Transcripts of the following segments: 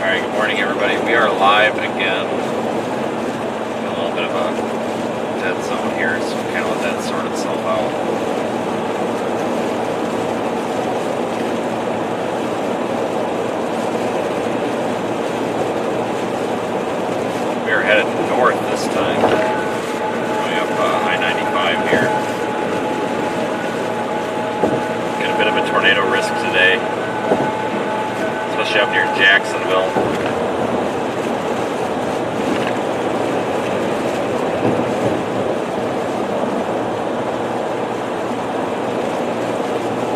Alright, good morning everybody. We are live again. A little bit of a dead zone here, so kind of let that sort itself out. We are headed north this time. Going up I-95 here. Got a bit of a tornado risk today. Especially up near Jacksonville.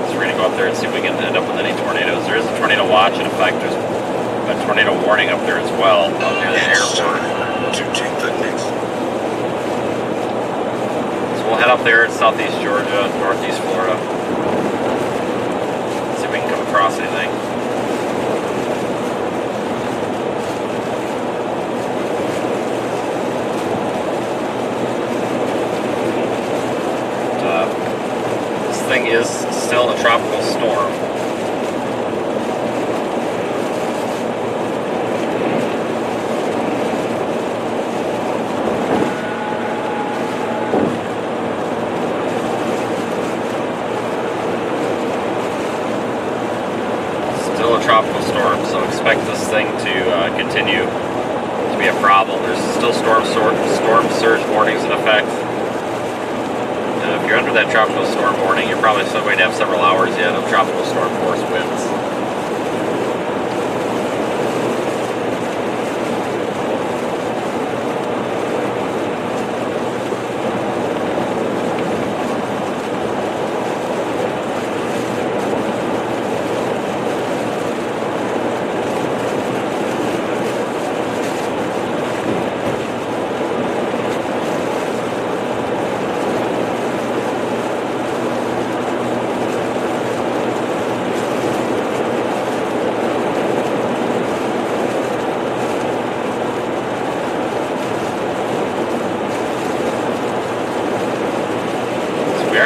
So we're going to go up there and see if we can end up with any tornadoes. There is a tornado watch in effect. There's a tornado warning up there as well, up near the airport. To take the next. So we'll head up there in southeast Georgia, northeast Florida. See if we can come across anything. Thing is still a tropical storm. Still a tropical storm, so expect this thing to continue to be a problem. There's still storm surge warnings in effect. If you're under that tropical storm warning, you're probably still going to have several hours yet of tropical storm force winds.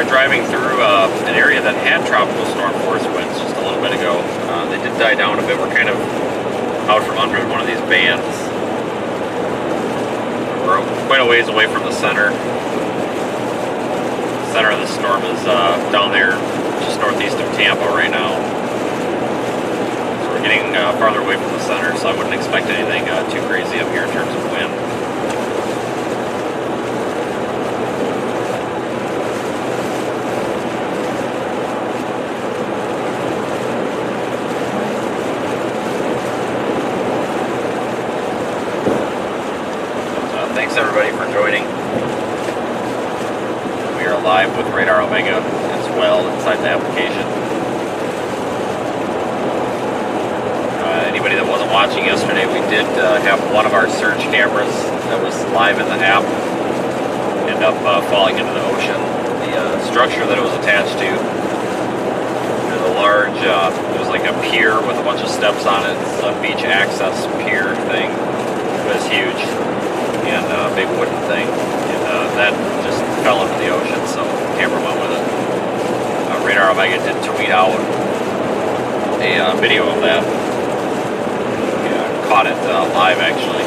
Driving through an area that had tropical storm force winds just a little bit ago. They did die down a bit. We're kind of out from under one of these bands. We're quite a ways away from the center. The center of the storm is down there just northeast of Tampa right now. So we're getting farther away from the center, so I wouldn't expect anything too crazy up here in terms of wind. Thanks everybody for joining. We are live with Radar Omega as well inside the application. Anybody that wasn't watching yesterday, we did have one of our surge cameras that was live in the app end up falling into the ocean. The structure that it was attached to, there's a large, it was like a pier with a bunch of steps on it. It's a beach access pier thing. It was huge. And a big wooden thing, and that just fell into the ocean, so the camera went with it. Radar Omega did tweet out a video of that. Yeah, caught it live actually.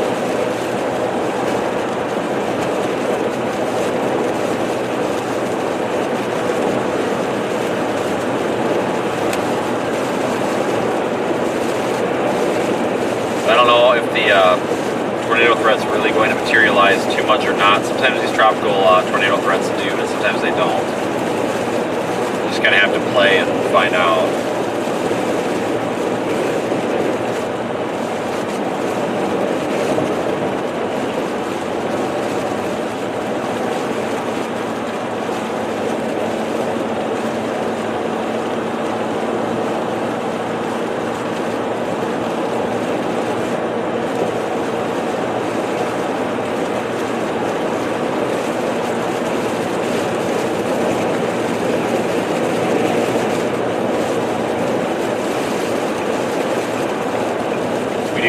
So I don't know if the tornado threats really going to materialize too much or not. Sometimes these tropical tornado threats do, and sometimes they don't. You just kind of have to play and find out.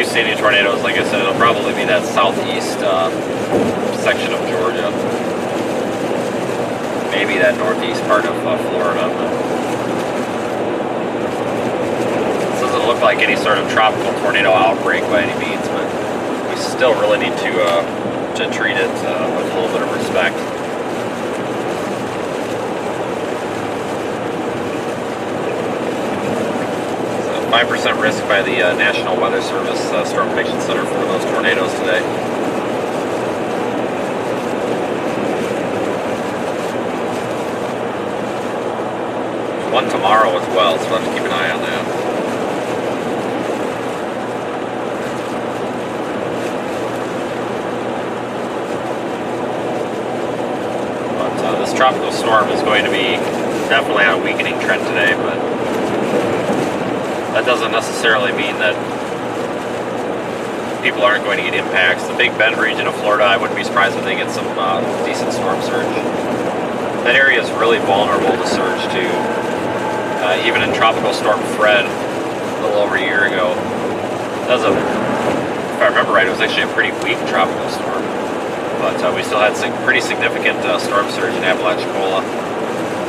See any tornadoes, like I said, it'll probably be that southeast section of Georgia, maybe that northeast part of Florida. But it says it'll doesn't look like any sort of tropical tornado outbreak by any means, but we still really need to treat it with a little bit of respect. 5% risk by the National Weather Service Storm Prediction Center for those tornadoes today. One tomorrow as well, so we'll have to keep an eye on that. But this tropical storm is going to be definitely on a weakening trend today, but that doesn't necessarily mean that people aren't going to get impacts. The Big Bend region of Florida, I wouldn't be surprised if they get some decent storm surge. That area is really vulnerable to surge too. Even in Tropical Storm Fred a little over a year ago, that was if I remember right, it was actually a pretty weak tropical storm. But we still had some pretty significant storm surge in Apalachicola.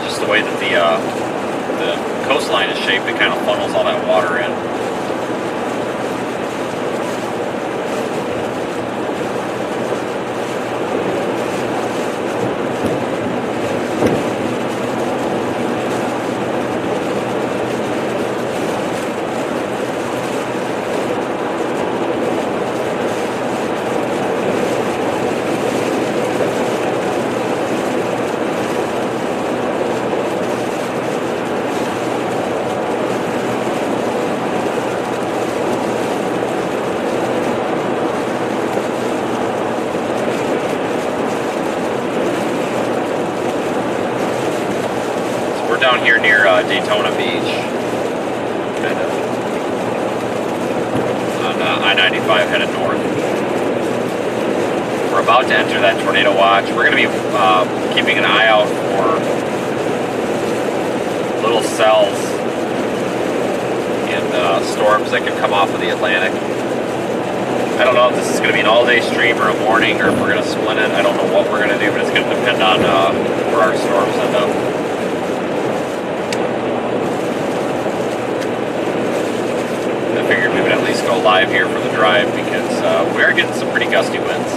Just the way that the coastline is shaped, it kind of funnels all that water in. Down here near Daytona Beach, kind of on I-95 headed north. We're about to enter that tornado watch. We're going to be keeping an eye out for little cells and storms that could come off of the Atlantic. I don't know if this is going to be an all-day stream or a morning, or if we're going to split it. I don't know what we're going to do, but it's going to depend on where our storms end up. I figured we would at least go live here for the drive because we are getting some pretty gusty winds.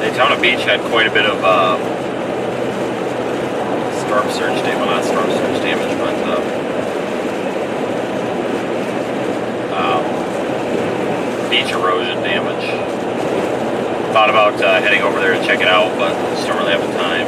Daytona Beach had quite a bit of storm surge damage, well not storm surge damage, but beach erosion damage. Thought about heading over there to check it out, but just don't really have the time.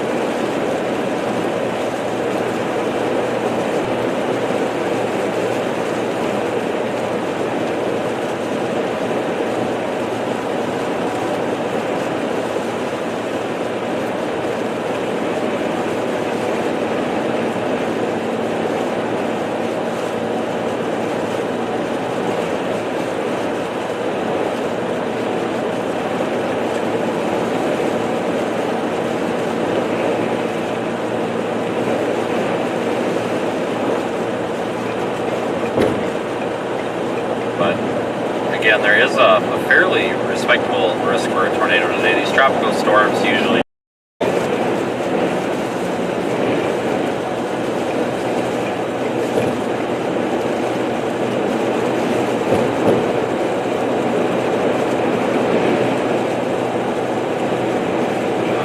Again, there is a fairly respectable risk for a tornado today. These tropical storms usually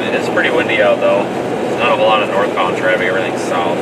it is pretty windy out though. There's not a whole lot of northbound traffic, everything's south.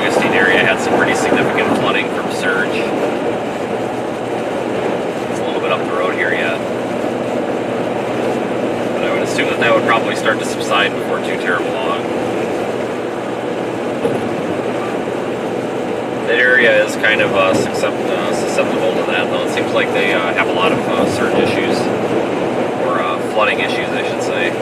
Augustine area had some pretty significant flooding from surge. It's a little bit up the road here yet. But I would assume that would probably start to subside before too terrible long. That area is kind of susceptible to that, though. It seems like they have a lot of surge issues, or flooding issues, I should say.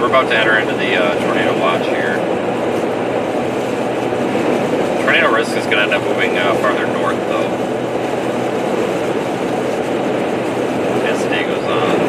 About to enter into the tornado watch here. Tornado risk is going to end up moving farther north, though, as the day goes on.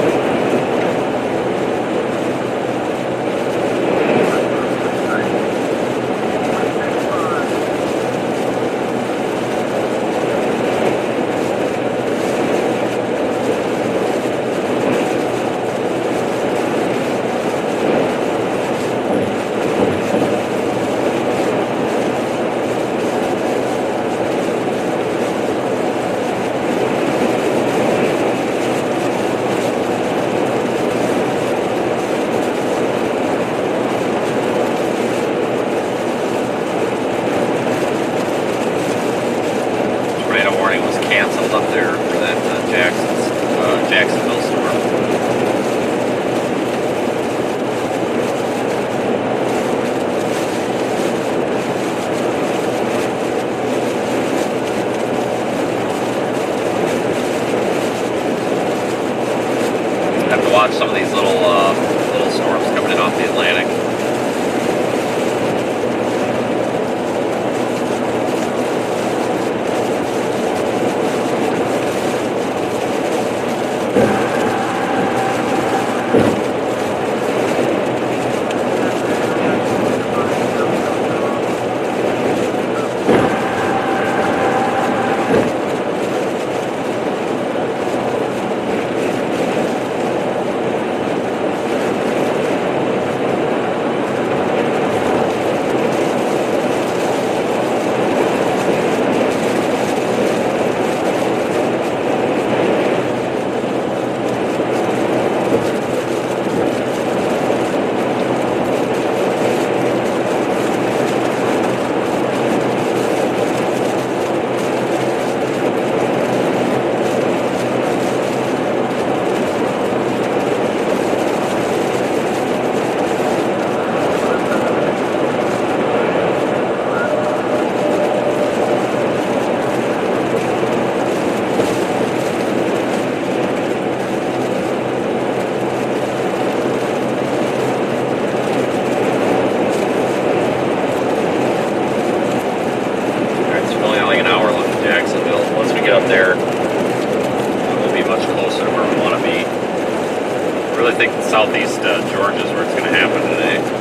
southeast Georgia is where it's going to happen today.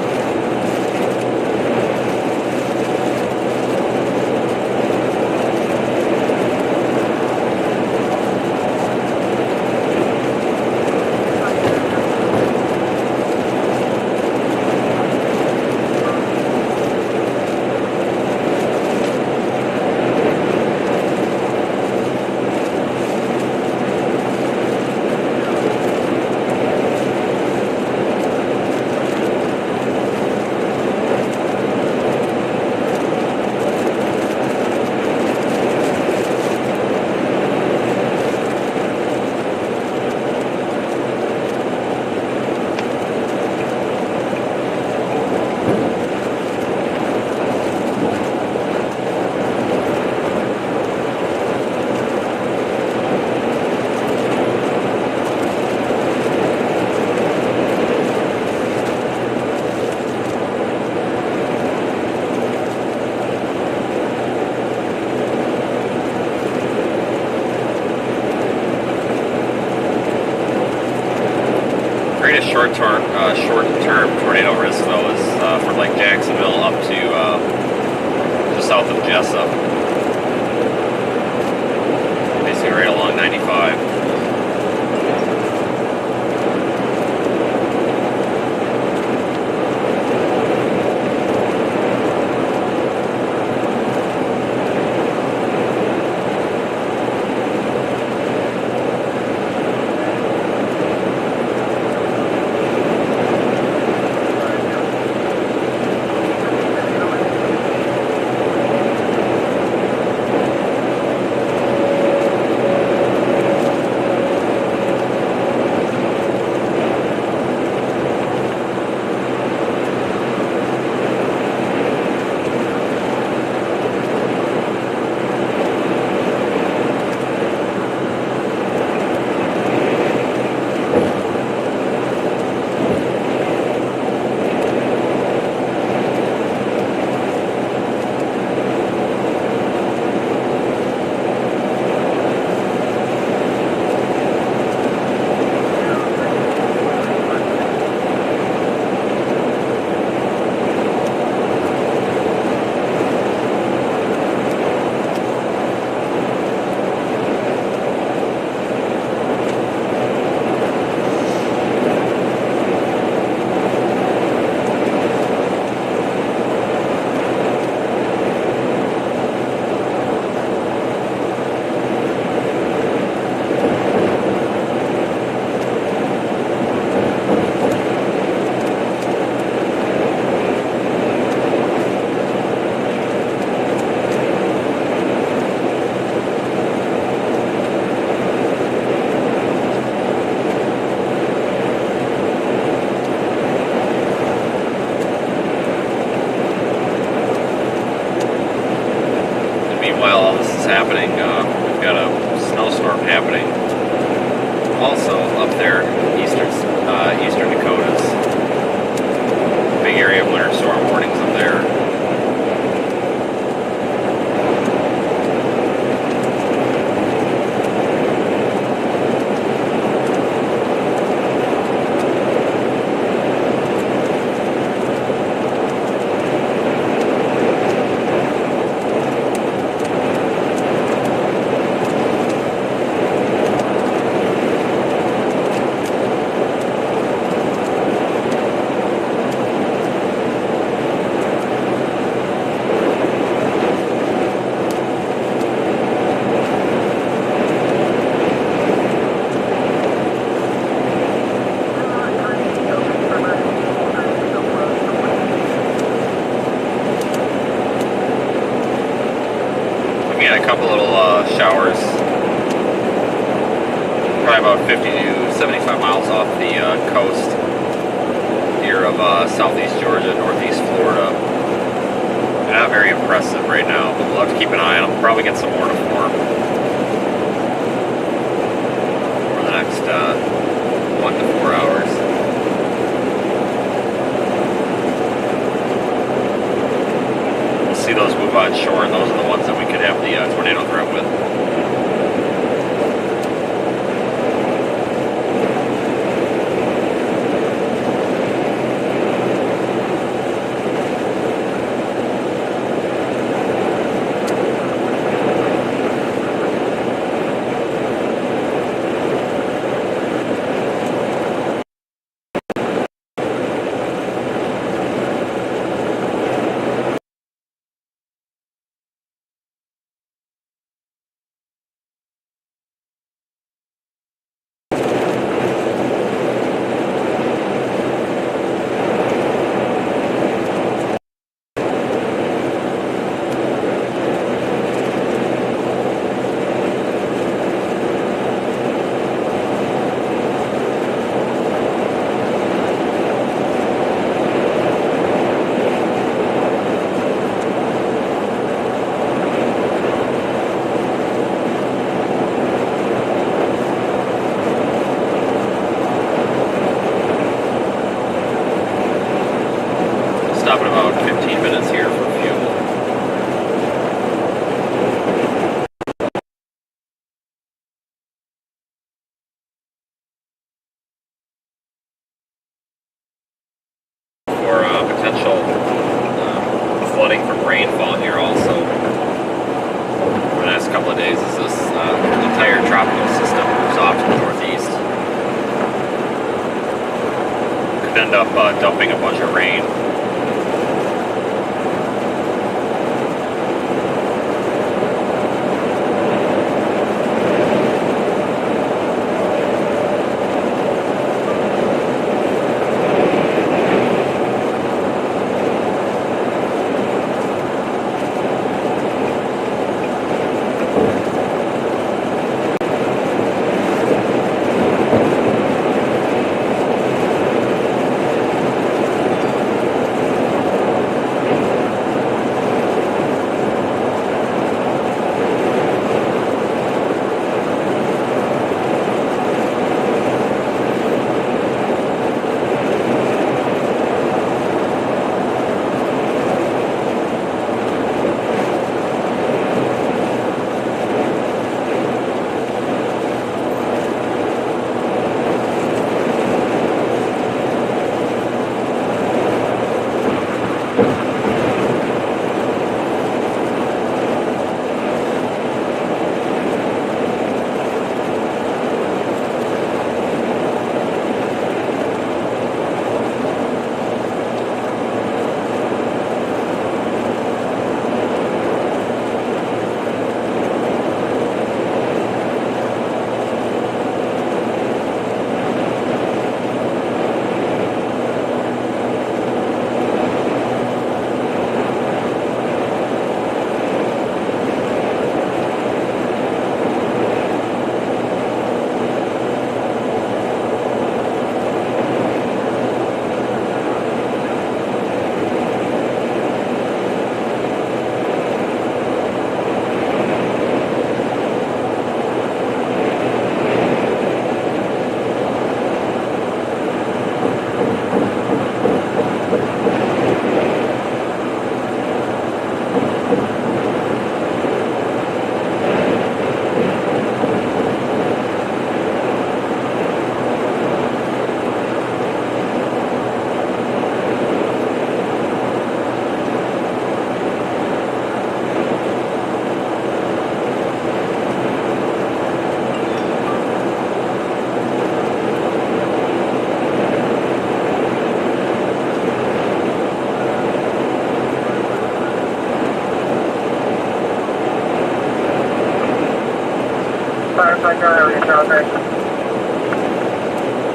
Short-term tornado risk, though, is from like Jacksonville up to just south of Jessup, basically right along 95. Happening. We've got a snowstorm happening also up there, eastern Dakotas. Big area of winter storm warnings up there. Showers, probably about 50 to 75 miles off the coast here of southeast Georgia, northeast Florida. They're not very impressive right now, but we'll have to keep an eye on them. Probably get some more to form over the next 1 to 4 hours. We'll see those move on shore, and those are the ones that we could have the tornado threat with. flooding from rainfall here also for the next couple of days as this entire tropical system moves off to the northeast. Could end up dumping a bunch of rain.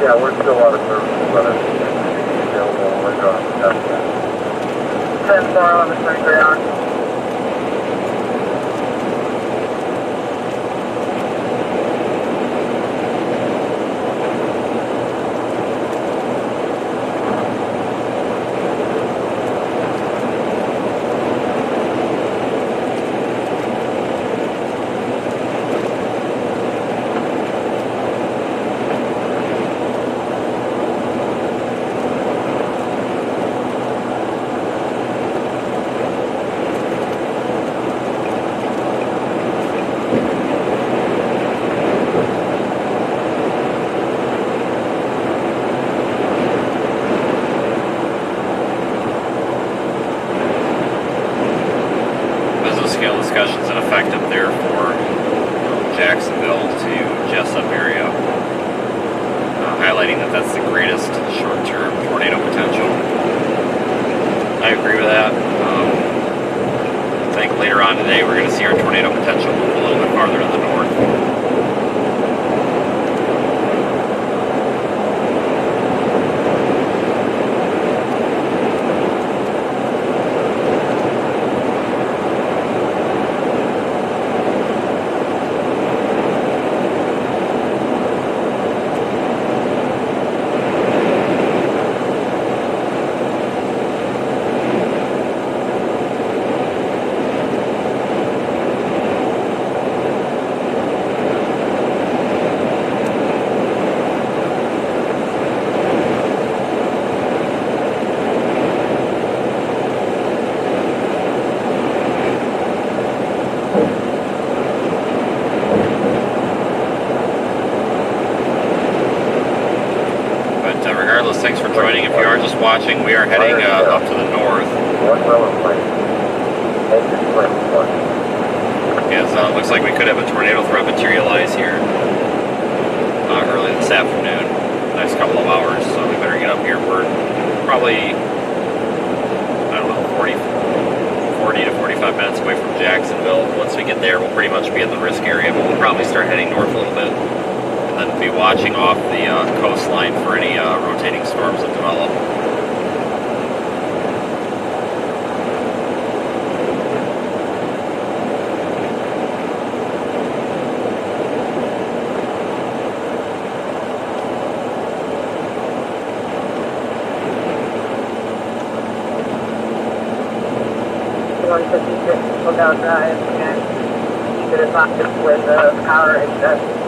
Yeah, we're still out of service, but it's available. We're going to test that. 10-4-11-23 on. Discussions in effect up there for Jacksonville to Jessup area, highlighting that that's the greatest short-term tornado potential. I agree with that. I think later on today we're going to see our tornado potential move a little bit farther to the north. Thanks for joining. If you are just watching, we are heading up to the north. looks like we could have a tornado threat materialize here early this afternoon, next couple of hours, so we better get up here. We're probably, I don't know, 40 to 45 minutes away from Jacksonville. Once we get there, we'll pretty much be in the risk area, but we'll probably start heading north a little bit, and then be watching off the coastline for any rotating storms that develop. Down drive and keep it as active with the power access.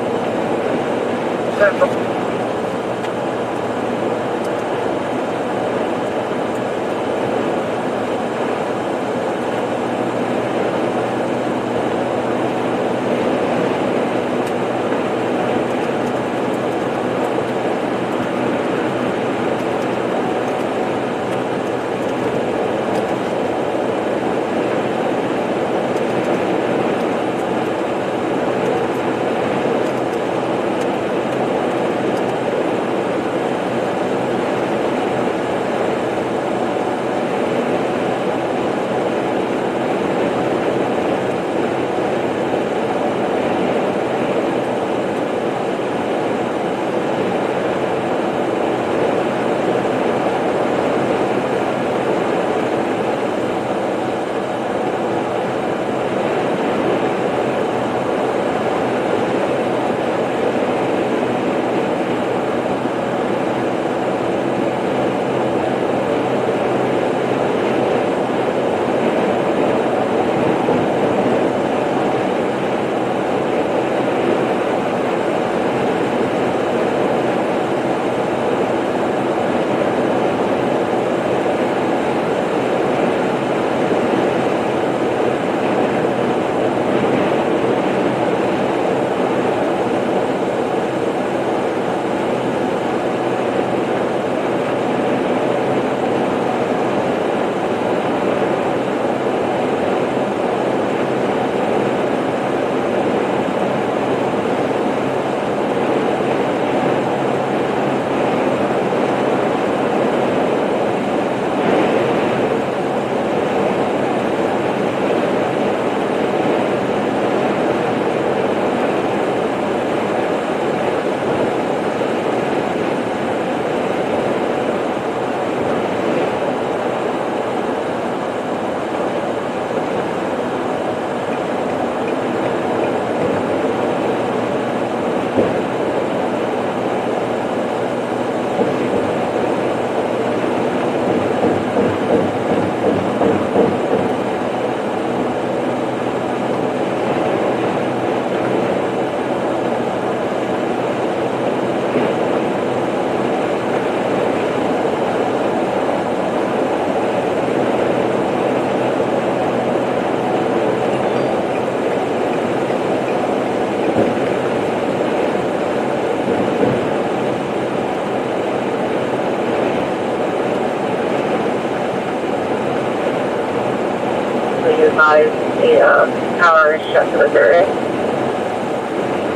advise the power is shut to the area.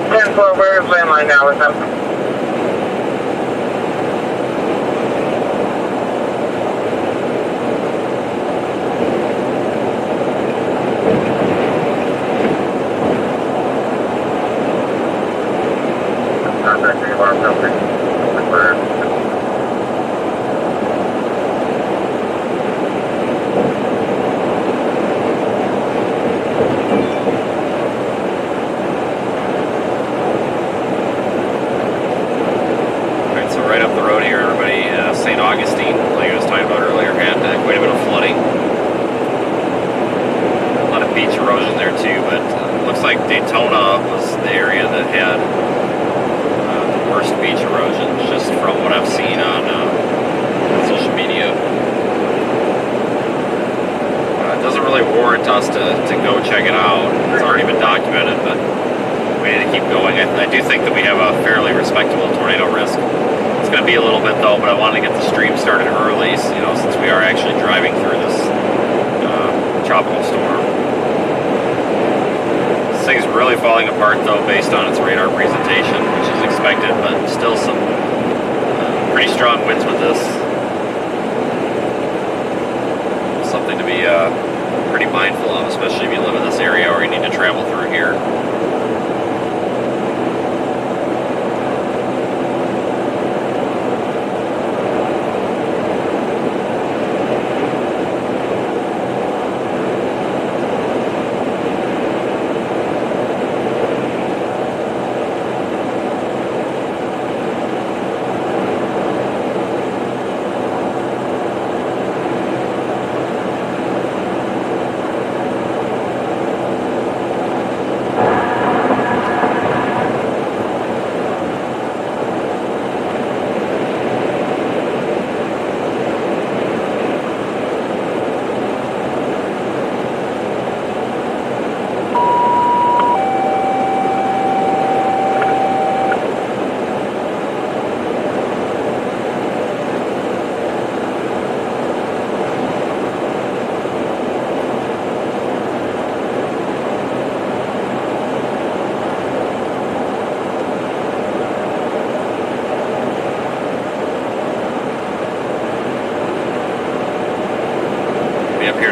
10 forward, landline now with them. really falling apart though based on its radar presentation, which is expected, but still some pretty strong winds with this. Something to be pretty mindful of, especially if you live in this area or you need to travel through here.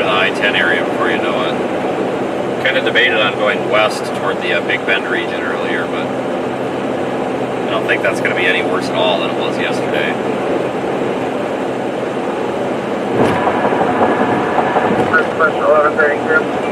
I-10 area before you know it. Kind of debated on going west toward the Big Bend region earlier, but I don't think that's going to be any worse at all than it was yesterday. First question 1132.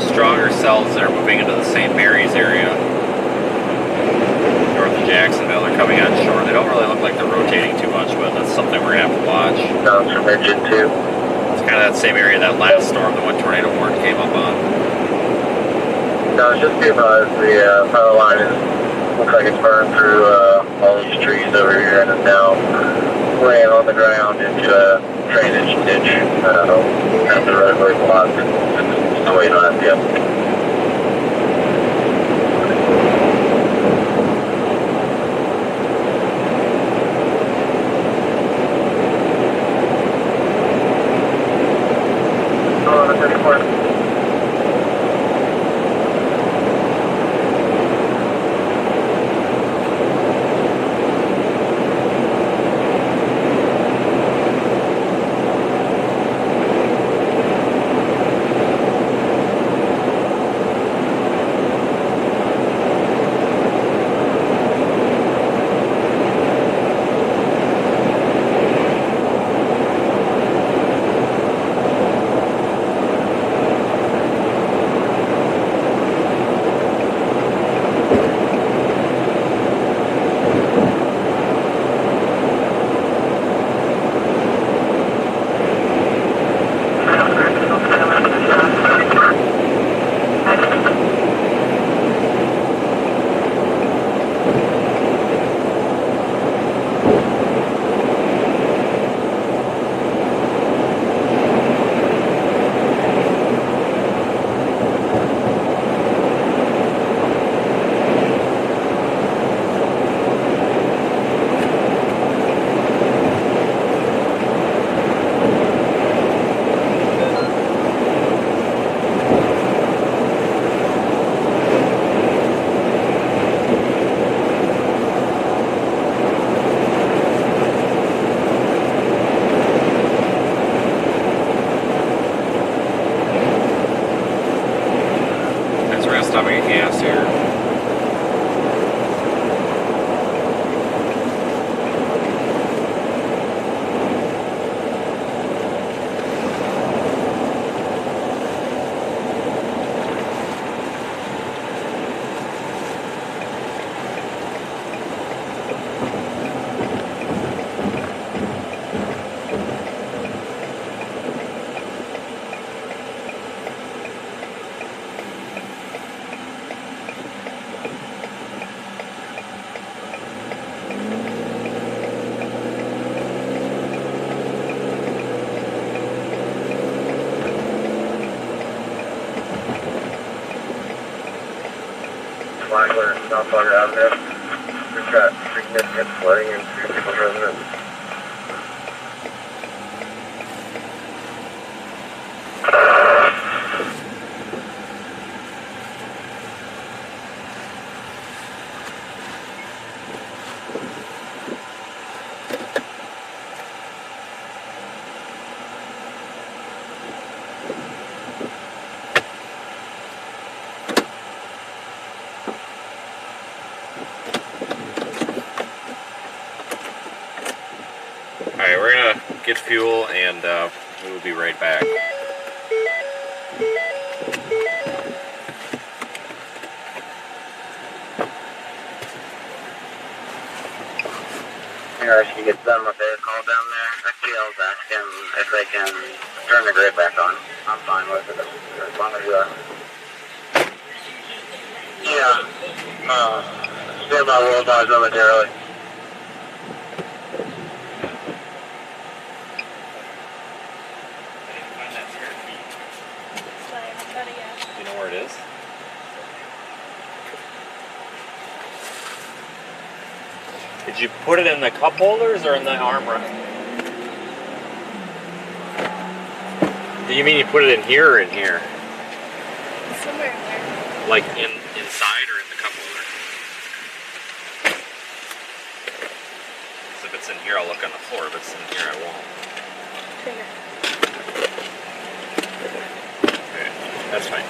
Stronger cells that are moving into the St. Mary's area north of Jacksonville. They're coming on shore. They don't really look like they're rotating too much, but that's something we're going to have to watch. Sounds from engine 2. It's kind of that same area that last storm, the one tornado warning came up on. No, just be advised, the power line looks like it's burned through all these trees over here and is now laying on the ground into a drainage ditch at the roadway block. No way left, yep. Oh, the 34. clear South Florida Avenue. We've got significant flooding into people's residences. Alright, we're gonna get fuel and we will be right back. If you get done with their call down there, actually I was asking if they can turn the grid back on. I'm fine with it as long as you are. Yeah. Stand by Woodbine momentarily. Do you know where it is? Did you put it in the cup holders or in the armrest? Do you mean you put it in here or in here? Somewhere in there. Like inside or in the cup holder? So if it's in here, I'll look on the floor. If it's in here, I won't. Trigger. Okay, that's fine.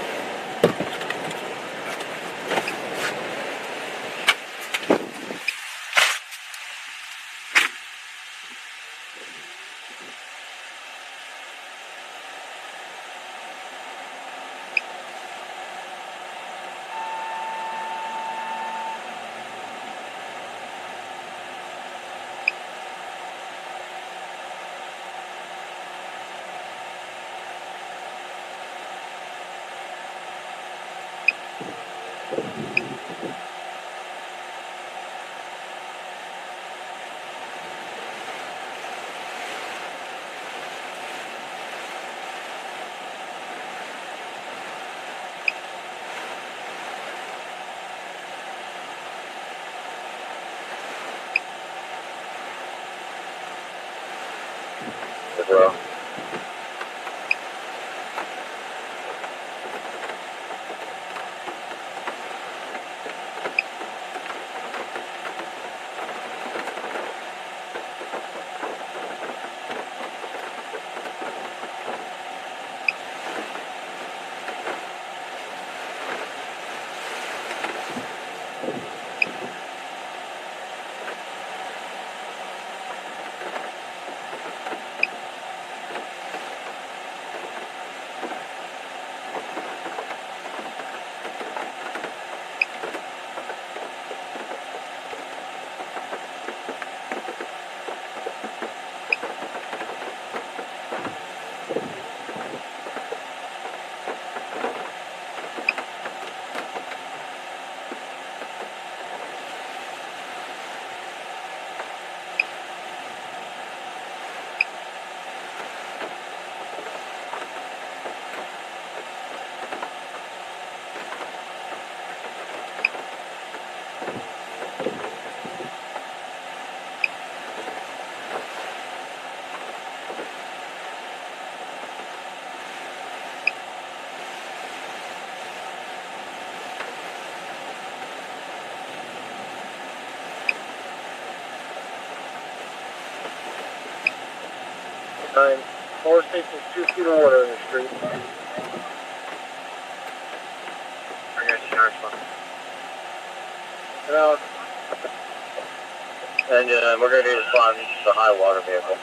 As well. Four stations, 2 feet of water in the street. I got you, nice one. And we're going to need to find the high water vehicle.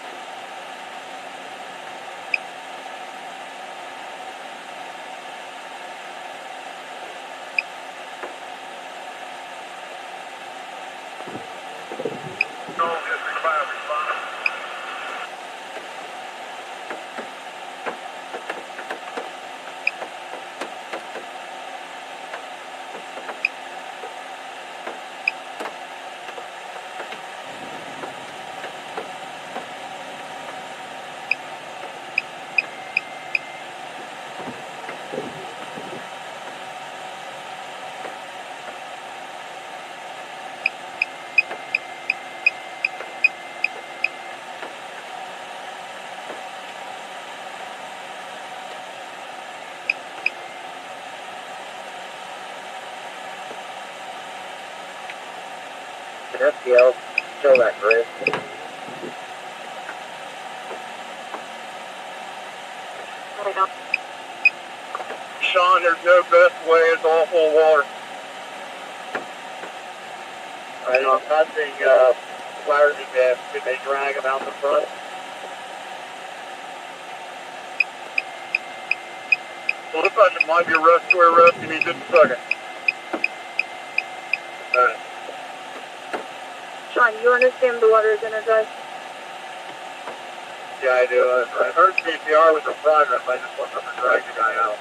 FPL, kill that grid. Sean, there's no best way, it's all full of water. I know, I'm passing flares and gas. Can they drag them out the front? Well, looks like it might be a rest square rest. Give me just a second. Sean, you understand the water is energized? Yeah, I do. I heard CPR was a progress. I just want them to drag the guy out.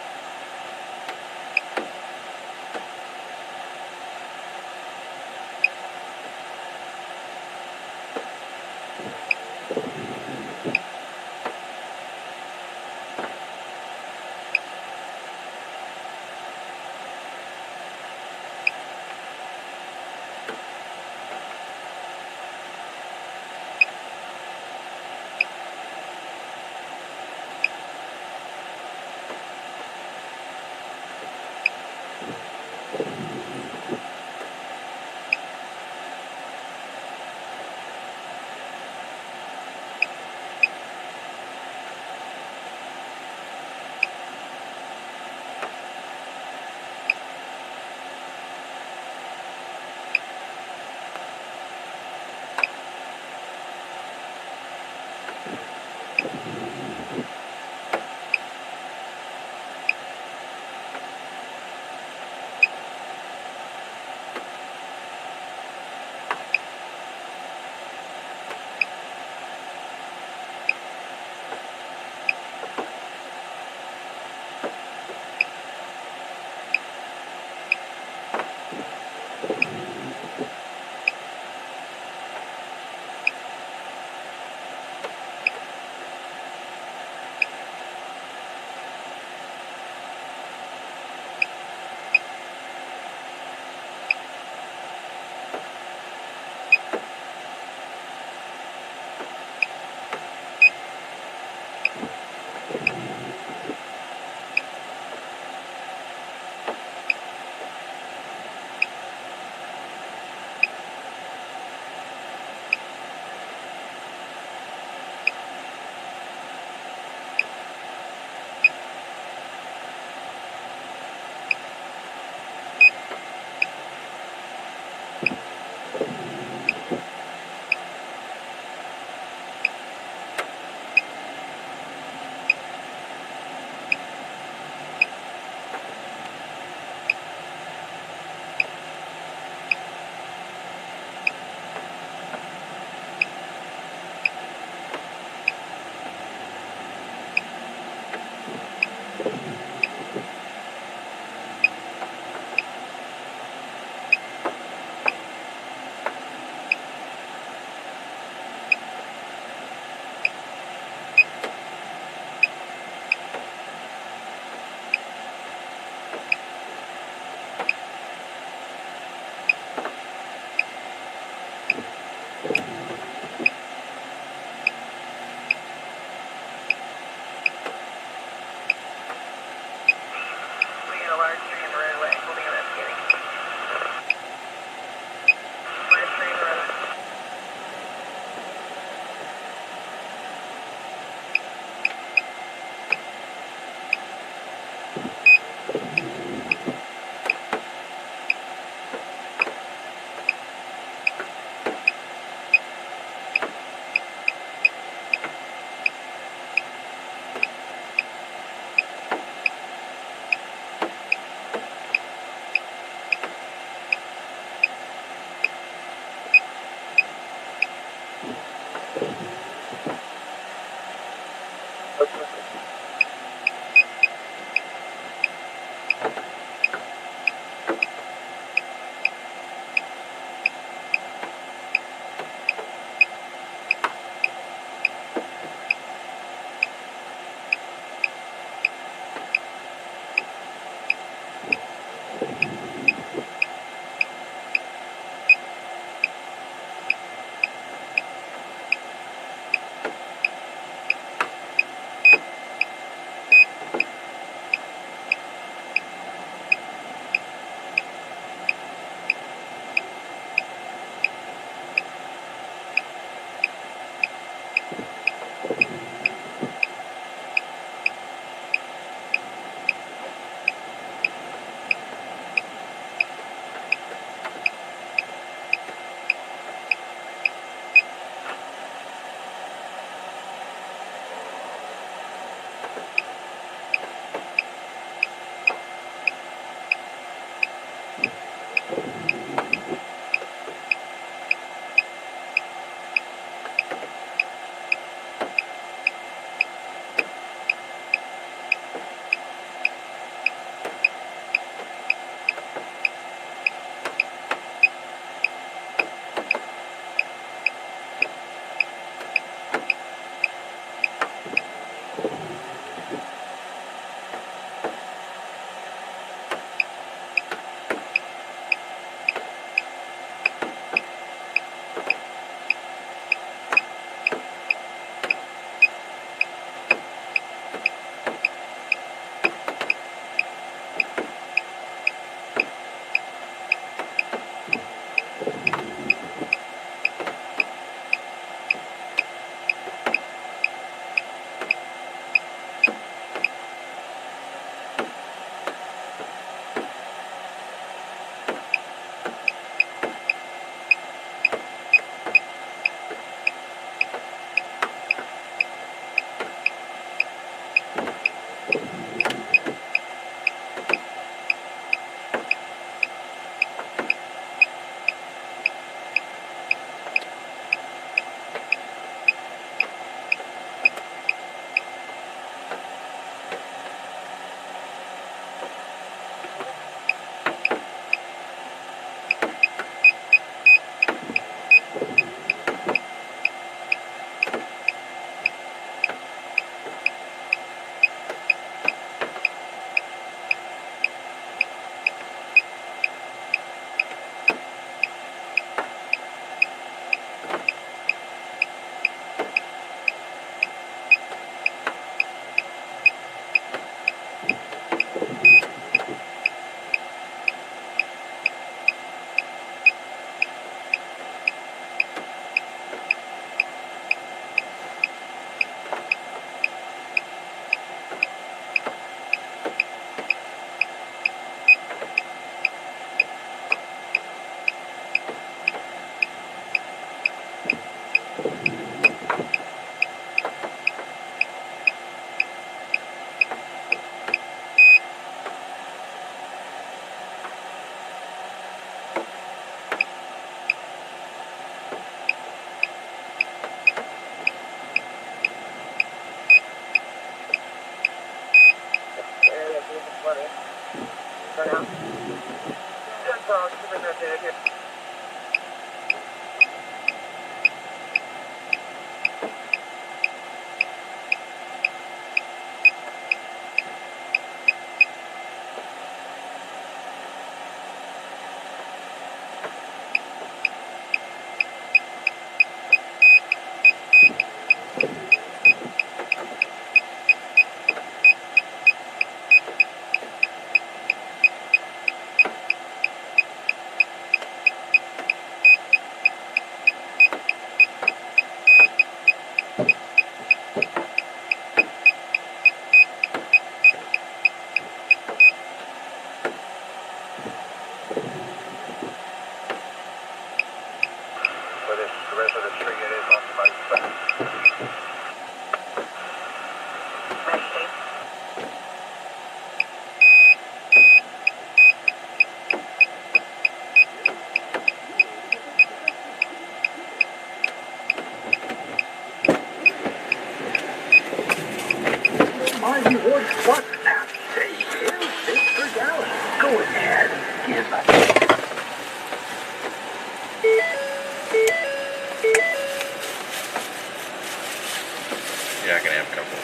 Yeah, I can have a couple.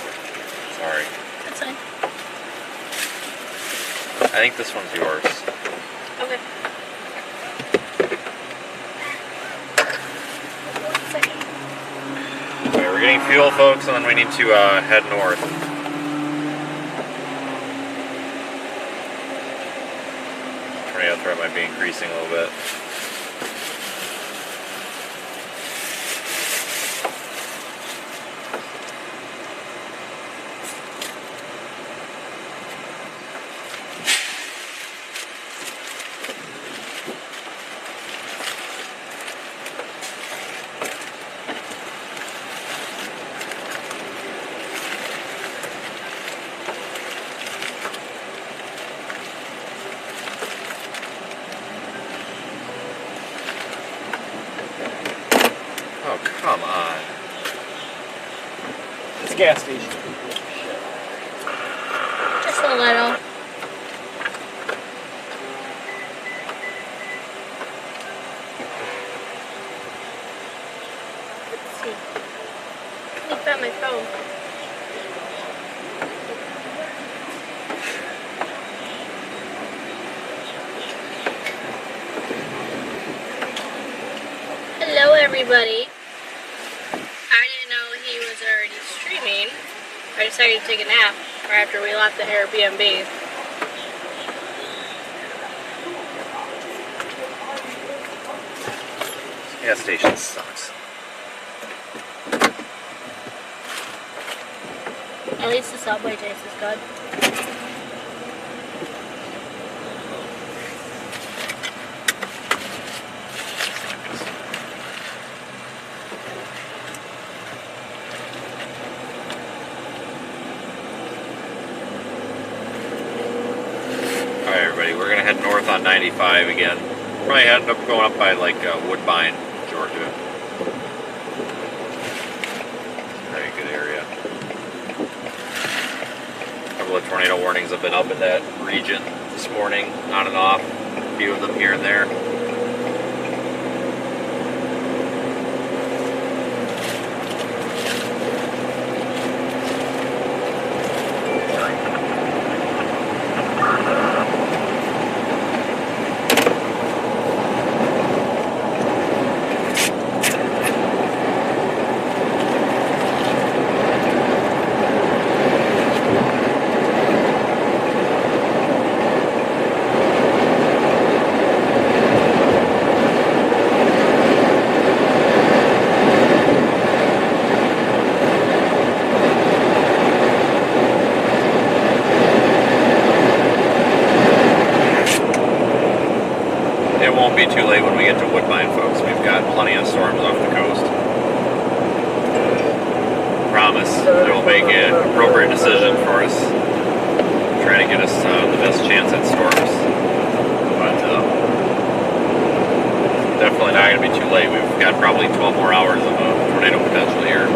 Sorry. That's fine. I think this one's yours. Okay. 1 second. Okay, we're getting fuel, folks, and then we need to head north. Tornado threat might be increasing a little bit. Oh, come on. It's a gas station. Just a little. Let's see. I found my phone. Hello, everybody. I didn't know he was already streaming. I decided to take a nap right after we left the Airbnb. Gas station sucks. At least the Subway taste is good. Alright, everybody, we're gonna head north on 95 again. Probably end up going up by like Woodbine, Georgia. Very good area. A couple of tornado warnings have been up in that region this morning, on and off. A few of them here and there. It won't be too late when we get to Woodbine, folks. We've got plenty of storms off the coast. Promise it will make an appropriate decision for us. Try to get us the best chance at storms. But definitely not going to be too late. We've got probably 12 more hours of tornado potential here.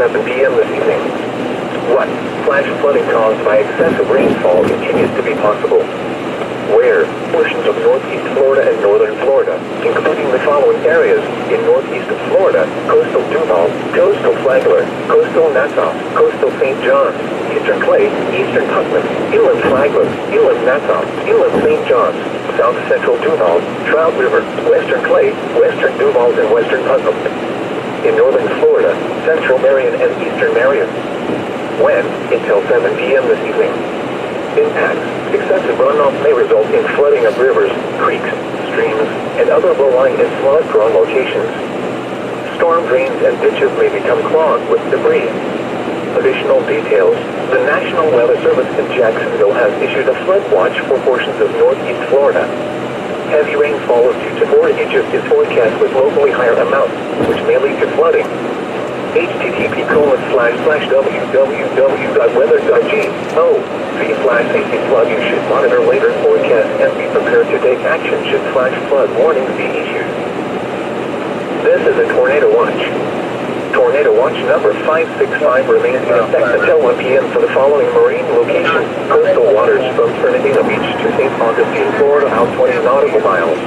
7 p.m. this evening. 1. Flash flooding caused by excessive rainfall continues to be possible. Where portions of northeast Florida and northern Florida, including the following areas: in northeast of Florida, coastal Duval, coastal Flagler, coastal Nassau, coastal St. Johns, eastern Clay, eastern Putnam, inland Flagler, inland Nassau, inland St. Johns, south central Duval, Trout River, western Clay, western Duval, and western Putnam. In northern Florida, central Marion and eastern Marion. When? Until 7 p.m. this evening. Impacts. Excessive runoff may result in flooding of rivers, creeks, streams, and other low-lying and flood-prone locations. Storm drains and ditches may become clogged with debris. Additional details. The National Weather Service in Jacksonville has issued a flood watch for portions of northeast Florida. Heavy rainfall due to forecasts is forecast with locally higher amounts, which may lead to flooding. http://www.weather.go/safety flood. You should monitor later forecasts and be prepared to take action should flash flood warnings be issued. This is a tornado watch. Tornado watch number 565 remains in effect until 1 p.m. for the following marine locations: coastal waters from Fernandina Beach to St. Augustine, Florida, out 20 nautical miles.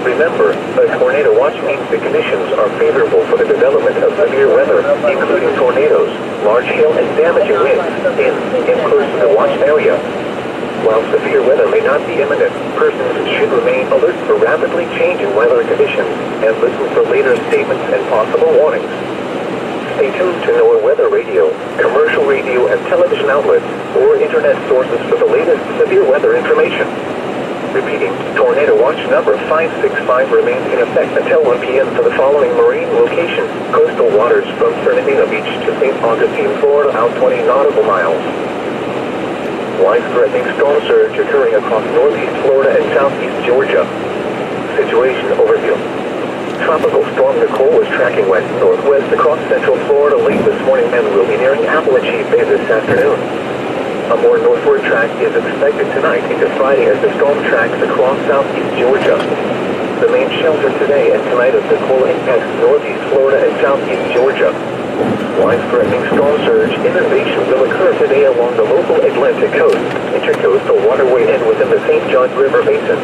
Remember, a tornado watch means the conditions are favorable for the development of severe weather, including tornadoes, large hail, and damaging winds in and close to the watch area. While severe weather may not be imminent, persons should remain alert for rapidly changing weather conditions and listen for later statements and possible warnings. Stay tuned to NOAA Weather Radio, commercial radio and television outlets, or internet sources for the latest severe weather information. Repeating, tornado watch number 565 remains in effect until 1 p.m. for the following marine locations: coastal waters from Fernandina Beach to St. Augustine, Florida, out 20 nautical miles. Life-threatening storm surge occurring across northeast Florida and southeast Georgia. Situation overview. Tropical Storm Nicole was tracking west-northwest across central Florida late this morning and will be nearing Appalachia Bay this afternoon. A more northward track is expected tonight into Friday as the storm tracks across southeast Georgia. The main shelter today and tonight of Nicole impacts northeast Florida and southeast Georgia. Life-threatening storm surge inundation will occur today along the local Atlantic coast, intercoastal waterway, and within the St. Johns River Basin.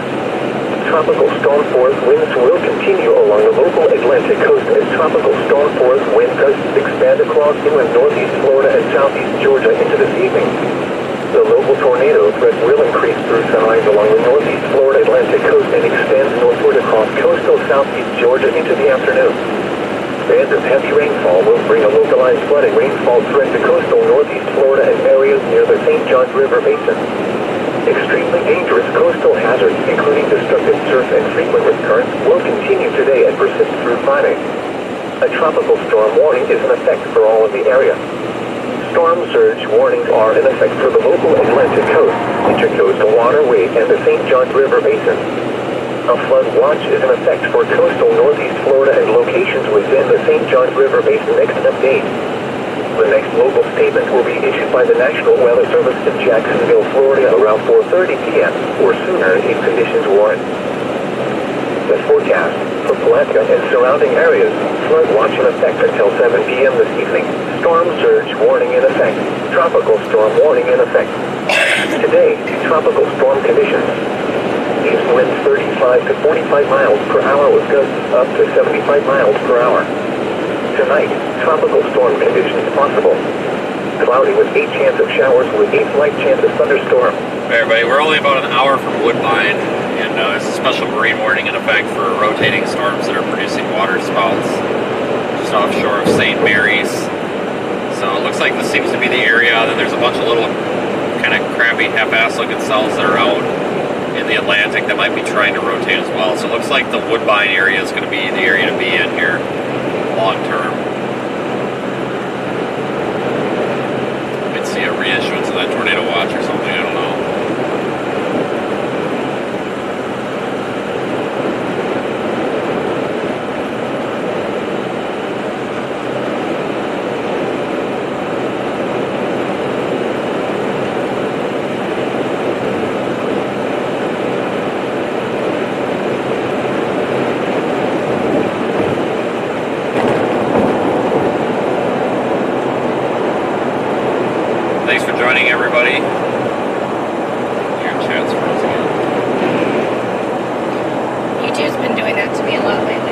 Tropical storm force winds will continue along the local Atlantic coast as tropical storm force wind gusts expand across inland northeast Florida and southeast Georgia into this evening. The local tornado threat will increase through sunrise along the northeast Florida Atlantic coast and extends northward across coastal southeast Georgia into the afternoon. Bands of heavy rainfall will bring a localized flooding rainfall threat to coastal northeast Florida and areas near the St. Johns River Basin. Extremely dangerous coastal hazards, including destructive surf and frequent wind currents, will continue today and persist through Friday. A tropical storm warning is in effect for all of the area. Storm surge warnings are in effect for the local Atlantic coast, intercoastal waterway, and the St. Johns River Basin. A flood watch is in effect for coastal northeast Florida and locations within the St. Johns River Basin next update. The next local statement will be issued by the National Weather Service in Jacksonville, Florida around 4:30 p.m. or sooner if conditions warrant. The forecast for Palatka and surrounding areas: flood watch in effect until 7 p.m. this evening. Storm surge warning in effect. Tropical storm warning in effect. Today, tropical storm conditions. East winds 35 to 45 miles per hour with gusts up to 75 miles per hour. Tonight, tropical storm conditions possible. Cloudy with 8 chance of showers with 8 slight chance of thunderstorm. Hey everybody, we're only about an hour from Woodbine, and there's a special marine warning in effect for rotating storms that are producing water spouts just offshore of St. Mary's. So it looks like this seems to be the area. Then there's a bunch of little kind of crappy half-ass looking cells that are out in the Atlantic that might be trying to rotate as well. So it looks like the Woodbine area is going to be the area to be in here long term. Might see a reissuance of that tornado watch or something, I don't know. everybody. Your chat's frozen again. YouTube's been doing that to me a lot lately.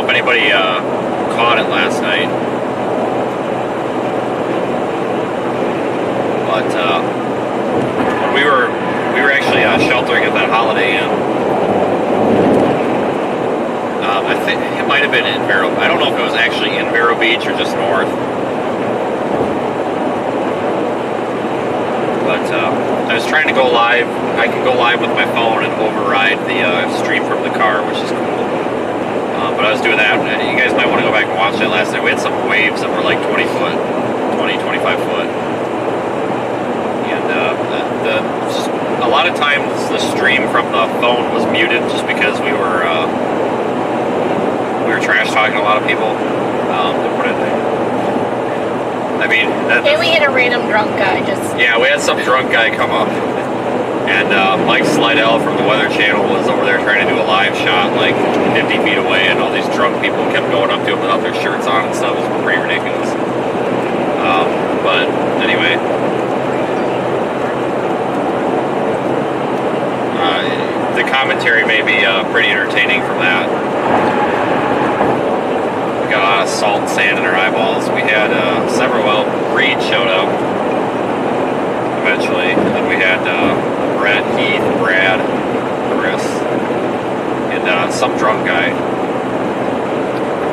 Anybody caught it last night, but we were actually sheltering at that Holiday Inn. I think it might have been in Vero. I don't know if it was actually in Vero Beach or just north, but I was trying to go live. I can go live with my phone and override the stream from the car, which is cool. But I was doing that. You guys might want to go back and watch that last night. We had some waves that were like 20 foot, 20, 25 foot. And a lot of times the stream from the phone was muted just because we were trash talking a lot of people. I mean, and we had a random drunk guy just. Yeah, we had some drunk guy come up, and Mike Slidell from the Weather Channel was over there trying to do a live shot like 50 feet away, and all these drunk people kept going up to him without their shirts on and stuff. It was pretty ridiculous. But anyway, the commentary may be pretty entertaining from that. We got a lot of salt and sand in our eyeballs. We had several. Well, Reed showed up eventually, and then we had Brett, Heath, Brad, Chris, and some drunk guy.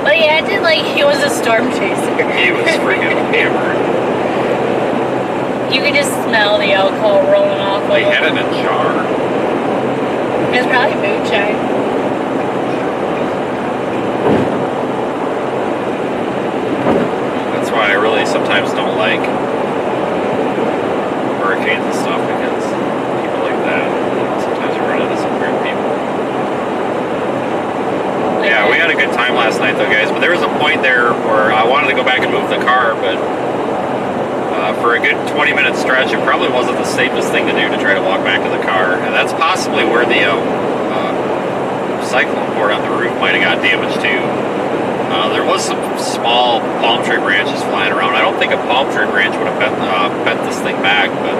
But he acted like he was a storm chaser. He was freaking hammered. You could just smell the alcohol rolling off. He had it in a jar. It was probably moonshine. That's why I really sometimes don't like hurricanes and stuff, because people like that, sometimes you run into some weird people. Yeah, we had a good time last night though, guys, but there was a point there where I wanted to go back and move the car, but for a good 20-minute stretch, it probably wasn't the safest thing to do to try to walk back to the car, and that's possibly where the cyclone board on the roof might have got damaged too. There was some small palm tree branches flying around. I don't think a palm tree branch would have bent this thing back, but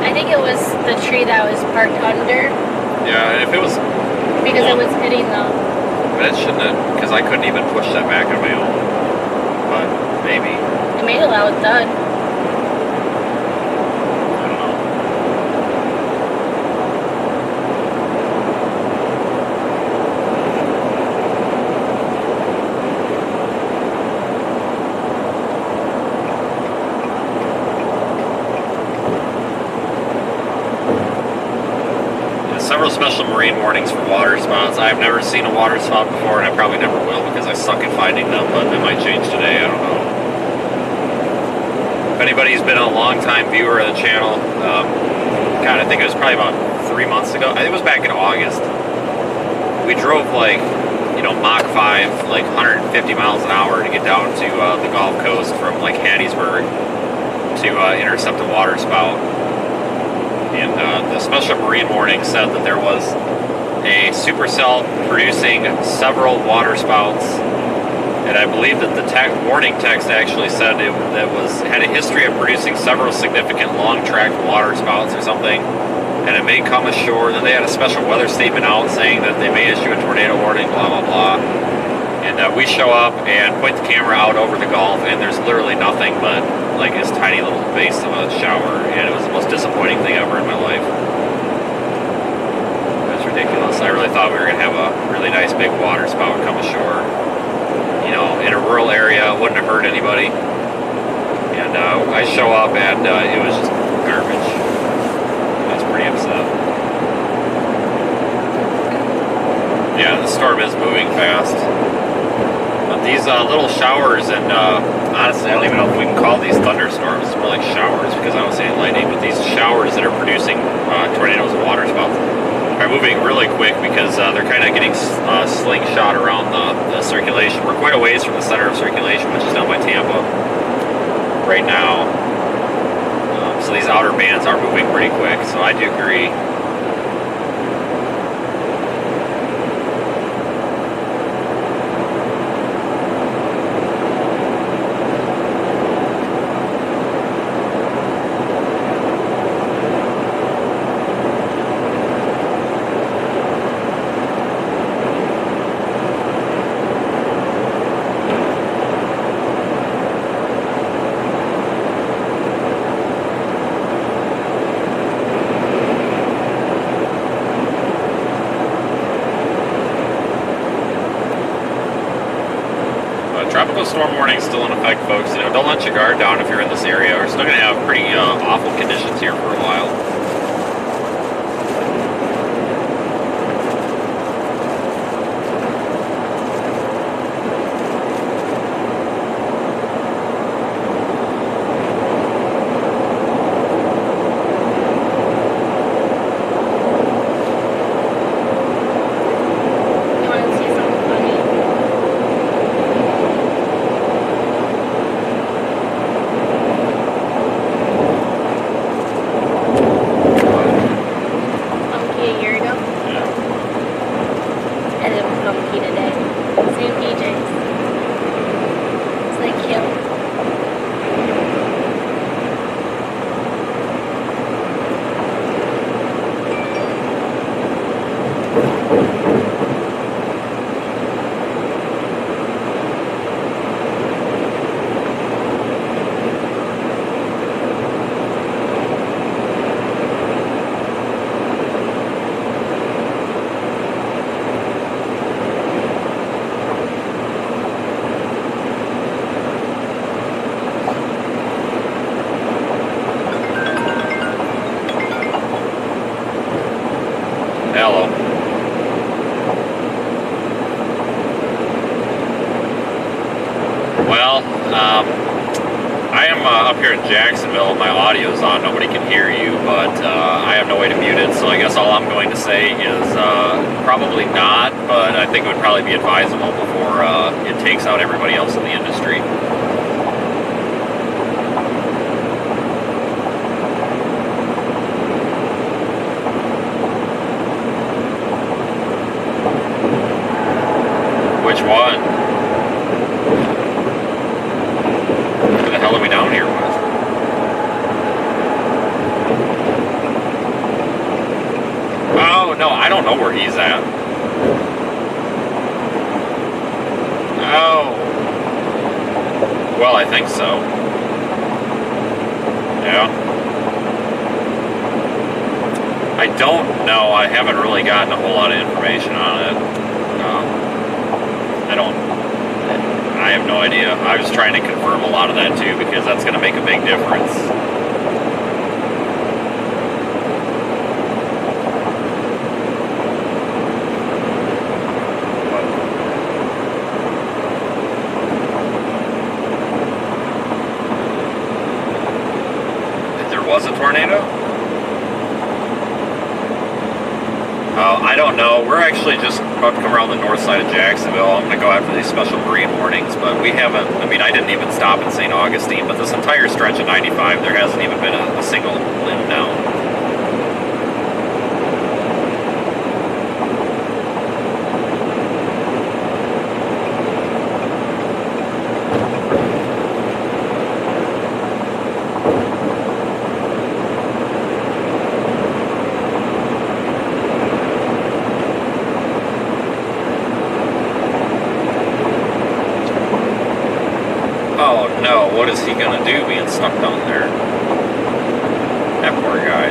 I think it was the tree that was parked under. Yeah, and if it was because it was hitting the. But it shouldn't have, because I couldn't even push that back on my own. But maybe. It made a loud thud. Several special marine warnings for water spouts. I've never seen a water spout before, and I probably never will because I suck at finding them, but it might change today, I don't know. If anybody's been a long-time viewer of the channel, God, I think it was probably about 3 months ago. I think it was back in August. We drove like, Mach 5, like 150 miles an hour to get down to the Gulf Coast from like Hattiesburg to intercept a water spout. And the special marine warning said that there was a supercell producing several water spouts, and I believe that the warning text actually said it had a history of producing several significant long-tracked water spouts or something, and it may come ashore. Then they had a special weather statement out saying that they may issue a tornado warning, blah blah blah. And we show up and point the camera out over the Gulf, and there's literally nothing but like this tiny little base of a shower, and it was the most disappointing thing ever in my life. It was ridiculous. I really thought we were going to have a really nice big water spout come ashore, in a rural area. It wouldn't have hurt anybody. And I show up, and it was just garbage. I was pretty upset. Yeah, the storm is moving fast. But these little showers, and honestly, I don't even know if we can call these thunderstorms. It's more like showers because I don't see any lightning. But these showers that are producing tornadoes and water spouts are moving really quick because they're kind of getting slingshot around the circulation. We're quite a ways from the center of circulation, which is down by Tampa right now. So these outer bands are moving pretty quick. So I do agree. storm warning still in effect, folks. You know, don't let your guard down if you're in this area. We're still going to have pretty awful conditions here for a while. I am up here in Jacksonville. My audio's on. Nobody can hear you, but I have no way to mute it. So I guess all I'm going to say is probably not, but I think it would probably be advisable before it takes out everybody else in the industry. Which one? Who the hell are we down here with? Oh, no, I don't know where he's at. Oh. Well, I think so. Yeah. I don't know. I haven't really gotten a whole lot of information on it. I have no idea. I was trying to confirm a lot of that too, because that's going to make a big difference. There was a tornado? I don't know. We're actually just about to come around the north side of Jacksonville. I'm going to go after these special marine warnings, but we haven't, I mean, I didn't even stop in St. Augustine, but this entire stretch of 95, there hasn't even been a single limb down. Oh no, what is he gonna do being stuck down there? That poor guy.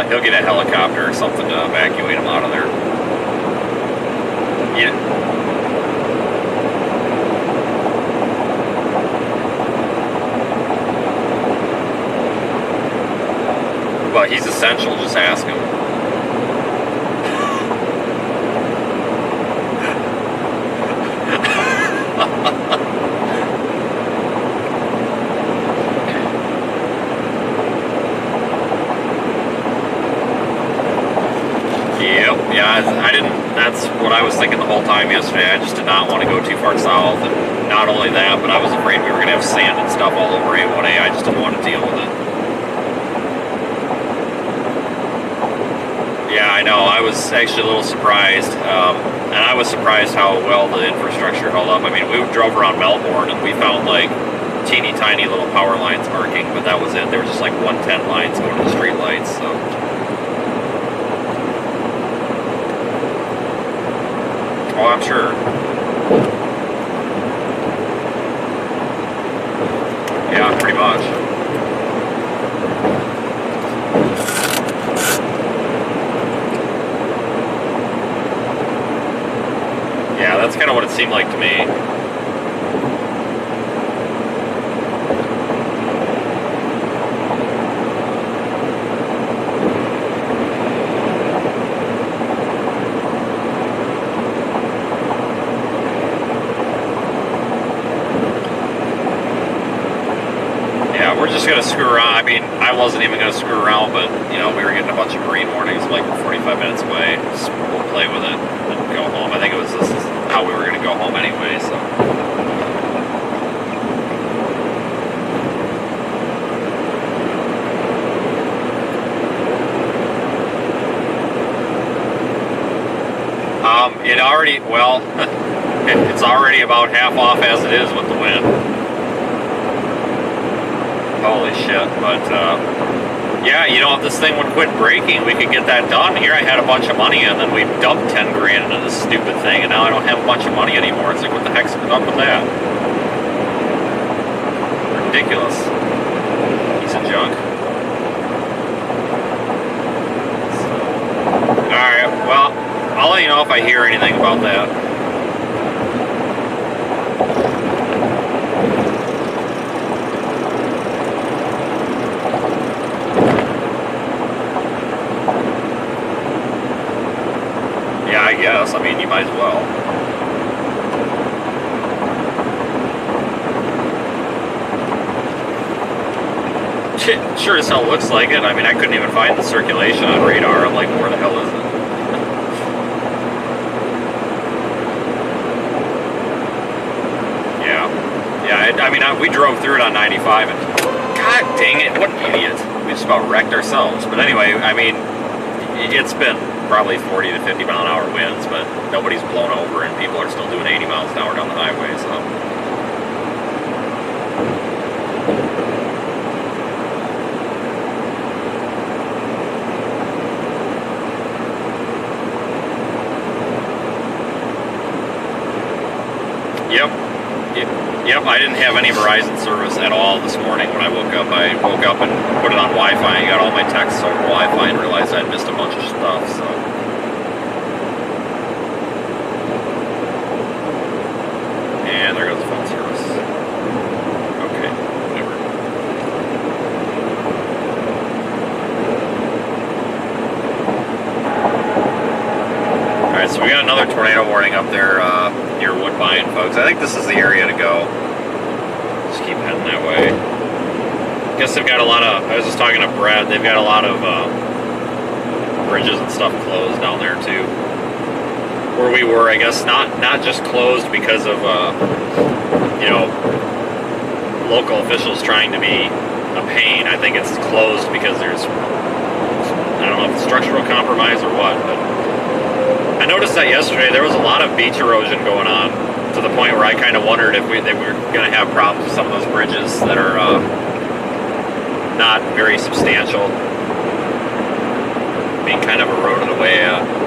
He'll get a helicopter or something to evacuate him out of there. Yeah. But he's essential, just ask him. That's what I was thinking the whole time yesterday. I just did not want to go too far south, and not only that, but I was afraid we were going to have sand and stuff all over A1A. I just didn't want to deal with it. Yeah, I know. I was actually a little surprised, and I was surprised how well the infrastructure held up. I mean, we drove around Melbourne, and we found like teeny tiny little power lines marking, but that was it. They were just like 110 lines going to the street lights, so... Oh, I'm sure. Yeah, pretty much. Yeah, that's kind of what it seemed like to me. Yeah, we're just going to screw around. I mean, I wasn't even going to screw around, but, you know, we were getting a bunch of marine warnings, like we're 45 minutes away. Just, we'll play with it and go home. I think this is how we were going to go home anyway, so. It already, well, it's already about half off as it is with the wind. Holy shit, but yeah, you know, if this thing would quit breaking, we could get that done. Here I had a bunch of money and then we dumped 10 grand into this stupid thing and now I don't have a bunch of money anymore. It's like, what the heck's up with that? Ridiculous. Piece of junk. Alright, well, I'll let you know if I hear anything about that. Yeah, I guess. I mean, you might as well. Shit, sure as hell looks like it. I mean, I couldn't even find the circulation on radar. I'm like, where the hell is it? I mean, we drove through it on 95 and god dang it, what idiots. We just about wrecked ourselves. But anyway, I mean, it's been probably 40 to 50 mile an hour winds, but nobody's blown over and people are still doing 80 miles an hour down the highway, so. Yep, I didn't have any Verizon service at all this morning when I woke up. I woke up and put it on Wi-Fi and got all my texts over Wi-Fi and realized I'd missed a bunch of stuff, so. And there goes the phone service. Okay, whatever. Alright, so we got another tornado warning up there near Woodbine, folks. I think this is the area to go. Just keep heading that way. I guess they've got a lot of, I was just talking to Brad, they've got a lot of bridges and stuff closed down there too. Where we were, I guess, not just closed because of, you know, local officials trying to be a pain. I think it's closed because there's, I don't know if it's structural compromise or what, but I noticed that yesterday there was a lot of beach erosion going on to the point where I kind of wondered if they were going to have problems with some of those bridges that are not very substantial being kind of eroded away.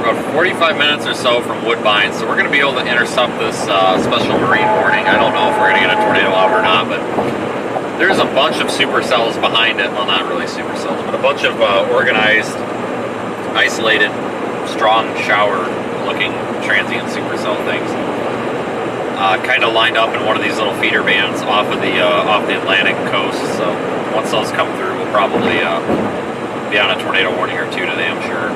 About 45 minutes or so from Woodbine, so we're going to be able to intercept this special marine warning. I don't know if we're going to get a tornado out or not, but there's a bunch of supercells behind it. Well, not really supercells, but a bunch of organized, isolated, strong shower-looking transient supercell things. Kind of lined up in one of these little feeder bands off the Atlantic coast. So once those come through, we'll probably be on a tornado warning or two today, I'm sure.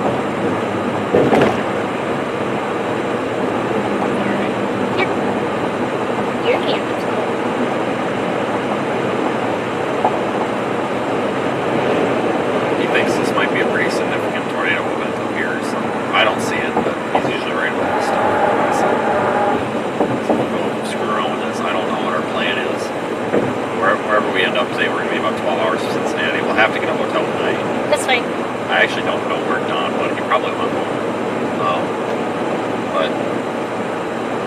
Your camera's cool. He thinks this might be a pretty significant tornado event up here, so I don't see it, but he's usually right about this stuff. So we'll go screw around with this. I don't know what our plan is. Wherever we end up today, we're going to be about 12 hours from Cincinnati. We'll have to get a hotel tonight. I actually don't know where Don went. He probably went home. But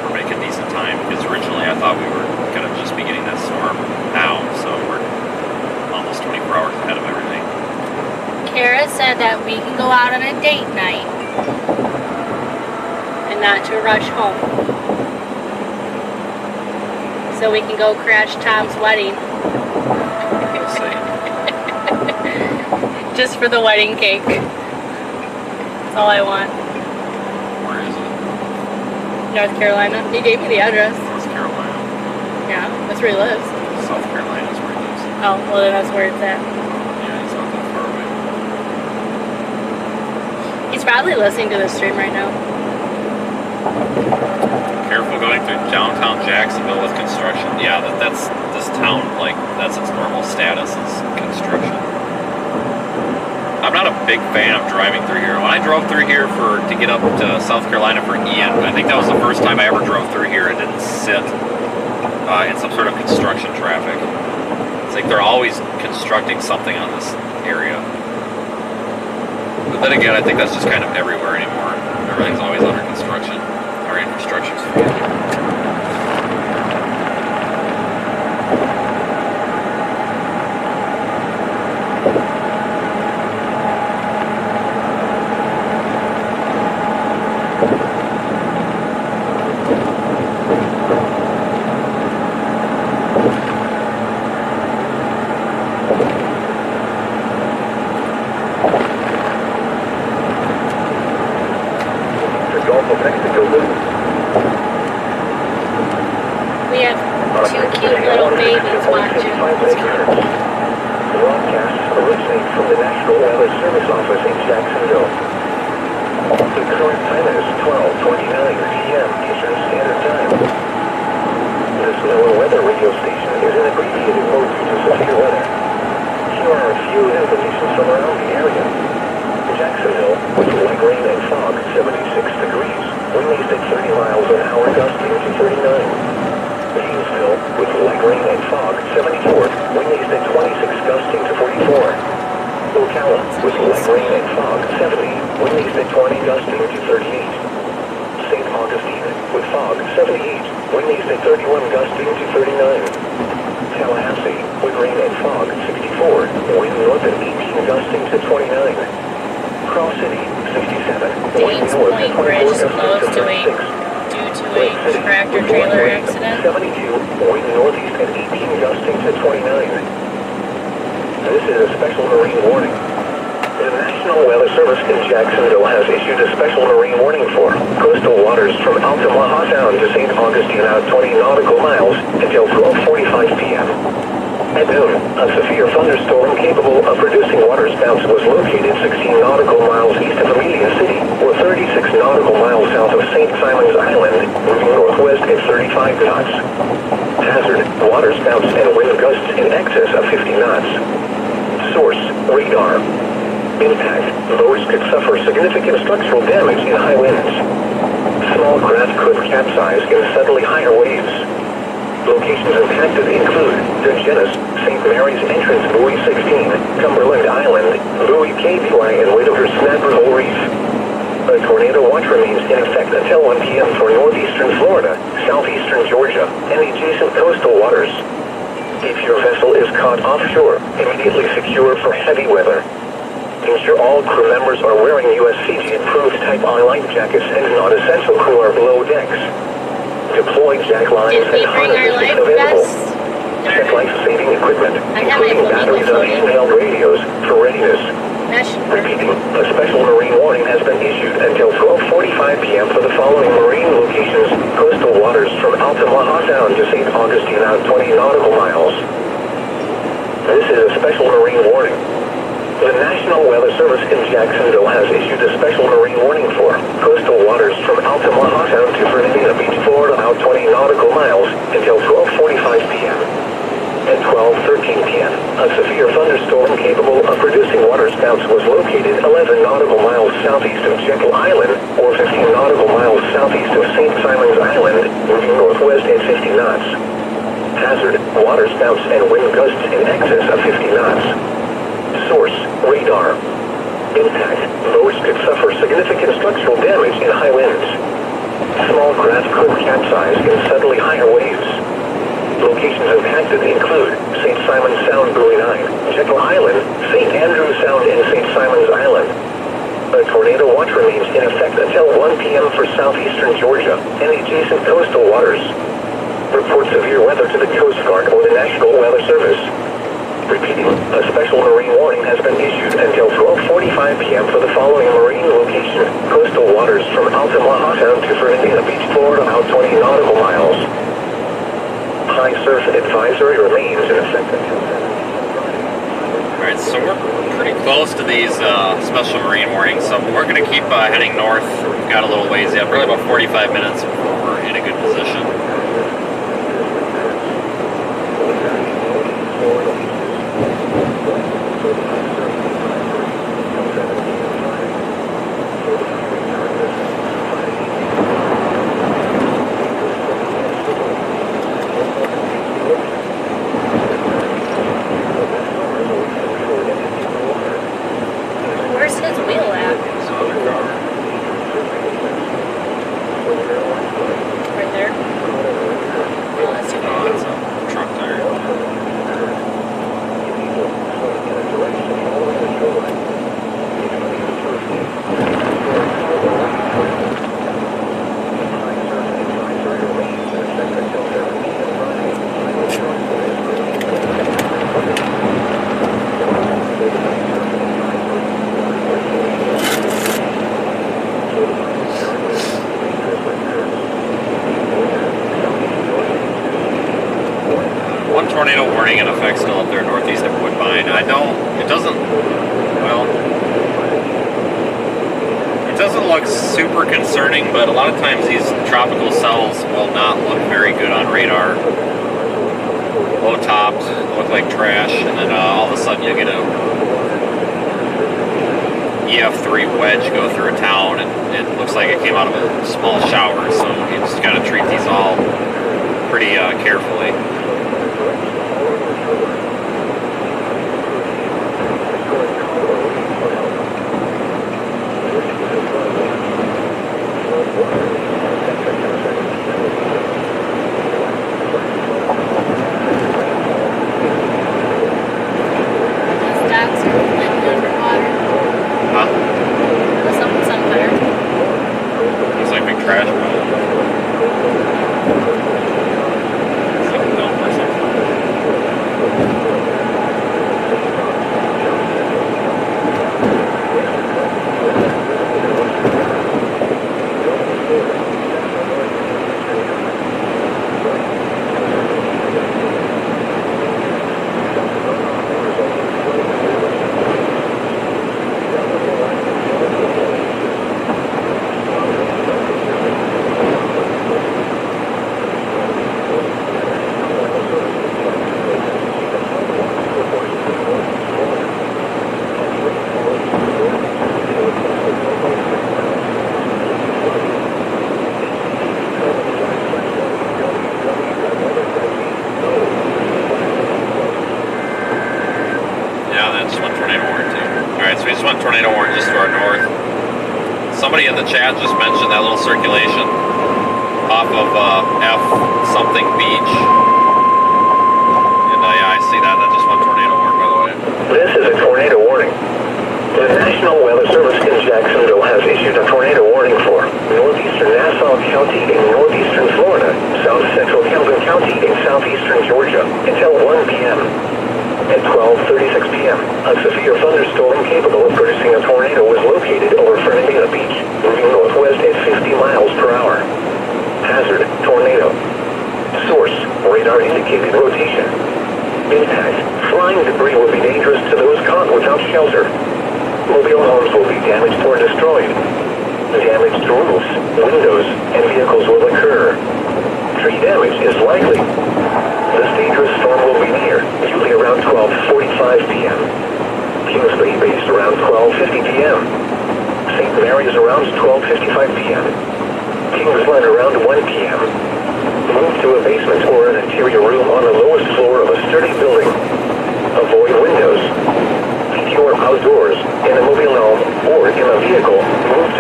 we're making decent time because originally I thought we were going to just be getting that storm now, so we're almost 24 hours ahead of everything. Kara said that we can go out on a date night and not to rush home. So we can go crash Tom's wedding. We'll see. Just for the wedding cake. That's all I want. Where is it? North Carolina. He gave me the address. North Carolina. Yeah, that's where he lives. South Carolina is where he lives. Oh, well then that's where it's at. Yeah, he's not that far away. He's probably listening to the stream right now. Careful going through downtown Jacksonville with construction. Yeah, that's this town, like, that's its normal status is construction. I'm not a big fan of driving through here. When I drove through here to get up to South Carolina for Ian, I think that was the first time I ever drove through here and didn't sit in some sort of construction traffic. It's like they're always constructing something on this area. But then again, I think that's just kind of everywhere anymore. Everything's always under construction. Our infrastructure's We have two cute little babies watching. Broadcasts originate from the National Weather Service office in Jacksonville. The current time is 12:29 p.m. Eastern Standard Time. This NOAA weather radio station is an abbreviated mode due to severe weather. Here are a few informations from around the area. Jacksonville, with light rain and fog, 76 degrees. Wind leads at 30 miles an hour, gusting to 39. Gainesville, with light rain and fog, 74. Wind leads at 26, gusting to 44. Ocala, with light rain and fog, 70. Wind leads at 20, gusting to 38. St. Augustine, with fog, 78. Wind leads at 31, gusting to 39. Tallahassee, with rain and fog, 64. Wind north at 18, gusting to 29. Cross City, 67. Danes Point Bridge is closed due to a tractor-trailer accident. 72. Wind northeast at 18, gusting to 29. This is a special marine warning. The National Weather Service in Jacksonville has issued a special marine warning for coastal waters from Altamaha Sound to St. Augustine out 20 nautical miles until 12:45 p.m. At noon, a severe thunderstorm capable of producing waterspouts was located 16 nautical miles east of Amelia City, or 36 nautical miles south of St. Simon's Island, moving northwest at 35 knots. Hazard, waterspouts and wind gusts in excess of 50 knots. Source, radar. Impact, boats could suffer significant structural damage in high winds. Small craft could capsize in suddenly higher waves. Locations impacted include Dungeness, St. Mary's Entrance Buoy 16, Cumberland Island, Buoy KBY, and Whitaker Snapper Hole Reef. A tornado watch remains in effect until 1 p.m. for northeastern Florida, southeastern Georgia, and adjacent coastal waters. If your vessel is caught offshore, immediately secure for heavy weather. Ensure all crew members are wearing USCG-approved Type I life jackets and non-essential crew are below decks. Deploy jack lines and harnesses if available. Check life-saving equipment, including batteries on handheld radios, for readiness. Repeating, a special marine warning has been issued until 12:45 p.m. for the following marine locations: coastal waters from Altamaha Sound to St. Augustine out 20 nautical miles. This is a special marine warning. The National Weather Service in Jacksonville has issued a special marine warning for coastal waters from Altamaha Sound to Fernandina Beach, Florida, out 20 nautical miles until 12:45 p.m. At 12:13 p.m., a severe thunderstorm capable of producing waterspouts was located 11 nautical miles southeast of Jekyll Island, or 15 nautical miles southeast of St. Simon's Island, moving northwest at 50 knots. Hazard, waterspouts and wind gusts in excess of 50 knots. Source, radar. Impact, boats could suffer significant structural damage in high winds. Small craft could capsize in suddenly higher waves. Locations impacted include St. Simon's Sound, Buoy 9, Jekyll Island, St. Andrews Sound, and St. Simon's Island. A tornado watch remains in effect until 1 p.m. for southeastern Georgia and the adjacent coastal waters. Report severe weather to the Coast Guard or the National Weather Service. Repeating, a special marine warning has been issued until 12:45 p.m. for the following marine location: coastal waters from Altamaha Sound to Fernandina Beach, Florida, out 20 nautical miles. High surf advisory remains in effect until 7. Alright, so we're pretty close to these special marine warnings, so we're going to keep heading north. We've got a little ways yet, probably about 45 minutes before we're in a good position. Where's his wheel at? Right there. Oh, that's cool. Oh, that's a truck tire. One tornado warning in effect still up there northeast of Woodbine. It doesn't look super concerning, but a lot of times these tropical cells will not look very good on radar. Low topped, look like trash, and then all of a sudden you get a EF3 wedge go through a town, and it looks like it came out of a small shower, so you just gotta treat these all pretty carefully. Tornado warning just to our north. Somebody in the chat just mentioned that little circulation off of F something beach. And yeah, I see that. That just went tornado warning, by the way. This is a tornado warning. The National Weather Service in Jacksonville has issued a tornado warning for northeastern Nassau County in northeastern Florida, south central Calvin County in southeastern Georgia until 1 p.m. At 12:36 p.m., a severe thunderstorm capable of producing a tornado was located over Fernandina Beach, moving northwest at 50 miles per hour. Hazard, tornado. Source, radar indicated rotation. Impact, flying debris will be dangerous to those caught without shelter. Mobile homes will be damaged or destroyed. Damage to roofs, windows, and vehicles will occur. Tree damage is likely. This dangerous storm will be near, usually around 12:45 p.m. Kingsley based around 12:50 p.m. St. Mary's around 12:55 p.m. Kingsland around 1 p.m. Move to a basement or an interior room on the lowest floor of a sturdy building. Avoid windows. Keep your outdoors in a mobile home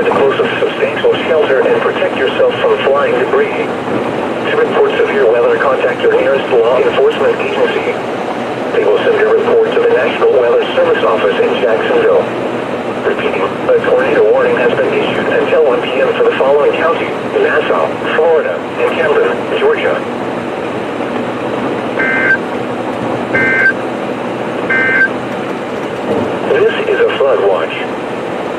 to the closest substantial shelter and protect yourself from flying debris. To report severe weather, contact your nearest law enforcement agency. They will send your report to the National Weather Service office in Jacksonville. Repeating, a tornado warning has been issued until 1 p.m. for the following counties: Nassau, Florida, and Camden, Georgia. This is a flood watch.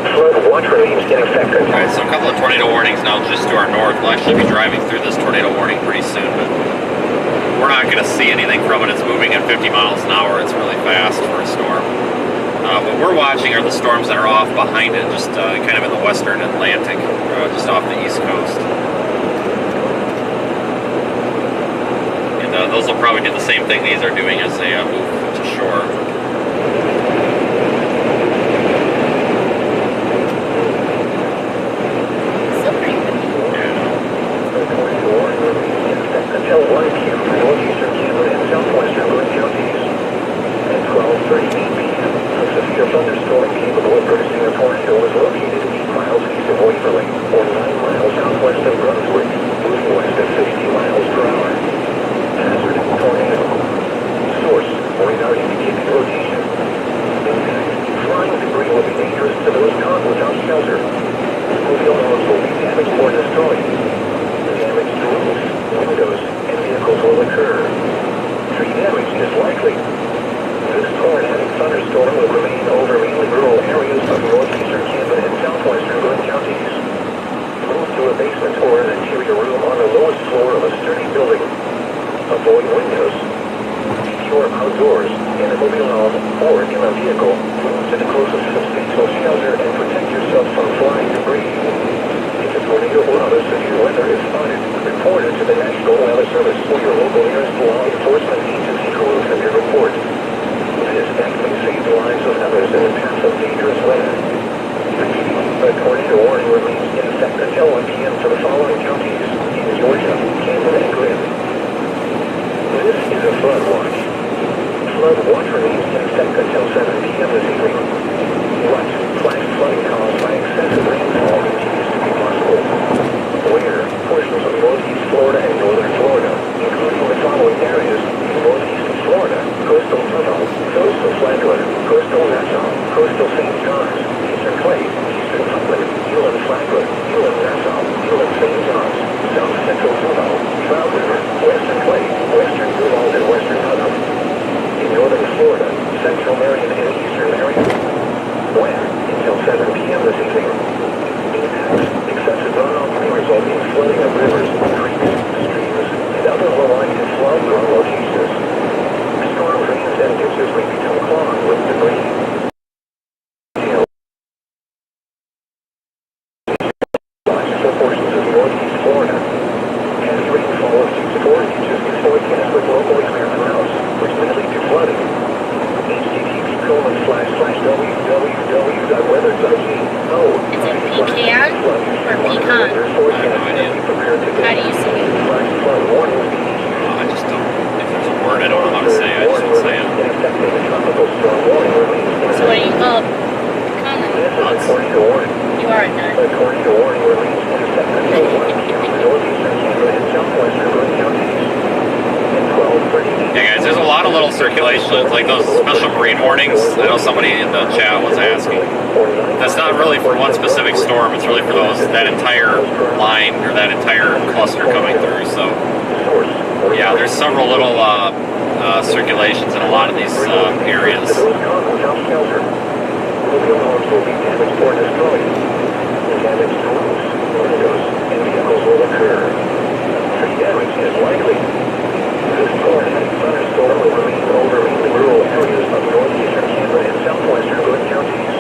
Flood watch remains in effect until... Alright, so a couple of tornado warnings now just to our north. We'll actually be driving through this tornado warning pretty soon, but we're not going to see anything from it. It's moving at 50 miles an hour. It's really fast for a storm. What we're watching are the storms that are off behind it, just kind of in the western Atlantic, just off the east coast. And those will probably do the same thing these are doing as they move to shore. Until 1 p.m. for northeastern Canada and southwestern North counties. At 12:38 p.m., a severe thunderstorm capable of producing a tornado was located 8 miles east of Waverly, or 9 miles southwest of Brunswick, moving west at 60 miles per hour. Hazard: tornado. Source: radar indicating rotation. Impact: flying debris will be dangerous to those caught without shelter. Mobile homes will be damaged or destroyed. Damage to roofs, windows, and vehicles will occur. Tree damage is likely. This tornadic thunderstorm will remain over mainly rural areas of northeastern Canada and southwestern North counties. Move to a basement or an interior room on the lowest floor of a sturdy building. Avoid windows. Secure outdoors, in a mobile home, or in a vehicle. Move to the closest substantial shelter and protect yourself from flying debris. If a tornado or other severe weather is spotted, report it to the National Weather Service or your local nearest law enforcement agency who will send your report. This act may save the lives of others in the path of dangerous weather. Repeating, a tornado warning remains in effect until 1 p.m. for the following counties: in Georgia, Camden, and Glenn. This is a flood watch. Flood watch remains in effect until 7 p.m. this evening. Watch: flash flooding caused by excessive rainfall continues to be possible. Where portions of northeast Florida and northern Florida, including the following areas: northeast Florida, coastal Tunnel, coastal Flagler, coastal Nassau, coastal St. John's, eastern Clay, eastern Putnam, inland Flagler, inland Nassau, inland St. John's, south central Tunnel, Trout River, western Clay, western Duval, and western Putnam. In northern Florida, central Marion, and eastern Marion. Where until 7 p.m. this evening. Impacts: excessive runoff may result in flooding of rivers, creeks, streams, and other low-lying and flood-prone locations. Storm drains and ditches may become clogged with debris. Watch for portions of northeast Florida. Heavy rainfall of 2 to 4 inches is forecast with locally clear clouds, which may lead to flooding. http://www.weather.go. Is it pecan or pecan? How do you say it? I just don't, if there's a word I don't know how to say, I just don't say it. So what do you call pecan then? Nuts. You are a nut. Yeah, guys, there's a lot of little circulations, like those special marine warnings. I know somebody in the chat was asking. That's not really for one specific storm. It's really for that entire line or that entire cluster coming through. So, yeah, there's several little circulations in a lot of these areas. Damage to roofs, windows, and vehicles will occur. Tree damage is likely. This tornadic thunderstorm will remain over mainly rural areas of northeastern Canada and southwestern North counties.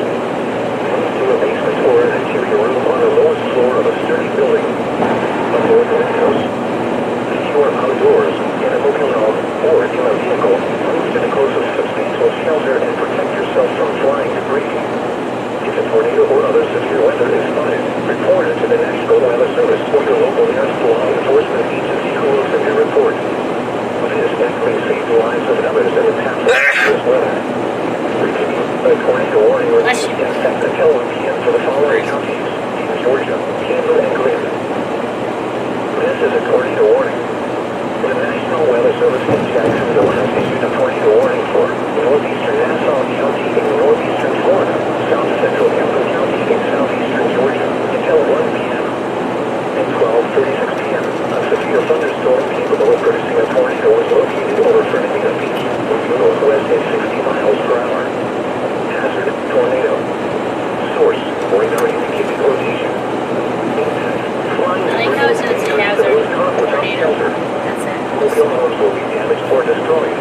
Move to a basement or an interior room on the lowest floor of a sturdy building. Avoid windows. Secure outdoors, in a mobile home, or in a vehicle. Move to the closest substantial shelter and protect yourself from flying debris. If a tornado or other severe weather is spotted, report it to the National Weather Service or your local nearest law enforcement agency who will send your report. This act may save the lives of others in the path of dangerous weather. Repeating, a tornado warning remains in effect until 1 p.m. for the following counties: in Mobile homes will be damaged or destroyed.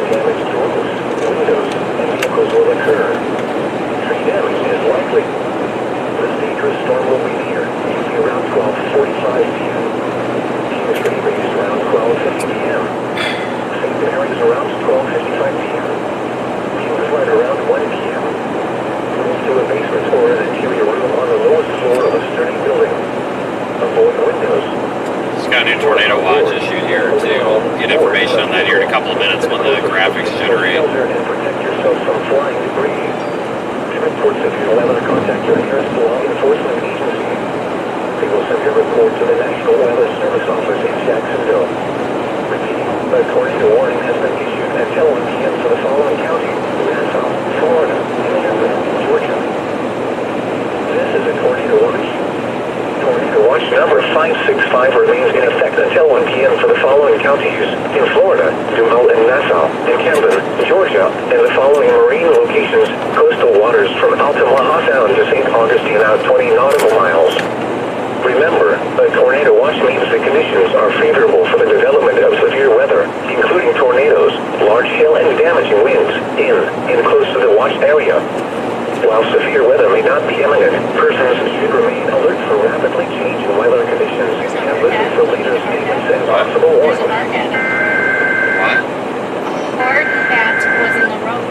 Damage to roofs, windows, and vehicles will occur. Tree damage is likely. This dangerous storm will be near, usually around 12:45 p.m. Kings Bay base around 12:50 p.m. St. Mary's around 12:55 p.m. Kings Light around 1 p.m. Move to a basement or an interior room on the lowest floor of a sturdy building. Avoid windows. Just got a new tornado watch issued here too. We'll get information on that here in a couple of minutes when the graphics generate. Shelter and protect yourself from flying debris. To report severe weather, contact your nearest law enforcement agency. They will send your report to the National Weather Service office in Jacksonville. Repeating, a tornado warning has been issued at 1 p.m. for the following counties: Nassau, Florida, and Camden, Georgia. This is a tornado watch. Tornado watch number 565 remains in effect until 1 p.m. for the following counties: in Florida, Duval and Nassau, in Camden, Georgia, and the following marine locations: coastal waters from Altamaha Sound to St. Augustine out 20 nautical miles. Remember, a tornado watch means the conditions are favorable for the development of severe weather, including tornadoes, large hail and damaging winds, in and close to the watch area. While severe weather may not be imminent, persons should remain alert for rapidly changing weather conditions and listen for leaders' statements and possible There's warnings. an hard cat. What? A hard cat was in the road.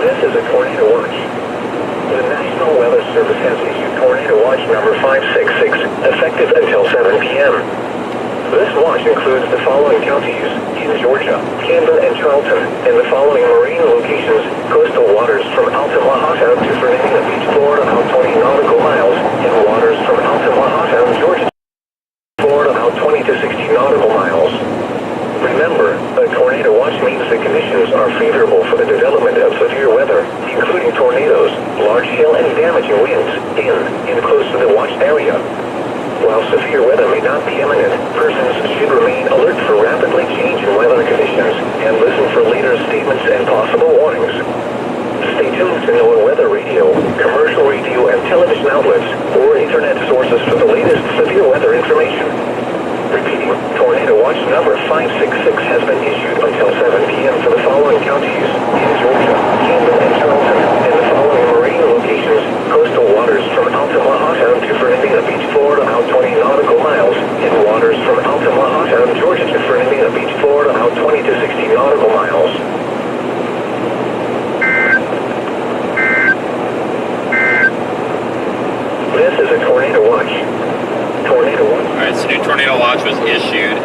This is a tornado watch. The National Weather Service has issued tornado watch number 566, effective until 7 p.m. This watch includes the following counties: in Georgia, Camden and Charlton, and the following marine locations: coastal waters from Altamaha Sound to Fernandina Beach, Florida, out 20 nautical miles, and waters from Altamaha Sound, Georgia, Florida, out 20 to 60 nautical miles. Remember, a tornado watch means the conditions are favorable for the development of severe weather, including tornadoes, large hail and damaging winds, in and close to the watch area. While severe weather may not be imminent, persons should remain alert for rapidly changing weather conditions and listen for leaders' statements and possible warnings. Stay tuned to NOAA weather radio, commercial radio and television outlets, or internet sources for the latest severe weather information. Repeating, tornado watch number 566 has been issued until 7 p.m. for the following counties: in Georgia, Camden and Charlton, and the following marine locations: coastal waters from Altamaha Sound to Fernandina Beach, Florida, out 20 nautical miles, and waters from Altamaha Sound, Georgia to Fernandina Beach, Florida, out 20 to 60 nautical miles. This is a tornado watch. Tornado watch. Alright, so new tornado watch was issued.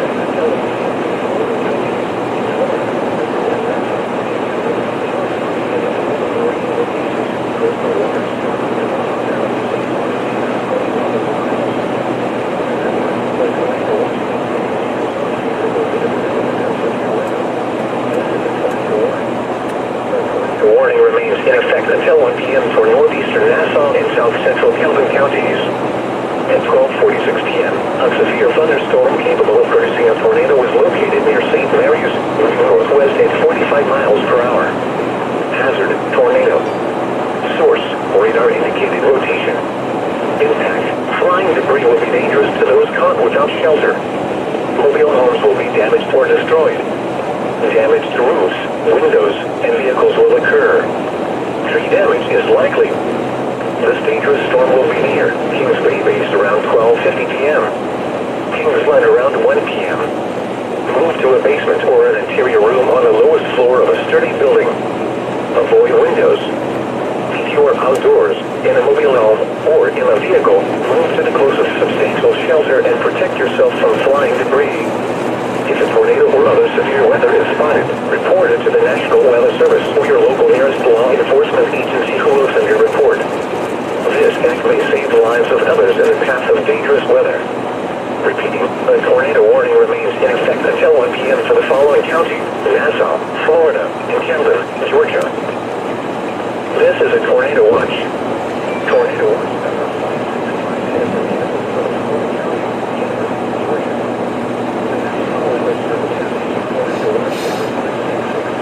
The warning remains in effect until 1 p.m. for northeastern Nassau and south central Camden counties. At 12:46 p.m., a severe thunderstorm capable of producing a tornado was located near St. Mary's, moving northwest at 45 miles per hour. Hazard: tornado. Source: radar indicated rotation. Impact: flying debris will be dangerous to those caught without shelter. Mobile homes will be damaged or destroyed. Damage to roofs, windows, and vehicles will occur. Tree damage is likely. This dangerous storm will be near Kings Bay base around 12:50 p.m. Kings Light around 1 p.m. Move to a basement or an interior room on the lowest floor of a sturdy building. Avoid windows. If you are outdoors, in a mobile home, or in a vehicle, move to the closest substantial shelter and protect yourself from flying debris. If a tornado or other severe weather is spotted, report it to the National Weather Service or your local nearest law enforcement agency who will send your report. This act may save the lives of others in the path of dangerous weather. Repeating, a tornado warning remains in effect until 1 p.m. for the following counties: Nassau, Florida, and Camden, Georgia. This is a tornado watch. Tornado watch number 565 has been issued for the following counties: Camden, Georgia. The National Weather Service has issued tornado watch number 566.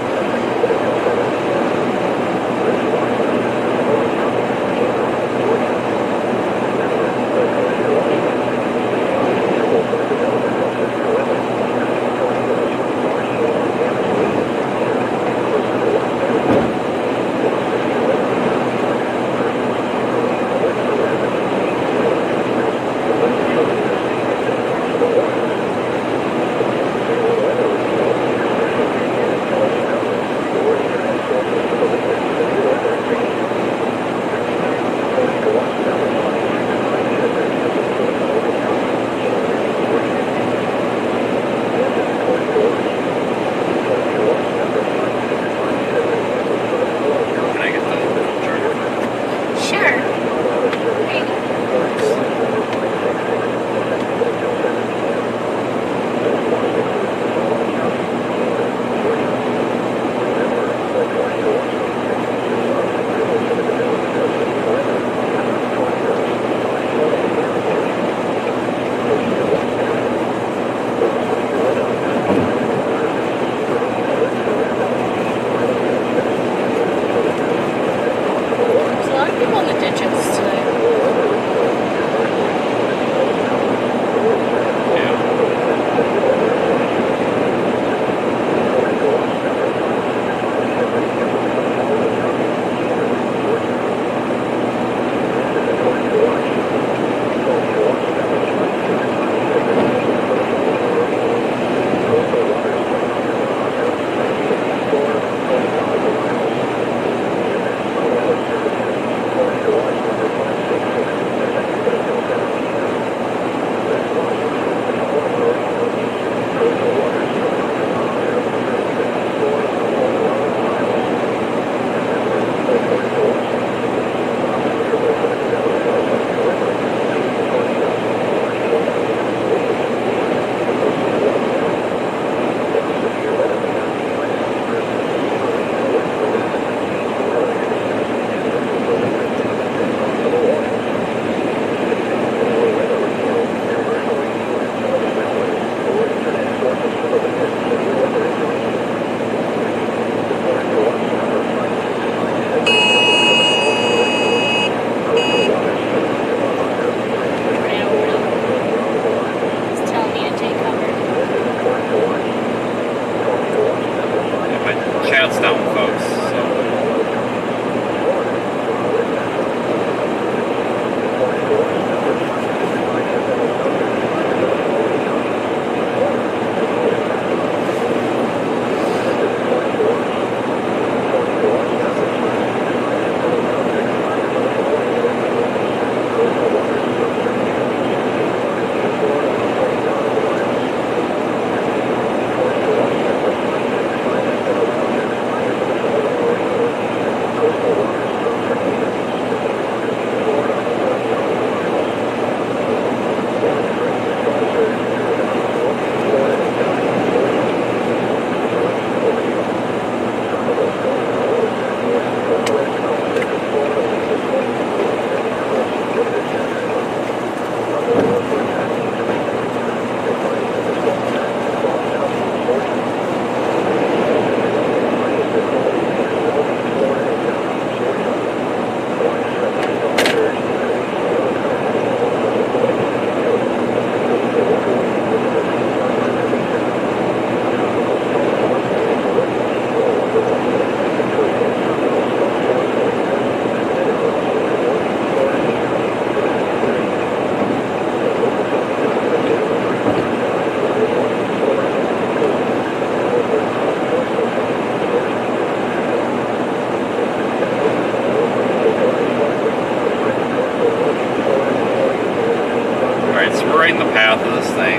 Alright, so we're right in the path of this thing.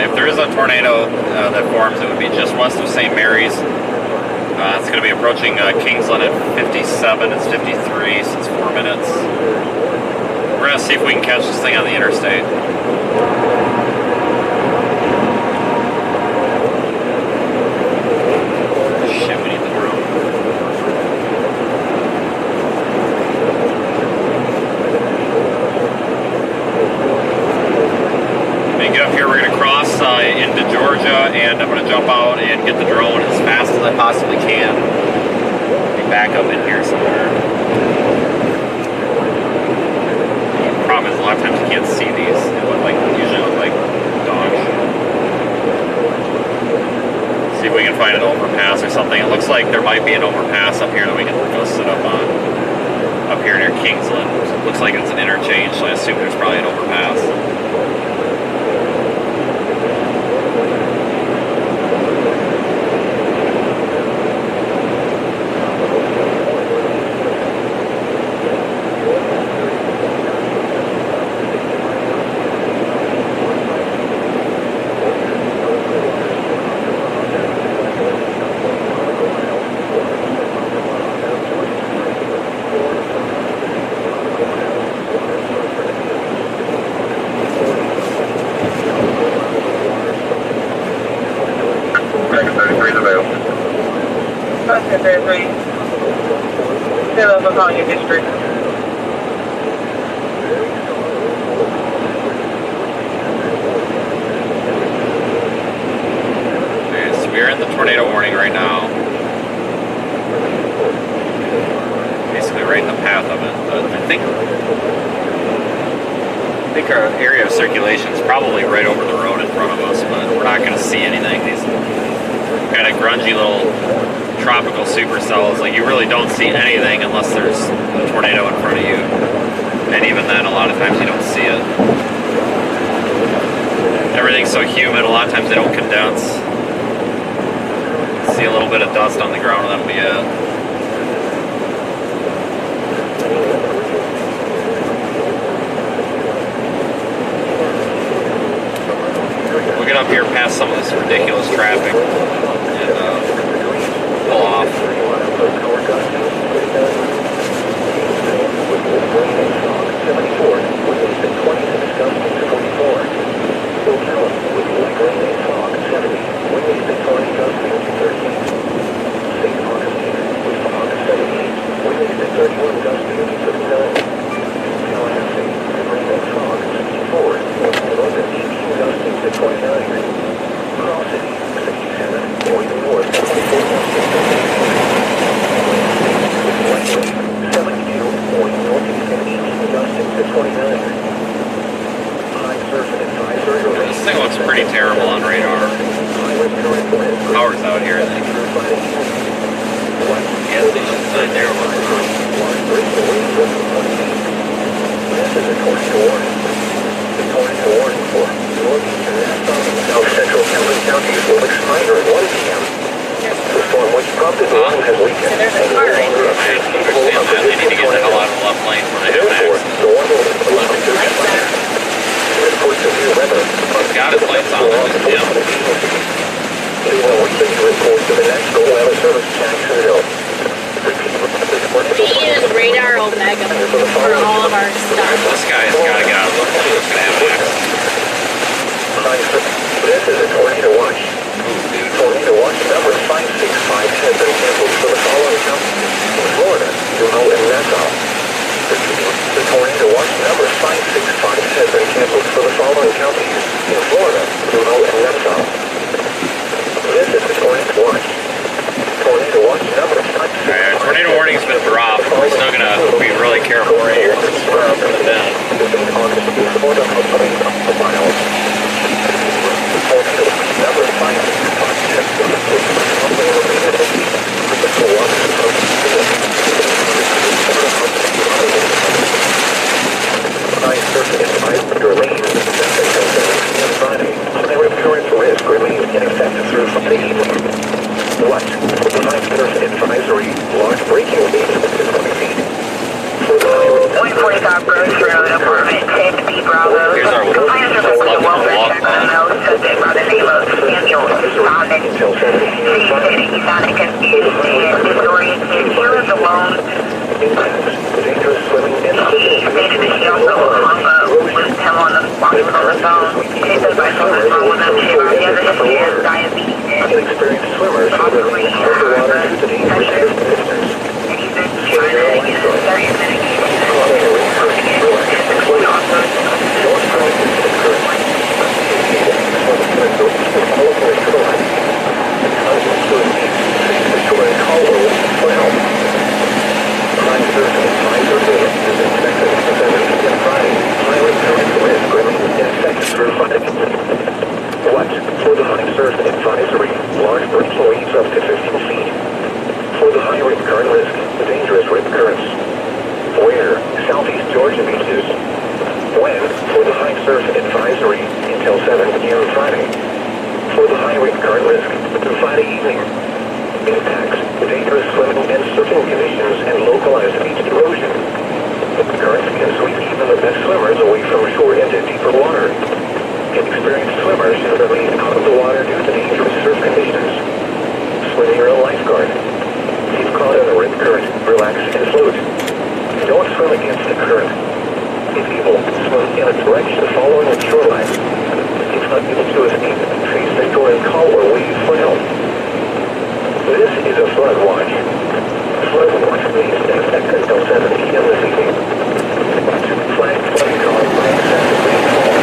If there is a tornado that forms, it would be just west of St. Mary's. It's going to be approaching Kingsland at 57. It's 53, so it's 4 minutes. We're going to see if we can catch this thing on the interstate. Shit, we need the drone. When you get up here, we're going to cross into Georgia, and I'm going to jump out and get the drone as fast as I possibly can. Be back up in here somewhere. The problem is, a lot of times you can't see these. They usually look like dog shit. See if we can find an overpass or something. It looks like there might be an overpass up here that we can go sit up on. Up here near Kingsland. It looks like it's an interchange, so I assume there's probably an overpass. Approach road, apartment 10 to be brought phone. He says my phone is wrong with him too. He has a history of diabetes and Inexperienced swimmers who remain out of the water due to dangerous air conditions. and he's been trying to, you know, start your medication and going onward. Don't try to get the current. What? For the high surf advisory, large for employees up to 15 feet. For the high rip current risk, the dangerous rip currents. Where? Southeast Georgia beaches. When? For the high surf advisory, until 7 p.m. Friday. For the high rip current risk, through Friday evening. Impacts, dangerous swimming and surfing conditions, and localized beach erosion. Currents can sweep even the best swimmers away from shore into deeper water. Inexperienced swimmers should remain out of the water due to dangerous surf conditions. Swim near a lifeguard. Keep caught in the rip current, relax and float. Don't swim against the current. If able, swim in a direction following the shoreline. If not able to escape, face the shore and call or wave for help. This is a flood watch. Flood watch means in effect until 7 p.m. this evening. Flag flooding caused by excessive rainfall.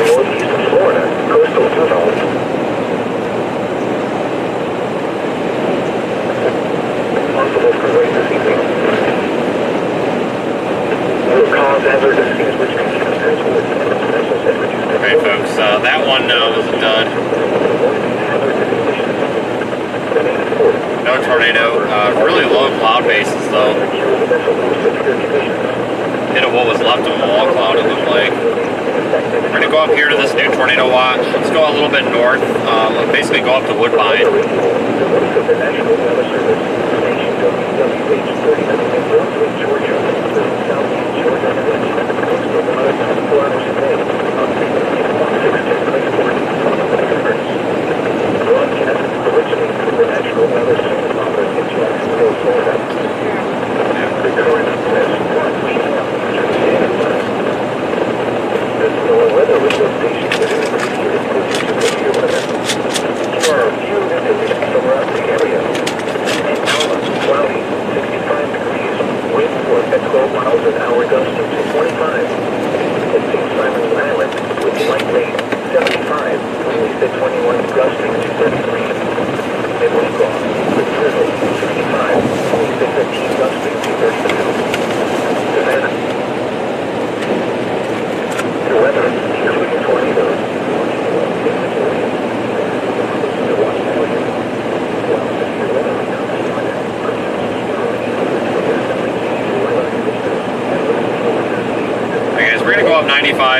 Northeastern Florida, coastal Utah. Possible for rain this evening. Will cause hazardous seas which can keep transport and reduce. Okay, folks, that one was a dud. No tornado. Really low cloud bases, though. Hit of what was left of a wall cloud, it looked like. We're going to go up here to this new tornado watch. Let's go a little bit north. Let's basically go up to Woodbine.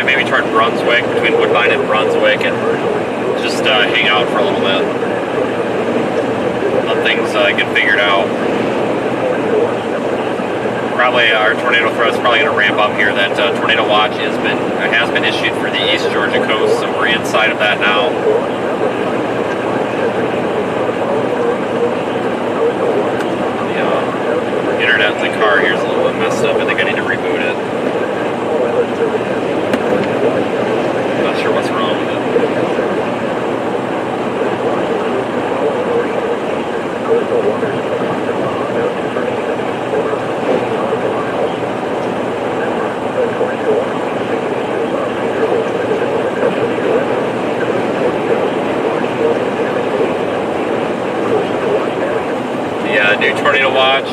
Maybe toward Brunswick, between Woodbine and Brunswick, and just hang out for a little bit. Let things get figured out. Probably our tornado threat is probably going to ramp up here. That tornado watch has been issued for the East Georgia coast, so we're inside of that now. The internet in the car here is a little bit messed up. I think I need to reboot it. Not sure what's wrong with it. The new tornado watch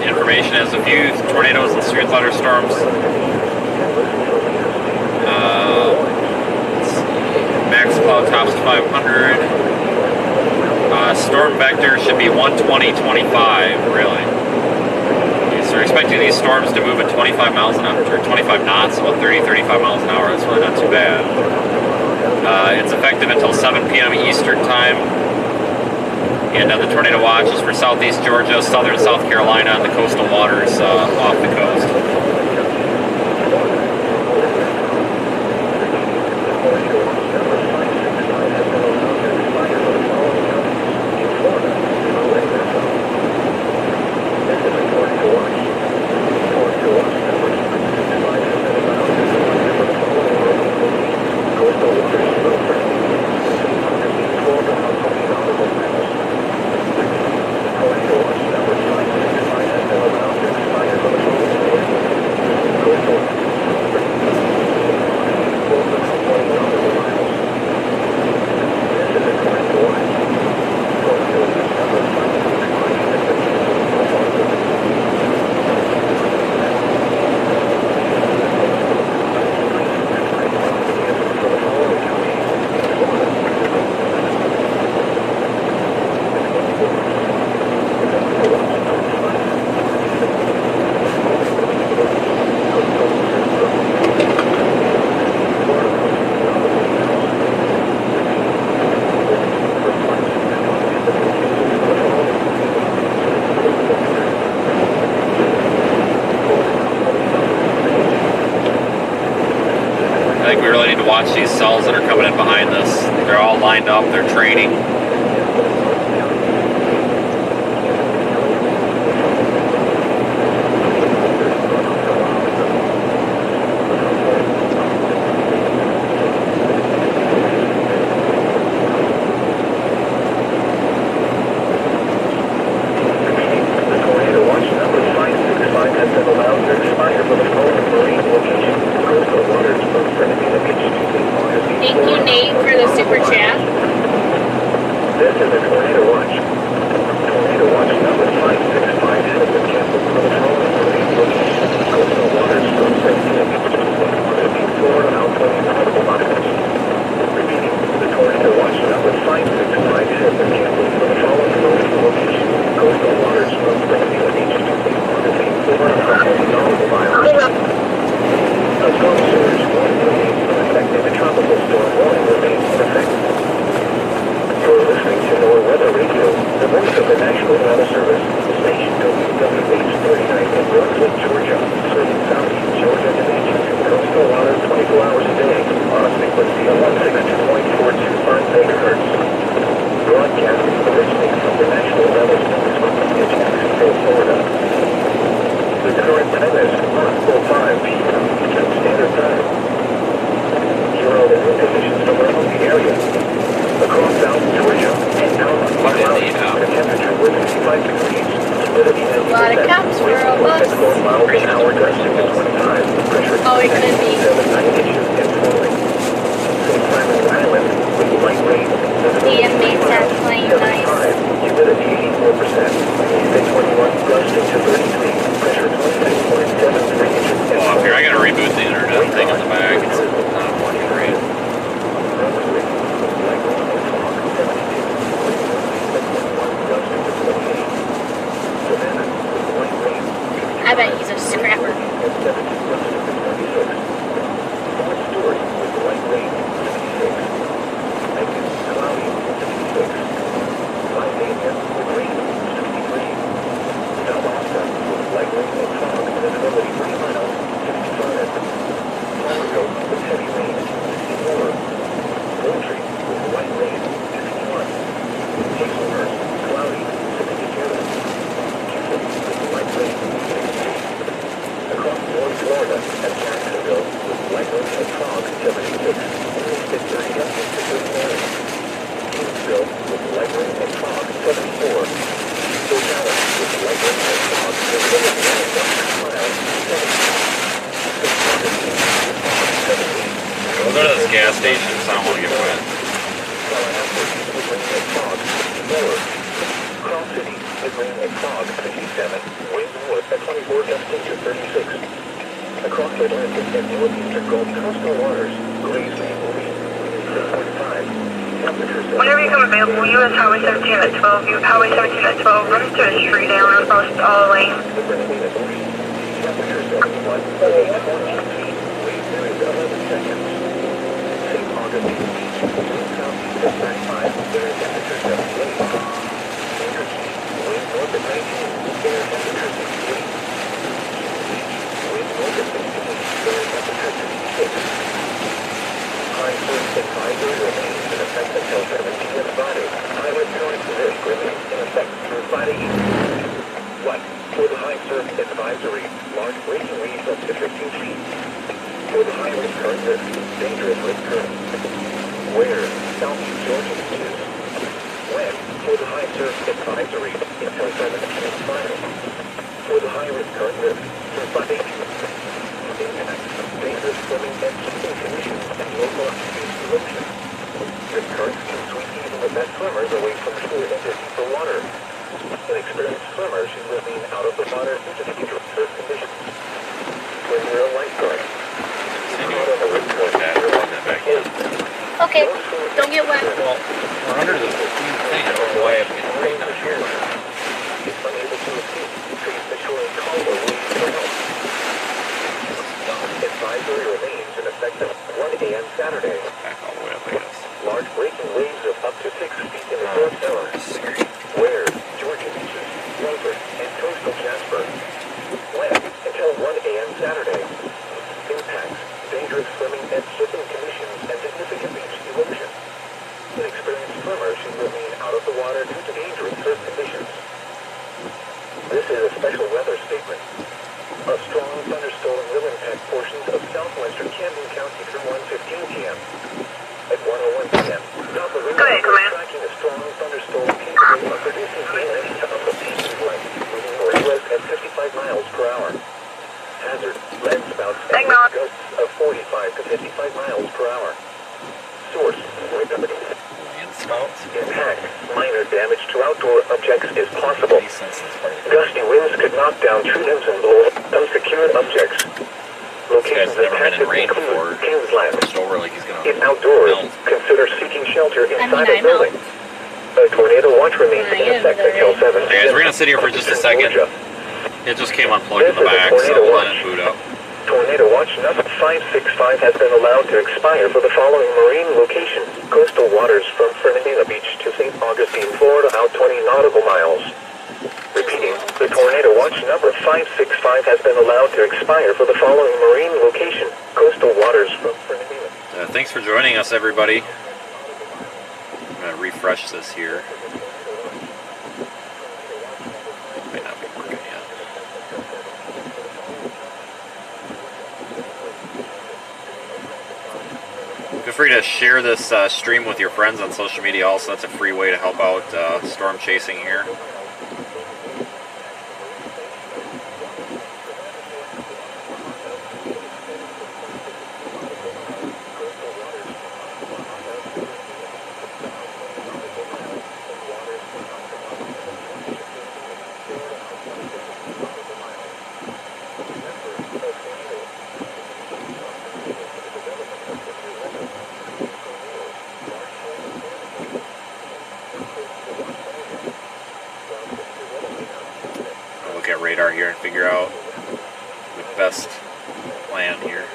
information has a few tornadoes and severe thunderstorms. Max cloud tops 500. Storm vector should be 120-25, really. So we're expecting these storms to move at 25 miles an hour, or 25 knots, about 30-35 miles an hour. That's really not too bad. It's effective until 7 p.m. Eastern time. And the tornado watch is for southeast Georgia, southern South Carolina, and the coastal waters off the coast. This is watch these cells that are coming in behind this. They're all lined up, they're training. Whenever you come available, US Highway 17 at 12, Highway 17 at 12, run to a street down across all lanes. Advisory remains in effect until 7 p.m. Friday. Highway current risk remains in effect through Friday evening. 1. For the high surf advisory, large breaking waves up to 15 feet. For the high risk current risk, dangerous risk current. Where? Southeast Georgia beaches. When? For the high surf advisory until 7 p.m. Friday. For the high risk current risk through Friday evening. Impact, dangerous swimming and swimming conditions and local activities erosion. This current can sweep even the best swimmers away from shore into deeper water. Inexperienced swimmers should remain out of the water due to the dangerous surf conditions. When you're a lifeguard, okay, don't get wet. Well, we're under the thing. I don't know why I'm getting rain out here. if unable to escape, treat the shore and call or wait for help. Advisory remains in effect of 1 a.m. Saturday. Back all the way up, I guess. Large breaking waves of up to 6 feet in the surf zone. Where? Georgia beaches, Northward, and coastal Jasper. When? Until 1 a.m. Saturday. Impacts, dangerous swimming and surfing conditions and significant reach erosion. Inexperienced swimmers should remain out of the water due to dangerous surf conditions. This is a special weather statement. A strong thunderstorm will impact portions of southwestern Camden County through 1:15 p.m. At 1:01 p.m., South of River is tracking a strong thunderstorm capable of producing gale winds up to 80 length, moving northwest at 55 miles per hour. Hazard, land spouts and wind gusts of 45 to 55 miles per hour. Source, impact. Minor damage to outdoor objects is possible. Gusty winds could knock down tree limbs and blow up unsecured objects. Locations impacted include Kingsland. If outdoors, consider seeking shelter inside a building. A tornado watch remains in effect until 7 p.m. Hey guys, we're going to sit here for just a second. It just came unplugged in the back, so we'll let it boot up. Tornado watch number 565 has been allowed to expire for the following marine locations. Coastal waters from Fernandina Beach to St. Augustine, Florida, out 20 nautical miles. Repeating, the tornado watch number 565 has been allowed to expire for the following marine location. Coastal waters from Fernandina. Thanks for joining us, everybody. I'm going to refresh this here. Might not be working yet. Feel free to share this stream with your friends on social media also. That's a free way to help out storm chasing here. Radar here and figure out the best plan here.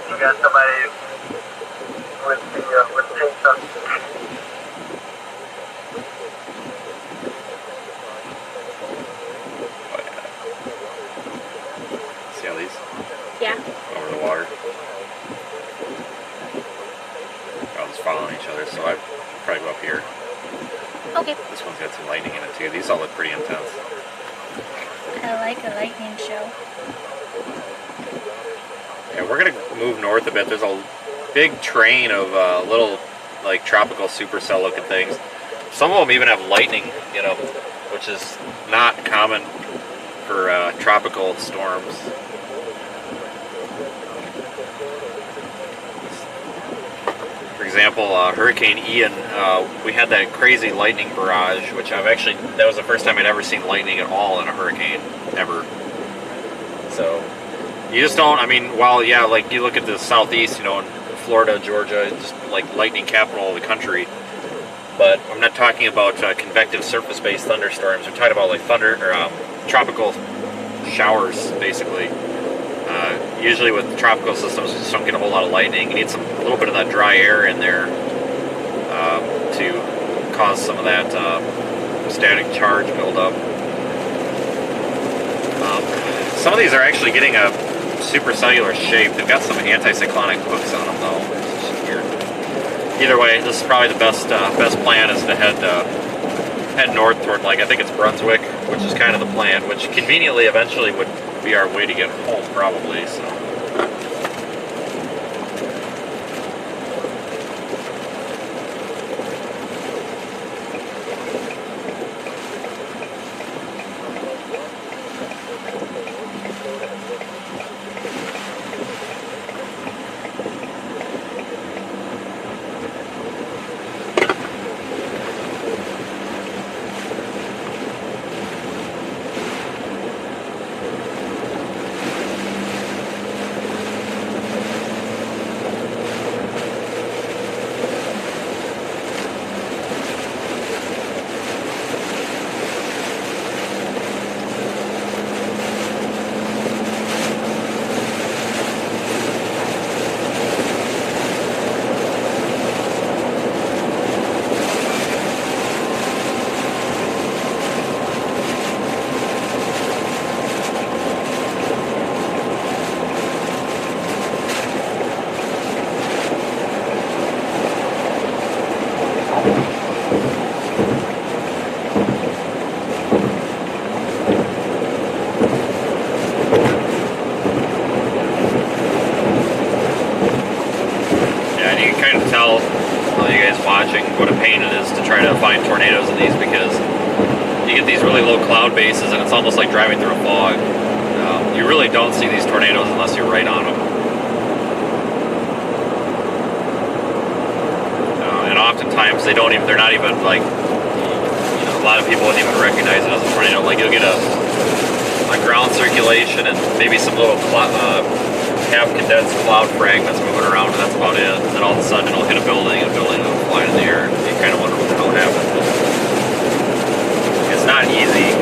You got somebody with the chainsaw. See how these? Yeah. Over the water. They're all just following each other, so I'd probably go up here. Okay. This one's got some lightning in it too. These all look pretty intense. I like a lightning show. Yeah, we're gonna move north a bit. There's a big train of little, like, tropical supercell looking things. Some of them even have lightning, you know, which is not common for tropical storms. For example, Hurricane Ian, we had that crazy lightning barrage, which that was the first time I'd ever seen lightning at all in a hurricane, ever. So, you just don't, I mean, while, yeah, like, you look at the southeast, you know, in Florida, Georgia, just like lightning capital of the country, but I'm not talking about convective surface-based thunderstorms. I'm talking about, like, tropical showers, basically. Usually with tropical systems, you just don't get a whole lot of lightning. You need a little bit of that dry air in there to cause some of that static charge buildup. Some of these are actually getting a supercellular shape. They've got some anticyclonic hooks on them, though. It's just weird. Either way, this is probably the best plan is to head north toward, like, I think it's Brunswick, which is kind of the plan, which conveniently eventually would be our way to get home, probably, so. tell you guys watching what a pain it is to try to find tornadoes in these, because you get these really low cloud bases and it's almost like driving through a fog. You really don't see these tornadoes unless you're right on them. And oftentimes they're not even like, a lot of people wouldn't even recognize it as a tornado. Like you'll get a ground circulation and maybe some little half condensed cloud fragments moving around, and that's about it. And then all of a sudden it'll hit a building, and a building will fly in the air. And you kind of wonder what the hell happened. But it's not easy.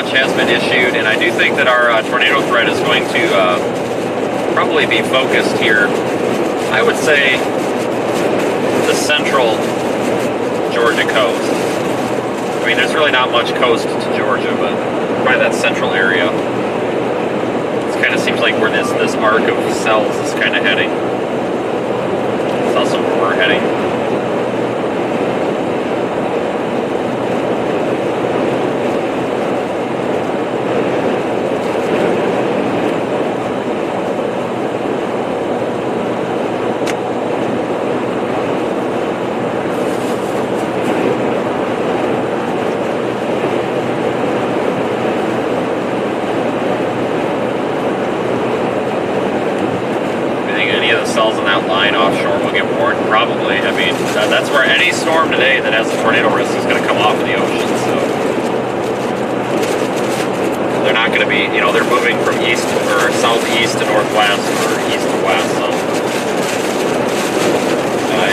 Has been issued, and I do think that our tornado threat is going to probably be focused here. I would say the central Georgia coast. I mean, there's really not much coast to Georgia, but probably that central area. It kind of seems like where this arc of cells is kind of heading. It's also where we're heading. Cells in that line offshore will get warned, probably. I mean, that's where any storm today that has a tornado risk is going to come off of the ocean, so they're not going to be, they're moving from east or southeast to northwest or east to west, so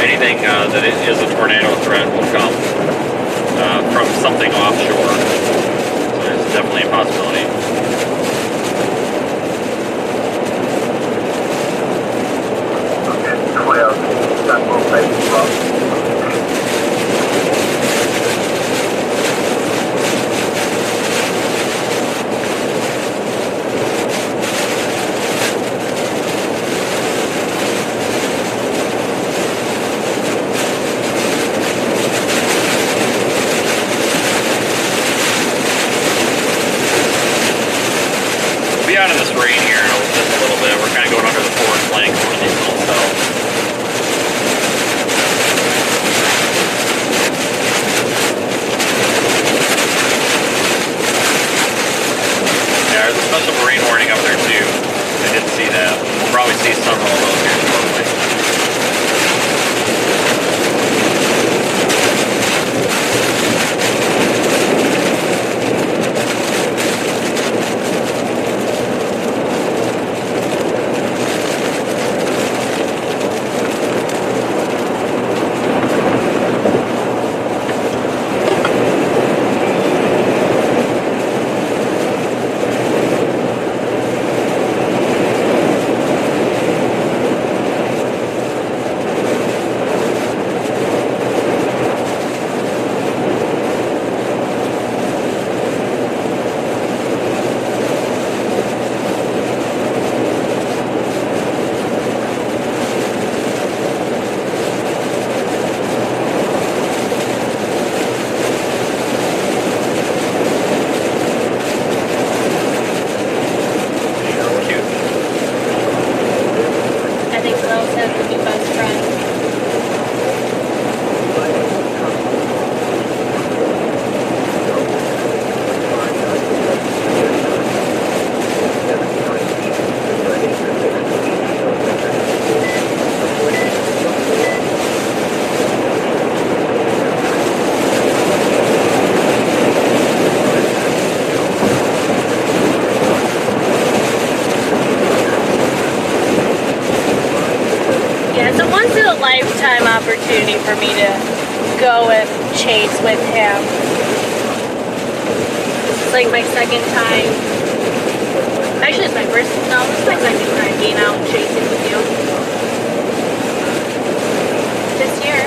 anything that is a tornado threat will come from something offshore, so there's definitely a possibility. Out of this rain here in just a little bit. We're kind of going under the forward flank of one of these little cells. Yeah, there's a special marine warning up there too. I didn't see that. We'll probably see several of those here shortly. Opportunity for me to go and chase with him. This is like my second time. Actually, it's my first. No, this is my second time being out and chasing with you this year.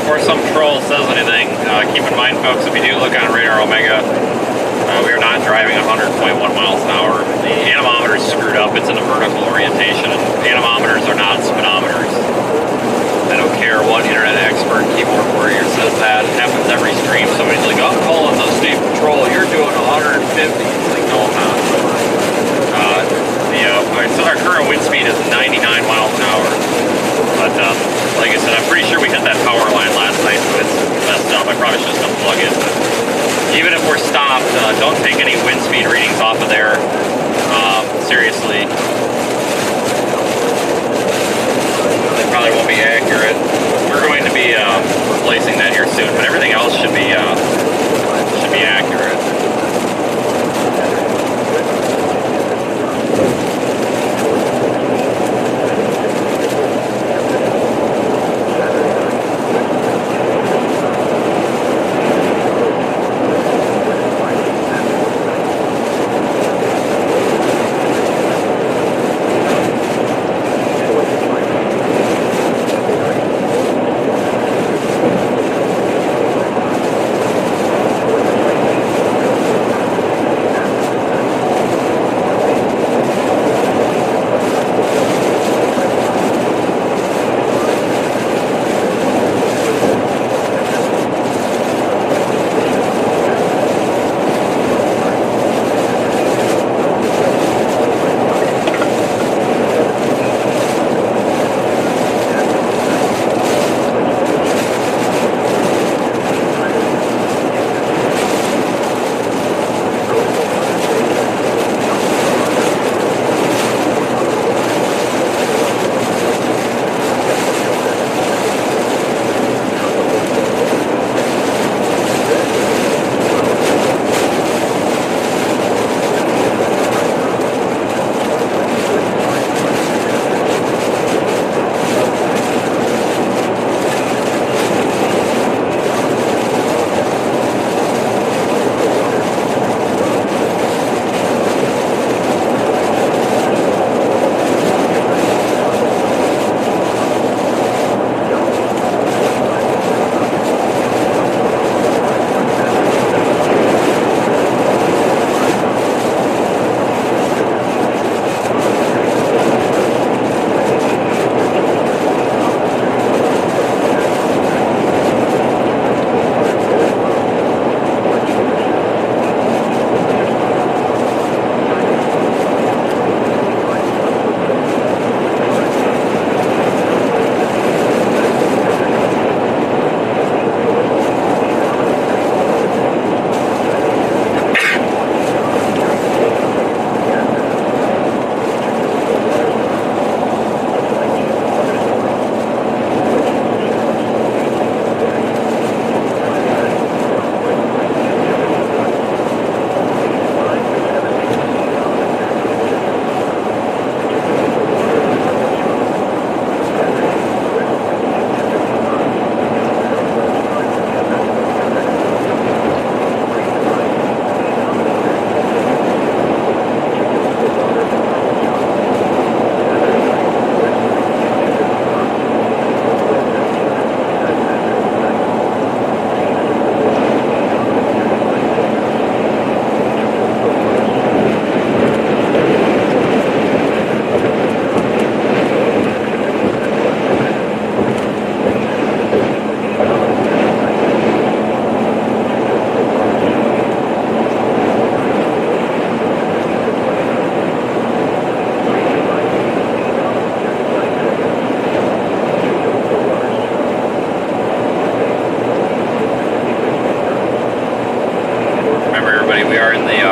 before some troll says anything, keep in mind, folks, if you do look on Radar Omega, we are not driving 100.1 miles an hour. The anemometer is screwed up. It's in a vertical orientation, and anemometers are not speedometers. I don't care what internet expert, keyboard warrior says that. It happens every stream. Somebody's like, I'm calling the state patrol. You're doing 150. It's like, no, I'm not. So our current wind speed is 99 miles an hour. But like I said, I'm pretty sure we hit that power line last night, so it's messed up. I probably should just unplug it. But even if we're stopped, don't take any wind speed readings off of there. Seriously. They probably won't be accurate. We're going to be replacing that here soon, but everything else should be accurate.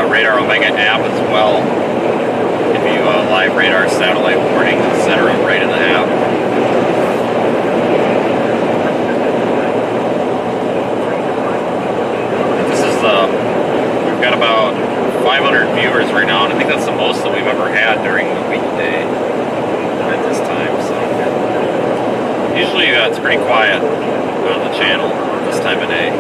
Radar Omega app as well. Give you live radar, satellite warnings, etc. right in the app. This is we've got about 500 viewers right now, and I think that's the most that we've ever had during the weekday at this time. So usually it's pretty quiet on the channel this time of day.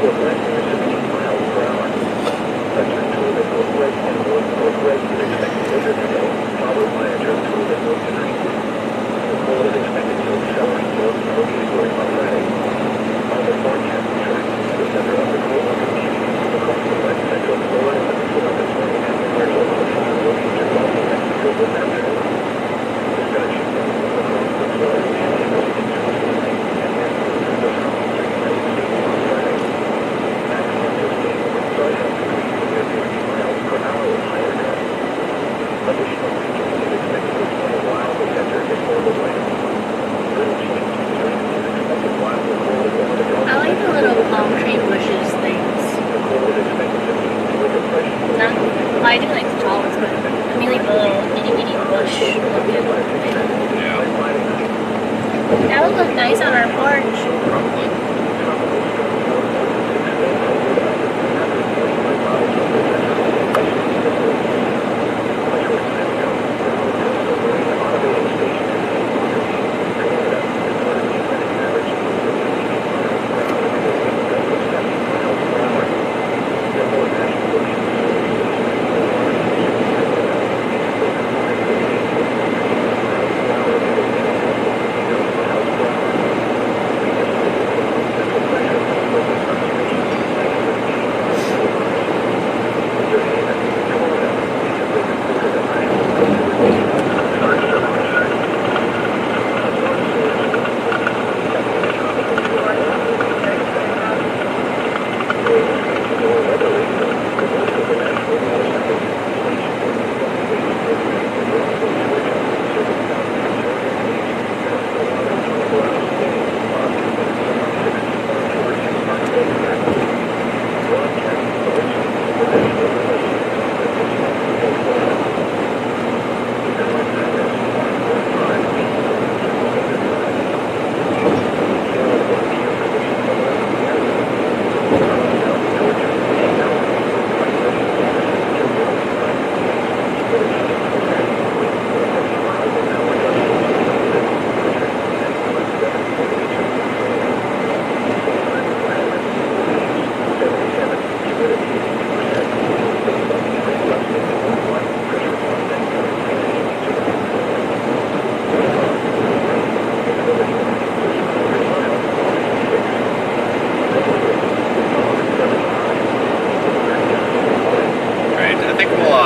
northwest near 16 miles per hour. A turn to the northwest and northwest is expected later today, followed by a turn to the north tonight. Nicole is expected to accelerate northeastward on Friday. On the forecast track, the center of the cold will continue across the west central Florida and Florida this morning and emerge over the far northeastern Gulf of Mexico this afternoon. The sun should be across the Florida Panhandle into tonight and then through the southeastern United States on Friday. Maximum sustained winds are 10 degrees to near 50 miles per hour with higher gusts. Additional weakening is expected this morning while the center is northern winds. Little change in strength is expected while the cold is over the Gulf. I like the little palm tree bushes things. The cold is expected to lead to a depression. Not, well, I do like the tall ones, but I mean like the little itty bitty bush looking thing. Yeah, That would look nice on our porch. probably.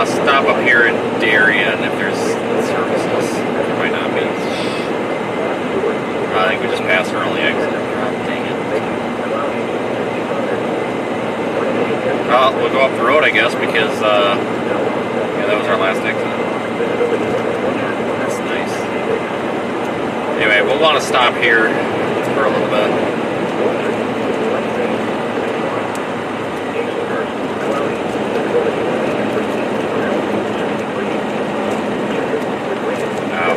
Stop up here in Darien if there's services. There might not be. I think we just passed our only exit. Dang it. Well, we'll go up the road, I guess, because yeah, that was our last exit. That's nice. Anyway, we'll want to stop here for a little bit.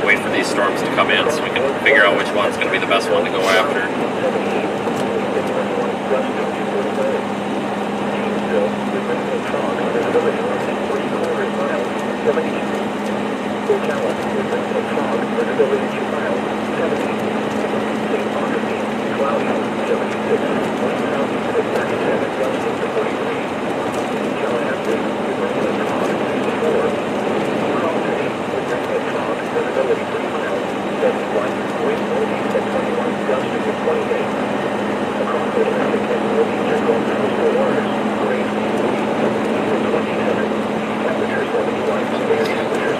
Wait for these storms to come in so we can figure out which one's going to be the best one to go after.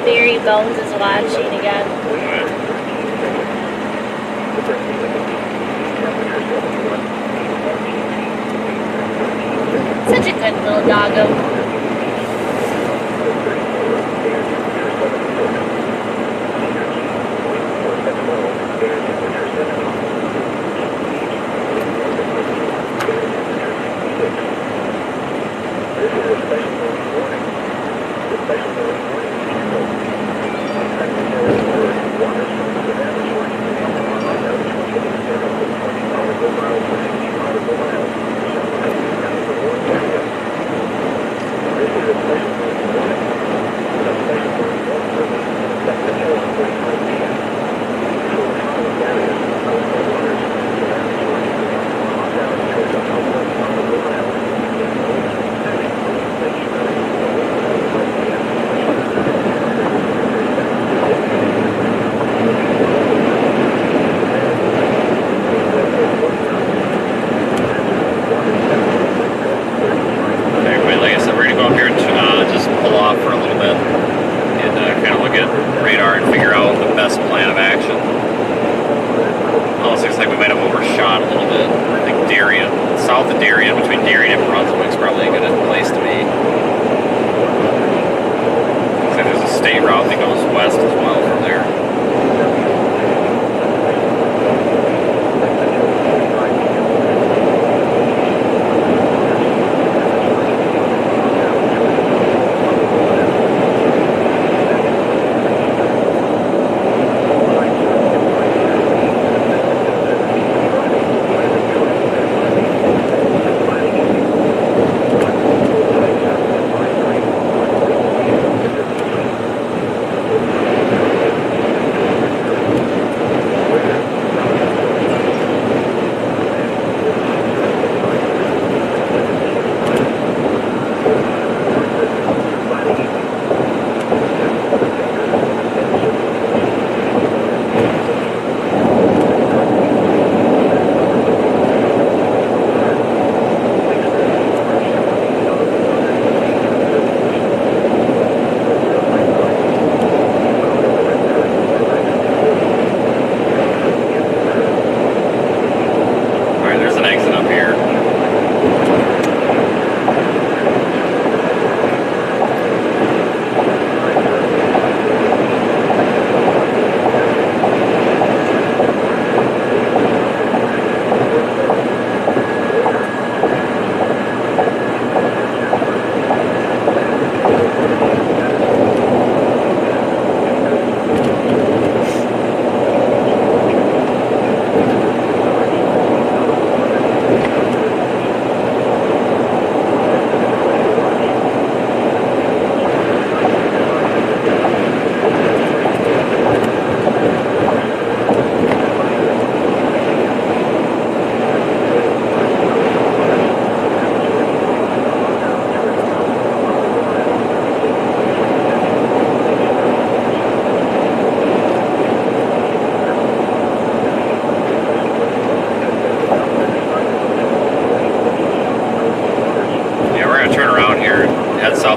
Barry Bones is watching again. Such a good little doggo. south of Darien, between Darien and Brunswick, is probably a good place to be. So there's a state route that goes west as well from there.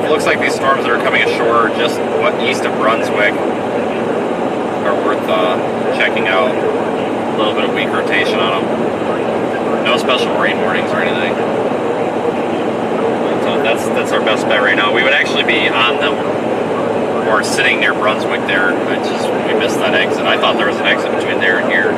Looks like these storms that are coming ashore just east of Brunswick are worth checking out. A little bit of weak rotation on them. No special marine warnings or anything. So that's our best bet right now. We would actually be on them or sitting near Brunswick there. We missed that exit. I thought there was an exit between there and here.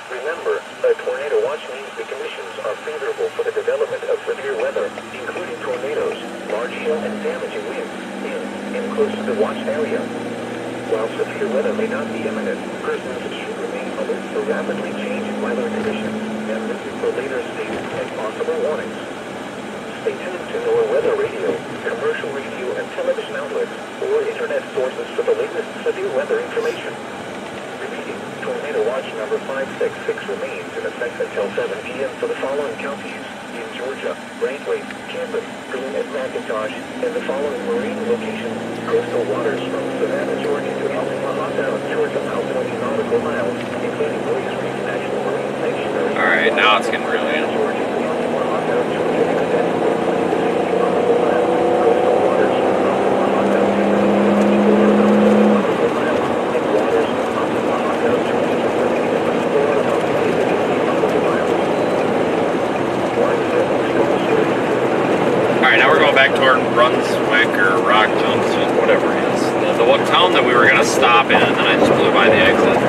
Remember, a tornado watch means the conditions are favorable for the development of severe weather, including tornadoes, large hail, and damaging winds in and close to the watched area. While severe weather may not be imminent, persons should remain alert for rapidly changing weather conditions and listen for later states and possible warnings. Stay tuned to NOAA weather radio, commercial radio and television outlets, or internet sources for the latest severe weather information. Tornado watch number 566 remains in effect until 7 p.m. for the following counties in Georgia: Brantley, Camden, Boone, and McIntosh, and the following marine locations: coastal waters from Savannah, Georgia to Altamont, Georgia, out 20 nautical miles, including Williams Reef National Marine Sanctuary. All right, now it's getting really in. Georgia to Altamont, Georgia, extending from 20 to 60 nautical miles, coastal waters from Altamont to Alright, now we're going back toward Brunswick or Rock Junction, whatever it is. The one town that we were going to stop in, and then I just blew by the exit.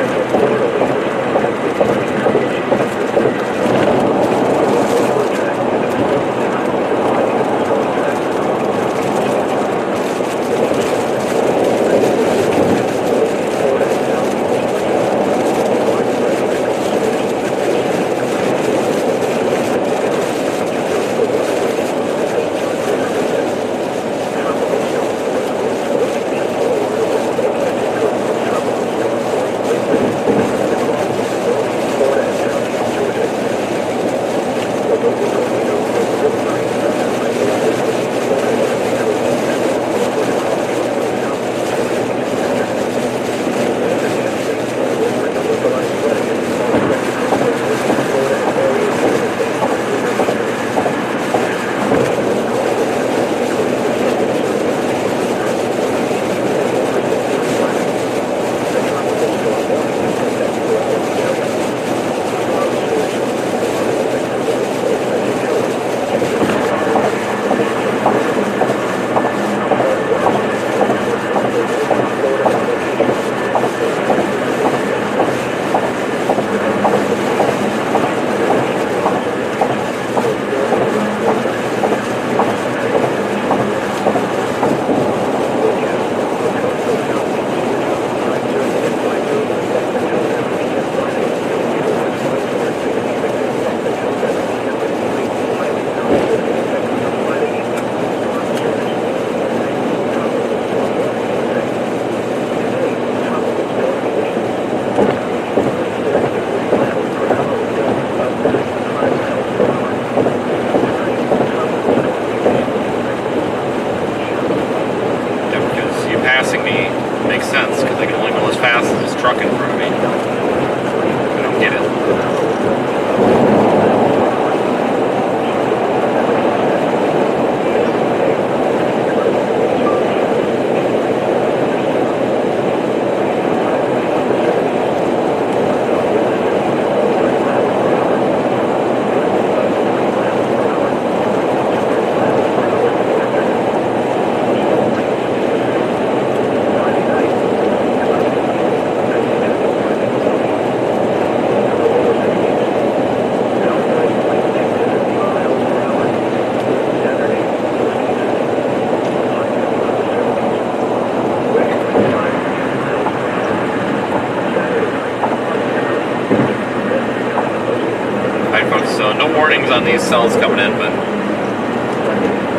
things on these cells coming in, but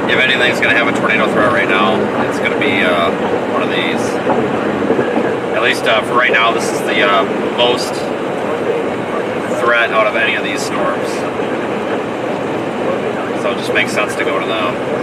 if anything's going to have a tornado threat right now, it's going to be one of these. At least for right now, this is the most threat out of any of these storms. So it just makes sense to go to them.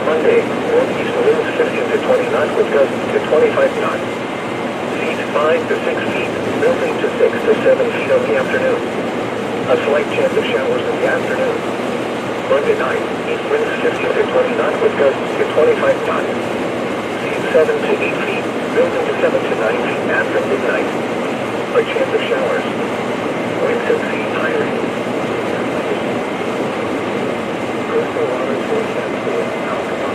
Monday, northeast winds 15 to 20 knots with gusts to 25 knots. Seas 5 to 6 feet, melting to 6 to 7 feet on the afternoon. A slight chance of showers in the afternoon. Monday night, east winds 15 to 20 knots with gusts to 25 knots. Seas 7 to 8 feet, melting to 7 to 9 feet after midnight. A chance of showers. Winds and seas higher. Coastal waters forecast for alcohol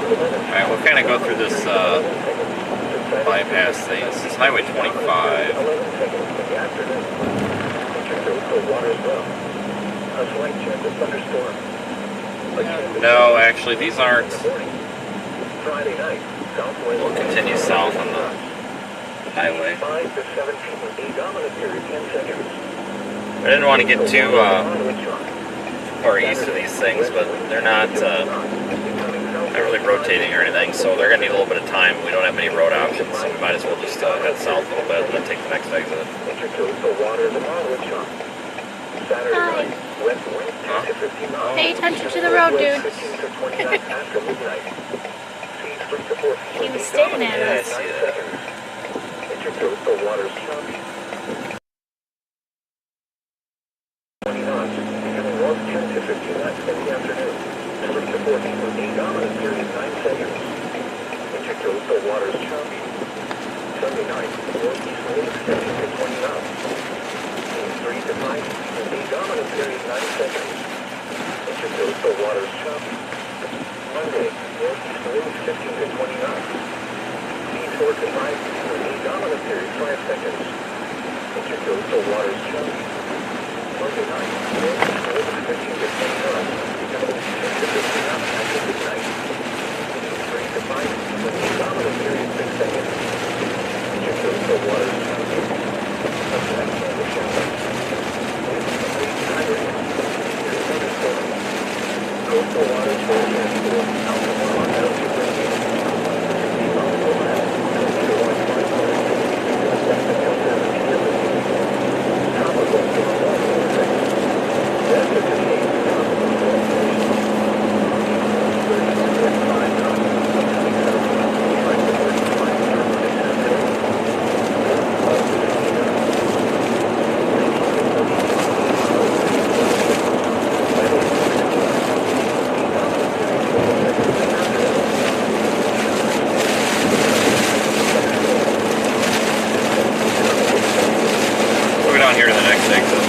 Alright, we'll kind of go through this bypass thing. This is Highway 25. No, actually, these aren't. We'll continue south on the highway. I didn't want to get too far east of these things, but they're not really rotating or anything, so they're going to need a little bit of time. We don't have many road options, so we might as well just head south a little bit and then take the next exit. Hi. Huh? Pay attention to the road, dude. He was staring at us. Intercoastal waters choppy. Sunday night, northeast winds 15 to 20 knots. 3 to 5 feet, a dominant period 9 seconds. Intercoastal waters choppy. Monday, northeast winds 15 to 20 knots. Seas 4 to 5 feet, a dominant period 5 seconds. Intercoastal waters choppy. Monday night, northeast winds 15 to 20 knots. 10 to 15 knots after midnight. 3 to 5 feet, a dominant period 6 seconds. Intercoastal waters choppy. A slight chance of showers. Coastal waters forecast for alcohol on altitude. Here to the next exit.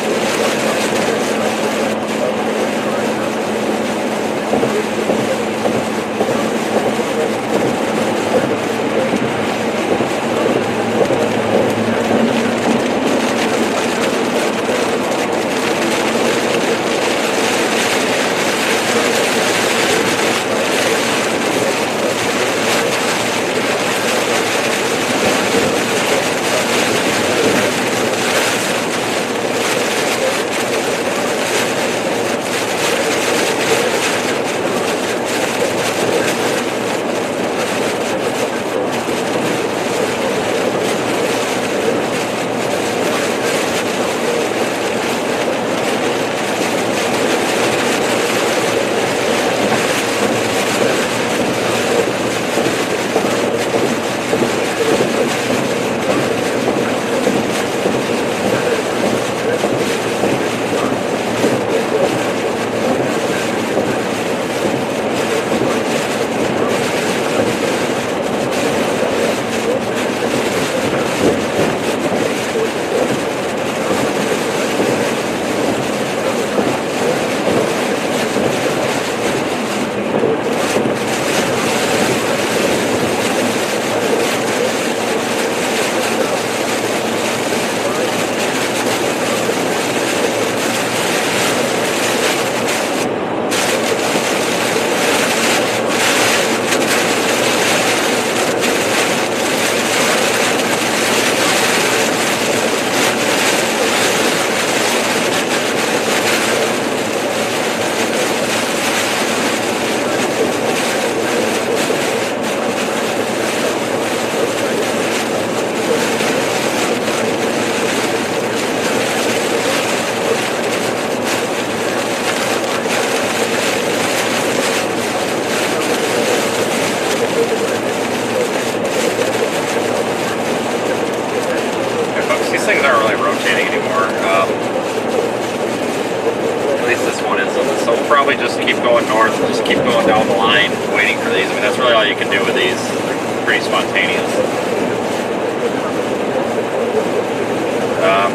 just keep going north, just keep going down the line, waiting for these. I mean, that's really all you can do with these. They're pretty spontaneous.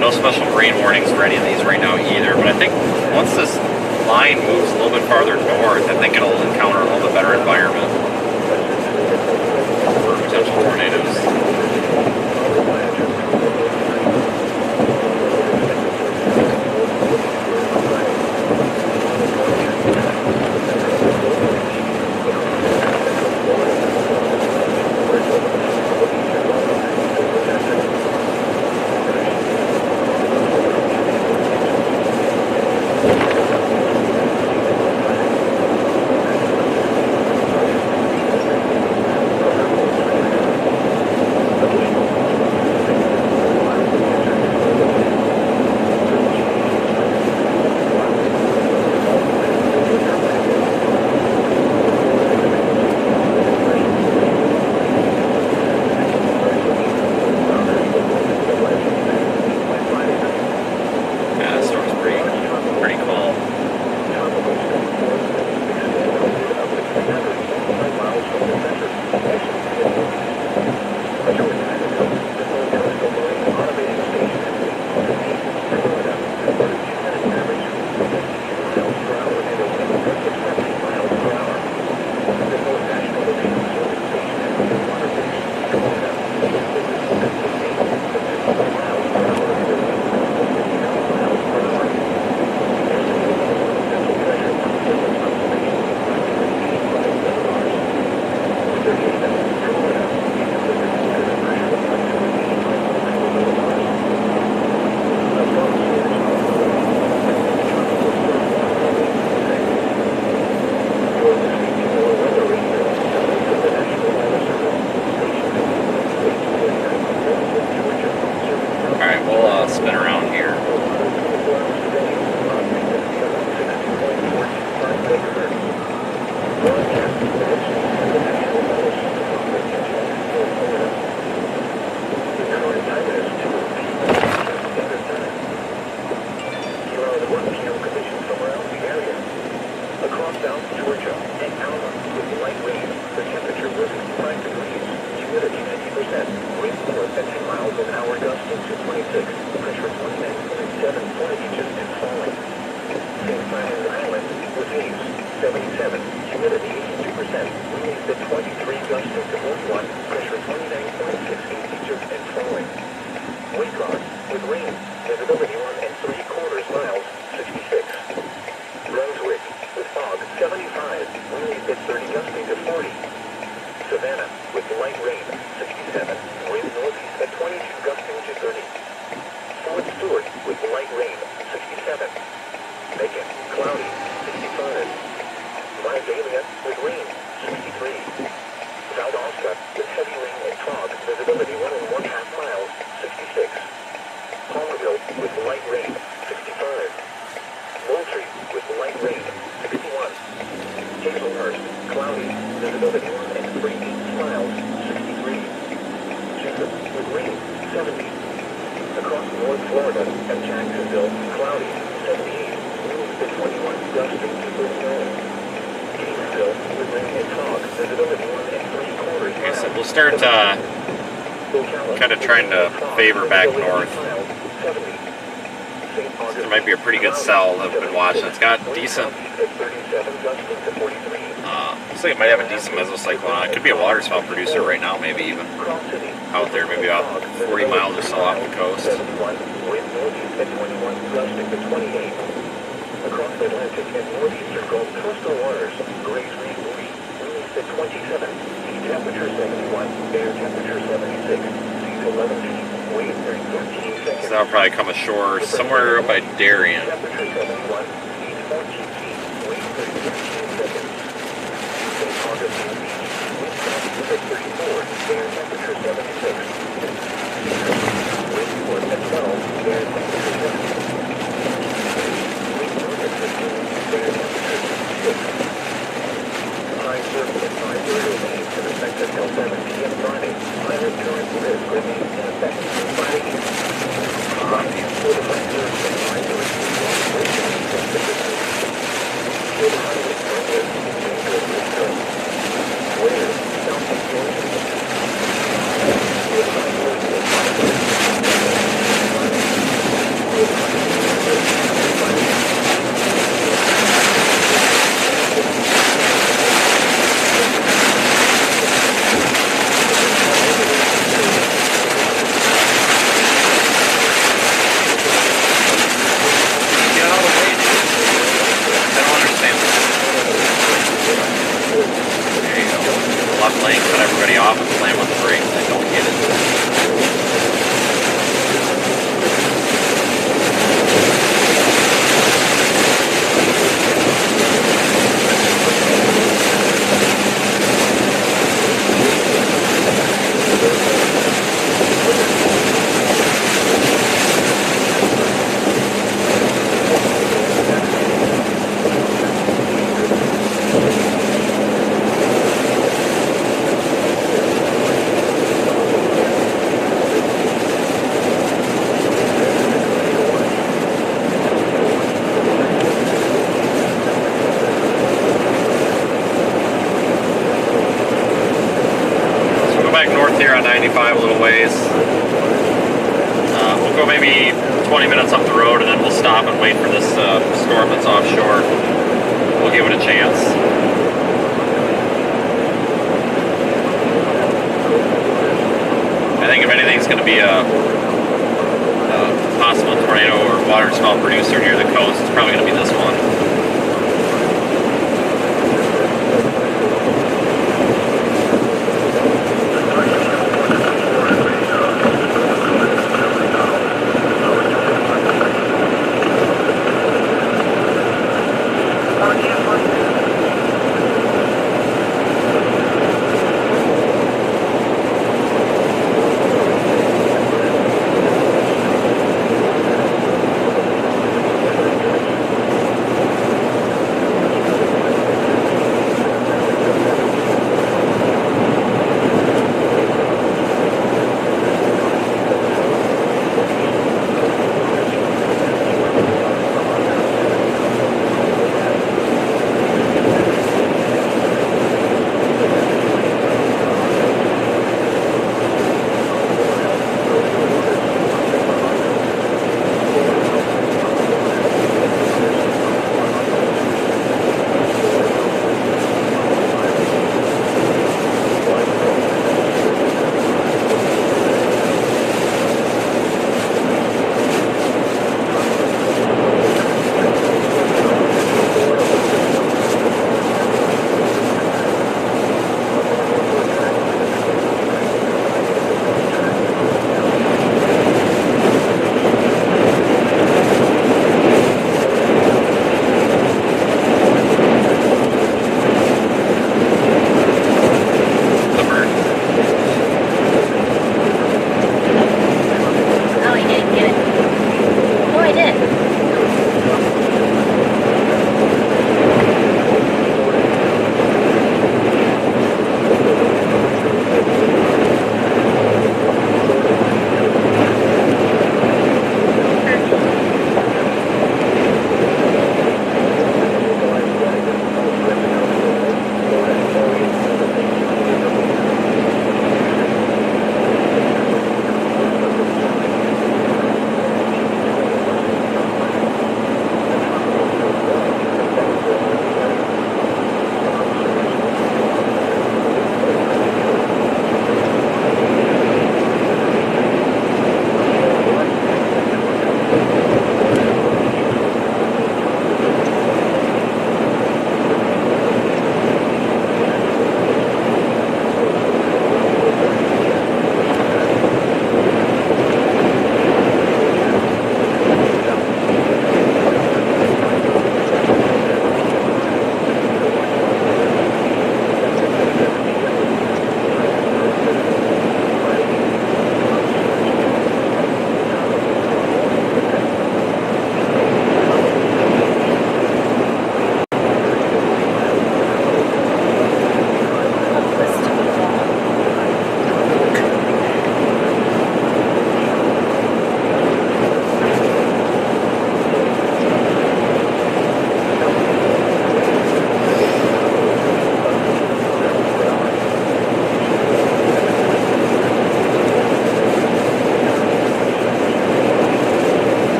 No special rain warnings for any of these right now either, but I think once this line moves a little bit farther north, I think it'll encounter a little bit better environment for potential tornadoes. We'll start kind of trying to favor back north. There might be a pretty good cell that we've been watching. It's got decent, looks like it might have a decent mesocyclone on it. Could be a waterspout producer right now, maybe even out there, maybe about 40 miles or so off the coast. Across the Atlantic and northeastern Gulf coastal waters, Grace Reef Lee, winds at 27, sea temperature 71, air temperature 76, seas 11 feet, wave 13 seconds. So that'll probably come ashore somewhere up by Darien. Temperature 71, seas 14 feet, wave 13 seconds. St. Augustine Beach, wind southeast at 34, air temperature 76. Wind north at 12, air temperature 70. High circle at 5:30 waves in effect until 7 p.m. Friday. Island current risk remains in effect until Friday evening. For the high circle at 5:30 waves, playing cut everybody off and playing with the brakes. I don't get it. Here on 95 a little ways. We'll go maybe 20 minutes up the road and then we'll stop and wait for this storm that's offshore. We'll give it a chance. I think if anything's going to be a possible tornado or water smell producer near the coast, it's probably going to be this one.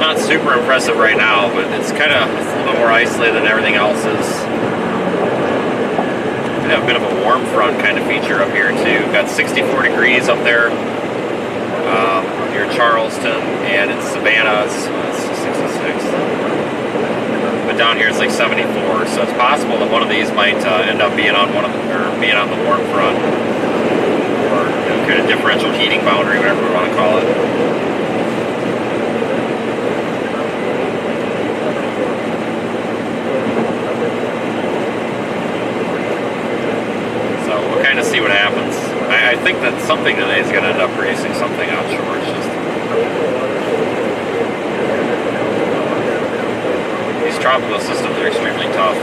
not super impressive right now, but it's kind of a little bit more isolated than everything else is. We have a bit of a warm front kind of feature up here too. We've got 64 degrees up there near Charleston, and in Savannah it's 66. But down here it's like 74, so it's possible that one of these might end up being on being on the warm front, or kind of differential heating boundary, whatever we want to call it. So we'll kind of see what happens. I think that something today is going to end up producing something offshore. It's just these tropical systems are extremely tough.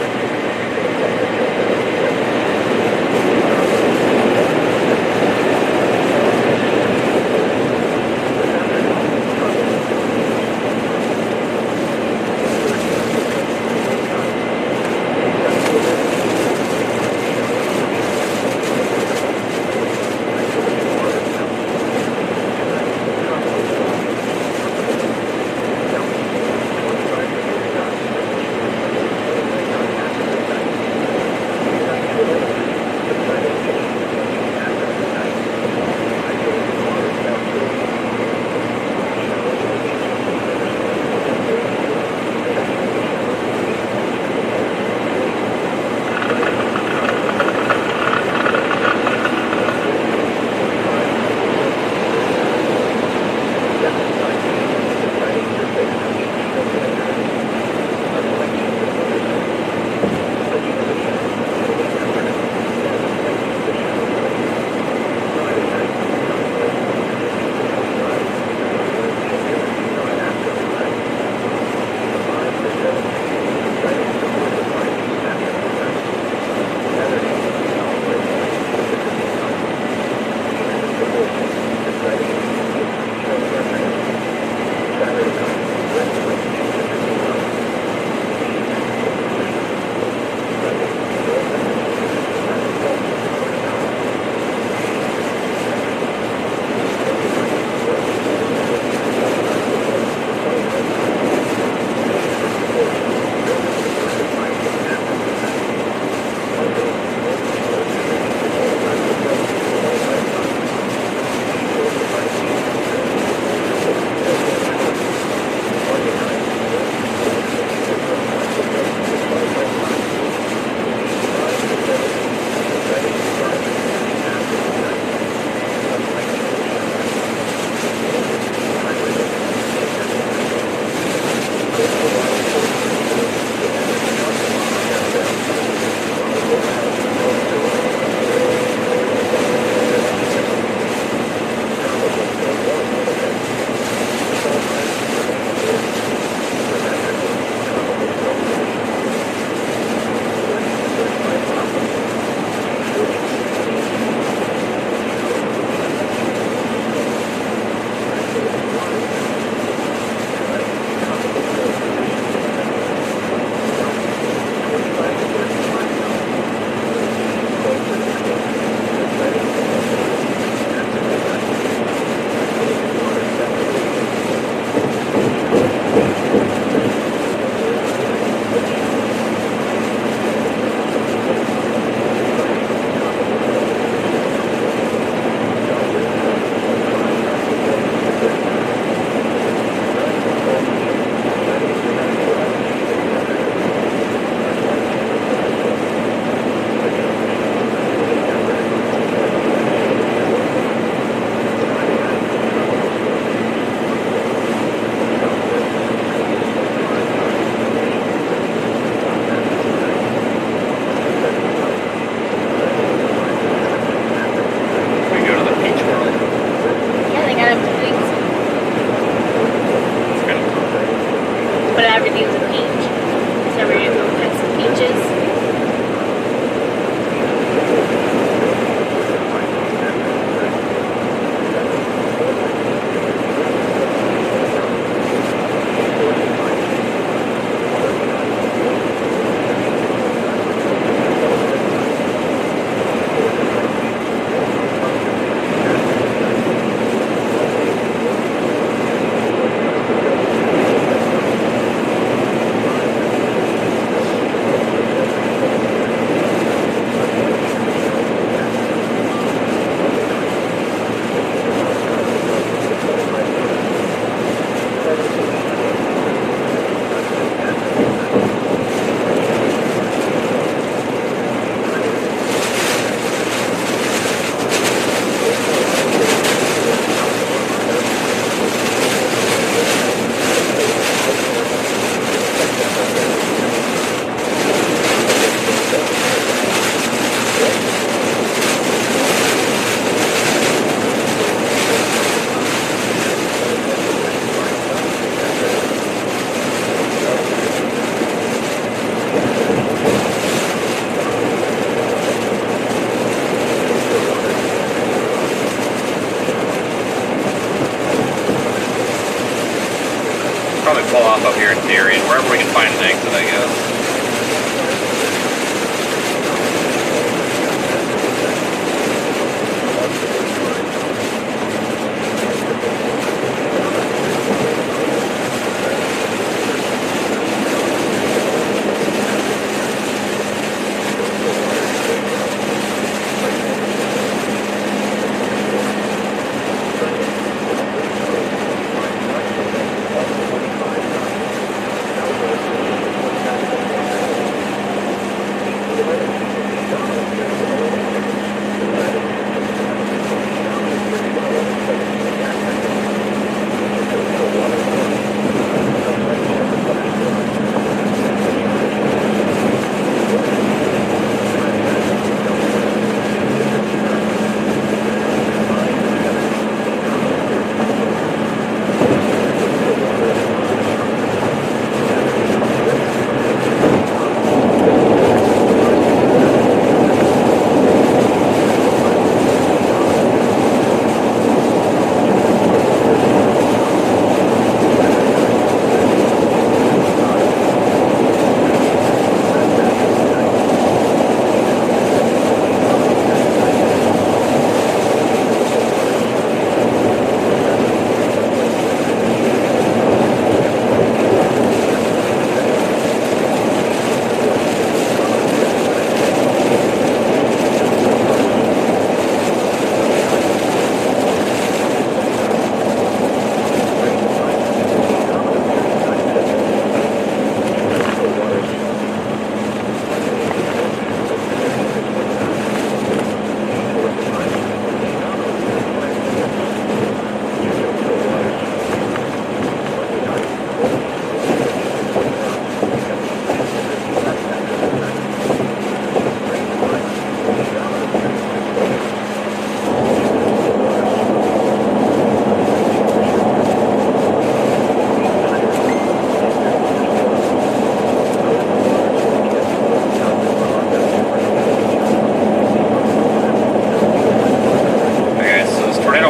Probably pull off up here in Darien, wherever we can find an exit, I guess.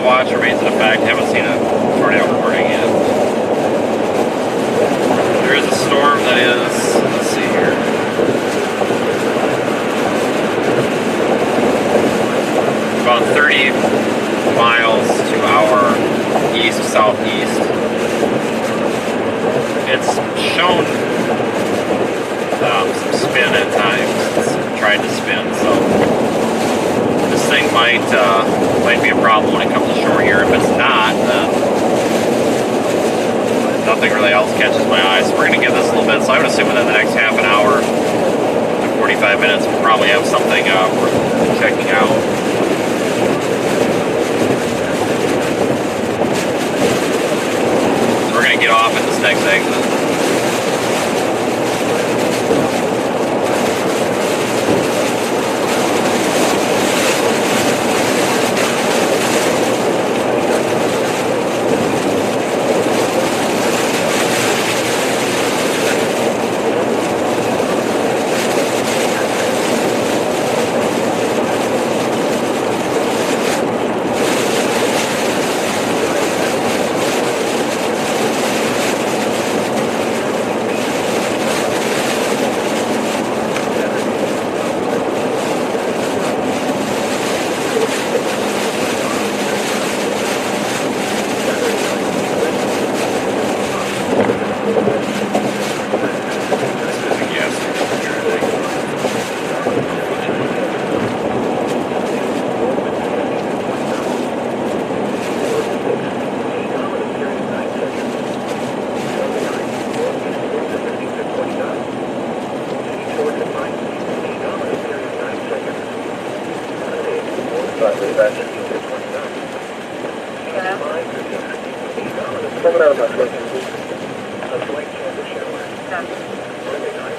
watch remains in effect. Haven't seen a tornado reporting yet. There is a storm that is, let's see here. About 30 miles to our east-southeast. It's shown some spin at times. It's tried to spin, so this thing might be a problem when it comes to shore here. If it's not, then nothing really else catches my eye. So we're going to give this a little bit. So I would assume within the next half an hour to 45 minutes, we'll probably have something worth checking out. So we're going to get off at this next exit. coming out of my flight. A slight chance of showers. Monday night,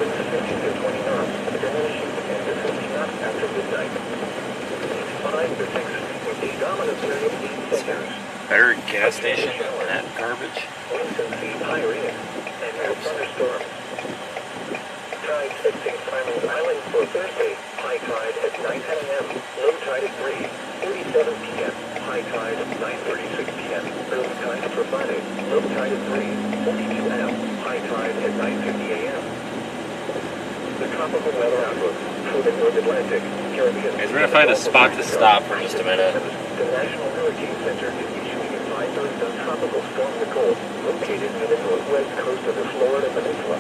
winds 15 to 20 knots, diminishing to 10 to 15 knots after midnight. 5 to 6, with a dominant period of 8 seconds. Better gas station than that garbage. Winds and feet higher in, and no thunderstorms. Tide at St. Simon's Island for Thursday. High tide at 9:10 a.m. Low tide at 3:47 p.m. High tide at 9:36 p.m. Early tide for Friday. Low tide at 3:42 a.m. High tide at 9:50 a.m. The tropical weather outlook for the North Atlantic, Caribbean. Guys, we're gonna find a spot to stop for just a minute. The National Hurricane Center is issuing advisories on Tropical Storm Nicole, located near the northwest coast of the Florida Peninsula.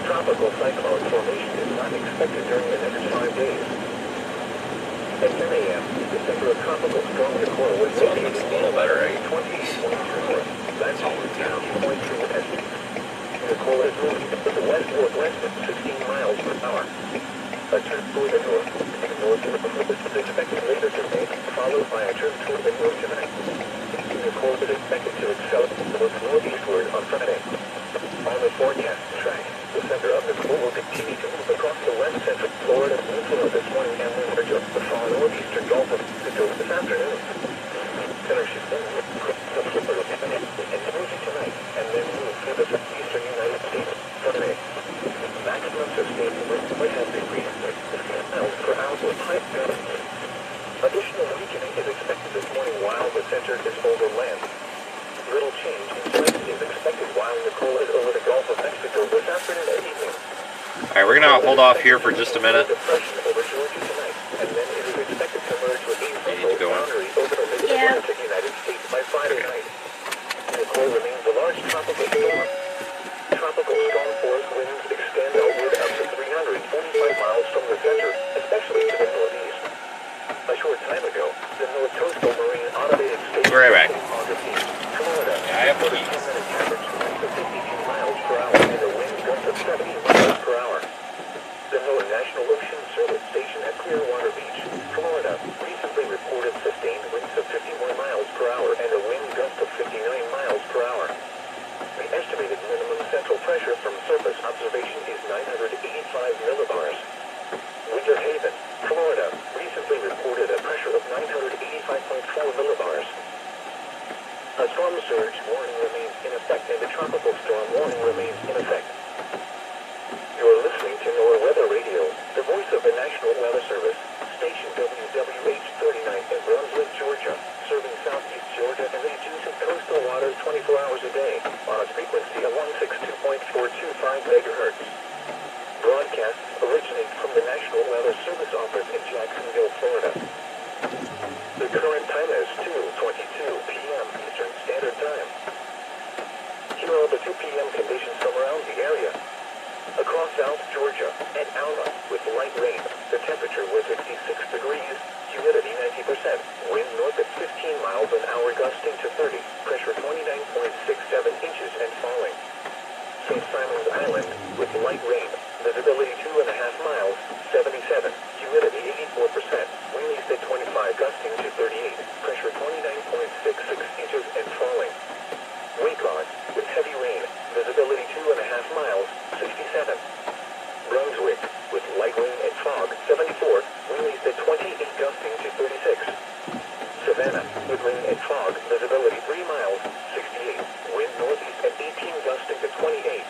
Tropical cyclone formation is not expected during the next 5 days. At 10 a.m., the center of Tropical Storm Nicole was located Looks a little better, right? 28.2 north. That's 20.3 west. Nicole is moving to the west-northwest at 16 miles per hour. A turn toward the north, heading north to the coast is expected later today, followed by a turn toward the north tonight. Nicole is expected to accelerate north-northeastward on Friday. On the forecast track, the center of Nicole will continue to move across the west central Florida Peninsula this morning and will merge up the far northeastern Gulf of Mexico this afternoon. Center should then move across the Florida Peninsula and Georgia tonight, and then move through the southeastern United States Friday. Maximum sustained winds might have increased to 15 miles per hour with high gusts. Additional weakening is expected this morning while the center is over land. Little change in strength is expected while Nicole is over the Gulf of Mexico this afternoon and evening. Alright, we're gonna hold off here for just a minute. Depression over Georgia tonight, and then it is expected to merge with a You need to go in. boundary over the mid-Atlantic United States by Friday night. Nicole remains a large tropical storm. Tropical storm force winds extend outward up to 345 miles from the center, especially to the northeast. A short time ago, the North Coastal Marine Automated Station Be right back. Augustine, Florida, Yeah, I have with a keys. 10-minute average winds of 52 miles per hour and a wind gust of 70 miles per hour. The NOAA National Ocean Service Station at Clearwater Beach, Florida, recently reported sustained winds of 51 miles per hour and a wind gust of 59 miles per hour. The estimated minimum central pressure from surface observation is 985 millibars. Winter Haven, Florida, recently reported a pressure of 985.4 millibars. A storm surge warning remains in effect and a tropical storm warning remains in effect. You're listening to NOAA Weather Radio, the voice of the National Weather Service, station WWH-39 in Brunswick, Georgia, serving southeast Georgia and the adjacent coastal waters 24 hours a day, on a frequency of 162.425 megahertz. Broadcasts originate from the National Weather Service office in Jacksonville, Florida. The current time is 2:22 p.m. Eastern Standard Time. Here are the 2 p.m. conditions from around the area. Across South Georgia, at Alma, with light rain, the temperature was 66 degrees, humidity 90%, wind north at 15 miles an hour gusting to 30, pressure 29.67 inches and falling. St. Simon's Island, with light rain, visibility 2.5 miles, 77, humidity 84%, wind east at 25 gusting to 38, pressure 29.66 inches and falling. Waelti, with heavy rain, visibility 2.5 miles, 67. Brunswick, with light rain and fog, 74, wind east at 28 gusting to 36. Savannah, with rain and fog, visibility 3 miles, 68, wind northeast at 18 gusting to 28.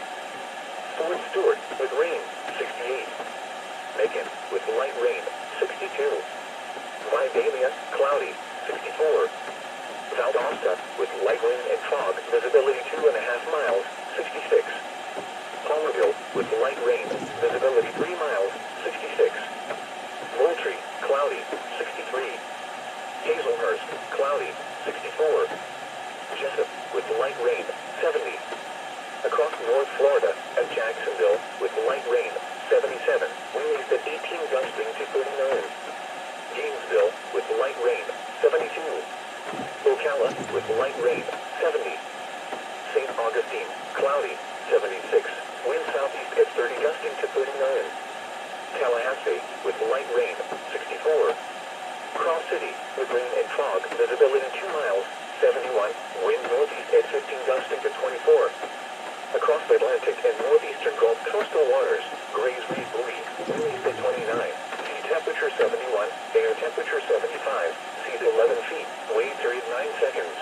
Fort Stewart, with rain, 68. Macon, with light rain, 62. Vidalia, cloudy, 64. Valdosta, with light rain and fog, visibility 2.5 miles, 66. Palmerville, with light rain, visibility 3 miles, 66. Moultrie, cloudy, 63. Hazelhurst, cloudy, 64. Jessup, with light rain, 70. Across North Florida, at Jacksonville, with light rain, 77. Wind east at 18 gusting to 39. Gainesville, with light rain, 72. Ocala, with light rain, 70. St. Augustine, cloudy, 76. Wind southeast at 30 gusting to 39. Tallahassee, with light rain, 64. Cross City, with rain and fog, visibility 2 miles, 71. Wind northeast at 15 gusting to 24. Across the Atlantic and northeastern Gulf coastal waters, Grays Reef buoy, winds at 29, sea temperature 71, air temperature 75, seas 11 feet, wave period 9 seconds.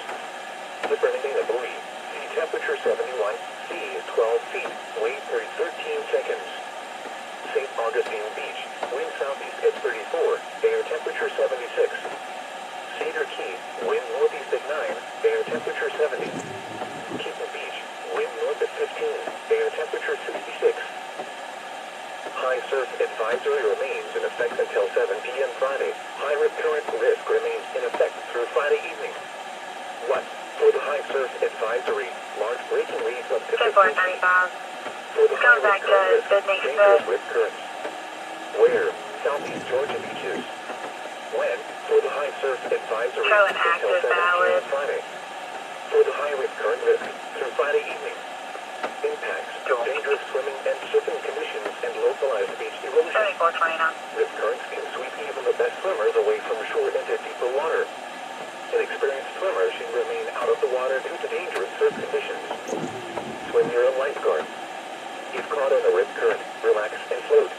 The Bernardino buoy, sea temperature 71, seas 12 feet, wave period 13 seconds. St. Augustine Beach, wind southeast at 34, air temperature 76. Cedar Key, wind northeast at 9, air temperature 70. Keaton Beach, wind north at 15, air temperature 66. High surf advisory remains in effect until 7 p.m. Friday. High rip current risk remains in effect through Friday evening. What? For the high surf advisory, large breaking waves up to 15 feet. For the high rip current risk, dangerous rip currents. Where? Southeast Georgia beaches. When? For the high surf advisory until 7 p.m. Friday. For the high rip current risk through Friday evening. Impacts, dangerous swimming and surfing conditions, and localized beach erosion. Rip currents can sweep even the best swimmers away from shore into deeper water. Inexperienced swimmers should remain out of the water due to dangerous surf conditions. Swim near a lifeguard. If caught in a rip current, relax and float.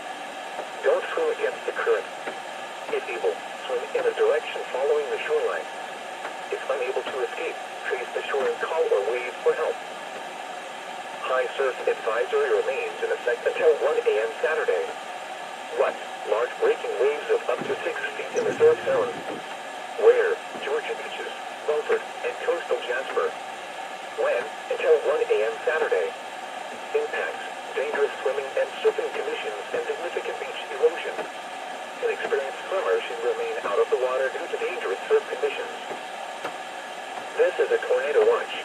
Don't swim against the current. If able, swim in a direction following the shoreline. If unable to escape, trace the shore and call or wave for help. High surf advisory remains in effect until 1 a.m. Saturday. What? Large breaking waves of up to 6 feet in the surf zone. Where? Georgia beaches, Beaufort, and coastal Jasper. When? Until 1 a.m. Saturday. Impacts, dangerous swimming and surfing conditions, and significant beach erosion. Inexperienced swimmers should remain out of the water due to dangerous surf conditions. This is a tornado watch.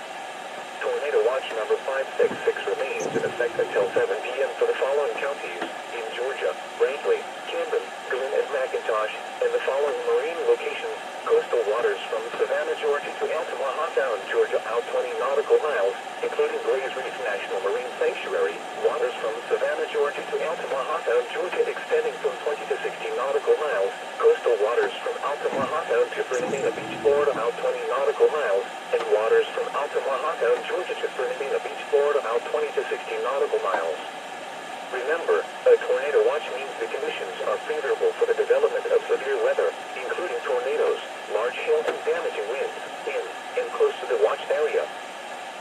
Tornado watch number 566 remains in effect until 7 p.m. for the following counties in Georgia: Brantley, Camden, Glenn, and McIntosh, and the following marine locations: coastal waters from Savannah, Georgia to Altamaha Sound, Georgia, out 20 nautical miles, including Grays Reef National Marine Sanctuary. Waters from Savannah, Georgia to Altamaha Sound, Georgia, extending from 20 to 60 nautical miles. Coastal waters from Altamaha Sound to Fernandina Beach, Florida, out 20 nautical miles, and waters from Altamaha Sound, Georgia to Fernandina Beach, Florida, out 20 to 60 nautical miles. Remember, a tornado watch means the conditions are favorable for the development of severe weather, including tornadoes, large hail, and damaging winds in and close to the watched area.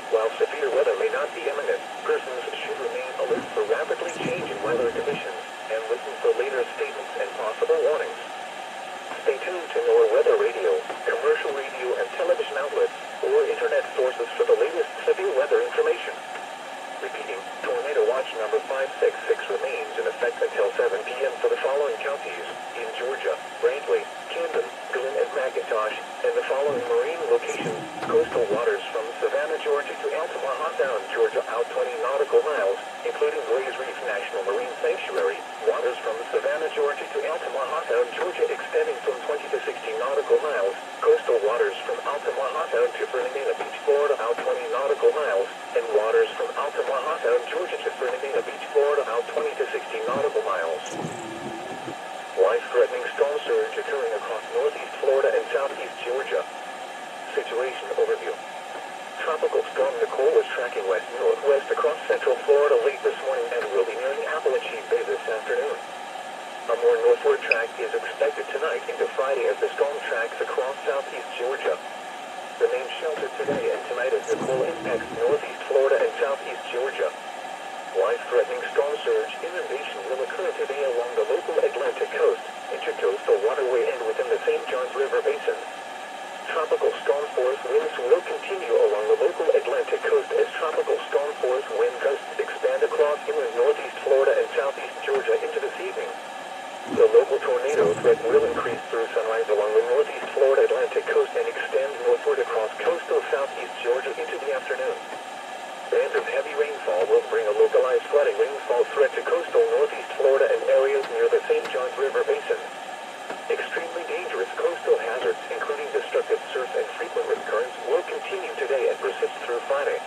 While severe weather may not be imminent, persons should remain alert for rapidly changing weather conditions and listen for later statements and possible warnings. Stay tuned to NOAA Weather Radio, commercial radio and television outlets, or internet sources for the latest severe weather information. Repeating, tornado watch number 566 remains in effect until 7 p.m. for the following counties in Georgia: Brantley, Camden, Glenn, and McIntosh, and the following marine locations: coastal waters from Savannah, Georgia to Altamaha Sound, Georgia, out 20 nautical miles, including Grays Reef National Marine Sanctuary. Waters from Savannah, Georgia to Altamaha Sound, Georgia, extending from 20 to 60 nautical miles. Coastal waters from Altamaha Sound to Fernandina Beach, Florida, out 20 nautical miles, and waters from Altamaha Sound, Georgia to Fernandina Beach, Florida, out 20 to 60 nautical miles. Life-threatening storm surge occurring across northeast Florida and southeast Georgia. Situation overview. Tropical Storm Nicole was tracking west-northwest across central Florida late this morning and will be nearing Appalachian Bay this afternoon. A more northward track is expected tonight into Friday as the storm tracks across southeast Georgia. Remain sheltered today and tonight as Nicole impacts northeast Florida and southeast Georgia. Life-threatening storm surge inundation will occur today along the local Atlantic coast, intercoastal waterway, and within the St. Johns River Basin. Tropical storm force winds will continue along the local Atlantic coast as tropical storm force wind gusts expand across inland northeast Florida and southeast Georgia into this evening. The local tornado threat will increase through sunrise along the northeast Florida Atlantic coast and extend northward across coastal southeast Georgia into the afternoon. Bands of heavy rainfall will bring a localized flooding rainfall threat to coastal northeast Florida and areas near the St. Johns River Basin. Extremely dangerous coastal hazards, including destructive surf and frequent rip currents, will continue today and persist through Friday.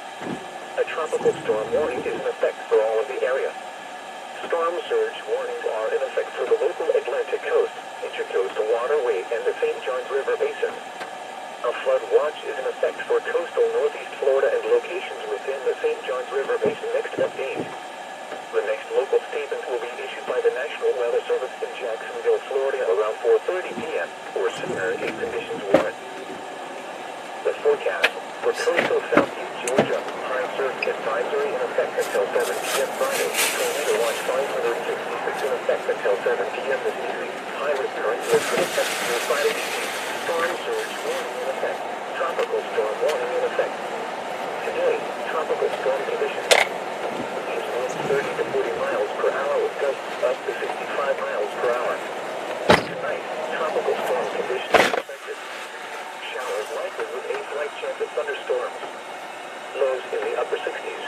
A tropical storm warning is in effect for all of the area. Storm surge warnings are in effect for the local Atlantic coast, intercoastal waterway, and the St. Johns River Basin. A flood watch is in effect for coastal northeast Florida and locations St. John's River Basin. Next update. The next local statement will be issued by the National Weather Service in Jacksonville, Florida around 4:30 p.m. or sooner if conditions warrant. The forecast for coastal southeast Georgia. High surf advisory in effect until 7 p.m. Friday. Tornado watch 566 in effect until 7 p.m. this evening. High risk current surf in effect through Friday evening. Storm surge warning in effect. Tropical storm warning in effect. Today, tropical storm conditions. East winds 30 to 40 miles per hour with gusts up to 65 miles per hour. Tonight, tropical storm conditions expected. Showers likely with a slight chance of thunderstorms. Lows in the upper 60s.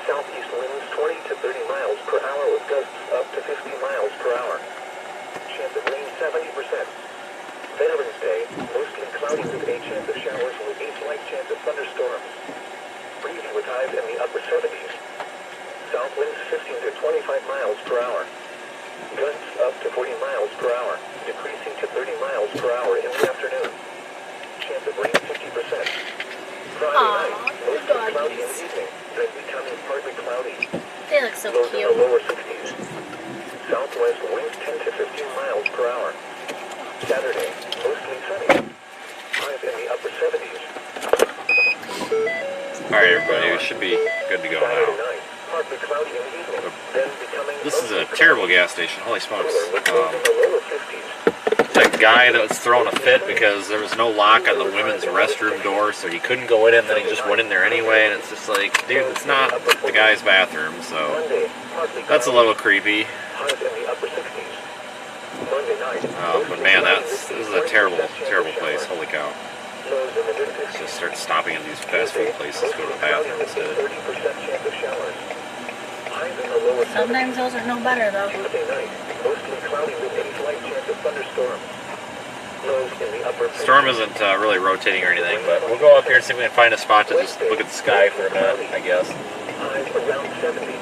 Southeast winds 20 to 30 miles per hour with gusts up to 50 miles per hour. Chance of rain 70%. Veterans Day, mostly cloudy with a chance of showers with a slight chance of thunderstorms. Breezy with highs in the upper 70s. South winds 15 to 25 miles per hour. Gusts up to 40 miles per hour, decreasing to 30 miles per hour in the afternoon. Chance of rain 50%. Friday night, mostly cloudy in the evening, then becoming partly cloudy. They look so Lows in cute. the lower 60s. Southwest winds 10 to 15 miles per hour. Saturday, mostly sunny. Highs in the upper 70s. Alright, everybody, we should be good to go Saturday now. night, partly cloudy in the evening, then becoming This is a mostly terrible gas station. Holy smokes. cooler with lows in the lower 50s. That guy that was throwing a fit because there was no lock on the women's restroom door, so he couldn't go in, and then he just went in there anyway, and it's just like, dude, it's not the guy's bathroom, so Monday, partly that's a cloudy. little creepy. Highs in the upper 60s. Monday night, But man, this is a terrible, terrible place. Holy cow. lows in the mid 50s. Just start stopping at these fast food places, go to the bathroom instead. 30% chance of showers. Highs in the lower 70s. Sometimes those are no better though. Tuesday night, mostly cloudy with a slight chance of thunderstorms. Lows in the upper 50s. Storm isn't really rotating or anything, but we'll go up here and see if we can find a spot to just look at the sky for a minute, I guess. Highs around 70.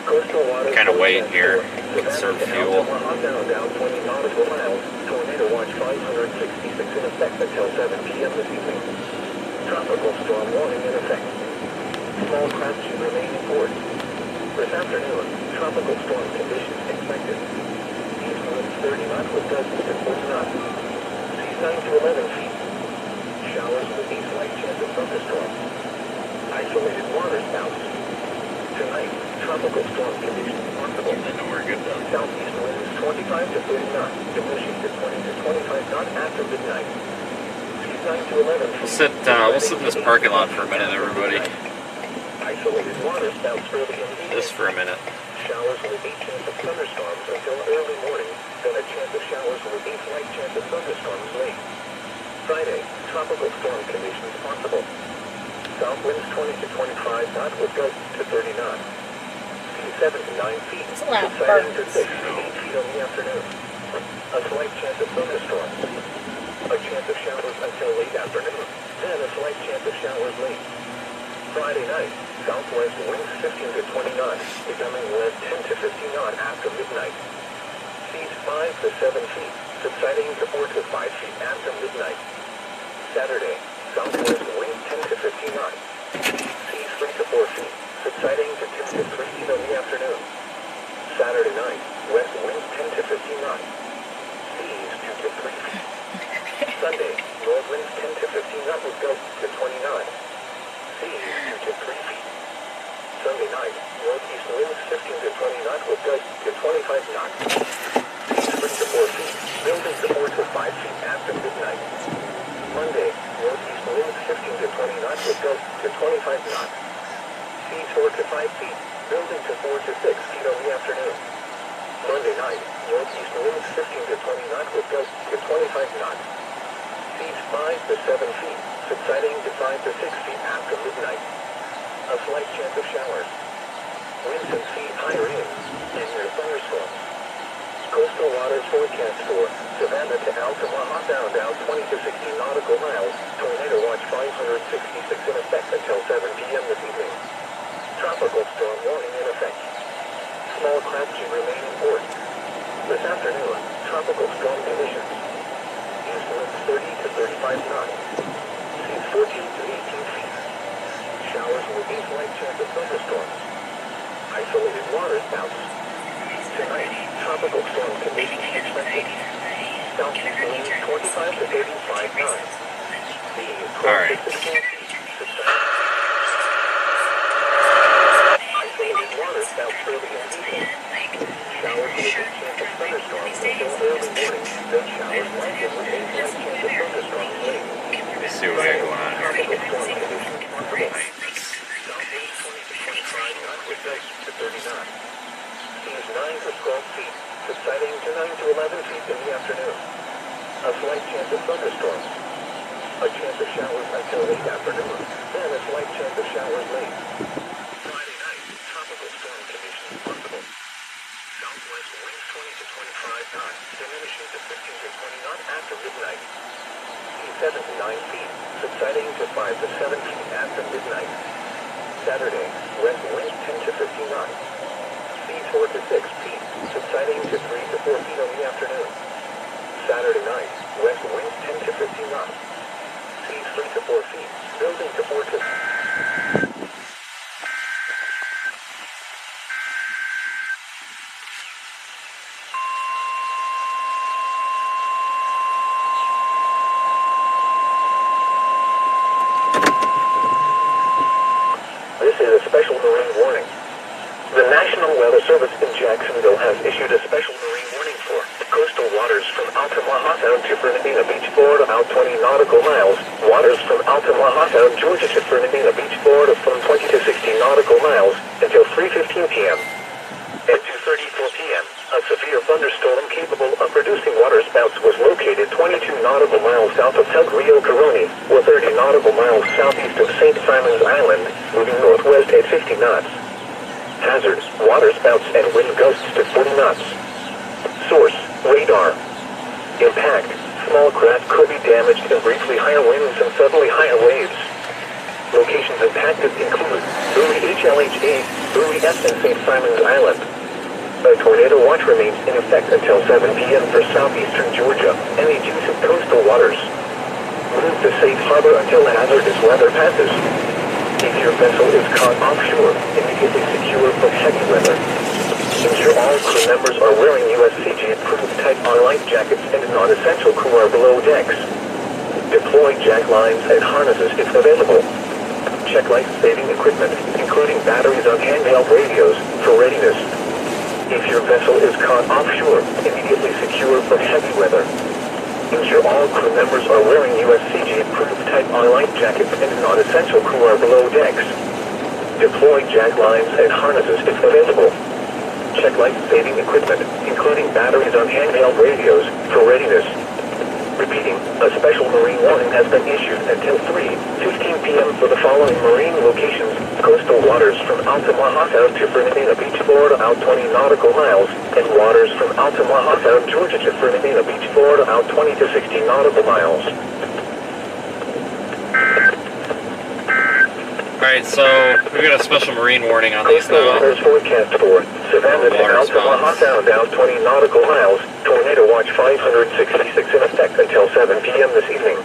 Coastal waters Kind of wait here, conserve fuel. Down 20 nautical miles. Tornado watch 566 in effect until 7 p.m. this evening. Tropical storm warning in effect. Small clouds should remain in port. This afternoon, tropical storm conditions expected. East winds 30 knots with gusts to 40 knots. Seas 9 to 11 feet. Showers with a slight chance of thunderstorms. Isolated water spouts. Tonight, tropical storm conditions possible. I know we're good though. Southeast winds 25 to 30 knots, diminishing to 20 to 25 knots after midnight. Seas 9 to 11 feet. We'll sit in this parking lot for a minute, everybody. Isolated water spouts early in the evening. Just for a minute. Showers with a chance of thunderstorms until early morning, then a chance of showers with a slight chance of thunderstorms late. Friday, tropical storm conditions possible. South winds 20 to 25 knots with gusts to 30 knots. Seas 7 to 9 feet. It's a lot of Subsiding to birds. 6 to 8 feet in the afternoon. A slight chance of thunderstorms. A chance of showers until late afternoon. Then a slight chance of showers late. Friday night, southwest winds 15 to 20 knots, becoming west 10 to 15 knots after midnight. Seas 5 to 7 feet, subsiding to 4 to 5 feet after midnight. Saturday, southwest winds 10 to 15 knots. Seas 3 to 4 feet, subsiding to 2 to 3 feet in the afternoon. Saturday night, west winds 10 to 15 knots. Seas 2 to 3 feet. Sunday, north winds 10 to 15 knots with gusts to 20 knots. Seas 2 to 3 feet. Sunday night, northeast winds 15 to 20 knots with gusts to 25 knots. Seas 3 to 4 feet, building to 4 to 5 feet after midnight. Monday, northeast winds 15 to 20 knots with gusts to 25 knots. Seas 4 to 5 feet, building to 4 to 6 feet in the afternoon. Monday night, northeast winds 15 to 20 knots with gusts to 25 knots. Seas 5 to 7 feet, subsiding to 5 to 6 feet after midnight. A slight chance of showers. Winds and seas higher in, and near thunderstorms. Coastal waters forecast for Savannah to Altamaha down 20 to 60 nautical miles. Tornado watch 566 in effect until 7 p.m. this evening. Tropical storm warning in effect. Small clouds should remain in port. This afternoon, tropical storm conditions. East winds 30 to 35 knots. Seas 14 to 18 feet. Showers slight chance of thunderstorms. Isolated water spouts. Tonight, tropical storm conditions expected. Southeast winds 25 to 35 knots. Seas 12 to 16 feet. Isolated water spouts early in the evening. Showers with a chance of thunderstorms until early morning. Then showers likely with a slight chance of thunderstorms late. Let's see what we got going on here. Tropical storm conditions possible. Southeast 20 to 25 knots with gusts to 30 knots. Seas 9 to 12 feet, subsiding to 9 to 11 feet in the afternoon. A slight chance of thunderstorms. A chance of showers until late afternoon. Then a slight chance of showers late. Friday night, tropical storm conditions possible. Southwest winds 20 to 25 knots, diminishing to 15 to 20 knots after midnight. Seas 7 to 9 feet, subsiding to 5 to 7 feet after midnight. Saturday, west winds 10 to 15 knots. Seas 4 to 6 feet, subsiding to 3 to 4 feet in the afternoon. Saturday night, west winds 10 to 15 knots. Seas 3 to 4 feet, building to 4 to... This is a special marine warning. The National Weather Service in Jacksonville has issued a special marine warning for coastal waters from Altamaha Sound to Fernandina Beach, Florida, out 20 nautical miles. Waters from Altamaha Sound, Georgia to Fernandina Beach, Florida, from 20 to 60 nautical miles until 3:15 p.m. At 2:34 p.m., a severe thunderstorm capable of producing waterspouts was located 22 nautical miles south of El Rio Caroni, or 30 nautical miles southeast of St. Simon's Island, moving northwest at 50 knots. Hazard, waterspouts and wind gusts to 40 knots. Source, radar. Impact, small craft could be damaged and briefly higher winds and suddenly higher waves. Locations impacted include Buoy HLHA, Buoy S and St. Simon's Island. A tornado watch remains in effect until 7 p.m. for southeastern Georgia and adjacent coastal waters. Move to safe harbor until hazardous weather passes. If your vessel is caught offshore, immediately secure from heavy weather. Ensure all crew members are wearing USCG-approved type R life jackets and non-essential crew are below decks. Deploy jack lines and harnesses if available. Check life-saving equipment, including batteries on handheld radios, for readiness. If your vessel is caught offshore, immediately secure from heavy weather. Ensure all crew members are wearing USCG-approved type R life jackets and non-essential crew are below decks. Deploy jack lines and harnesses if available. Check life-saving equipment, including batteries on handheld radios, for readiness. Repeating, a special marine warning has been issued until 3:15 p.m. for the following marine locations: coastal waters from Altamaha Sound to Fernandina Beach, Florida, out 20 nautical miles, and waters from Altamaha Sound, Georgia to Fernandina Beach, Florida, out 20 to 60 nautical miles. Alright, so we've got a special marine warning on these Coastal now. waters forecast for Savannah to Altamaha Sound, down 20 nautical miles. Tornado watch 566 in effect until 7 p.m. this evening.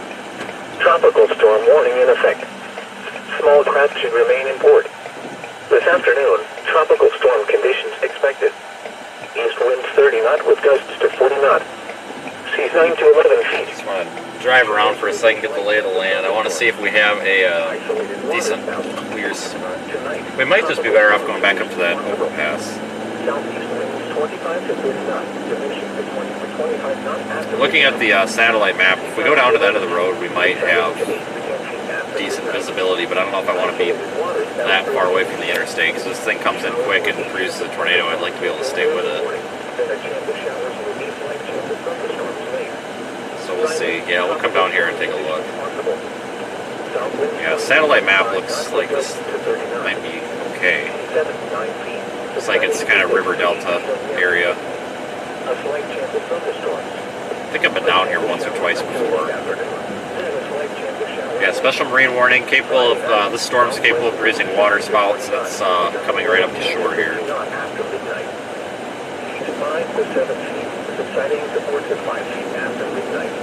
Tropical storm warning in effect. Small craft should remain in port. This afternoon, tropical storm conditions expected. East winds 30 knot with gusts to 40 knot. Seas 9 to 11 feet. Just want to drive around for a second, get the lay of the land. I want to see if we have a decent clears. We might just be better off going back up to that overpass. Southeast winds 25 to 30 knots, diminishing to 20 to 25 knots after. Looking at the satellite map, if we go down to the end of the road, we might have decent visibility, but I don't know if I want to be that far away from the interstate, because this thing comes in quick and produces a tornado. I'd like to be able to stay with it. So we'll see. Yeah, we'll come down here and take a look. Yeah, satellite map looks like this might be okay. Looks like it's kind of river delta area. I think I've been down here once or twice before. Yeah, special marine warning, capable of, this storm's capable of producing water spouts. That's coming right up to shore here. 5 to 7 feet, subsiding to 4 to 5 feet after midnight.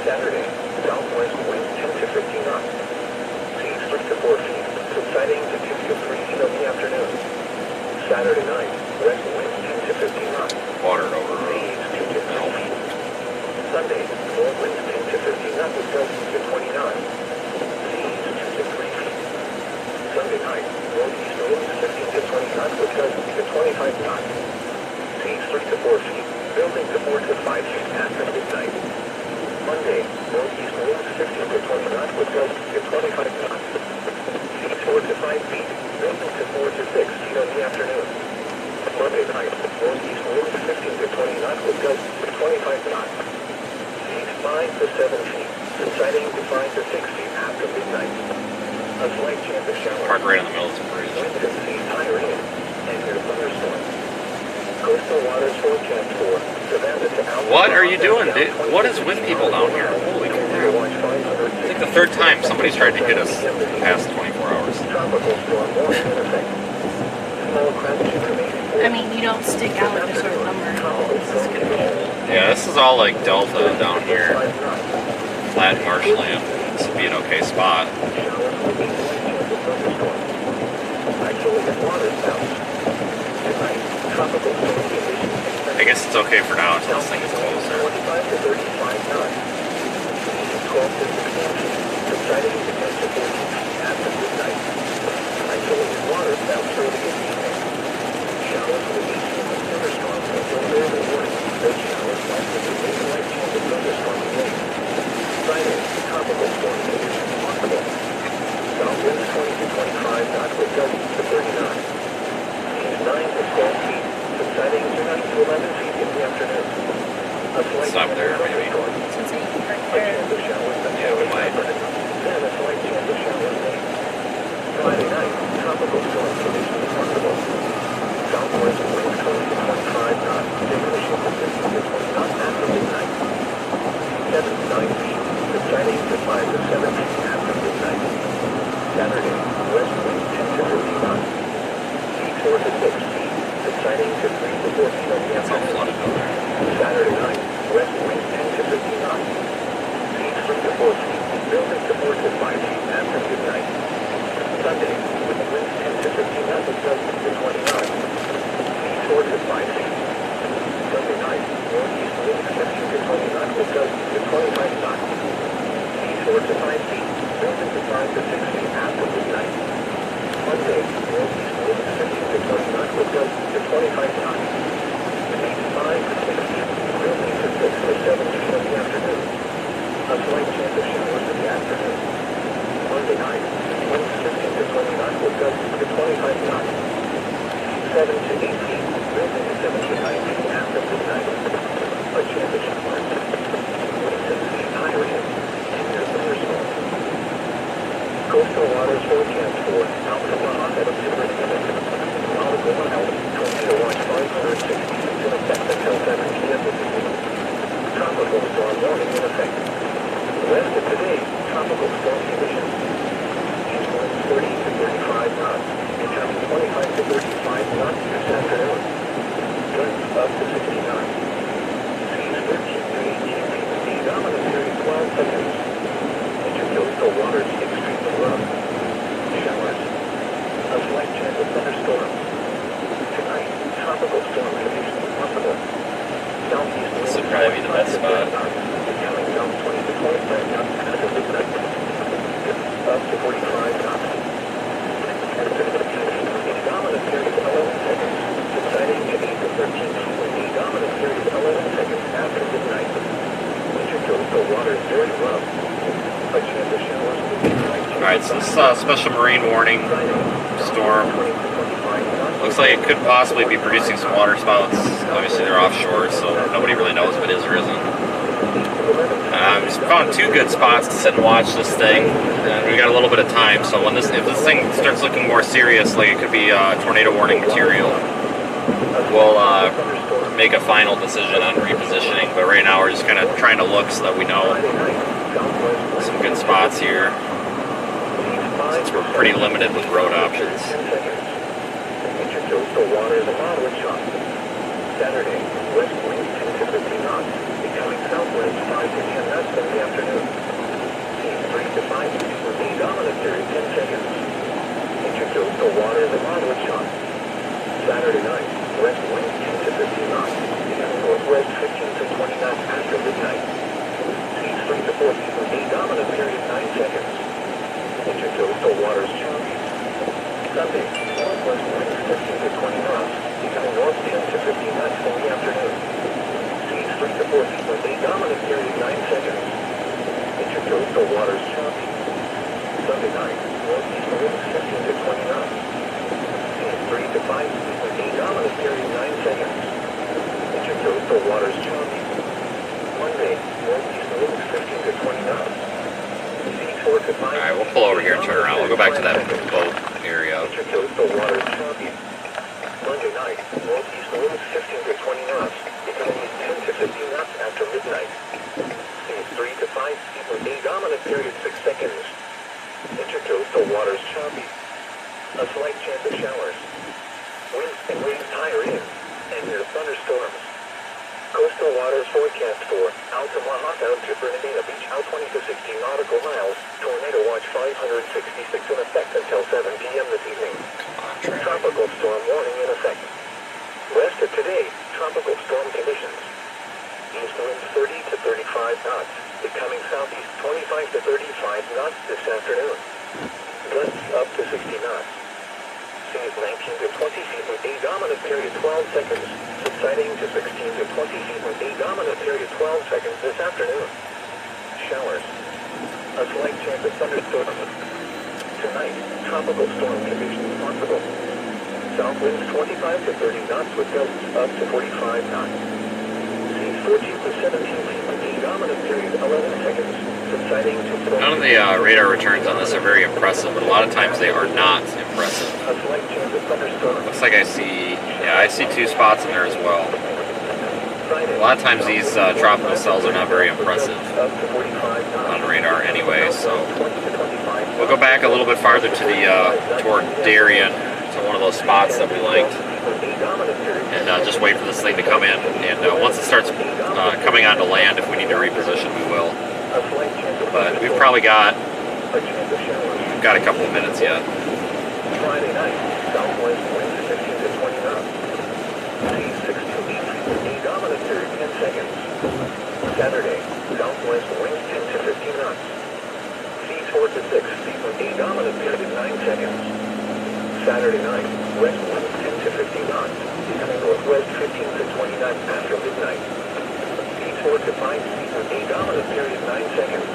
Saturday, southwest wind 10 to 15 knots. Seas 3 to 4 feet, subsiding to 2 to Saturday night, west wind 10 to 15 knots. Water over. Seas 2 to 3 feet. Sunday, north winds 10 to 15 knots with gusts to 20 knots. Seas 2 to 3 feet. Sunday night, northeast winds 15 to 20 knots with gusts to 25 knots. Seas 3 to 4 feet, building to 4 to 5 feet after midnight. Monday, northeast winds 15 to 20 knots with gusts to 25 knots. Seas 4 to 5 feet, building to 4 to 6 feet on the afternoon. Monday night, northeast winds 15 to 20 knots with gusts to 25 knots. Seas 5 to 7 feet, subsiding to 5 to 6 feet after midnight. A slight chance of showers. Park right in the middle of the bridge. Winds and seas higher in, and near thunderstorms. Coastal waters forecast for Savannah to Alabama. What are you doing, dude? What is with people down here? Holy crap. It's like the third time somebody's tried to hit us in the past 24 hours. Tropical storm warning in effect. Small craft information. I mean, you don't stick out with a certain number. Yeah, this is all like Delta down here. Flat marshland. This would be an okay spot. Isolated water spouts. Tonight, tropical storm conditions. I guess it's okay for now until this thing is closer. 25 to 35 knots. 12 to 16 feet, subsiding to 10 to 14 feet after midnight. Isolated water spouts early in the evening. Showers will be seen with thunderstorms until early morning. Those showers likely to make a light chance of thunderstorms late. Friday, tropical storm conditions possible. South winds 20 to 25 knots with gusts to 30 knots. Seas 9 to 12 feet, subsiding to 9 to 11 feet in the afternoon. A slight Stop chance there, of maybe. thunderstorms. Since you park A there. chance of showers that Yeah, we might. Then a slight chance of showers late. Friday night, tropical storm conditions possible. Southwest winds 20 to 25 knots, diminishing to 15 to 20 knots after midnight. 7 to 9 feet, subsiding to 5 to 7 feet after midnight. Saturday, west winds 10 to 15 knots. Seas 4 to 6 feet, subsiding to 3 to 4 feet on the It's all afternoon. flooded down there. Saturday night, west winds 10 to 15 knots. Seas 3 to 4 feet, building to 4 to 5 feet after midnight. Sunday, with winds 10 to 15 knots with gusts to 20 knots. Seas 4 to 5 feet. Sunday night, northeast winds 15 to 20 knots with gusts to 25 knots. Seas 4 to 5 feet, building to 5 to 6 feet after midnight. Monday, northeast winds 15 to 20 knots with gusts to 25 knots. Seas 5 to 6 feet, building to 6 to 7 feet in the afternoon. A slight chance of showers in the afternoon. Monday night, winds 15 to 20 knots with gusts to 25 knots. 7 to 8 feet, building to 7 to 9 feet after midnight. A chance of showers. Winds and seas higher in, and near thunderstorms. Coastal waters forecast for Alabama at a different minute. Alabama tornado watch 560 in effect until 7 p.m. this evening. Tropical storm warning in effect. West of today, tropical storm conditions. East winds 30 to 35 knots, becoming 25 to 35 knots this afternoon. Gusts up to 60 knots. Seas 13 to 18 feet with the dominant period 12 seconds. Intercoastal waters extremely rough. Showers. A slight chance of thunderstorms. Tonight, tropical storm conditions possible. Southeast winds This would probably be the best 25 to 30 spot. knots, becoming south 20 to 25 knots after midnight. Up to 45 knots. At 15 feet with a dominant period of 11 seconds, subsiding to 8 to 13 feet with a dominant period of 11 seconds after midnight. Intercoastal waters very rough. A chance of showers will be Alright, so this special marine warning storm looks like it could possibly be producing some water spouts. Obviously they're offshore, so nobody really knows if it is or isn't. Just found two good spots to sit and watch this thing, and we got a little bit of time, so when if this thing starts looking more serious, like it could be tornado warning material, we'll make a final decision on repositioning, but right now we're just kind of trying to look so that we know some good spots here, since we're pretty limited with road options. Intercoastal waters of moderate shock. Saturday, west winds 10 to 15 knots, becoming southwest 5 to 10 knots in the afternoon. Seas 3 to 5 feet with a dominant period 10 seconds. Intercoastal waters of moderate shock. Saturday night, west wind 10 to 15 knots, becoming northwest 15 to 20 knots after midnight. Seas 3 to 4 feet with a dominant period 9 seconds. Intercoastal waters choppy. Sunday, northwest winds 15 to 20 knots, becoming north 10 to 15 knots in the afternoon. Seas 3 to 4 feet with a dominant period 9 seconds. Intercoastal waters choppy. Sunday night, northeast winds 15 to 20 knots. Seas 3 to 5 feet with a dominant period 9 seconds. Intercoastal waters choppy. Monday, northeast winds 15 to 20 knots. Seas 4 to 5. Alright, we'll pull over here and turn around. We'll go back to that boat area. Intercoastal waters choppy. Monday night, northeast winds 15 to 20 knots, becoming 10 to 15 knots after midnight. Seas 3 to 5 feet with a dominant period 6 seconds. Intercoastal waters choppy. A slight chance of showers. Winds and waves higher in, and near thunderstorms. Coastal waters forecast for Altamaha down to Bernardino Beach, out 20 to 60 nautical miles. Tornado watch 566 in effect until 7 p.m. this evening. Tropical storm warning in effect. Rest of today, tropical storm conditions. East winds 30 to 35 knots, becoming southeast 25 to 35 knots this afternoon. Gusts up to 60 knots. Seas 19 to 20 feet with a dominant period 12 seconds, subsiding to 16 to 20 feet with a dominant period 12 seconds this afternoon. Showers. A slight chance of thunderstorms. Tonight, tropical storm conditions possible. South winds 25 to 30 knots with gusts up to 45 knots. Seas 14 to 17 feet with a dominant period 11 seconds, subsiding to 12. None of the radar returns on this are very impressive, but a lot of times they are not impressive. A slight chance of thunderstorms. Looks like I see 2 spots in there as well. A lot of times these tropical cells are not very impressive on radar anyway, so we'll go back a little bit farther to the toward Darien, to one of those spots that we liked, and just wait for this thing to come in. And once it starts coming onto land, if we need to reposition, we will. But we've probably got a couple of minutes yet. Friday night, southwest winds 15 to 20 knots. Seas 6 to 8 feet with a dominant period 10 seconds. Saturday, southwest winds 10 to 15 knots. Seas 4 to 6 feet with a dominant period 9 seconds. Saturday night, west winds 10 to 15 knots, becoming northwest 15 to 20 knots after midnight. Seas 4 to 5 feet with a dominant period 9 seconds.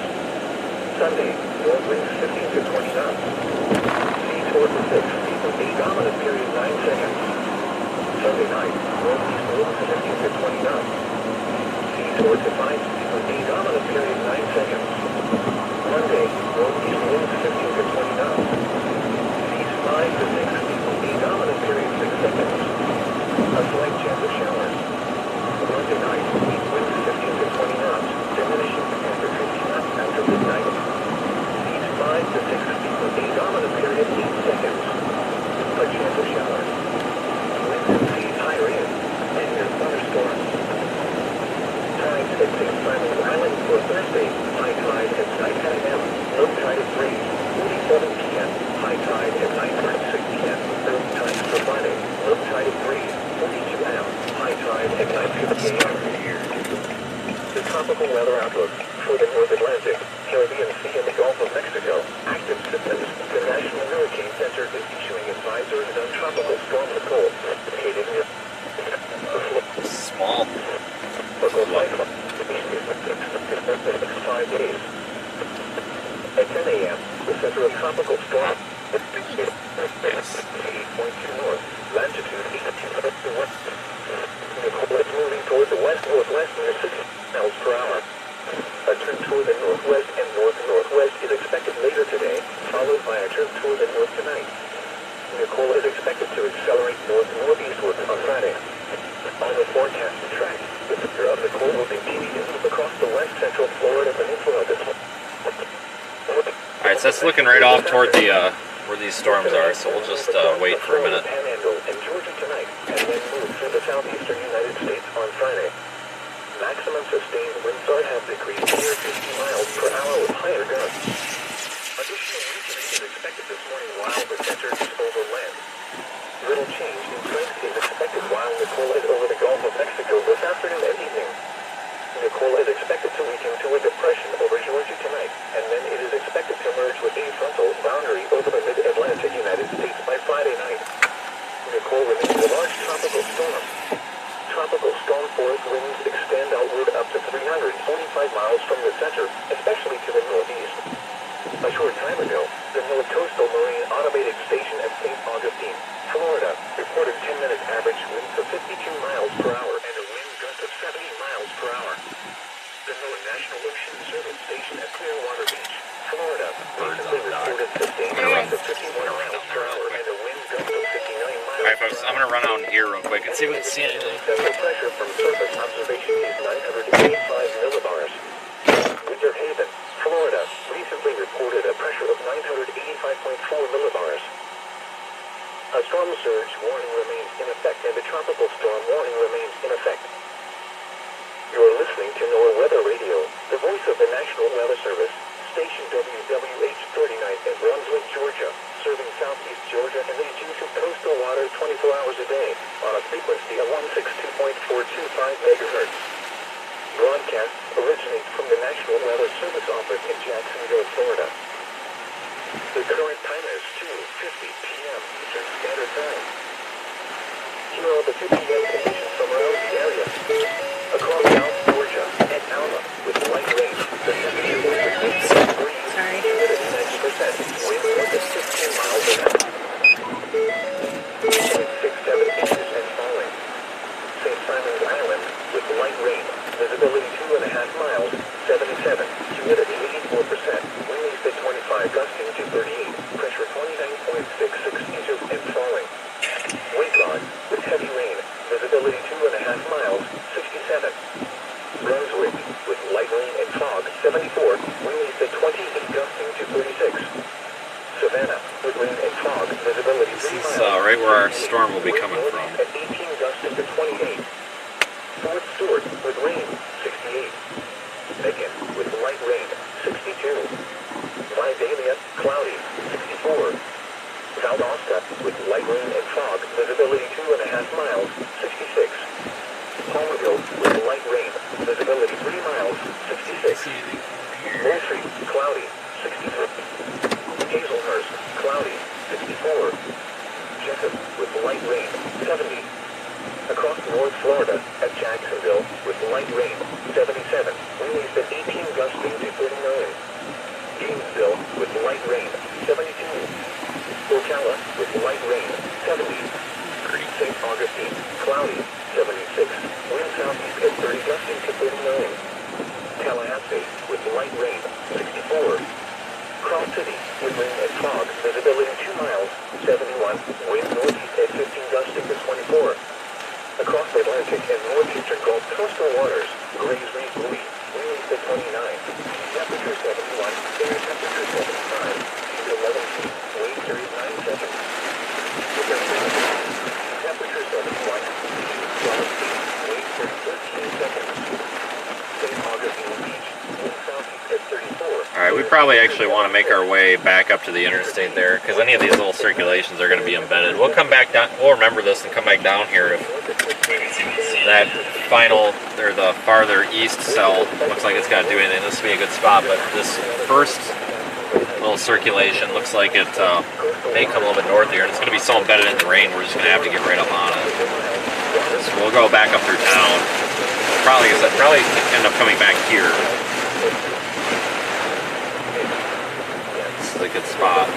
Sunday, north winds 15 to 20 knots. Seas 4 to 6 feet with a dominant period 9 seconds. Sunday night, northeast winds 15 to 20 knots. Seas 4 to 5 feet with a dominant period 9 seconds. Monday, northeast winds 15 to 20 knots. Seas 5 to 6 feet with a dominant period 6 seconds. A slight chance of showers. Monday night, east winds 15 to 20 knots, diminishing after 15 knots after midnight. Seas 5 to 6 feet with a dominant period 8 seconds. A chance of showers. Winds and seas higher in, and near thunderstorms. Tides at St. Simon's Island for Thursday, high tide at 9 a.m., low tide at 3:47 p.m., high tide at 9:36 p.m., early tides for Friday, low tide at 3:42 a.m., high tide at 9:50 a.m. The tropical weather outlook for the North Atlantic, Caribbean Sea, and the Gulf of Mexico. Active systems. The National Hurricane Center is issuing advisories on tropical storm Nicole, located near Small. local cyclone. 5 days. At 10 a.m., the center of tropical storm. 8.2 north, latitude 1800 to west. Nicole is moving toward the west-northwest near 60 miles per hour. A turn toward the northwest and north-northwest is expected later today, followed by a turn toward the north tonight. Nicole is expected to accelerate north-northeastward on Friday. On the forecasted track, the center of Nicole will continue to move across the west-central Florida peninsula this month. Alright, so that's looking right off toward the where these storms are, so we'll just wait for a minute. Panhandle and Georgia tonight, and then move through the southeastern United States on Friday. Maximum sustained winds have decreased near 50 miles per hour with higher gusts. Additional weakening is expected this morning while the center is over land. Little change in strength gonna run out here real quick and see if we can see anything. Central pressure from surface observation is 985 millibars. Winter Haven, Florida, recently reported a pressure of 985.4 millibars. A storm surge warning remains in effect and a tropical storm warning remains in effect. You are listening to NOAA Weather Radio, the voice of the National Weather Service, station WWH-39 in Brunswick, Georgia, serving southeast Georgia and leads you to coastal water 24 hours a day on a frequency of 162.425 megahertz. Broadcasts originate from the National Weather Service office in Jacksonville, Florida. The current time is 2:50 p.m. Eastern Standard Time. Here are the 2 p.m. conditions from around the area. Across South Georgia and Alma with light rain, the temperature will be 3 degrees, humidity 90%, wind north of 16 miles an hour. 0.67 inches and falling. St. Simon's Island with light rain, visibility 2.5 miles, 77, humidity 84%, wind east at 25, gusting to 38, pressure 29.66 inches and falling. Wind guard with heavy rain, visibility 2.5 miles, 67. Brunswick with light rain and fog, 74, wind east at 28, gusting to 36. Savannah with rain and fog, visibility 3 miles. This is right where our storm will be coming from. At 18, gusting to 28. Fort Stewart with rain, 68. Macon with light rain, 62. Vidalia, cloudy, 64. Valdosta with light rain and fog, visibility 2.5 miles, 66. Palmerville with light rain, visibility 3 miles, 66. Moultrie, cloudy, 63. Hazelhurst, cloudy, 64. Jessup with light rain, 70. Across North Florida at Jacksonville with light rain, 77. Wind east at 18, gusting to 39. Gainesville with light rain, 72. Ocala with light rain, 70. St. Augustine, cloudy, 76. Wind southeast at 30, gusting to 39. Tallahassee with light rain, 64. Cross City with rain and fog, visibility 2 miles, 71. Wind northeast at 15, gusting to 24. Across the Atlantic and northeastern Gulf coastal waters, Grays Reef Buoy, wind east at 29. Temperature 71, air temperature 75, heat 11 feet, wave period 9 seconds. Temperature 71, heat 12 feet, wave period 13 seconds. St. Augustine Beach, wind southeast at 34. Alright, we probably actually want to make our way back up to the interstate there, because any of these little circulations are going to be embedded. We'll come back down, we'll remember this and come back down here if that final, or the farther east cell looks like it's got to do anything. This would be a good spot, but this first little circulation looks like it may come a little bit north here, and it's going to be so embedded in the rain, we're just going to have to get right up on it. So we'll go back up through town. Probably end up coming back here. It's a good spot.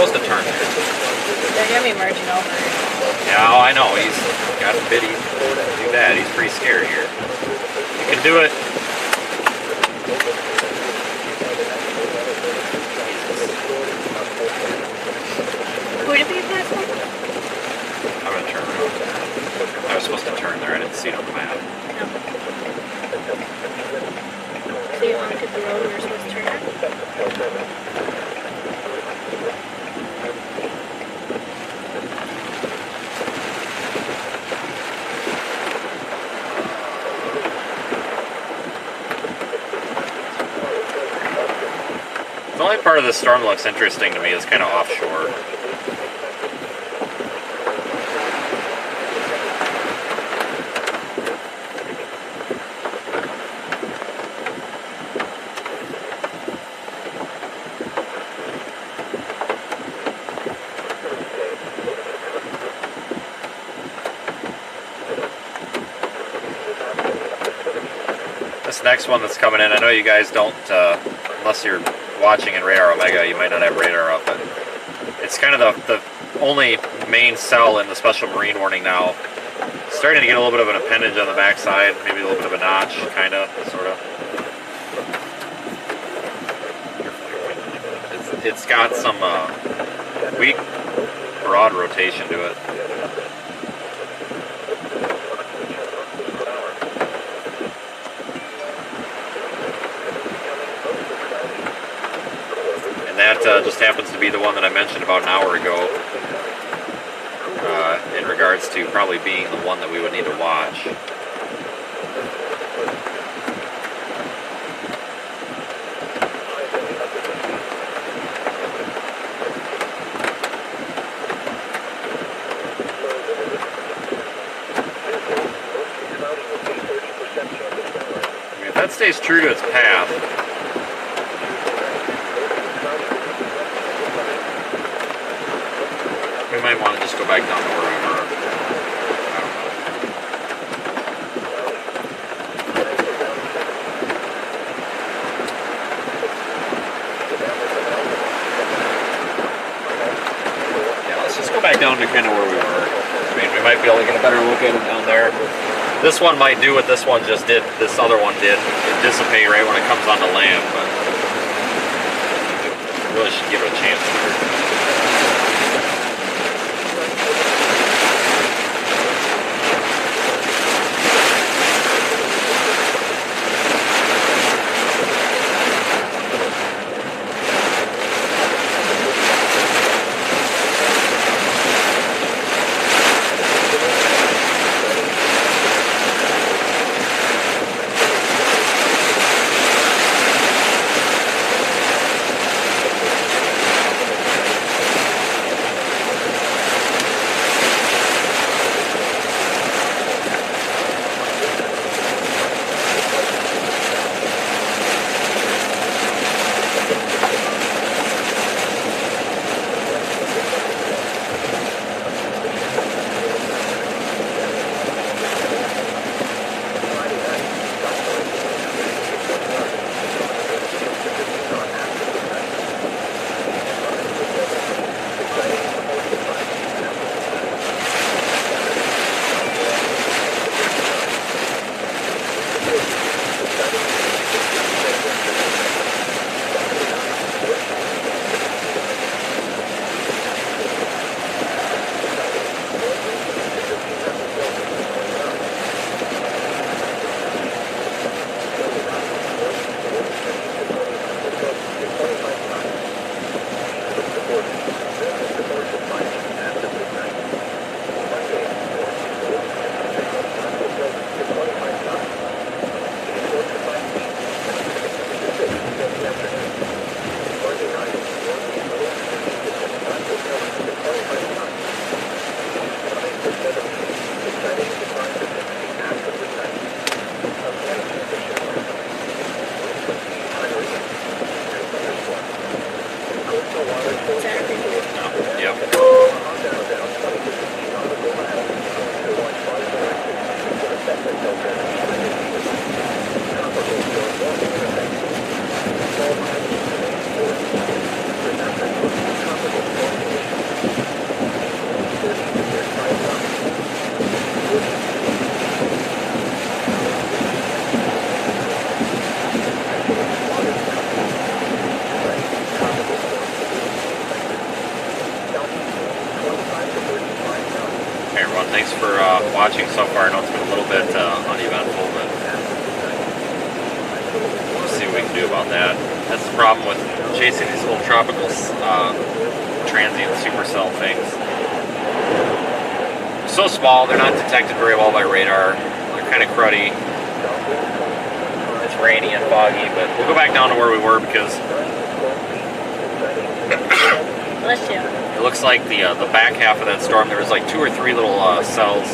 supposed to turn there. They're gonna be merging over. Yeah, oh, I know. He's got a bit. He's do that. He's pretty scared here. You can do it. Would it be possible? I'm gonna turn around. I was supposed to turn there. I didn't see it on the map. No. So you want to get the road we're supposed to turn at? The only part of this storm that looks interesting to me is kind of offshore. This next one that's coming in, I know you guys don't, unless you're watching in Radar Omega, you might not have radar up, but it's kind of the only main cell in the Special Marine Warning now. It's starting to get a little bit of an appendage on the backside, maybe a little bit of a notch, kind of, sort of. It's got some weak broad rotation to it. And that just happens to be the one that I mentioned about an hour ago in regards to probably being the one that we would need to watch. I mean, if that stays true to its path, we might want to just go back down to where we were. I don't know. Yeah, let's just go back down to kind of where we were. I mean, we might be able to get a better look at it down there. This one might do what this one just did, this other one did. It dissipate right when it comes onto land, but really should give it a chance here. Thanks for watching so far. I know it's been a little bit uneventful, but we'll see what we can do about that. That's the problem with chasing these little tropical transient supercell things. They're so small, they're not detected very well by radar. They're kind of cruddy. It's rainy and foggy, but we'll go back down to where we were because Bless you. it looks like the back half of that storm, there was like 2 or 3 little cells.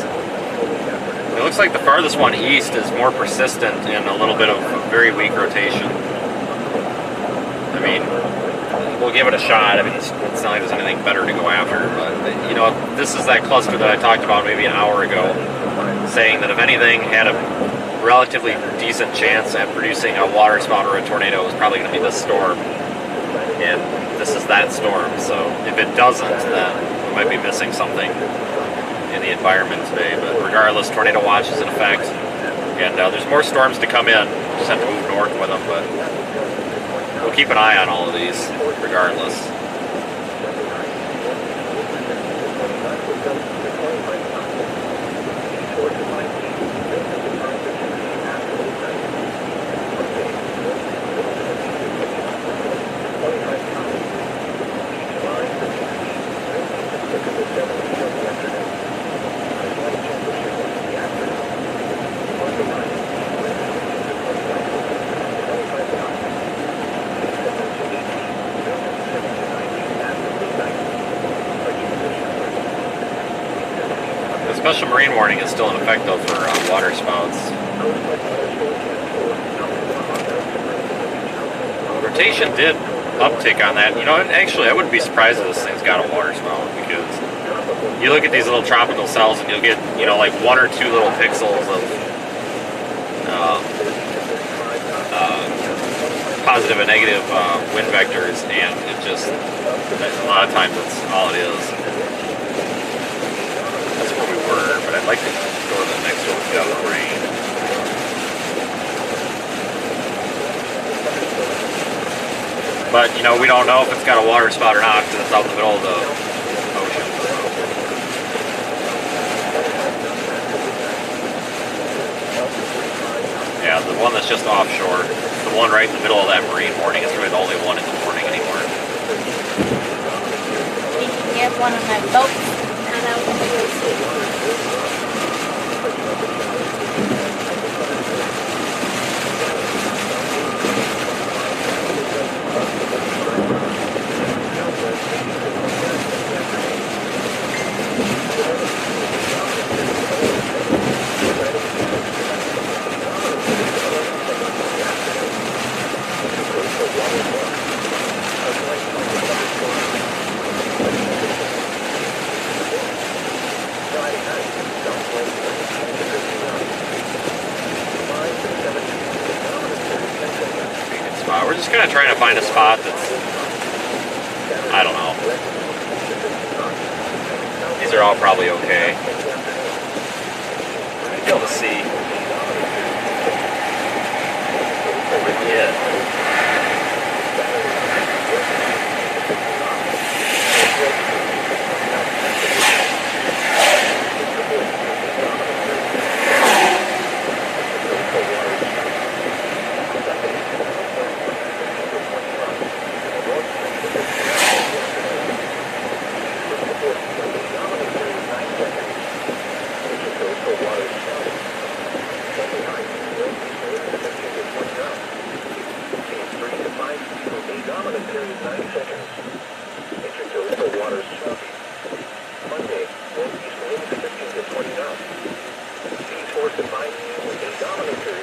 It looks like the farthest one east is more persistent and a little bit of a very weak rotation. I mean, we'll give it a shot. I mean, it's not like there's anything better to go after, but you know, this is that cluster that I talked about maybe an hour ago, saying that if anything had a relatively decent chance at producing a waterspout or a tornado, it was probably going to be this storm. And this is that storm, so if it doesn't, then we might be missing something in the environment today. But regardless, tornado watch is in effect, and there's more storms to come in. Just have to move north with them, but we'll keep an eye on all of these regardless. The special marine warning is still in effect though for water spouts. Rotation did uptick on that. You know, actually I wouldn't be surprised if this thing's got a water spout, because you look at these little tropical cells and you'll get, you know, like 1 or 2 little pixels of positive and negative wind vectors, and it just, a lot of times that's all it is. That's where we were, but I'd like to go to the next one without the rain. But, you know, we don't know if it's got a water spout or not because it's out in the middle of the ocean. Yeah, the one that's just offshore, the one right in the middle of that marine warning, is really the only one in the warning anymore. We can get one of my boats. And I will We're just kind of trying to find a spot that's, I don't know. These are all probably okay. I'd be able to see over the edge.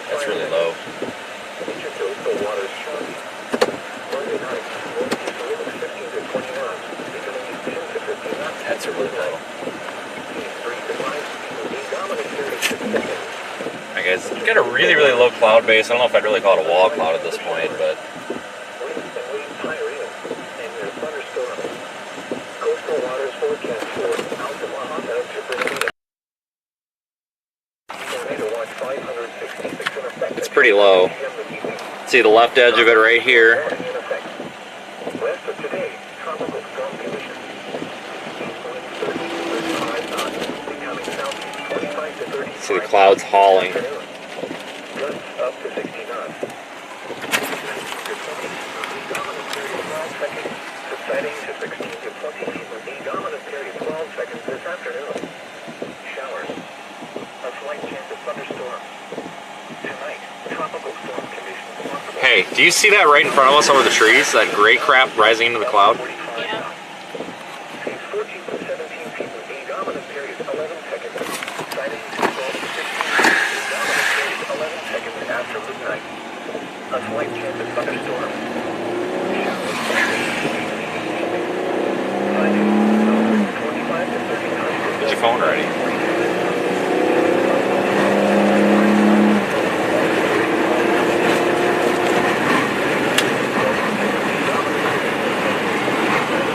That's really low. That's really low. Alright guys, we've got a really, really low cloud base. I don't know if I'd really call it a wall cloud at this point, but it's pretty low. See the left edge of it right here. See the clouds hauling. Gusts up to 60 knots. Dominant period 12 seconds. Subsiding to 16 to 20 feet with the dominant period 12 seconds this afternoon. Showers. A slight chance of thunderstorms. Tonight, tropical storm conditions possible. Hey, do you see that right in front of us over the trees? That gray crap rising into the cloud? Yeah. 14 to 17 feet with the dominant period 11 seconds. Subsiding to 12 to 16 feet. The dominant period 11 seconds after midnight. A slight chance of thunderstorms. Get your phone ready.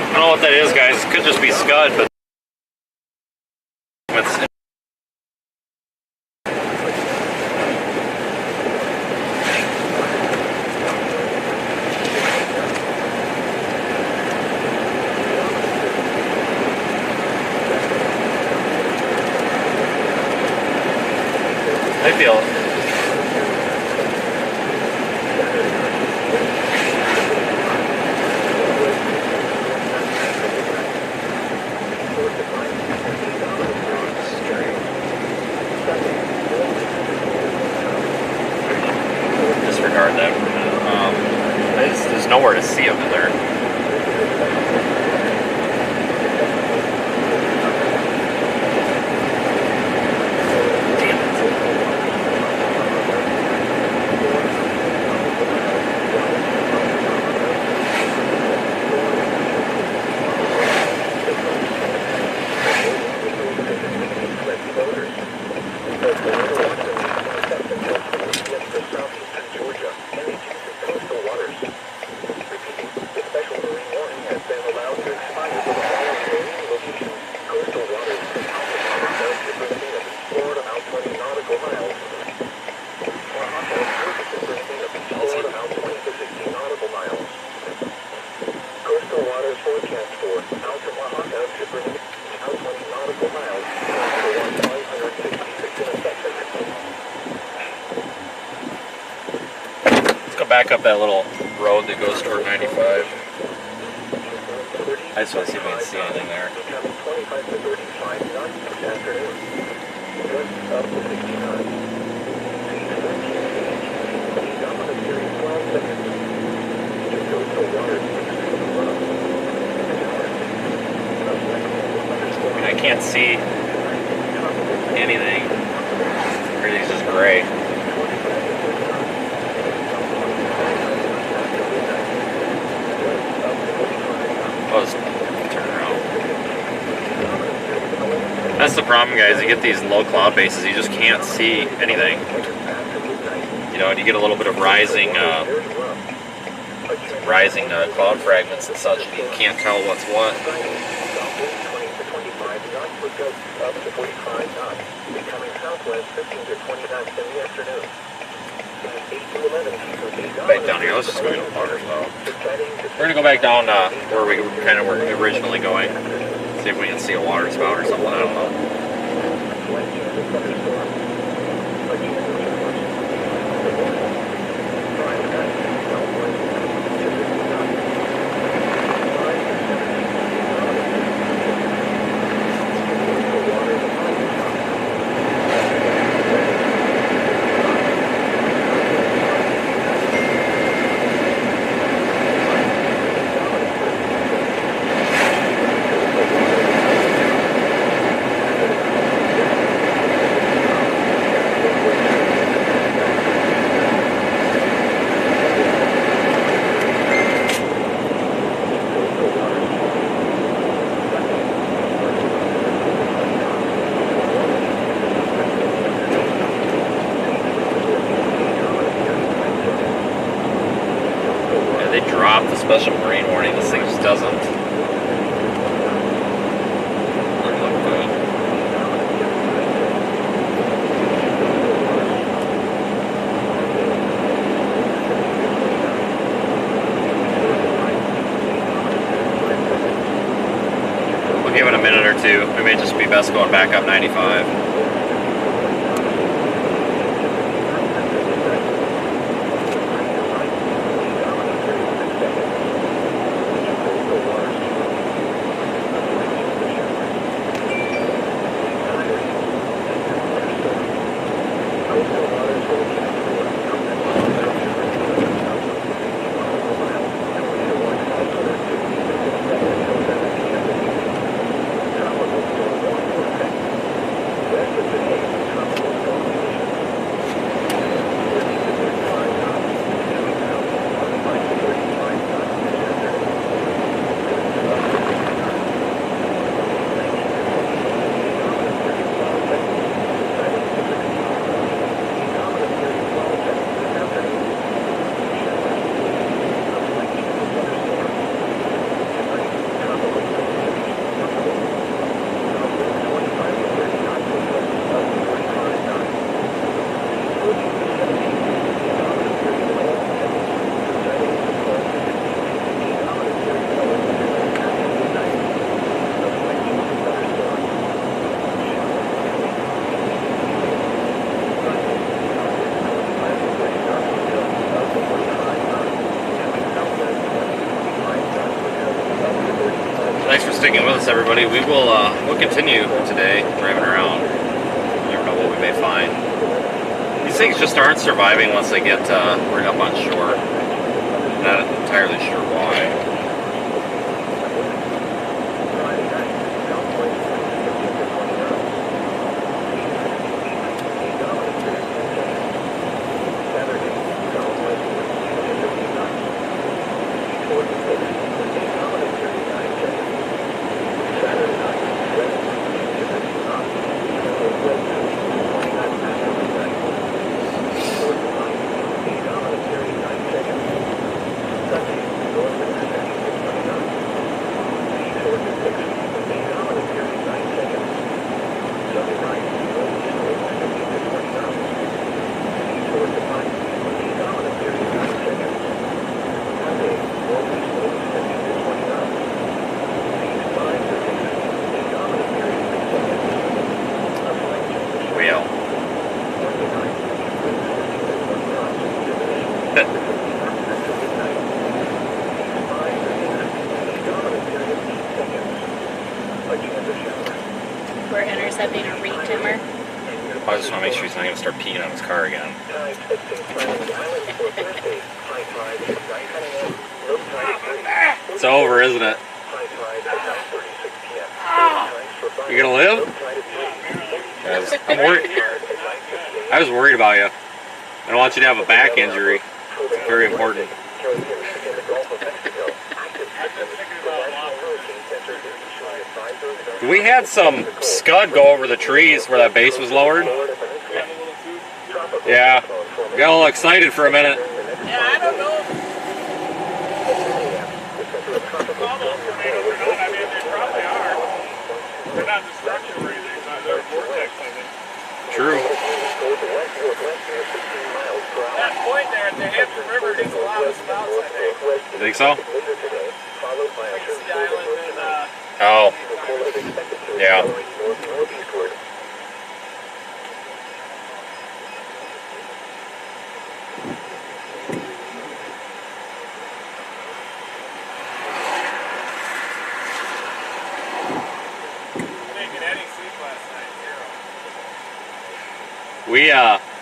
I don't know what that is, guys. It could just be Scud, but it's I feel it. Disregard that for a minute. There's nowhere to see them in there. Back up that little road that goes toward 95. I just want to see if we can see anything there. 25 to 35 knots this afternoon. Gusts up to 60 knots. Seas 14 feet. The dominant period 12 seconds. Coastal waters 6 feet above. I mean, I can't see anything. Everything's just gray. I'll just turn around. That's the problem, guys. You get these low cloud bases, you just can't see anything. You know, and you get a little bit of rising cloud fragments and such, and you can't tell what's what. Back down here, let's just go to the water spout. We're gonna go back down where we kind of were originally going. See if we can see a water spout or something, I don't know. Special marine warning, this thing just doesn't look good. We'll give it a minute or two. We may just be best going back up 95. sticking with us, everybody. We'll continue today driving around. You never know what we may find. These things just aren't surviving once they get right up on shore. Not entirely sure why. We're intercepting a reed timber. I just want to make sure he's not going to start peeing on his car again. It's over, isn't it? You gonna live? I'm worried. I was worried about you. I don't want you to have a back injury. It's very important. We had some scud go over the trees where that base was lowered. Yeah, got a little excited for a minute. Yeah, I don't know. Almost tornadoes or not. I mean, they probably are. They're not destructive or anything. They're vortex, I think. True. That point there at the Hampton River gets a lot of spouts, I think. You think so? Like Sea Island and, Oh. Yeah.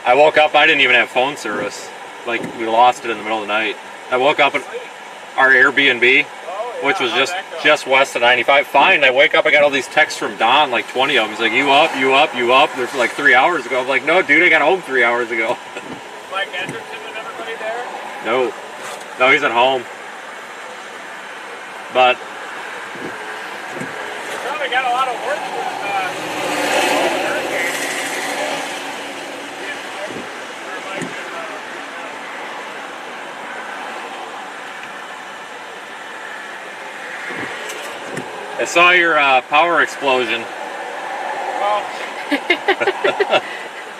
I woke up, I didn't even have phone service. Like, we lost it in the middle of the night. I woke up at our Airbnb, which was just west of 95. Fine, I wake up, I got all these texts from Don, like 20 of them. He's like, you up, you up, you up. They're like 3 hours ago. I'm like, no, dude, I got home 3 hours ago. Mike Hendrickson and everybody there? No, he's at home. But Probably got a lot of work with hurricanes. I saw your power explosion. Well, yeah,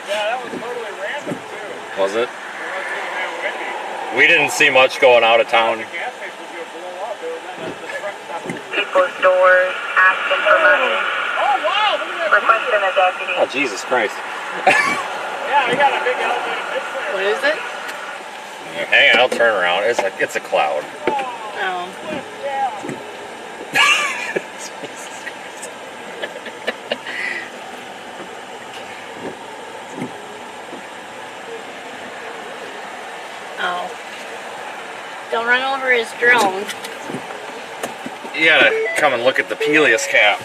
that was totally random too. Was it? It wasn't even that windy. We didn't see much going out of town. The gas tank was going to blow up. There was the truck stopped. People's doors, asking for money, Oh, wow, look at that. requesting a deputy. Oh, Jesus Christ. Yeah, we got a big elevated pitch there. What is it? Hang on, I'll turn around. It's a cloud. Oh. Oh. Don't run over his drone. You gotta come and look at the Peleus cap.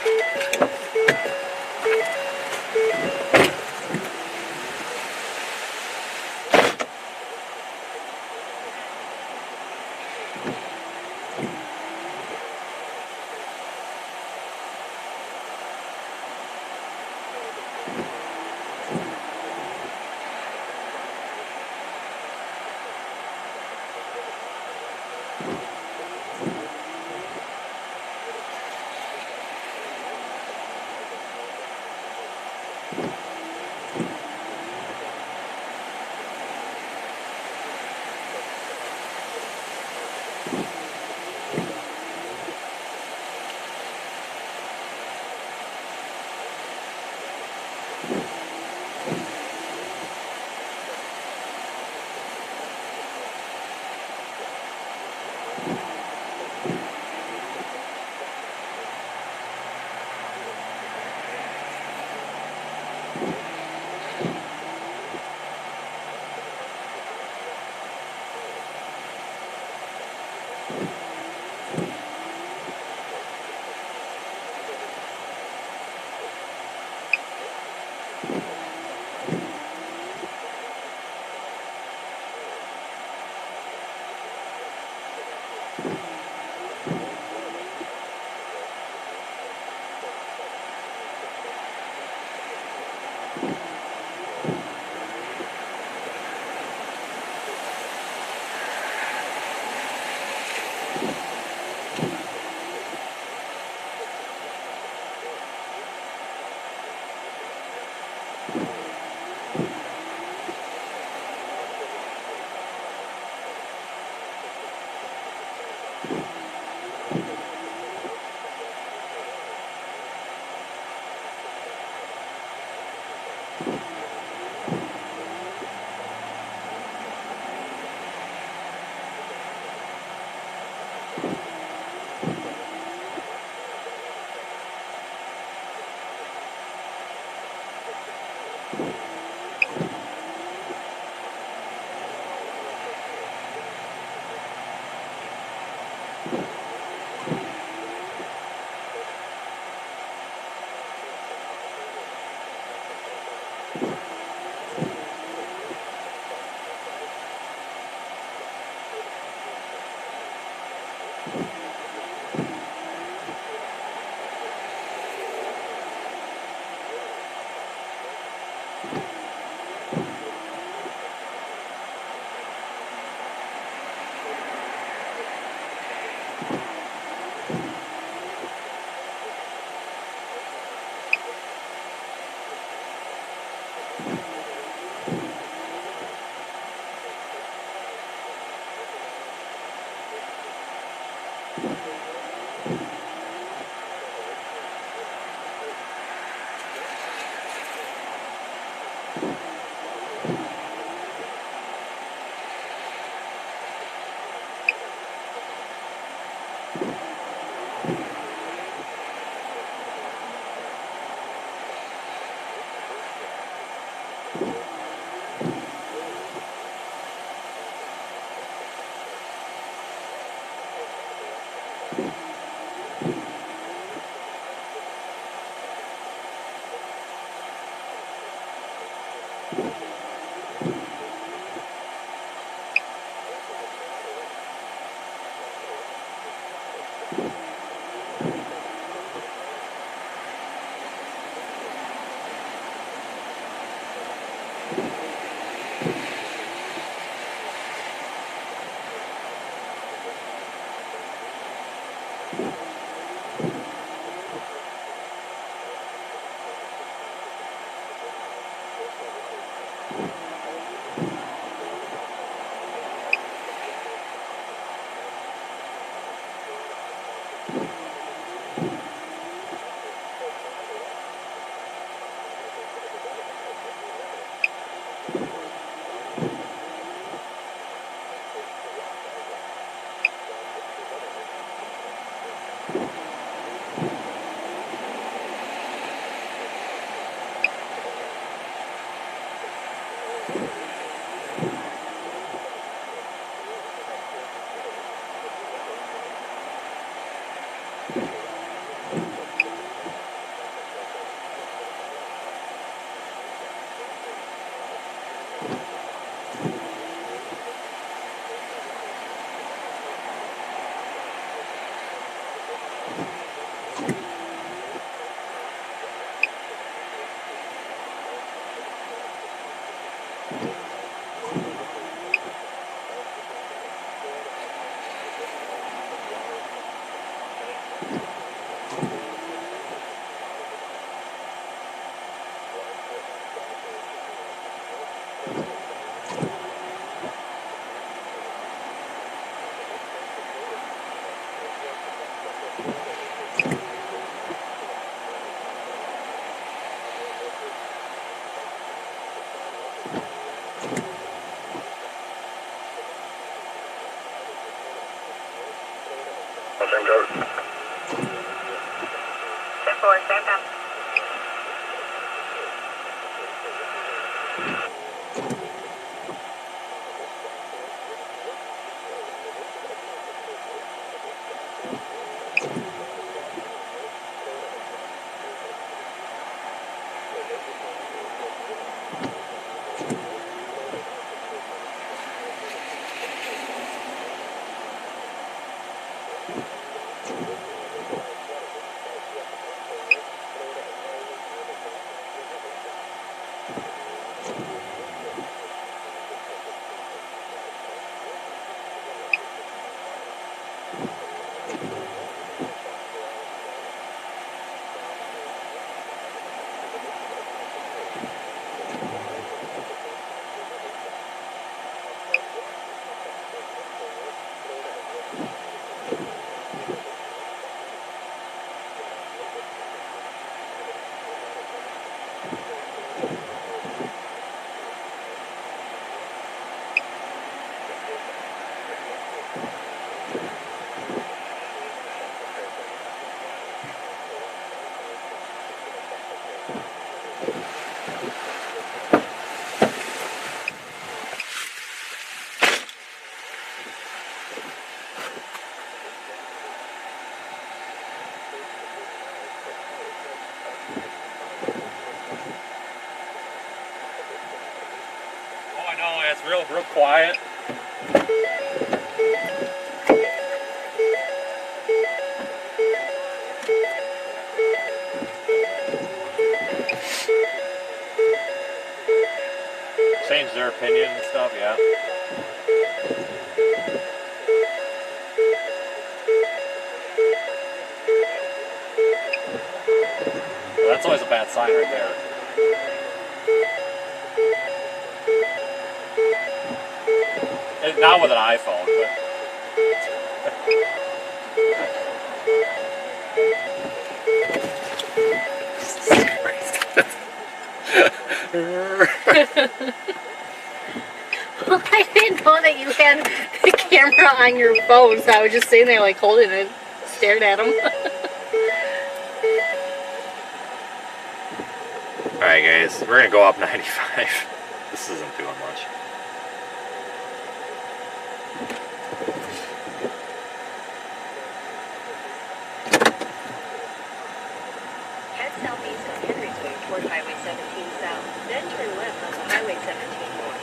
Same code. 10-4, same time. Oh, I know, it's real quiet. Change their opinion and stuff, yeah. Well, that's always a bad sign right there. Not with an iPhone, but. Well, I didn't know that you had the camera on your phone, so I was just sitting there like holding it, stared at him. Alright guys, we're gonna go up 95. This isn't doing much. Head southeast on Henry's Way toward Highway 17 south, then turn left onto Highway 17 north.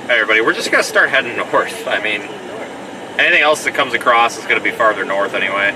Hey everybody, we're just gonna start heading north. I mean, anything else that comes across is gonna be farther north anyway.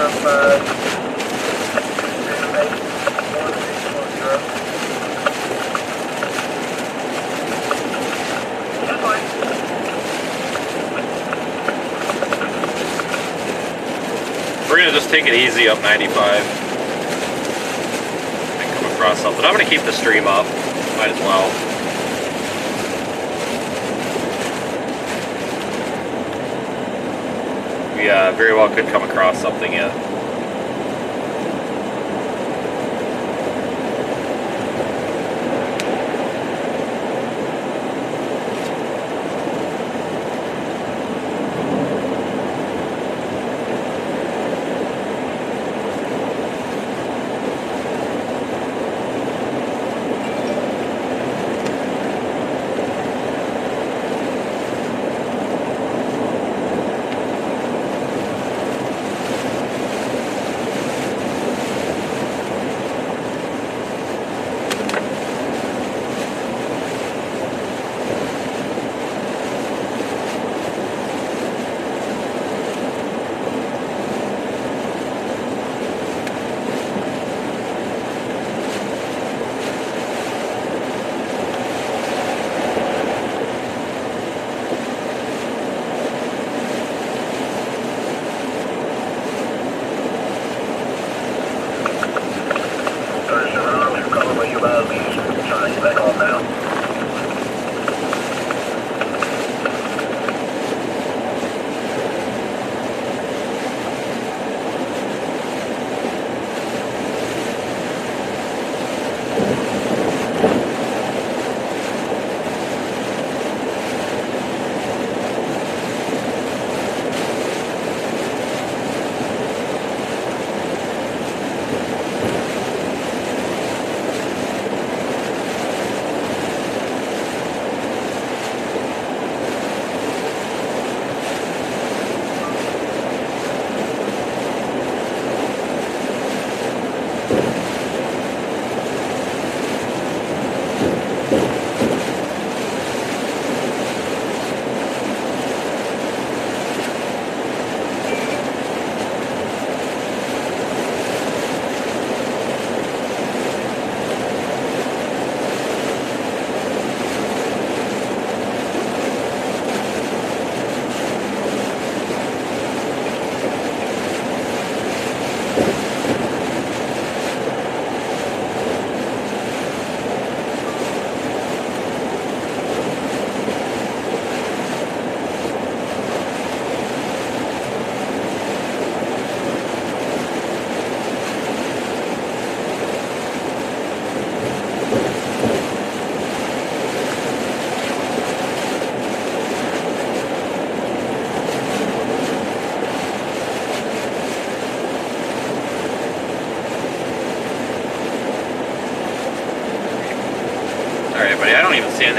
4 miles. We're gonna just take it easy up 95 and come across something. I'm gonna keep the stream up, might as well. We very well could come across something yet.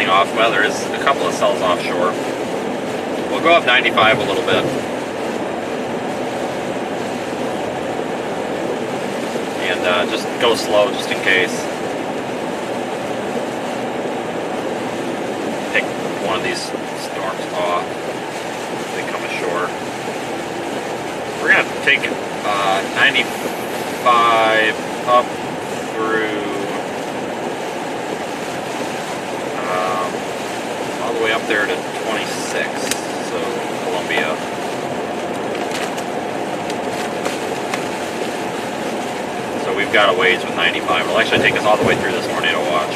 everything off. Well, there is a couple of cells offshore. We'll go up 95 a little bit. And just go slow just in case. Pick one of these storms off as they come ashore. We're going to take 95 up through all the way up there to 26, so Columbia. So we've got a ways with 95. It'll actually take us all the way through this tornado watch.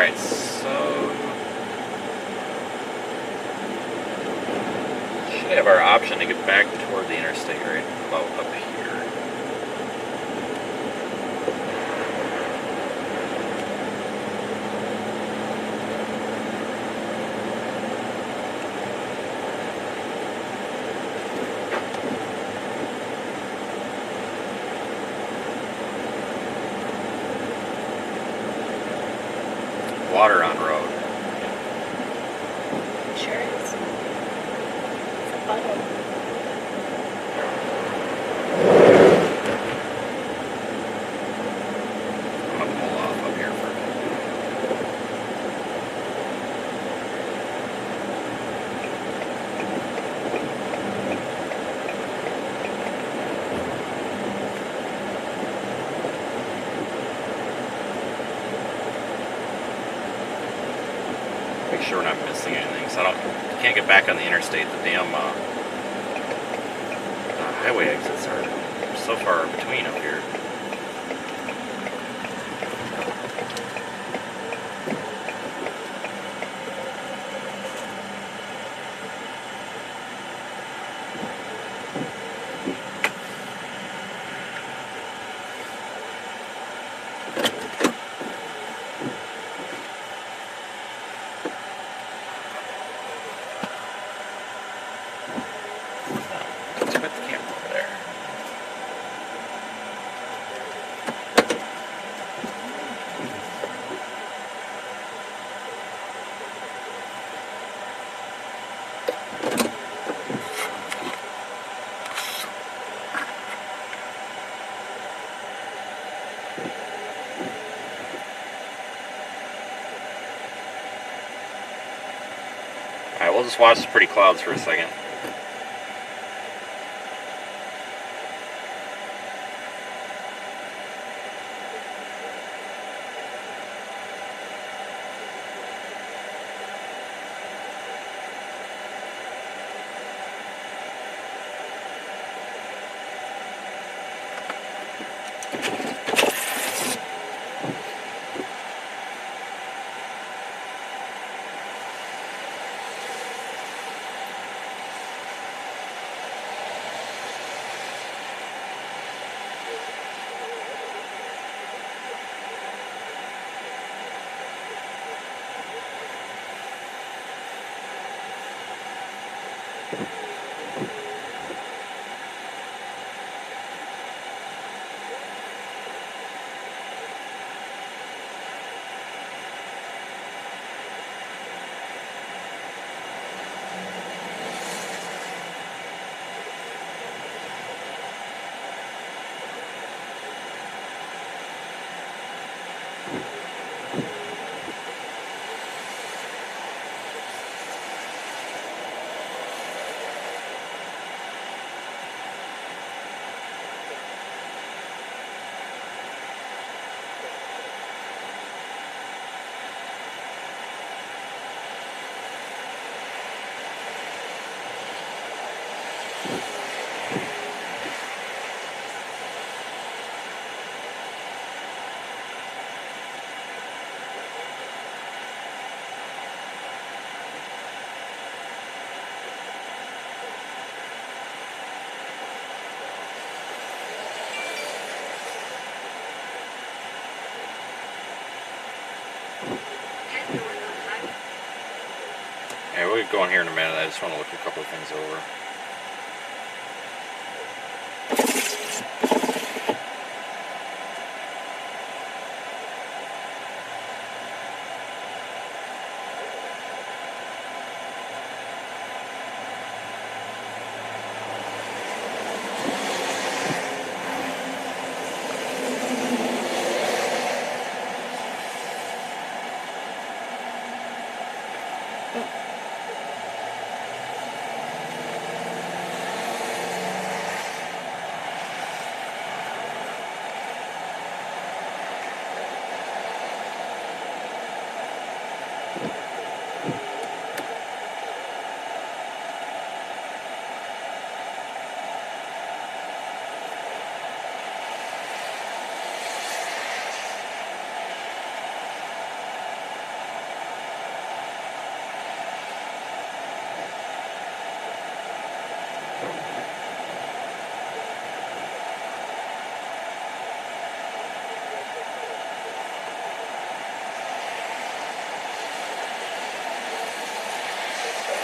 Alright, so should have our option to get back toward the interstate right about up here. Water on road. Sure is. It's a puddle. I'm gonna pull off up here for a minute. Make sure we're not missing anything. So can't get back on the interstate. The damn highway exits are so far between up here. Let's put the camera over there. Alright, we'll just watch the pretty clouds for a second. Yeah, we'll get going here in a minute. I just want to look a couple of things over.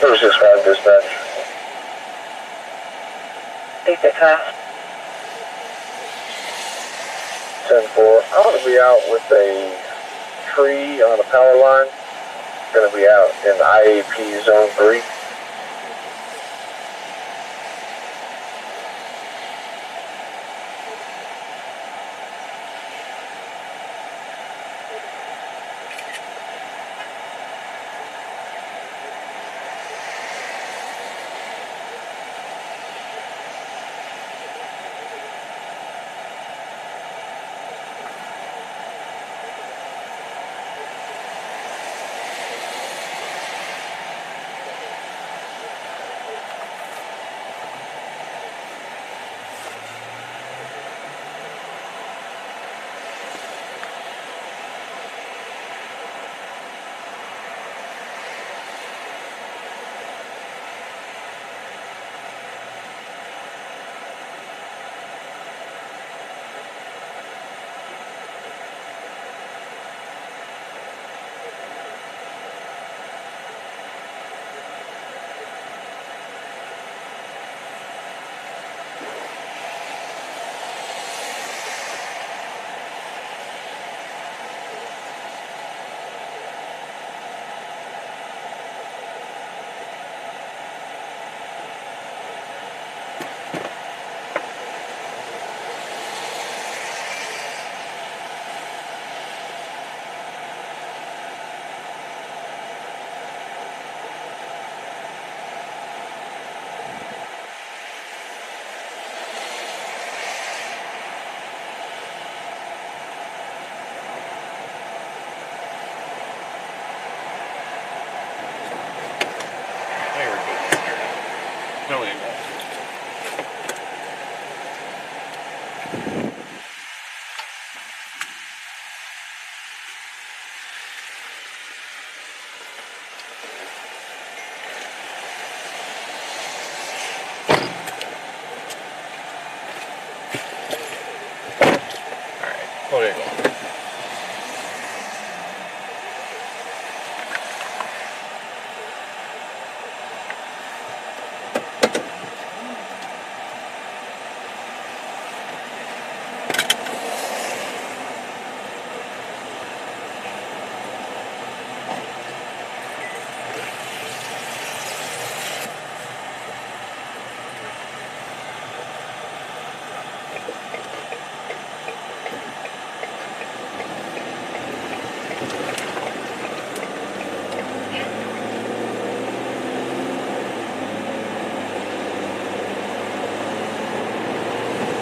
365 dispatch. 365. 10-4. I'm going to be out with a tree on a power line. Going to be out in IAP Zone 3. Okay, go.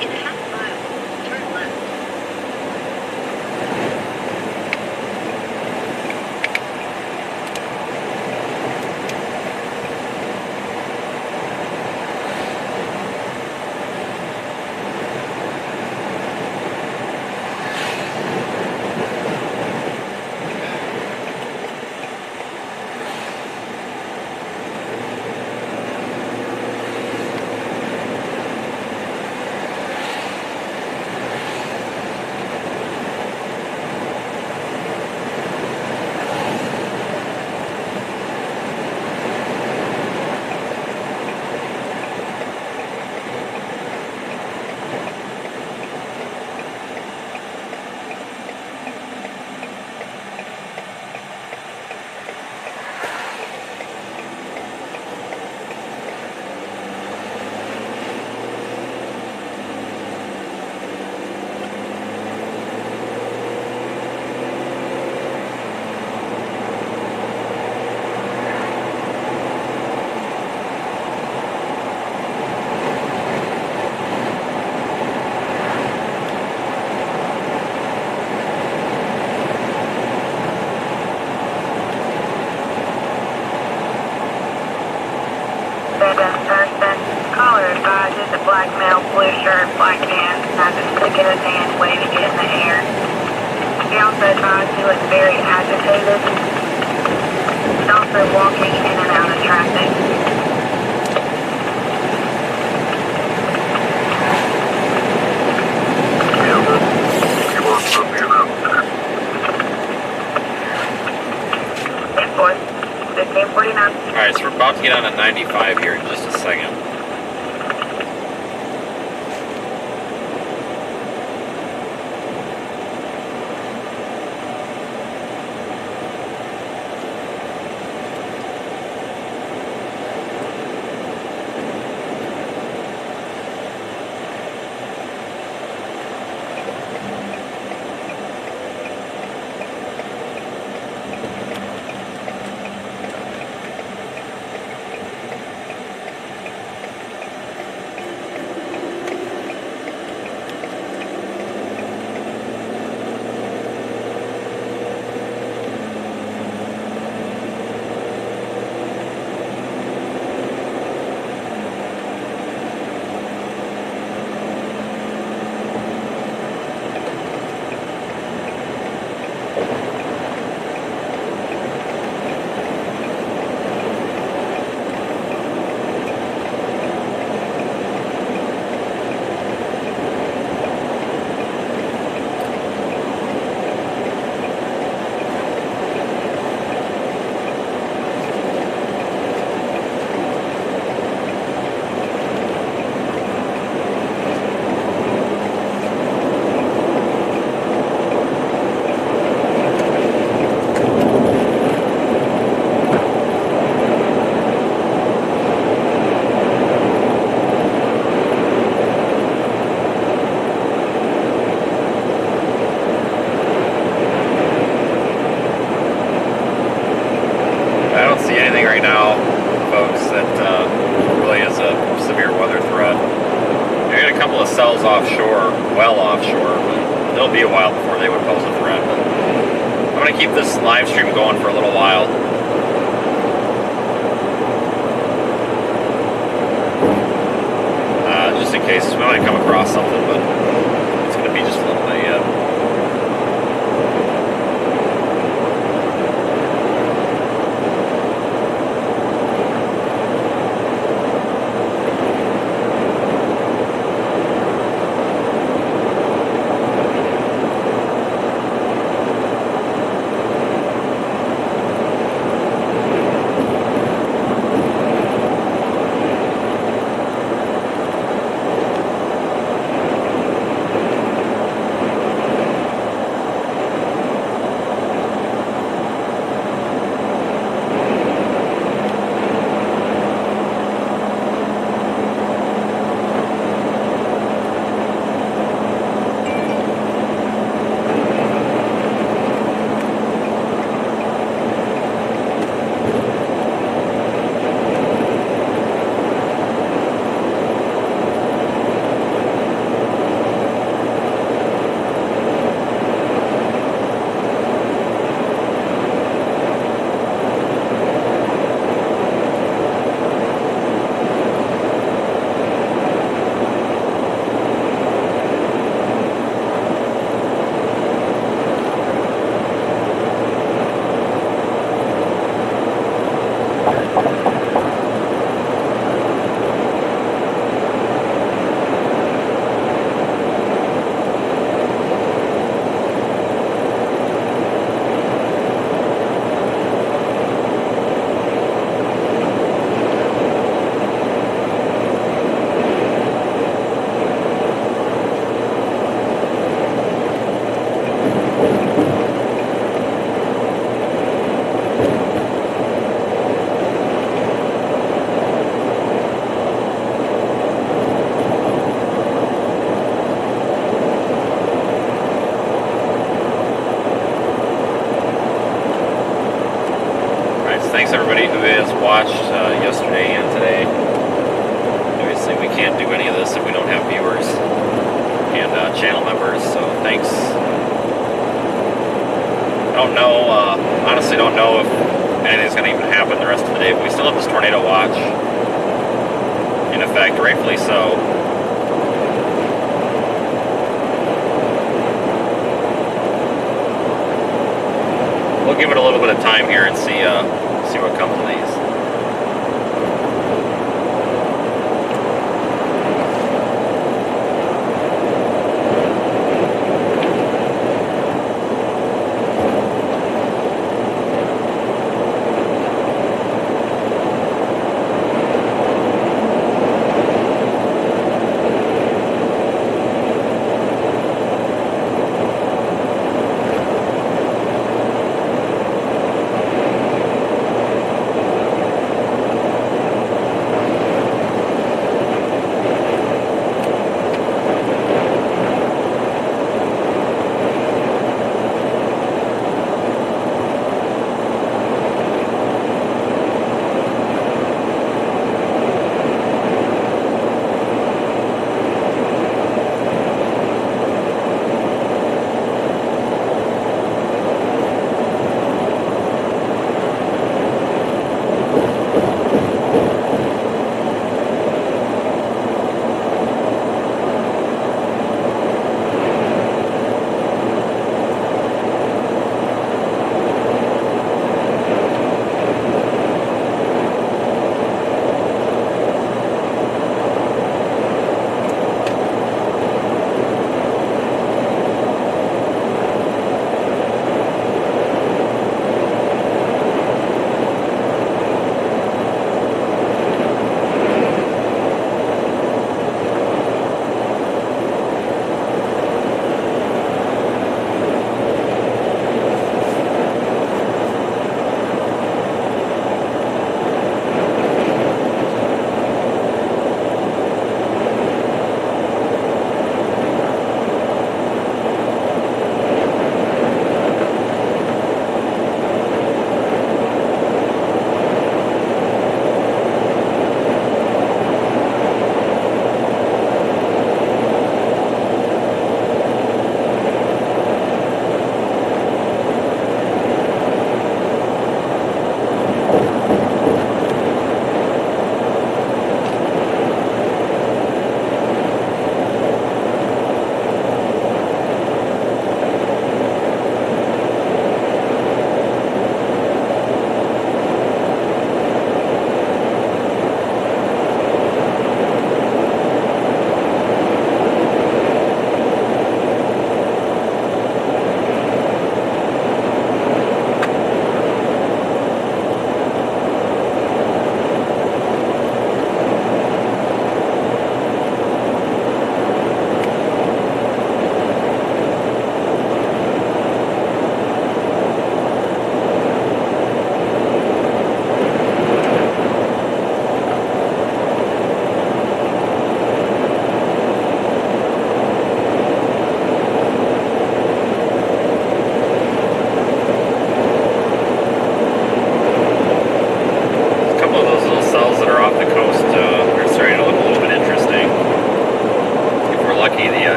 In a half mile, turn left. Caller advises a black male, blue shirt, black pants, has a stick in his hand, waving it in the air. He also advised he was very agitated. He's also walking in and out of traffic. Enforce 15 1049. Alright, so we're about to get on a 95 here in just a second. Right now, folks, that really is a severe weather threat. I got a couple of cells offshore, well offshore, but it'll be a while before they would pose a threat. But I'm going to keep this live stream going for a little while. Just in case we might come across something, but it's going to be just a little bit yet. Thanks everybody who has watched yesterday and today. Obviously we can't do any of this if we don't have viewers and channel members, so thanks. I don't know, honestly don't know if anything's going to even happen the rest of the day, but we still have this tornado watch in effect, rightfully so. We'll give it a little bit of time here and see what comes of these.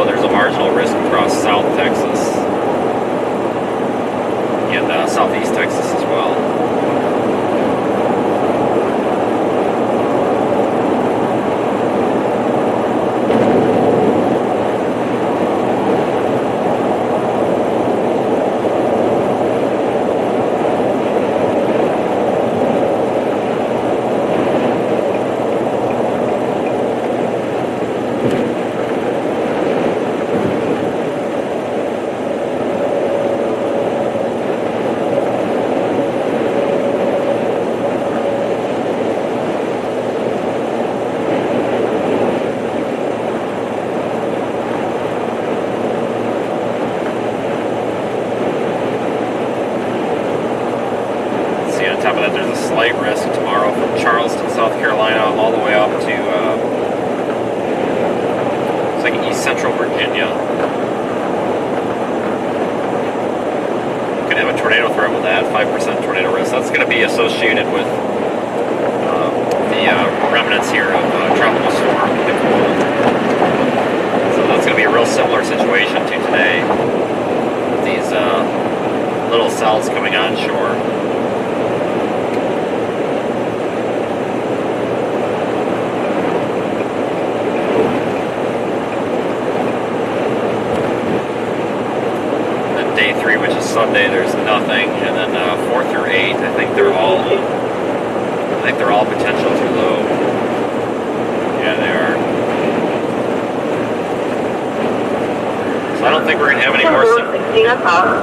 also there's a marginal risk across South Texas and Southeast Texas as well. On top of that, there's a slight risk tomorrow from Charleston, South Carolina, all the way up to it's like East Central Virginia. Could have a tornado threat with that, 5% tornado risk. That's going to be associated with the remnants here of Tropical Storm Nicole. So that's going to be a real similar situation to today. These little cells coming onshore. Day 3, which is Sunday, there's nothing, and then 4 through 8, I think they're all potential too low. Yeah, they are. So I don't think we're gonna have any more.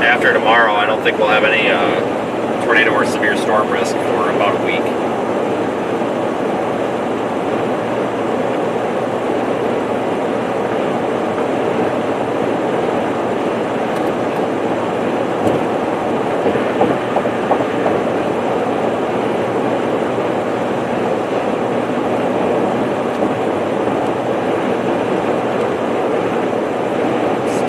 After tomorrow, I don't think we'll have any tornado or severe storm risk for about a week.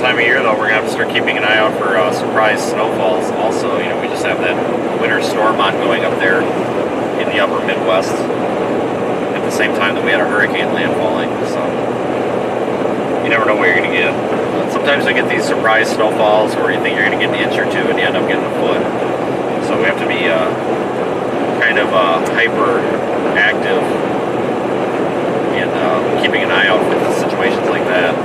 Time of year though, we're gonna have to start keeping an eye out for surprise snowfalls. Also, you know, we just have that winter storm ongoing up there in the upper Midwest at the same time that we had a hurricane landfalling. So you never know what you're gonna get. Sometimes we get these surprise snowfalls where you think you're gonna get an inch or two and you end up getting a foot. So we have to be kind of hyper active and keeping an eye out for situations like that.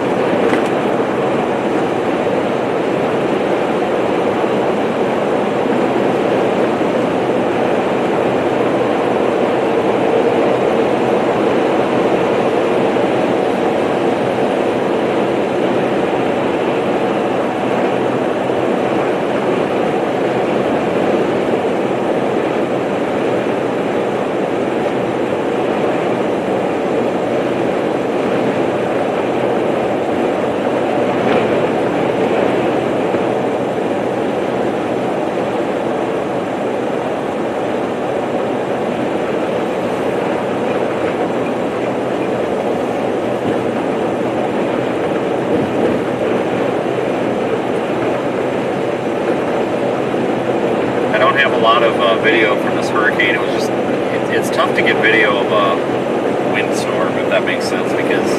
Video from this hurricane. It was just, it's tough to get video of a windstorm, if that makes sense, because,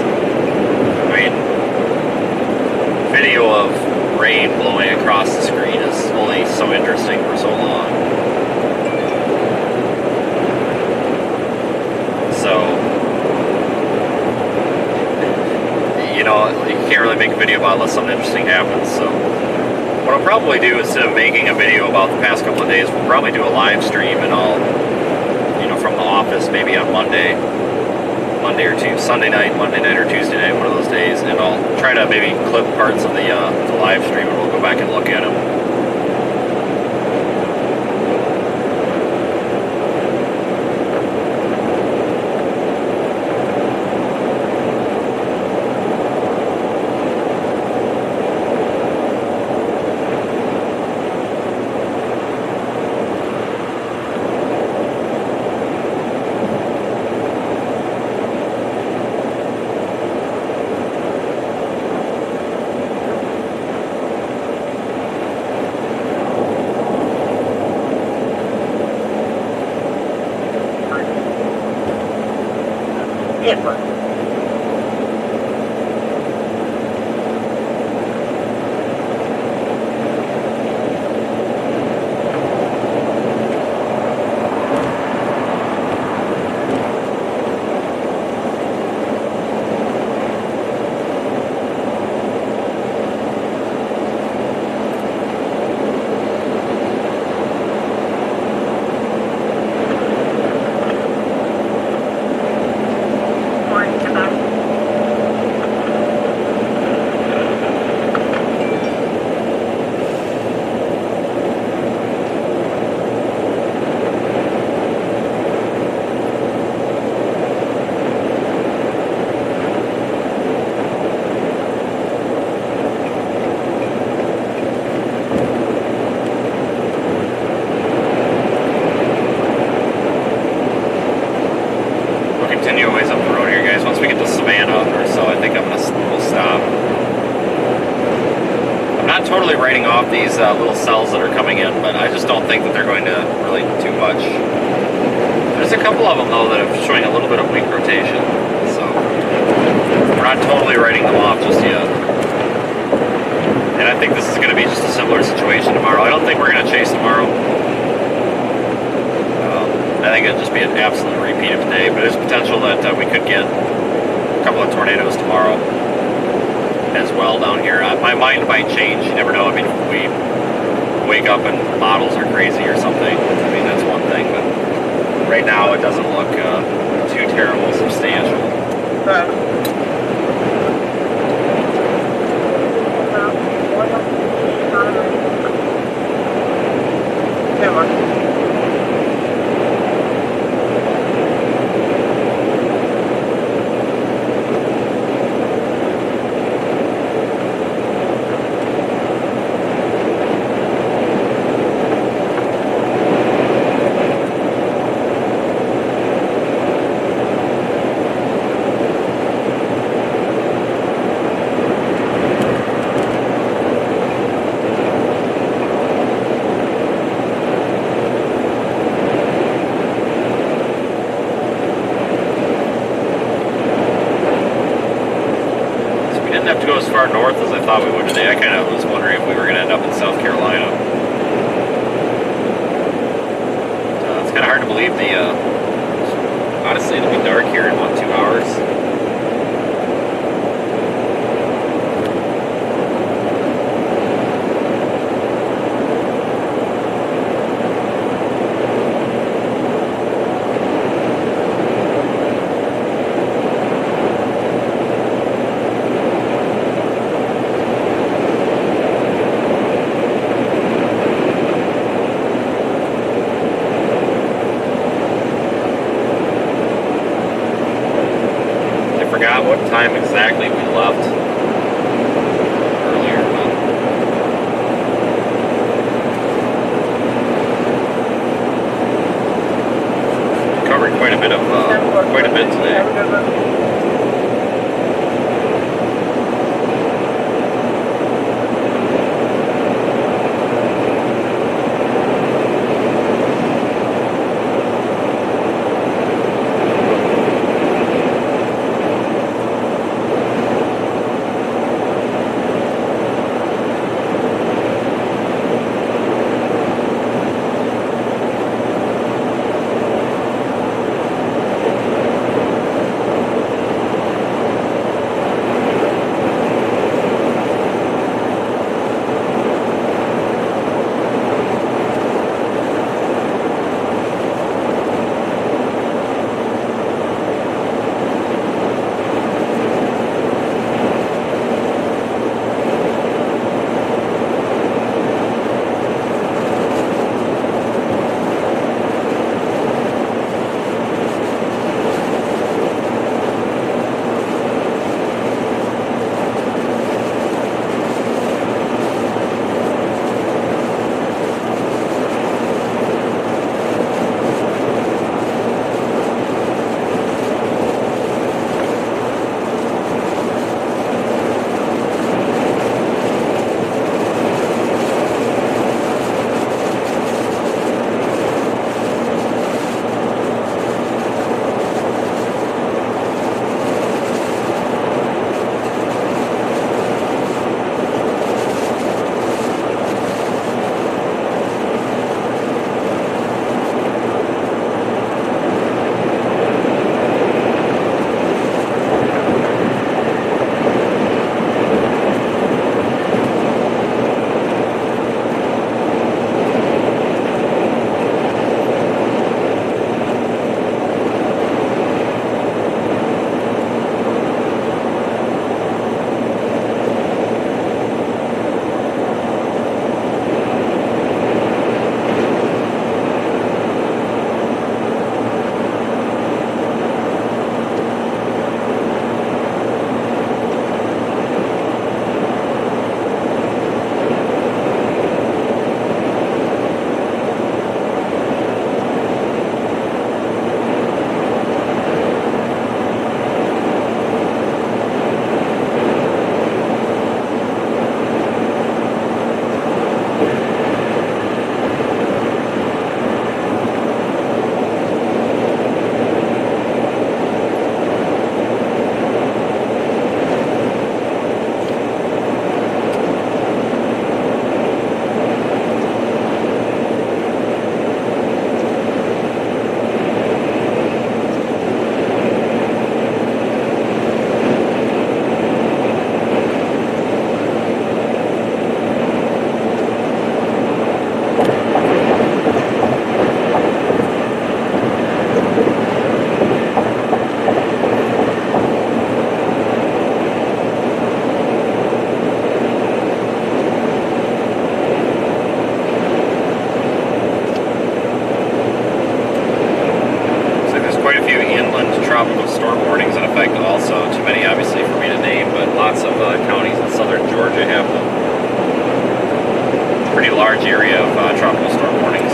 I mean, video of rain blowing across the screen is only so interesting for so long. So, you know, you can't really make a video about it unless something interesting happens, so. What I'll probably do, instead of making a video about the past couple of days, we'll probably do a live stream and I'll, you know, from the office, maybe on Monday or Tuesday, Sunday night, Monday night or Tuesday night, one of those days, and I'll try to maybe clip parts of the live stream and we'll go back and look at them. not totally writing off these little cells that are coming in, but I just don't think that they're going to really do much. There's a couple of them though that are showing a little bit of weak rotation, so we're not totally writing them off just yet. And I think this is going to be just a similar situation tomorrow. I don't think we're going to chase tomorrow. I think it'll just be an absolute repeat of today, but there's potential that we could get a couple of tornadoes tomorrow as well down here. My mind might change, you never know. I mean, if we wake up and models are crazy or something, I mean, that's one thing, but right now it doesn't look too terrible substantial. Didn't have to go as far north as I thought we would today. I kind of was wondering if we were going to end up in South Carolina. It's kind of hard to believe honestly, it'll be dark here in about 2 hours. What time exactly we left earlier, but we covered quite a bit today. you have a pretty large area of tropical storm warnings.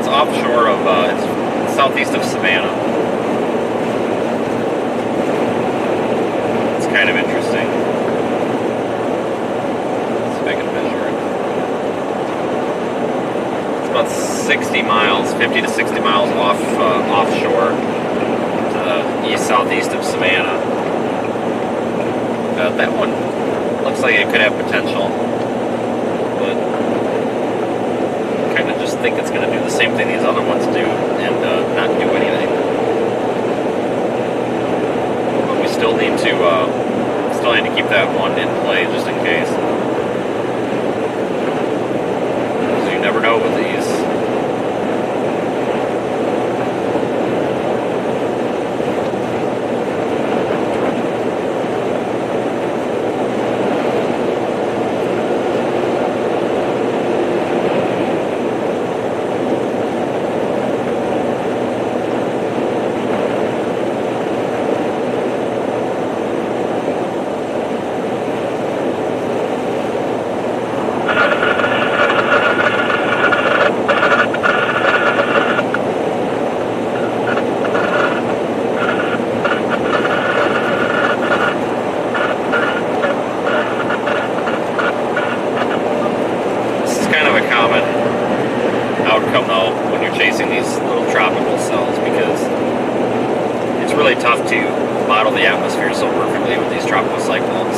Offshore of, it's southeast of Savannah. It's kind of interesting. Let's see if I can measure it. It's about 60 miles, 50 to 60 miles offshore to the east-southeast of Savannah. That one looks like it could have potential, but kind of just think it's going to do the same thing these other ones do and not do anything. But we still need to keep that one in play just in case. Because you never know with these. Tough to model the atmosphere so perfectly with these tropical cyclones,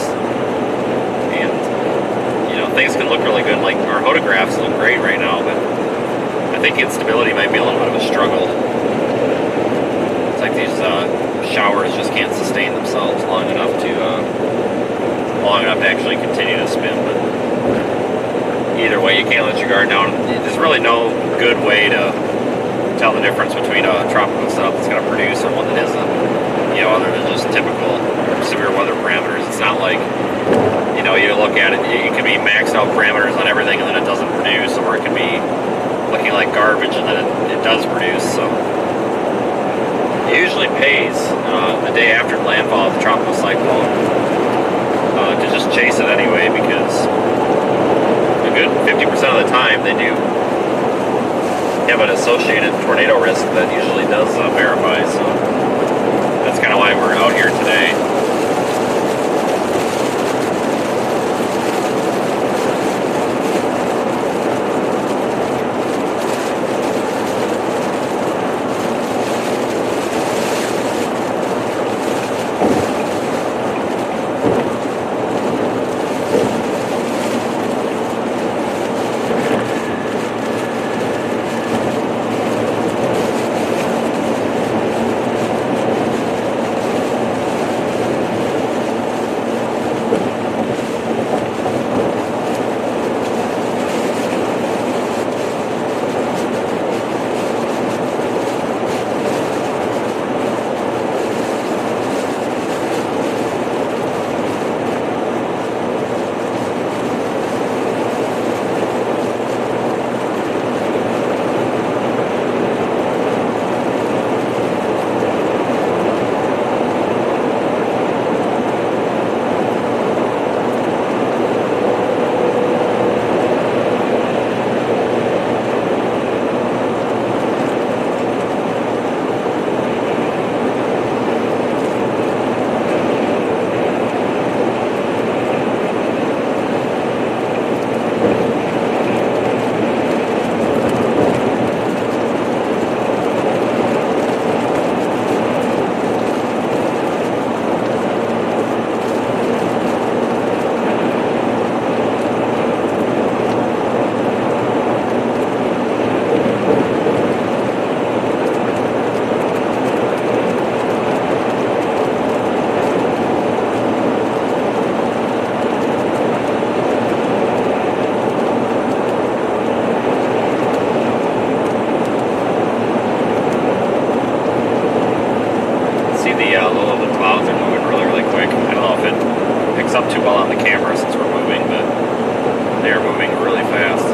and you know, things can look really good. Like our photographs look great right now, but I think instability might be a little bit of a struggle. It's like these showers just can't sustain themselves long enough to actually continue to spin. But either way, you can't let your guard down. There's really no good way to tell the difference between a tropical setup that's going to produce and one that isn't, you know, other than just typical severe weather parameters. It's not like, you know, you look at it, it could be maxed out parameters on everything and then it doesn't produce, or it could be looking like garbage and then it does produce. So it usually pays the day after landfall of the tropical cyclone to just chase it anyway, because a good 50% of the time they do have an associated tornado risk that usually does verify, so that's kind of why we're out here today. far since we're moving, but they are moving really fast.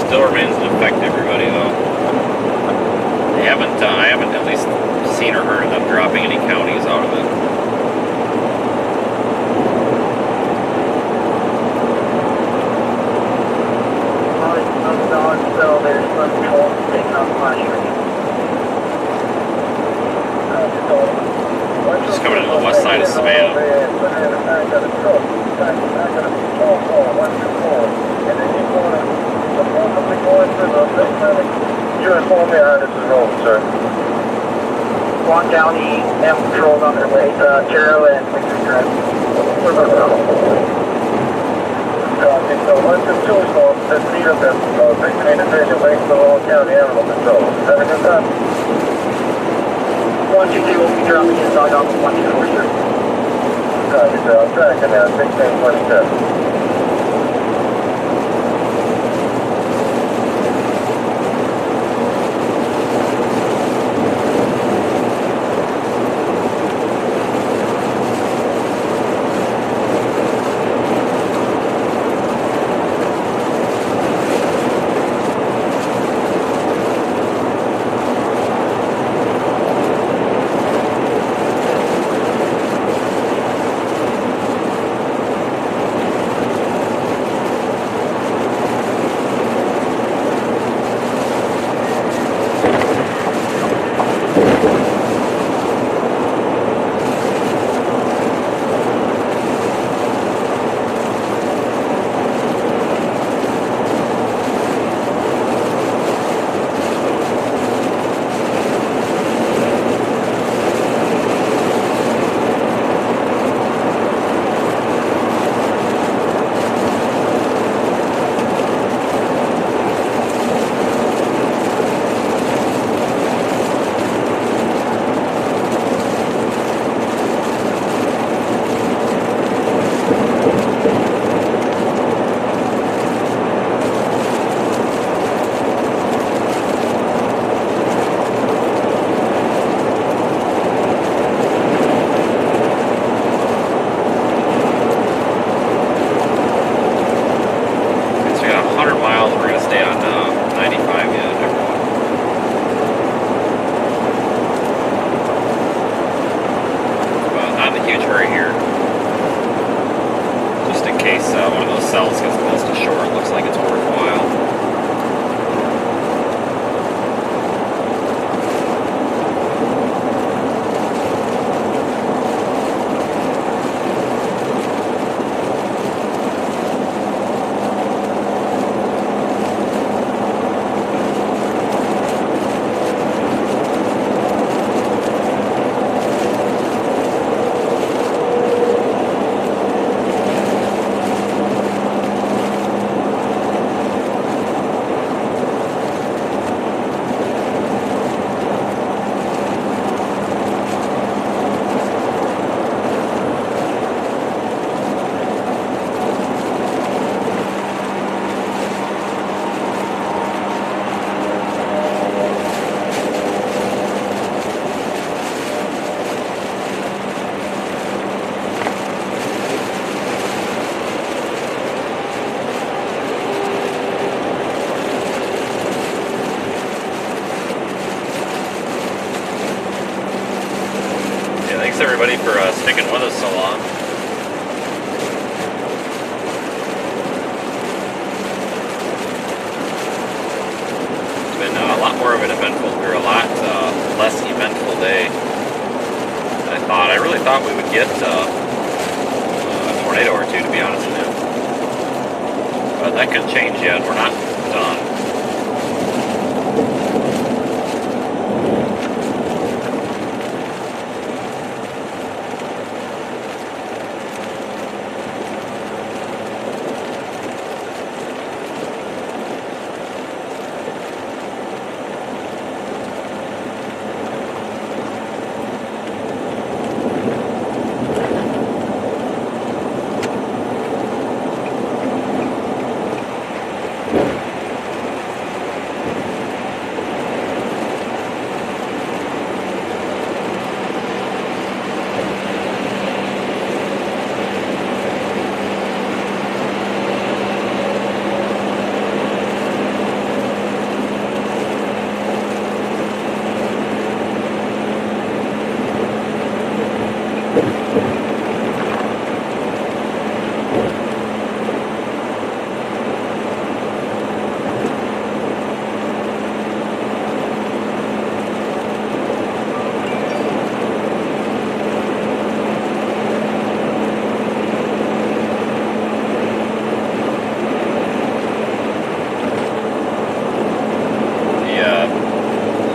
Still remains in effect, everybody, though. I haven't at least seen or heard of them dropping any counties out of it. Just coming into the west side of Savannah. You're informed me on this is wrong, sir. Swan County, M patrols on their way to Carroll and Victory Drive. So once the two storms, let's meet up at Victory Division, waiting for Long County Animal Control. Have a good time. 122 will be dropping in dog off 124, sir. Copy, sir. I'm tracking now, 1627. everybody for sticking with us so long. It's been a lot more of an eventful, or a lot less eventful day than I thought. I really thought we would get a tornado or two, to be honest with you. But that could change yet. We're not done.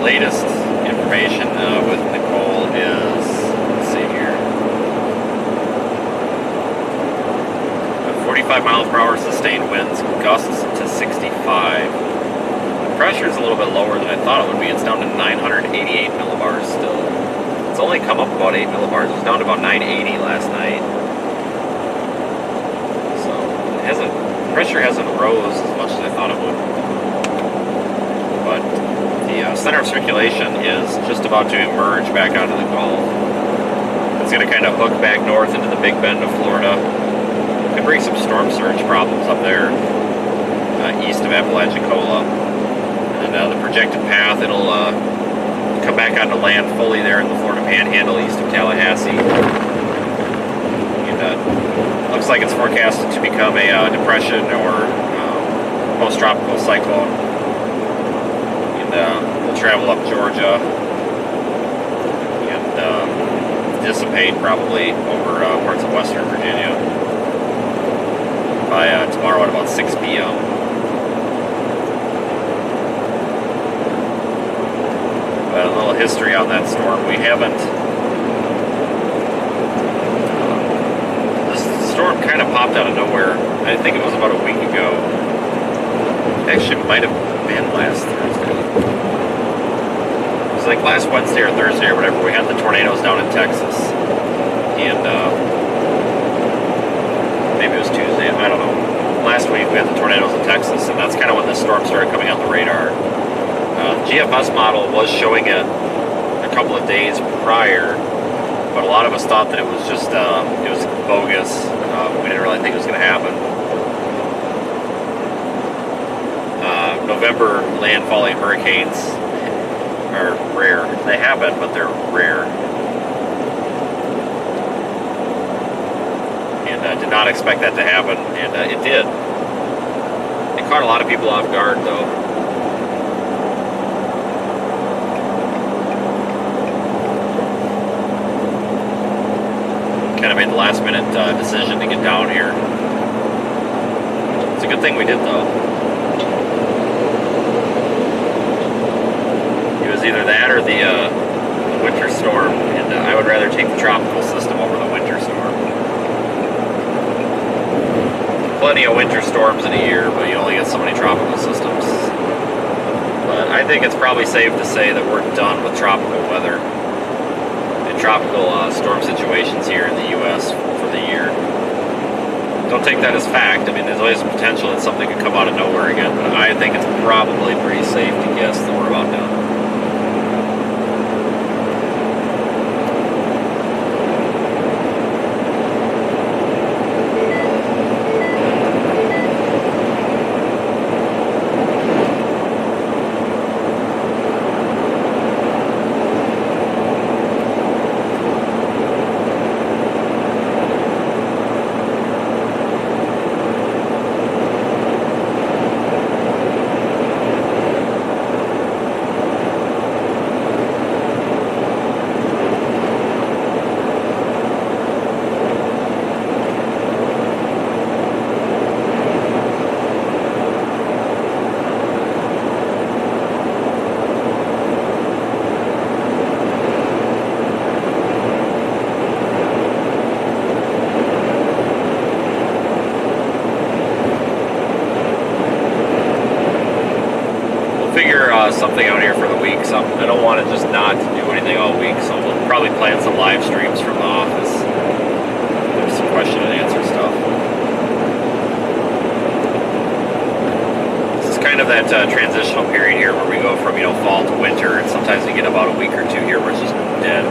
Latest information with Nicole is, let's see here, 45 miles per hour sustained winds, gusts to 65. The pressure is a little bit lower than I thought it would be. It's down to 988 millibars still. It's only come up about 8 millibars. It was down to about 980 last night. So pressure hasn't rose as much as I thought it would. But the center of circulation is just about to emerge back out of the Gulf. It's going to kind of hook back north into the Big Bend of Florida. Could bring some storm surge problems up there east of Apalachicola. And the projected path, it'll come back onto land fully there in the Florida Panhandle east of Tallahassee. And looks like it's forecasted to become a depression or post-tropical cyclone. We'll travel up Georgia and dissipate probably over parts of western Virginia by tomorrow at about 6 p.m. But a little history on that storm. We haven't... this storm kind of popped out of nowhere. I think it was about a week ago. Actually, it might have been last Thursday. It was like last Wednesday or Thursday or whatever. We had the tornadoes down in Texas, and maybe it was Tuesday. I don't know. Last week we had the tornadoes in Texas, and that's kind of when this storm started coming on the radar. The GFS model was showing it a couple of days prior, but a lot of us thought that it was just it was bogus. We didn't really think it was going to happen. November landfalling hurricanes are rare. They happen, but they're rare. And I did not expect that to happen, and it did. It caught a lot of people off guard, though. Kind of made the last minute decision to get down here. It's a good thing we did, though. Either that or the winter storm, and I would rather take the tropical system over the winter storm. Plenty of winter storms in a year, but you only get so many tropical systems. But I think it's probably safe to say that we're done with tropical weather and tropical storm situations here in the U.S. for the year. Don't take that as fact. I mean, there's always a potential that something could come out of nowhere again, but I think it's probably pretty safe to guess that we're about done. figure something out here for the week. So I don't want to just not do anything all week. So we'll probably plan some live streams from the office. There's some question and answer stuff. This is kind of that transitional period here where we go from, you know, fall to winter, and sometimes we get about a week or two here where it's just dead.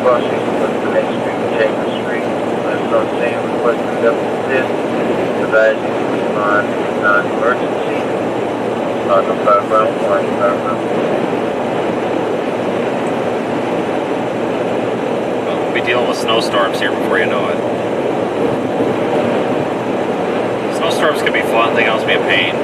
Crossing the Main Street, Chambers Street, left on Sam, requesting up to this, advising on non-emergency, on the background, on the background. Well, we'll be dealing with snowstorms here before you know it. Snowstorms can be fun, they can also be a pain.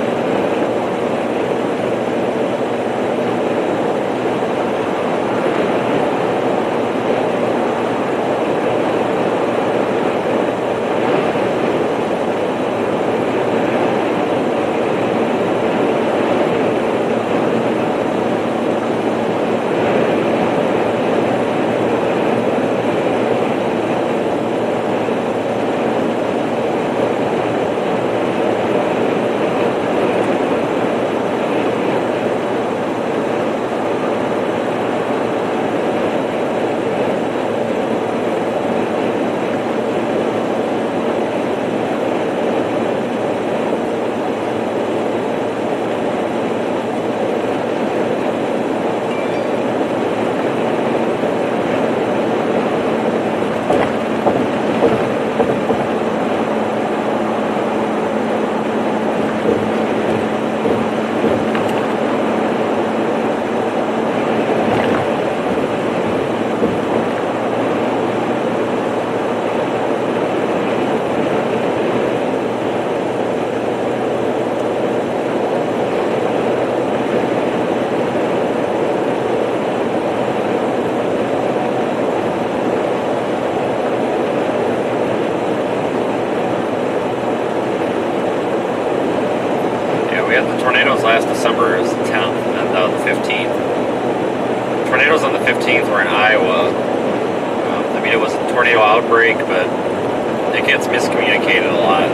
Tornadoes last December is the 10th and the 15th. Tornadoes on the 15th were in Iowa. I mean, it was a tornado outbreak, but it gets miscommunicated a lot.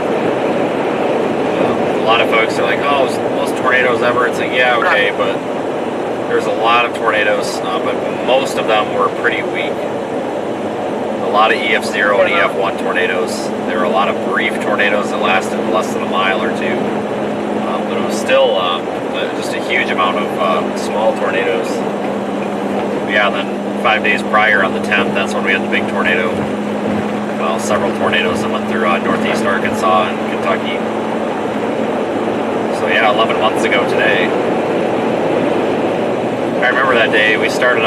A lot of folks are like, oh, it's the most tornadoes ever. It's like, yeah, okay, but there's a lot of tornadoes, but most of them were pretty weak. A lot of EF0 and EF1 tornadoes. There were a lot of brief tornadoes that lasted less than a mile or two. But it was still just a huge amount of small tornadoes. Yeah, and then 5 days prior on the 10th, that's when we had the big tornado. Well, several tornadoes that went through northeast Arkansas and Kentucky. So yeah, 11 months ago today. I remember that day. We started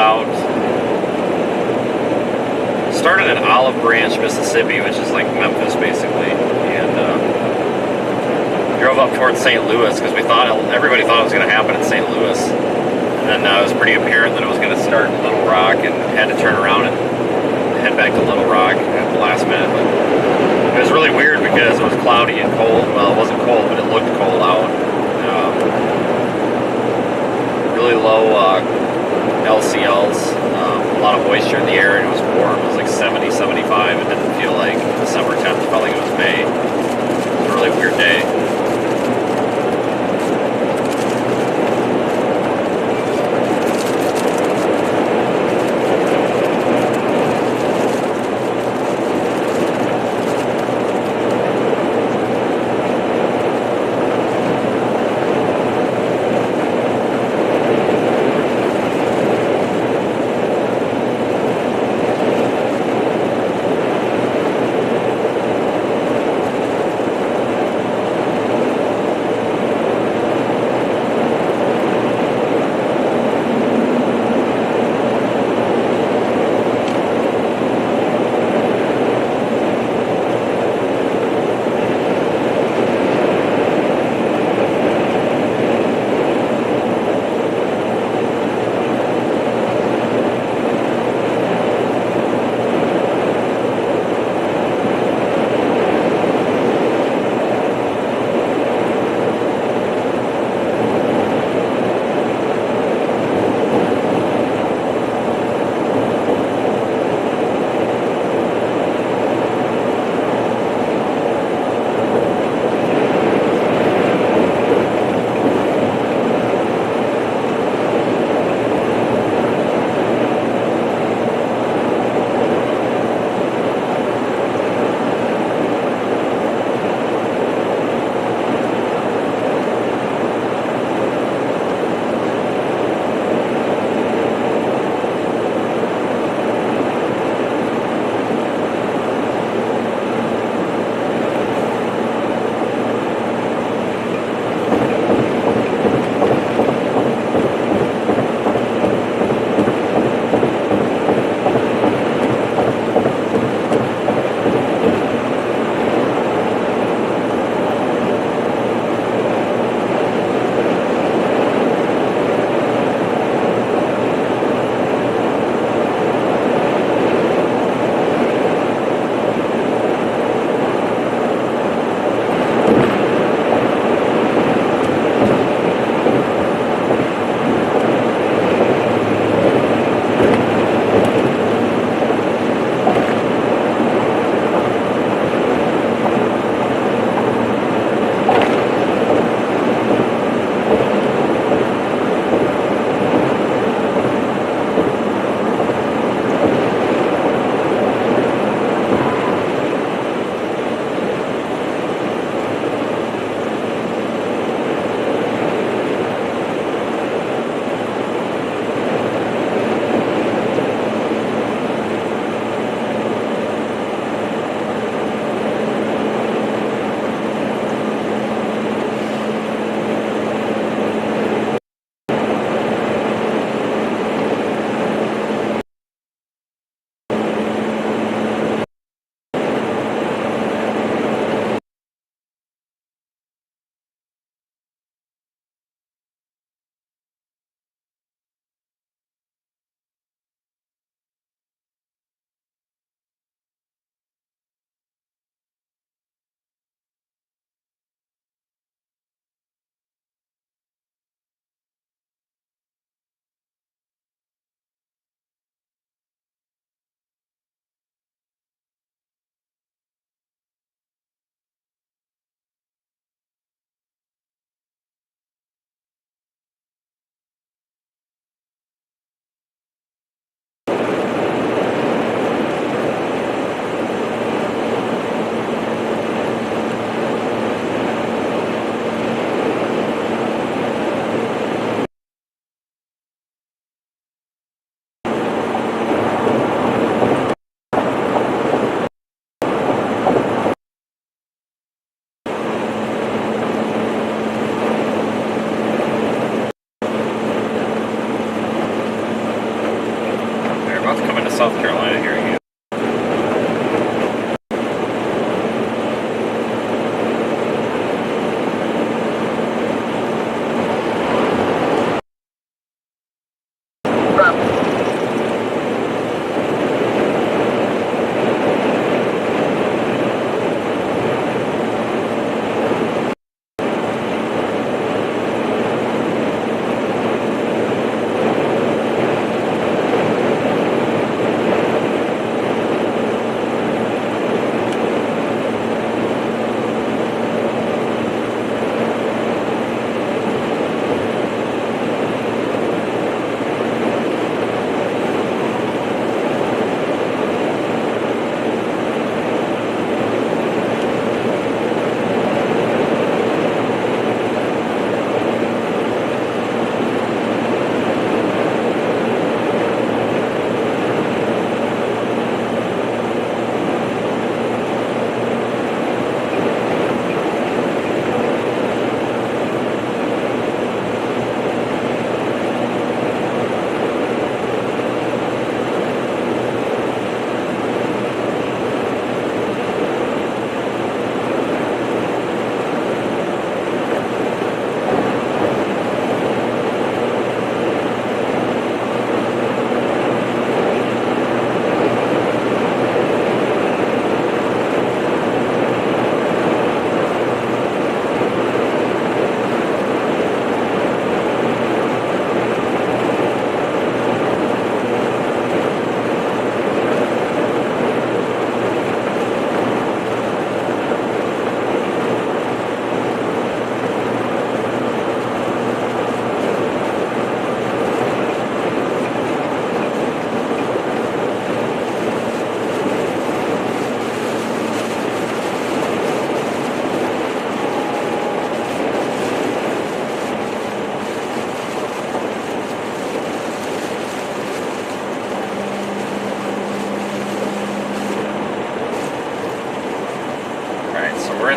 in Olive Branch, Mississippi, which is like Memphis basically, and drove up towards St. Louis because everybody thought it was going to happen in St. Louis. And then it was pretty apparent that it was going to start in Little Rock, and had to turn around and head back to Little Rock at the last minute. But it was really weird because it was cloudy and cold. Well, it wasn't cold, but it looked cold out. Really low LCLs, a lot of moisture in the air, and it was warm. It was like 70, 75. It didn't feel like December 10th. It felt like it was May. It was a really weird day.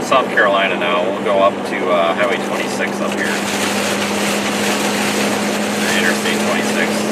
in South Carolina now. We'll go up to Highway 26 up here. Interstate 26.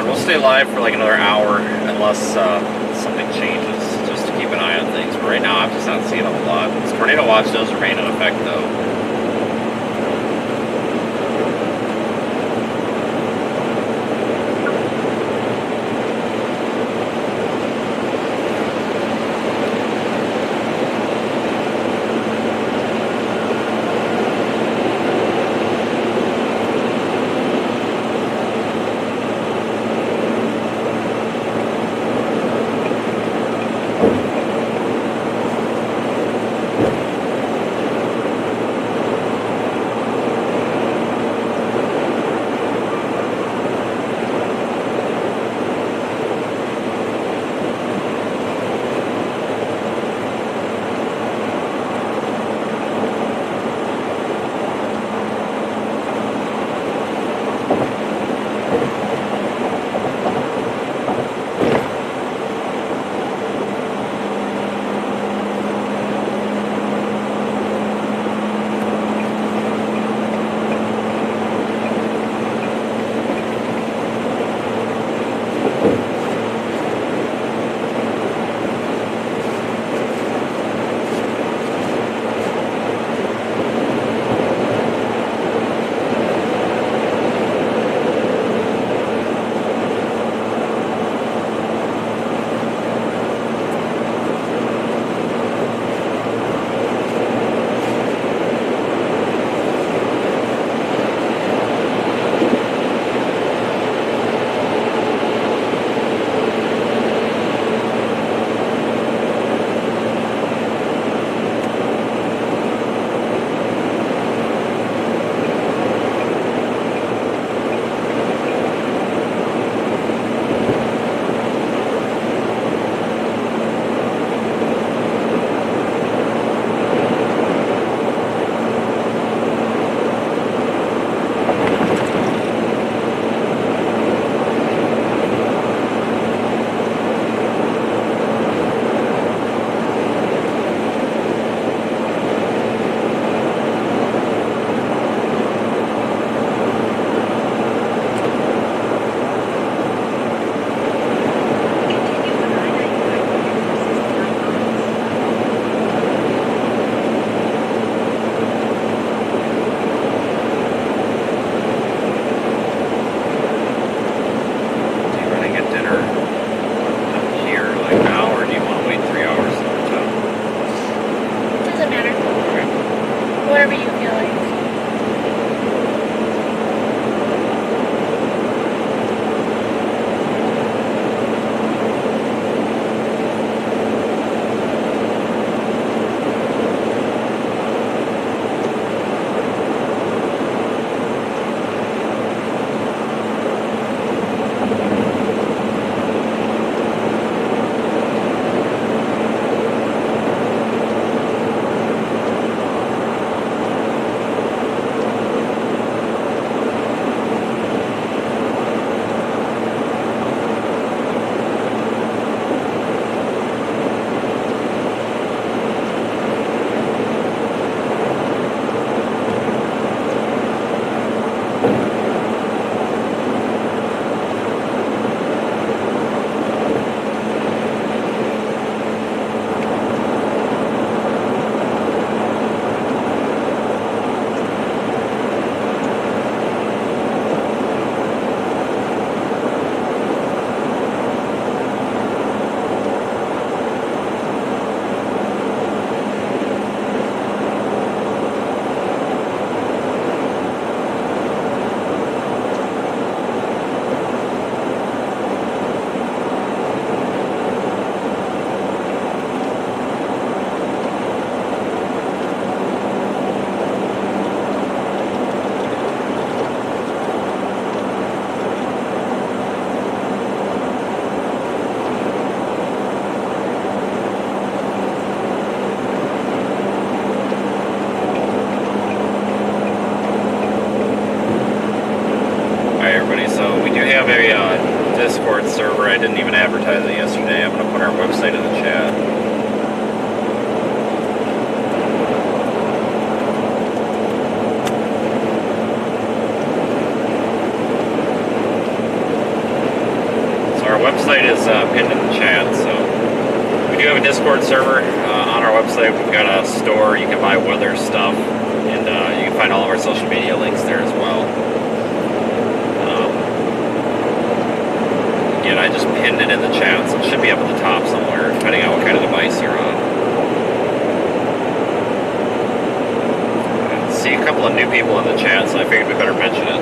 around. We'll stay live for like another hour unless something changes, just to keep an eye on things. But right now, I'm just not seeing a whole lot. This tornado watch does remain in effect, though. Discord server. I didn't even advertise it yesterday. I'm going to put our website in the chat. is pinned in the chat. So we do have a Discord server on our website. We've got a store. You can buy weather stuff, and you can find all of our social media links there as well. Again, I just pinned it in the chat, so it should be up at the top somewhere, depending on what kind of device you're on. I see a couple of new people in the chat, so I figured we better mention it.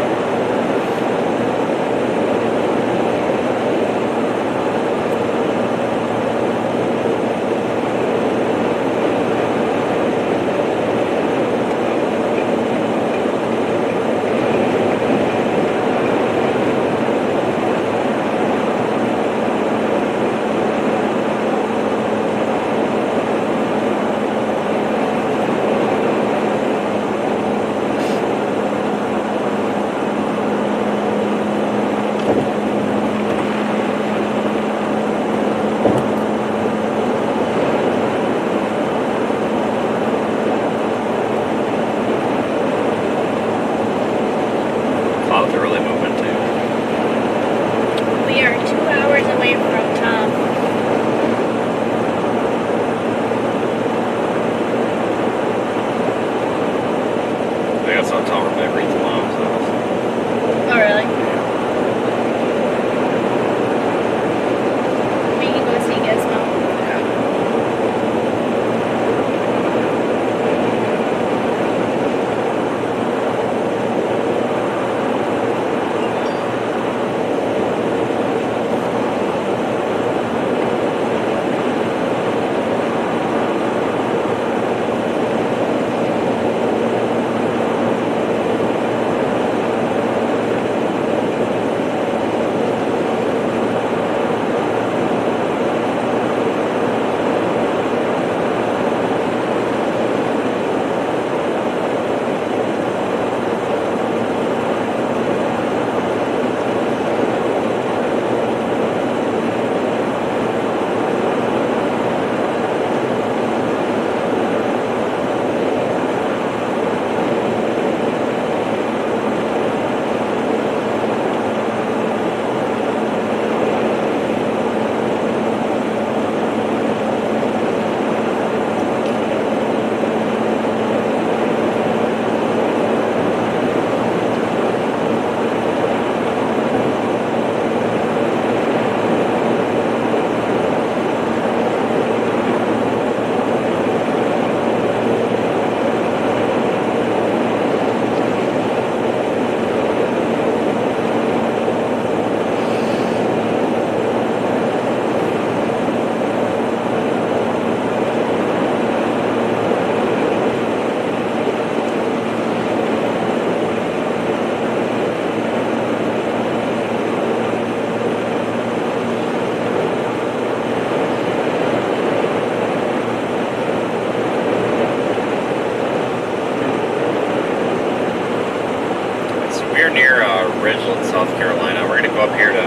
South Carolina. We're going to go up here to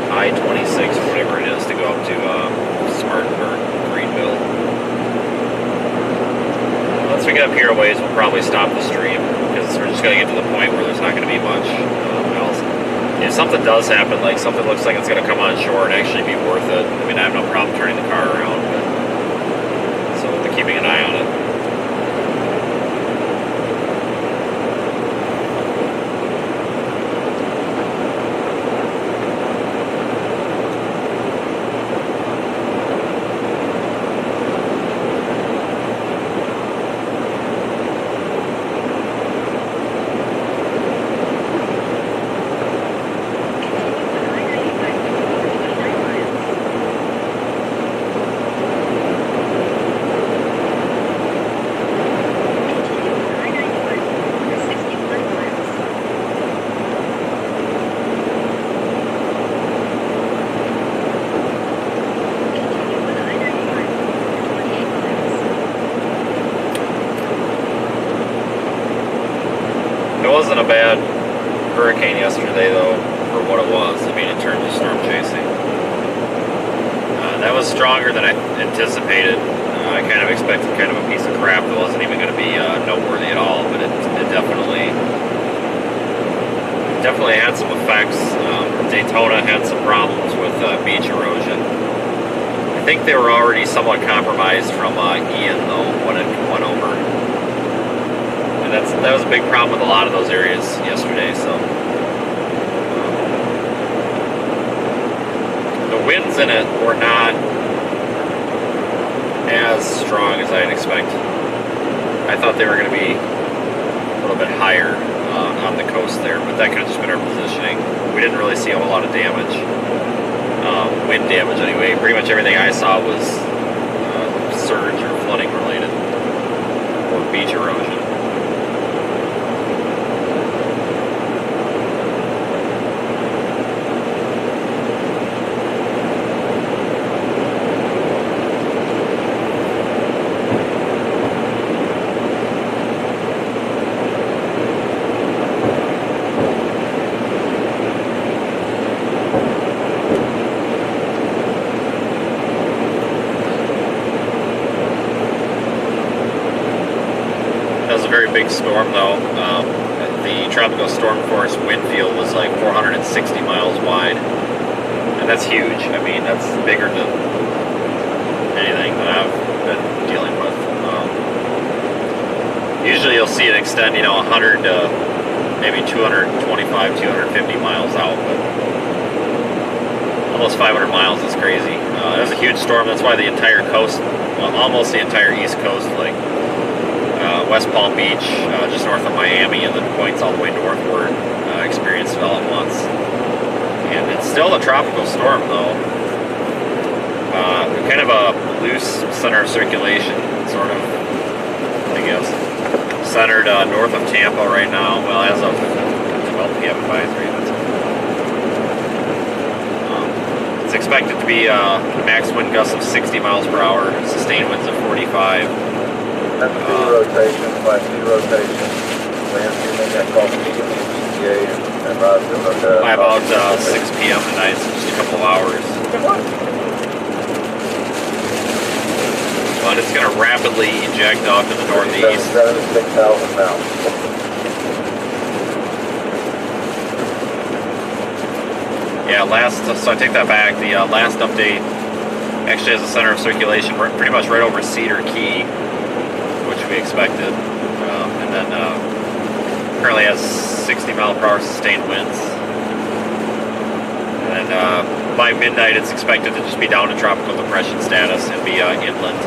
I-26, whatever it is, to go up to Spartanburg, Greenville. Once we get up here a ways, we'll probably stop the stream, because we're just going to get to the point where there's not going to be much else. If something does happen, like something looks like it's going to come on shore and actually be worth it, I mean, I have no problem turning the car around, but so we'll be keeping an eye on it. Wasn't a bad hurricane yesterday, though, for what it was. I mean, in terms of storm chasing. That was stronger than I anticipated. I kind of expected kind of a piece of crap that wasn't even going to be noteworthy at all, but it definitely had some effects. Daytona had some problems with with beach erosion. I think they were already somewhat compromised from Ian though when it went over, and that was a big problem with a lot of those areas yesterday. So the winds in it were not as strong as I'd expect. I thought they were going to be a little bit higher on the coast there, but that could have just been our positioning. We didn't really see a whole lot of damage, wind damage anyway. Pretty much everything I saw was surge or flooding related, or beach erosion. Very big storm though. The tropical storm force wind field was like 460 miles wide, and that's huge. I mean, that's bigger than anything that I've been dealing with. Usually you'll see it extend, 100 to maybe 225, 250 miles out, but almost 500 miles is crazy. It was a huge storm. That's why the entire coast, well, almost the entire east coast, like West Palm Beach, just north of Miami, and then points all the way northward, experienced it all at once. And it's still a tropical storm, though. Kind of a loose center of circulation, sort of, I guess. Centered north of Tampa right now. Well, as of 12 p.m. advisory. It's expected to be max wind gusts of 60 miles per hour, sustained winds of 45. That's two rotation, by two rotation. Landscaping that called PTA and by about 6 p.m. tonight, so just a couple of hours. But it's going to rapidly eject off to the northeast. 76,000 now. Yeah, so I take that back. The last update actually has a center of circulation pretty much right over Cedar Key, which we expected, and then currently has 60 mile per hour sustained winds. And then by midnight, it's expected to just be down to tropical depression status and be inland,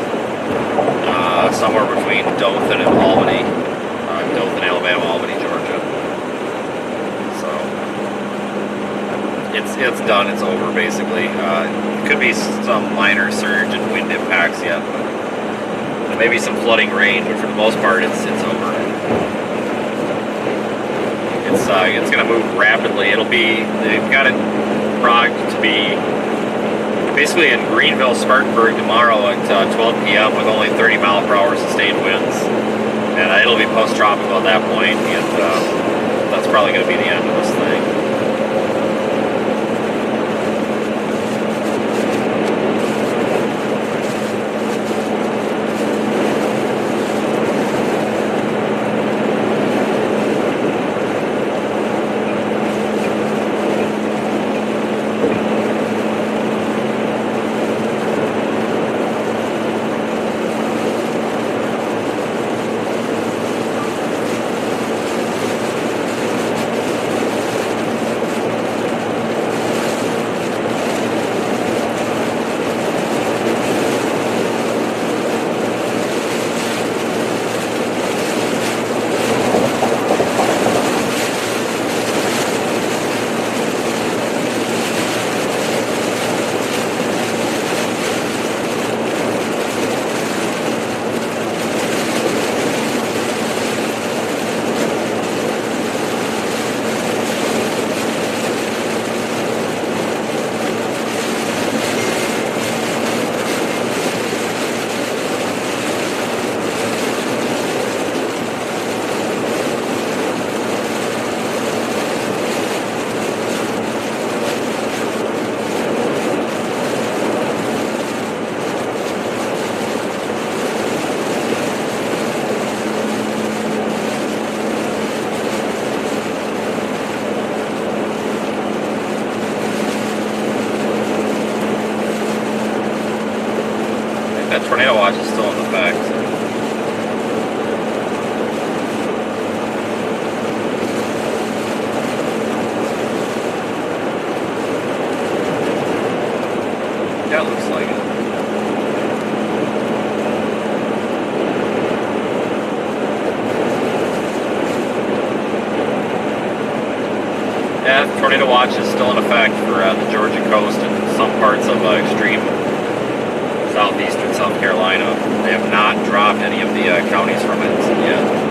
somewhere between Dothan and Albany, Dothan, Alabama, Albany, Georgia. So it's done. It's over basically. Could be some minor surge and wind impacts yet, but maybe some flooding rain, but for the most part, it's over. It's going to move rapidly. They've got it progged to be basically in Greenville, Spartanburg tomorrow at 12 p.m. with only 30 mile per hour sustained winds, and it'll be post-tropical at that point, and that's probably going to be the end of this thing. Yeah, tornado watch is still in effect for the Georgia coast and some parts of extreme southeastern South Carolina. They have not dropped any of the counties from it yet.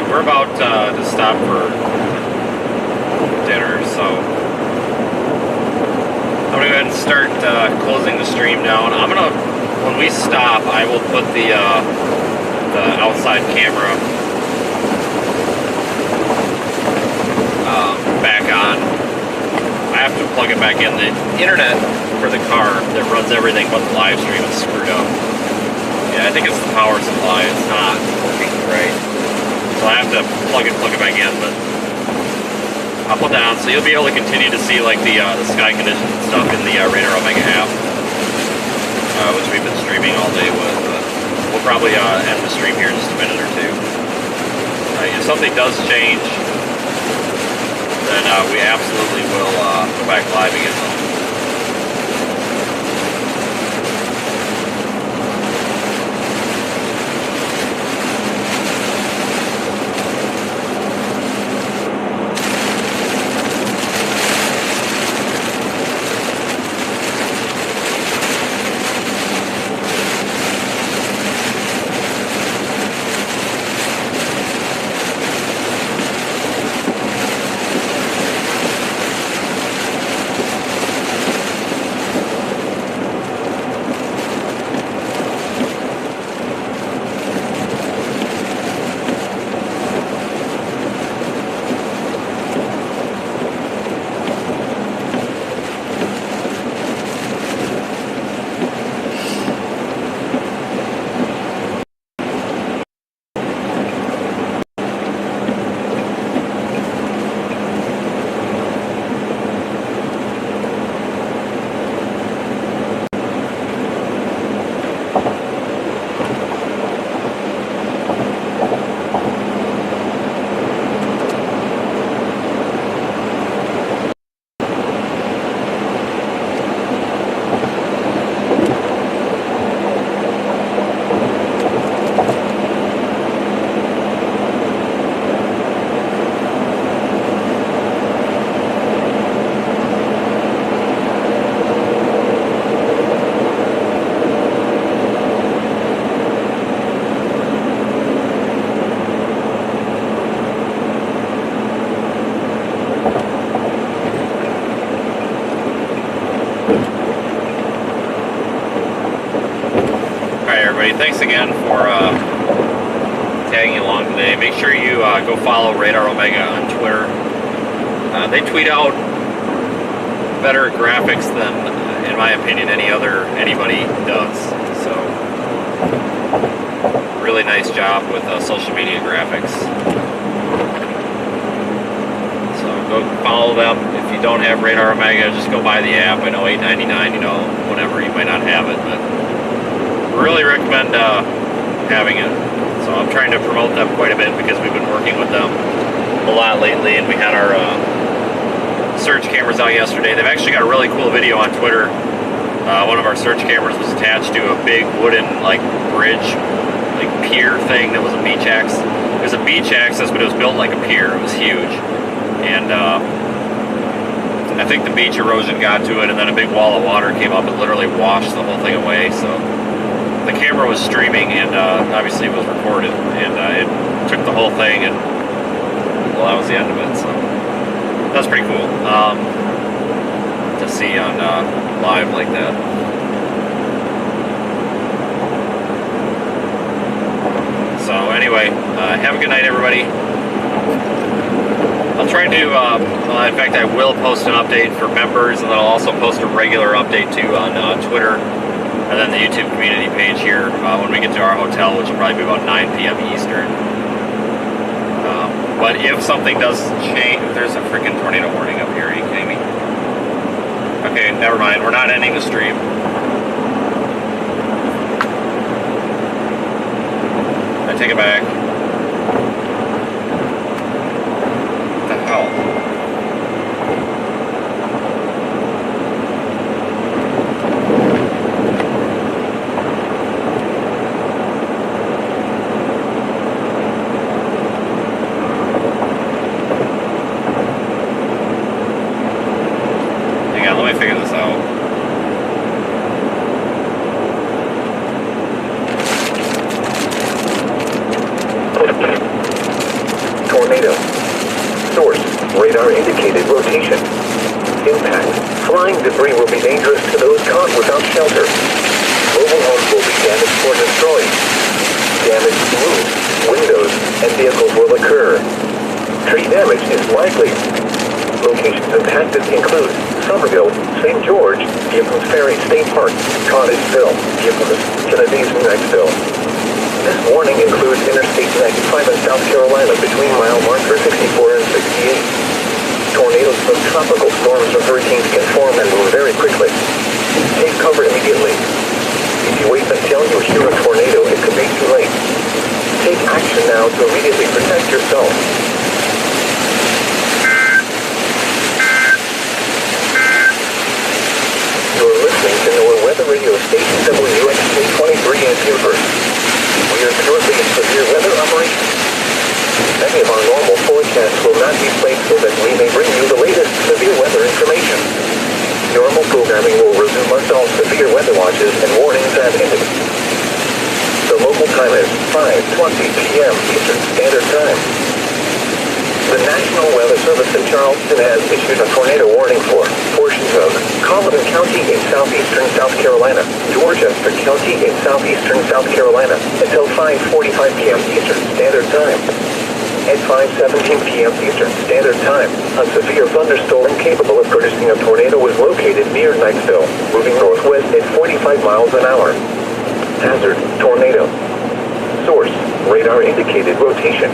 we're about to stop for dinner, so I'm gonna go ahead and start closing the stream down. When we stop, I will put the outside camera plug it back in. The internet for the car that runs everything but the live stream is screwed up. Yeah, I think it's the power supply. It's not working right. So I have to plug it back in, but I'll put that on. So you'll be able to continue to see like the sky conditions and stuff in the Radar Omega app, which we've been streaming all day with. But we'll probably end the stream here in just a minute or two. If something does change, then we absolutely will go back live again. Thanks again for tagging along today. Make sure you go follow Radar Omega on Twitter. They tweet out better graphics than, in my opinion, anybody does. So, really nice job with social media graphics. So go follow them. If you don't have Radar Omega, just go buy the app. I know $8.99. You know, whatever, you might not have it, but really recommend having it. So I'm trying to promote them quite a bit because we've been working with them a lot lately, and we had our search cameras out yesterday. They've actually got a really cool video on Twitter. One of our search cameras was attached to a big wooden like bridge, like pier thing that was a beach access. It was a beach access, but it was built like a pier. It was huge, and I think the beach erosion got to it, and then a big wall of water came up and literally washed the whole thing away. So the camera was streaming, and obviously it was recorded, and it took the whole thing, and well, that was the end of it. So that's pretty cool to see on live like that. So anyway, have a good night, everybody. I'll try to, in fact, I will post an update for members, and then I'll also post a regular update too on Twitter, and then the YouTube community page here when we get to our hotel, which will probably be about 9 p.m. Eastern. But if something does change, there's a freaking tornado warning up here. Are you kidding me? Okay, never mind. We're not ending the stream. I take it back. What the hell? Tornado. Source, radar indicated rotation. Impact, flying debris will be dangerous to those caught without shelter. Mobile homes will be damaged or destroyed. Damaged roofs, windows, and vehicles will occur. Tree damage is likely. Locations impacted include Somerville, St. George, Gibbons Ferry State Park, Cottageville, Gibbons, Kennedys, and Knoxville. This warning includes Interstate 95 in South Carolina between mile marker 64 and 68. Tornadoes from tropical storms or hurricanes can form and move very quickly. Take cover immediately. If you wait until you hear a tornado, it could be too late. Take action now to immediately protect yourself. You're listening to NOAA Weather Radio Station WXK-23 in Buford. We are currently in severe weather operation. Many of our normal forecasts will not be played so that we may bring you the latest severe weather information. Normal programming will resume until severe weather watches and warnings have ended. The local time is 5:20 p.m. Eastern Standard Time. The National Weather Service in Charleston has issued a tornado warning for portions of Colleton County in southeastern South Carolina, Dorchester County in southeastern South Carolina, until 5:45 p.m. Eastern Standard Time. At 5:17 p.m. Eastern Standard Time, a severe thunderstorm capable of producing a tornado was located near Knoxville, moving northwest at 45 miles an hour. Hazard, tornado. Source, radar indicated rotation.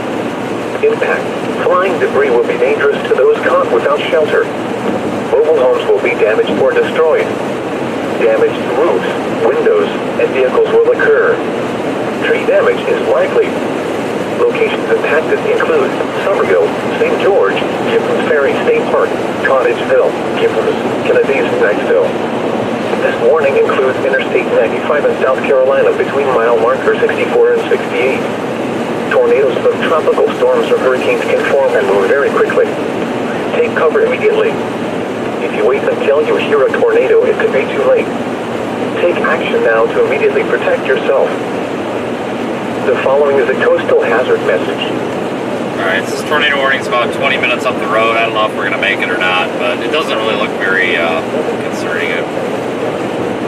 Impact, flying debris will be dangerous to those caught without shelter. Mobile homes will be damaged or destroyed. Damaged roofs, windows, and vehicles will occur. Tree damage is likely. Locations impacted include Somerville, St. George, Gibbons Ferry State Park, Cottageville, Gibbons, Kennedys, and Knoxville. This warning includes Interstate 95 in South Carolina between mile marker 64 and 68. Tornadoes of tropical storms or hurricanes can form and move very quickly. Take cover immediately. If you wait until you hear a tornado, it could be too late. Take action now to immediately protect yourself. The following is a coastal hazard message. Alright, this tornado warning's about 20 minutes up the road. I don't know if we're going to make it or not, but it doesn't really look very concerning.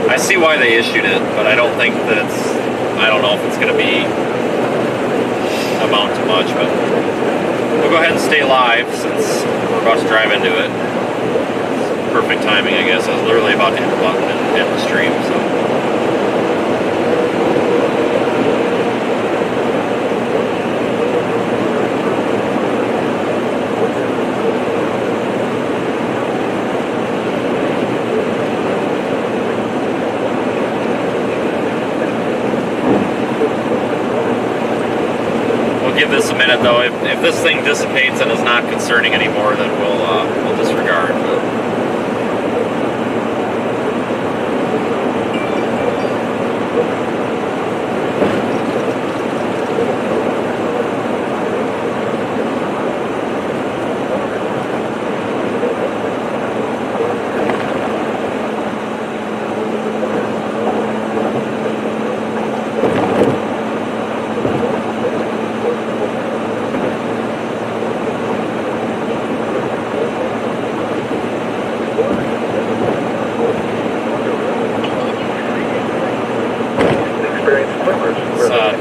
I see why they issued it, but I don't think that I don't know if it's going to be amount to much, but we'll go ahead and stay live since we're about to drive into it. It's perfect timing, I guess. I was literally about to hit the button and end the stream, so. Give this a minute though. If this thing dissipates and is not concerning anymore, then we'll disregard. But.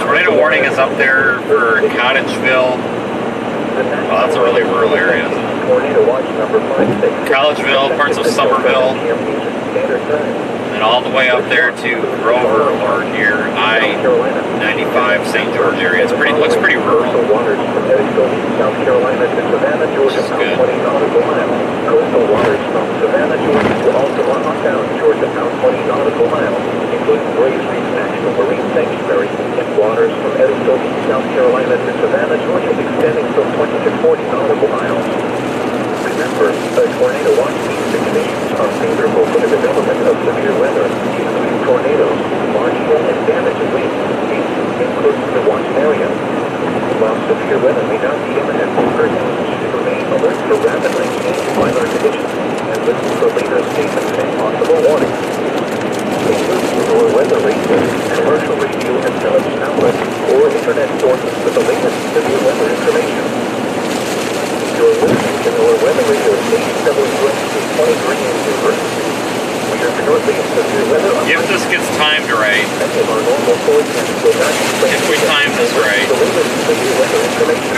Tornado warning is up there for Cottageville. Well, that's a really rural area, isn't it? Cottageville, parts of Somerville, and all the way up there to Grover or near I-95 St. George area. It looks pretty rural. Which is good. Coastal waters from Savannah, Georgia to Altamont, Georgia, about 20 nautical miles, including Grace Reef National Marine Sanctuary, and waters from Edison, South Carolina to Savannah, Georgia, extending from 20 to 40 nautical miles. Remember, a tornado watch means the conditions are favorable for the development of severe weather, including tornadoes, large hail and damage of winds, and close to the watch area. While severe weather may not be imminent, persons should remain alert for rapidly changing weather conditions and listen for later statements and possible warnings. Including your weather radio, commercial radio and television outlets, or internet sources for the latest severe weather information. You're listening to our weather radio station WXK-23 in Buford. We are currently in severe weather. If this gets timed right, many of our normal forecasts will not be if we time this right, the latest severe weather information.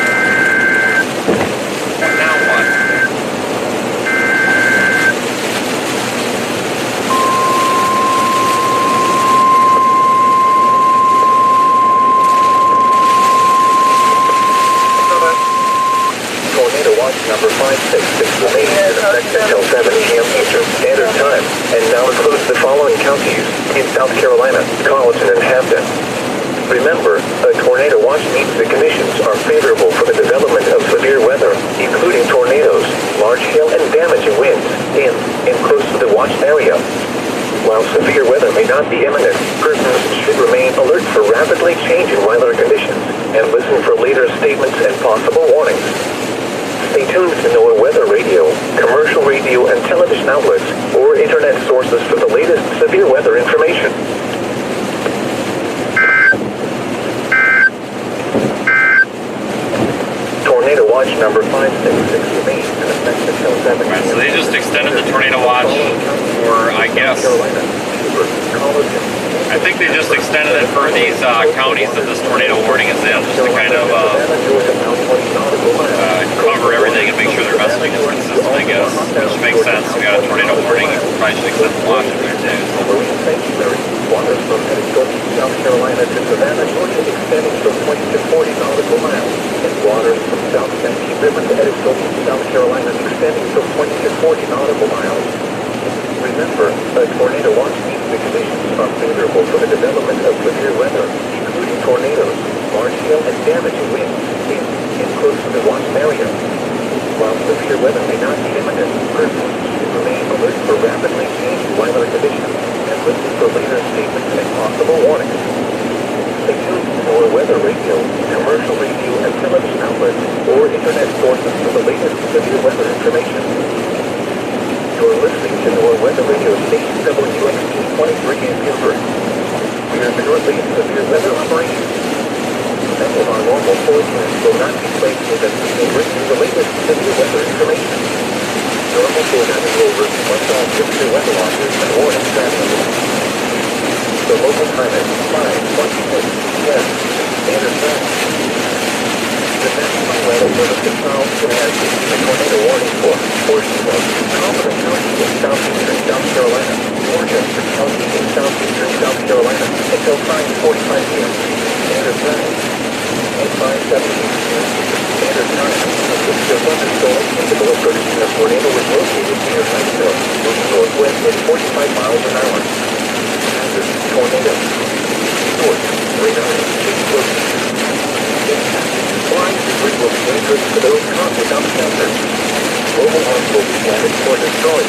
now what? watch number 566 remains in effect until 7 p.m. Eastern Standard Time, and now includes the following counties in South Carolina: Colleton and Hampton. Remember, a tornado watch means the conditions are favorable for the development of severe weather, including tornadoes, large hail, and damaging winds in and close to the watched area. While severe weather may not be imminent, persons should remain alert for rapidly changing weather conditions and listen for later statements and possible warnings. Stay tuned to NOAA weather radio, commercial radio and television outlets, or internet sources for the latest severe weather information. Tornado watch number 566 remains in effect until 7 p.m. Right, so they just extended the tornado watch for, I guess, I think they just extended it for these counties that this tornado warning is in, just to kind of cover everything and make sure their messaging is consistent, I guess, which makes sense. We got a tornado warning, probably should extend the watch up there too. Waters from Edison, South Carolina to Savannah, Georgia, extending from 20 to 40 nautical miles, and waters from South Tennessee River to Edison, South Carolina, extending from 20 to 40 nautical miles. Remember, a tornado watch means the conditions are favorable for the development of severe weather, including tornadoes, large hail, and damaging winds in and close to the watched area. While severe weather may not be imminent, persons should remain alert for rapidly changing weather conditions and listen for later statements and possible warnings. Stay tuned for weather radio, commercial radio and television outlets, or internet sources for the latest severe weather information. You're listening to NOAA weather radio station WXT 23 in Gilbert. We are the Northeast Severe Weather Operations. Some of our normal forecasts will not be placed so that we will bring you the latest severe weather information. Normal forecasting will reflect all future weather losses and warnings annually. The local time is 5:26 p.m. Standard Time. The National Weather Service in Charleston has issued a tornado warning for portions of Colleton County in southeastern South Carolina, Worcester County in southeastern South Carolina, until 5:45 p.m. Standard Time. At 5:17 p.m. Standard Time, a severe thunderstorm capable of producing a tornado was located near Huntsville, moving northwest at 45 miles an hour. Hazard: tornado. Source: radar indicates location. Impact: flying debris will be dangerous to those caught without shelter. Mobile homes will be damaged or destroyed.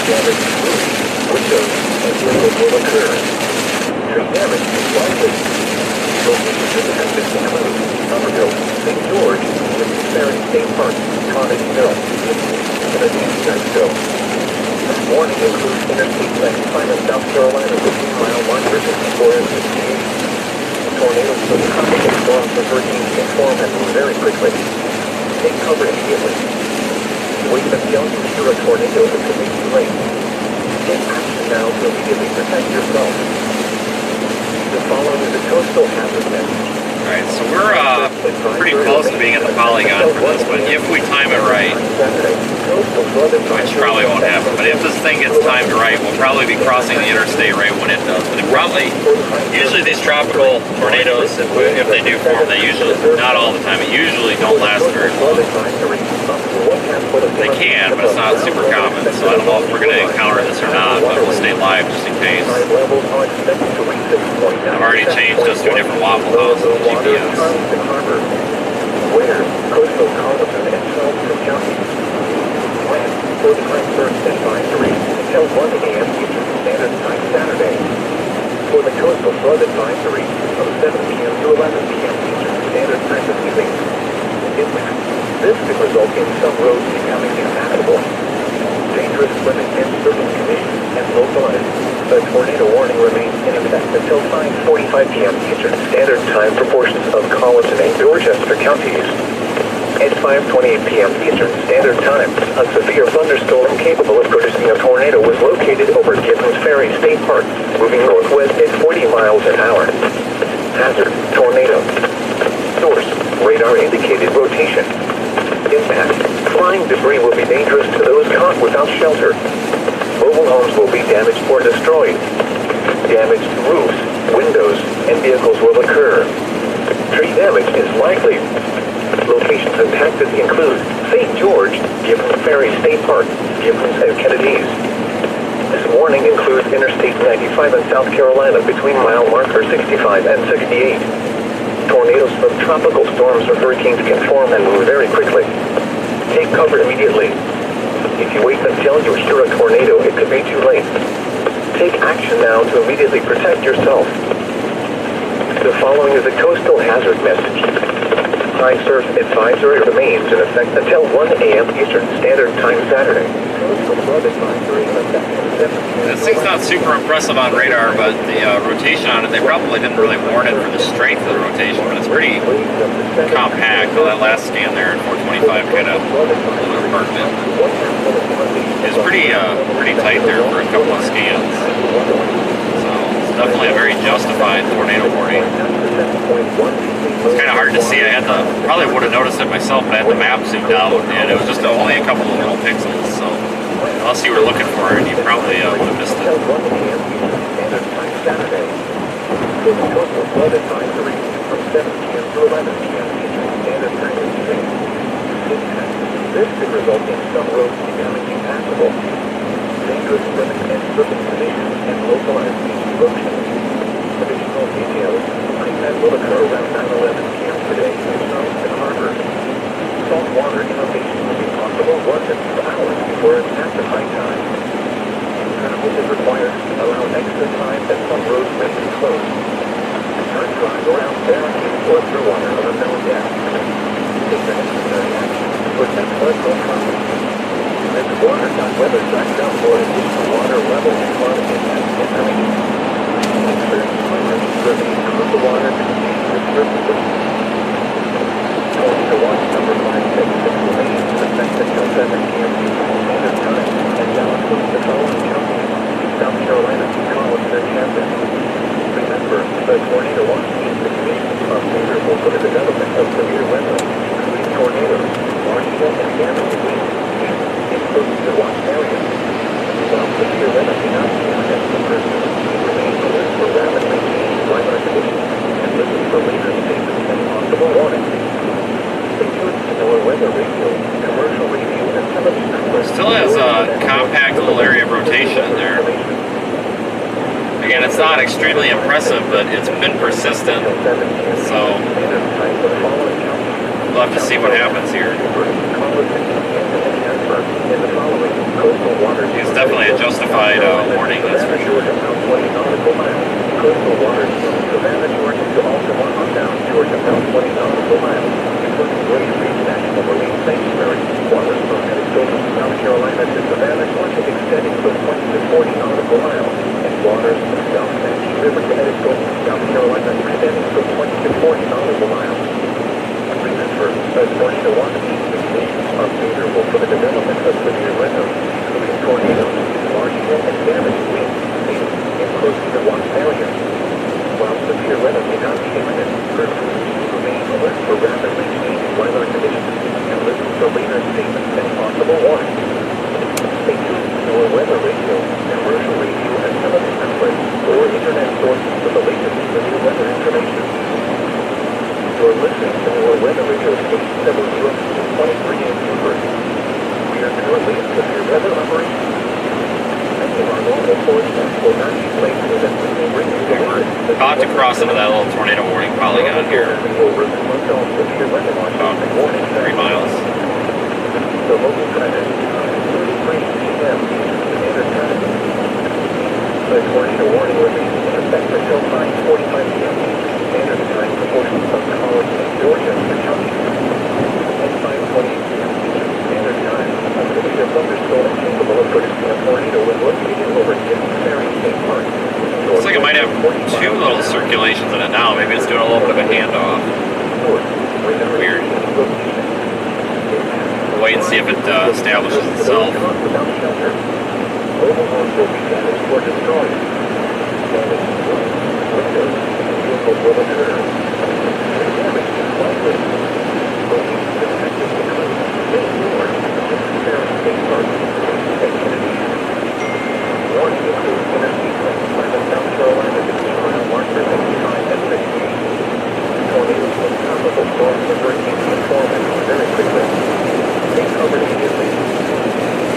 Damage to roofs, windows, and vehicles will occur. Tree damage is likely. Locations in the district include Somerville, St. George, Gibson Ferry State Park, Cottage Hill, Kennedy, Niceville. This warning includes Interstate 95 in South Carolina, 15-mile mark for 54 and 68. Tornadoes will tropical storms and hurricanes can form and move very quickly. Take cover immediately. Wait until you hear a tornado that could make you late. Take action now to immediately protect yourself. The following is a coastal hazard message. Alright, so we're pretty close to being at the polygon for this, but if we time it right, which probably won't happen, but if this thing gets timed right, we'll probably be crossing the interstate right when it does. But it probably, usually these tropical tornadoes, if they do form, they usually, not all the time, it usually don't last very long. They can, but it's not super common, so I don't know if we're going to encounter this or not, but we'll stay live just in case. I've already changed us to a different Waffle House on the GPS. Where coastal Colleton and Charleston counties. Plan for the first advisory until 1 a.m. Eastern Standard Time Saturday. For the coastal flood advisory from 7 p.m. to 11 p.m. Eastern Standard Time this evening. This could result in some roads becoming impassable. Dangerous swimming in certain conditions and localized. The tornado warning remains in effect until 5:45 p.m. Eastern Standard Time for portions of Colleton and Dorchester counties. At 5:28 p.m. Eastern Standard Time, a severe thunderstorm capable of producing a tornado was located over Gibson Ferry State Park, moving northwest at 40 miles an hour. Hazard: tornado. Source: radar indicated rotation. Impact: flying debris will be dangerous to those caught without shelter. Mobile homes will be damaged or destroyed. Damage to roofs, windows, and vehicles will occur. Tree damage is likely. Locations impacted include St. George, Givens Ferry State Park, Givens and Kennedy's. This warning includes Interstate 95 in South Carolina between mile marker 65 and 68. Tornadoes from tropical storms or hurricanes can form and move very quickly. Take cover immediately. If you wait until you hear a tornado, it could be too late. Take action now to immediately protect yourself. The following is a coastal hazard message. High surf advisory remains in effect until 1 a.m. Eastern Standard Time Saturday. This thing's not super impressive on radar, but the rotation on it, they probably didn't really warn it for the strength of the rotation, but it's pretty compact. Well, that last scan there in 425 kind of parked it. It's pretty tight there for a couple of scans. So it's definitely a very justified tornado warning. It's kind of hard to see. Probably would have noticed it myself, but I had the map zoomed out, and it was just only a couple of little pixels. So unless you were looking for it, you probably would have missed it. This could result in some roads becoming impassable. Dangerous swimming and surfing conditions and localized beach eruptions. Additional details. That will occur around 9:11 p.m. today in Charleston Harbor. Saltwater inundation will be possible 1 to 2 hours before it's after high tide. Travel is required. Allow extra time that some roads may be closed. Don't drive around barricades or through water of unknown depth. Take the necessary action to protect personal property. Visit water.weather.gov for additional water level and flooding information. Experienced swimmers remain out of the water to dangerous surfaces. Tornado watch number 566 remains in effect until 7 p.m. Standard Time, and now includes the following counties: South Carolina, Collins, and Chapman. Remember, the tornado watch means the conditions are favorable for the development of severe weather, including tornadoes, large hail, and damaging winds, including the watch area. While severe weather may not be imminent, the person remain alert for rapidly changing weather conditions and listen for later statements and possible warnings. Stay tuned to our weather radio, commercial radio, and television outlets. Still has a compact little area of rotation in there. Again, it's not extremely impressive, but it's been persistent, so we'll have to see what happens here. It's definitely a justified warning, that's for sure. Coastal waters from Savannah, Georgia to Altamont on down, Georgia about 20 nautical miles, including William Reed National Marine Sanctuary. Waters from Minnesota, South Carolina to Savannah, Georgia extending from 20 to 40 nautical miles, and waters from South Sandy River to Minnesota, South Carolina extending from 20 to 40 nautical miles. Remember, a tornado watch means the conditions are favorable for the development of severe weather, including tornadoes, large hail, and damaging winds, including the watch area. While severe weather may not be imminent, persons should remain alert for rapidly changing weather conditions and listen for later statements and possible warnings. Stay tuned to our weather radio, commercial radio, and television outlets, or internet sources for the latest severe weather information. You're listening to our weather radio station WFC 23 in Woodbine. We are currently in severe weather operation. Many of our normal forecasts will not be placed so that we may bring you the line. About to cross into that little tornado warning polygon here. About 3 miles. The local time is 9:33 p.m. Standard Time. The tornado warning remains in effect until 9:45 p.m. Standard Time for portions of Collins and Georgia and Kentucky. At 5:28 p.m. Standard Time, a severe thunderstorm capable of producing a tornado was located over Givens Ferry State Park. Looks like it might have 2 little circulations in it now. Maybe it's doing a little bit of a handoff. Weird. We'll wait and see if it establishes itself. Mobile homes will be damaged or destroyed. Damage to windows and vehicles will occur. Damage is likely. Locations affected include St. George, Givens Ferry State Park, and Kennedy. Warning includes Interstate 95 in South Carolina between mile marker 65 and 68. Tornadoes from tropical storms and hurricanes can form and move very very quickly. Take cover immediately.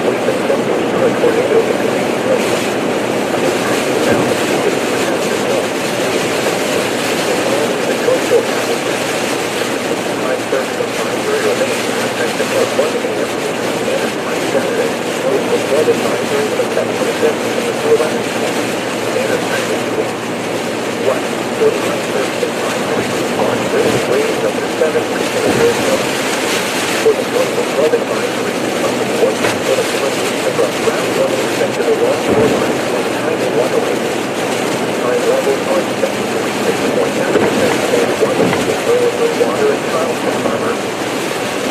Wait and something for a tornado to be ready. Now, the coastal service of 5:30 remains at 1 a.m. and on Saturday. Coastal flood advisory for 10:27 to 11 p.m. Standard time is 1. Coastal service advisory on wave number 7 for the coastal flood advisory from the 1 foot of flood across ground level section of West Woodbine and tiny waterways. Tide levels are expected to reach 6.9% and 1 feet below water in Charleston Harbor.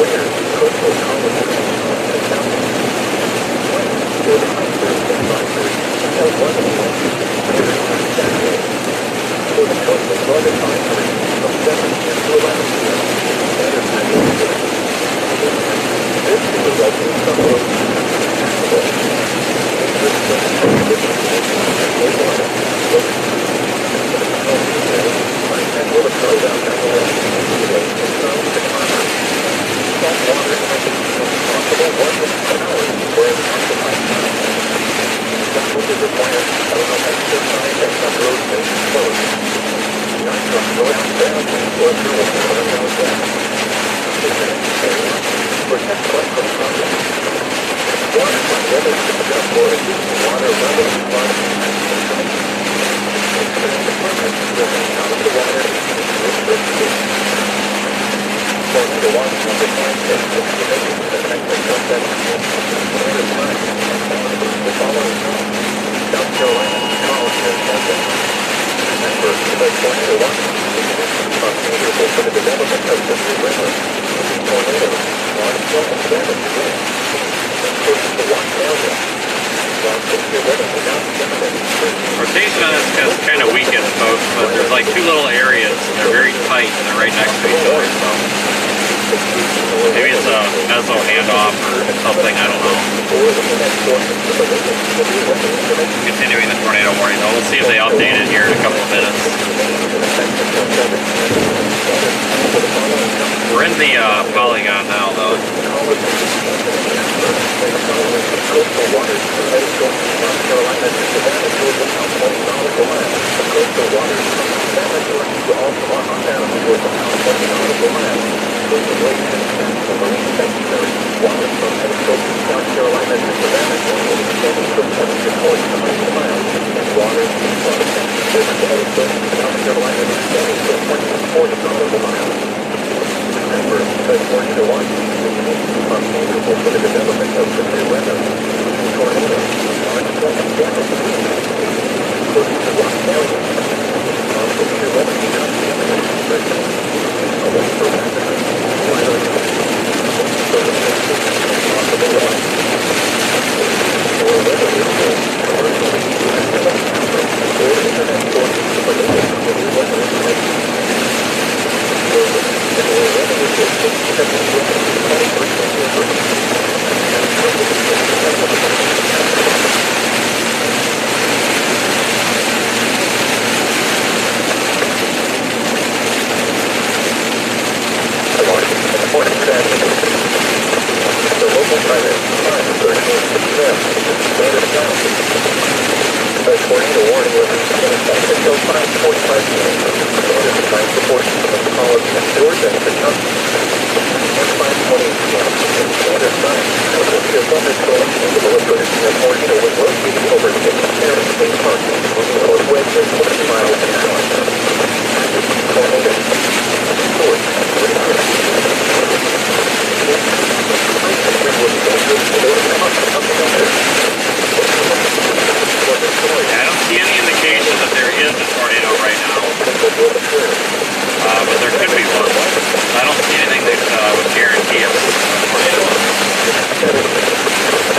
Where coastal columns on the southeast. Winds for the high surface advisory until 1 a.m. Standard time Saturday. For the coastal flood advisory from 7 p.m. to 11 p.m. Standard time Wednesday. This is a local suburb. Rotation on this is kind of weakened, folks, but there's like two little areas and they're very tight and they're right next to each other, so maybe it's a mezzo handoff or something, I don't know. Continuing the tornado warning, though. We'll see if they update it here in a couple of minutes. We're in the polygon now, though. Coastal waters from North Carolina to Savannah, Georgia, south 20 nautical miles. Coastal waters from Savannah, Georgia to Altamont, Montana, Georgia, south 20 nautical miles. Coastal waves and extends the marine sanctuary. Waters from coastal South Carolina to Savannah, Georgia, extending from 20 to 40 nautical miles. And waters from River to Edison, South Carolina, extending from 20 to 40 nautical miles. Remember, the tornado watch are favorable for the development of severe weather, tornadoes, large-scale damage, including the Rock Valley. Severe weather may not be imminent, but away from weather, weather circumstances, possibility. Or weather windows, commercially, or internet sources for the severe weather information. Tornado warning was in effect until 5:45 p.m. Standard time supported from College and Georgia to Kentucky. At 5:20 p.m. Standard time, a severe thunderstorm capable of producing a tornado was located over St. State Park, moving northwest at 20 miles an hour. Tornado. Source. I don't see any indication that there is a tornado right now, but there could be one. I don't see anything that would guarantee us a tornado.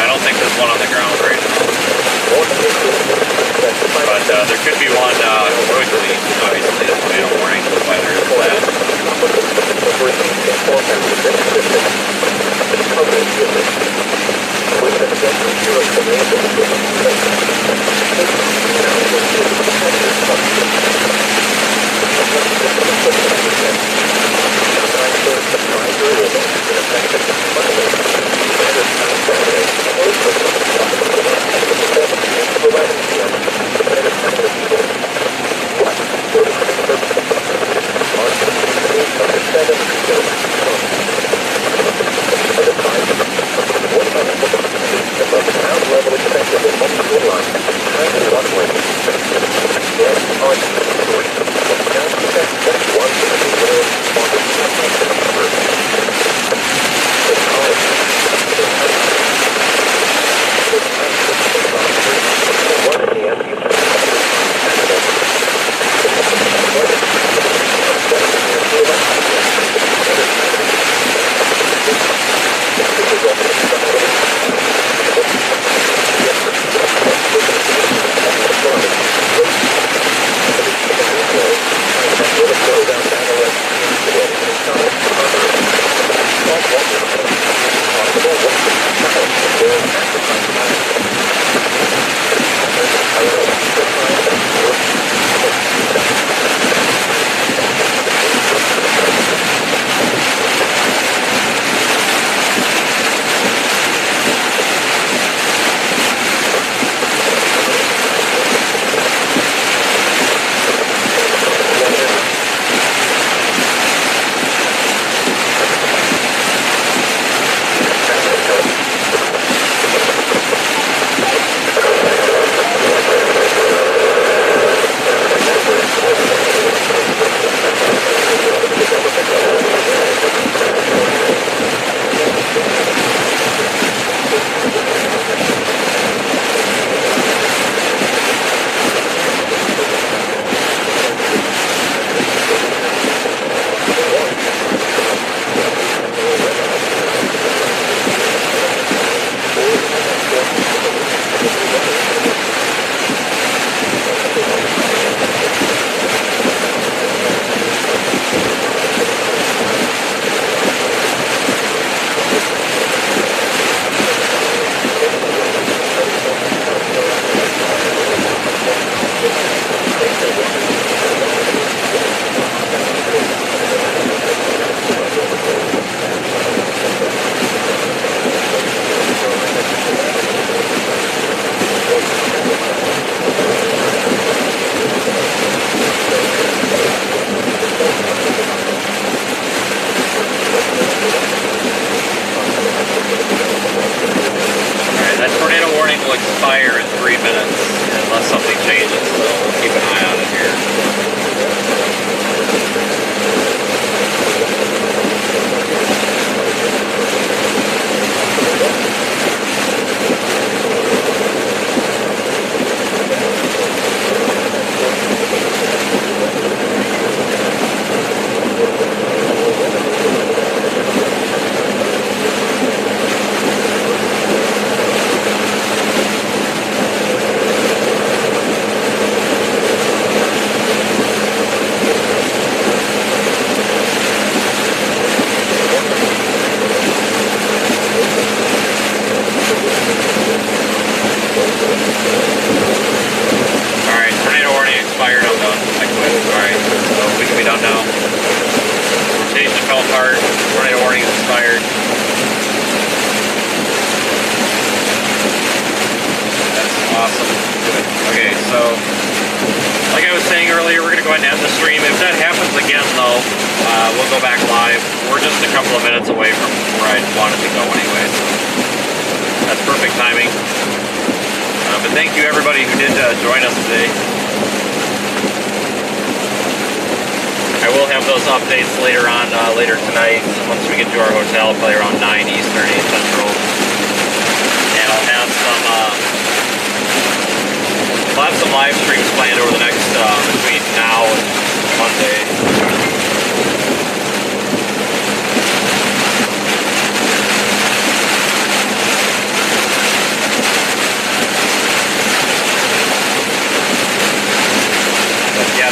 I don't think there's one on the ground right now, but there could be one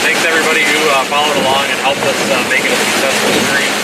Thanks everybody who followed along and helped us make it a successful stream.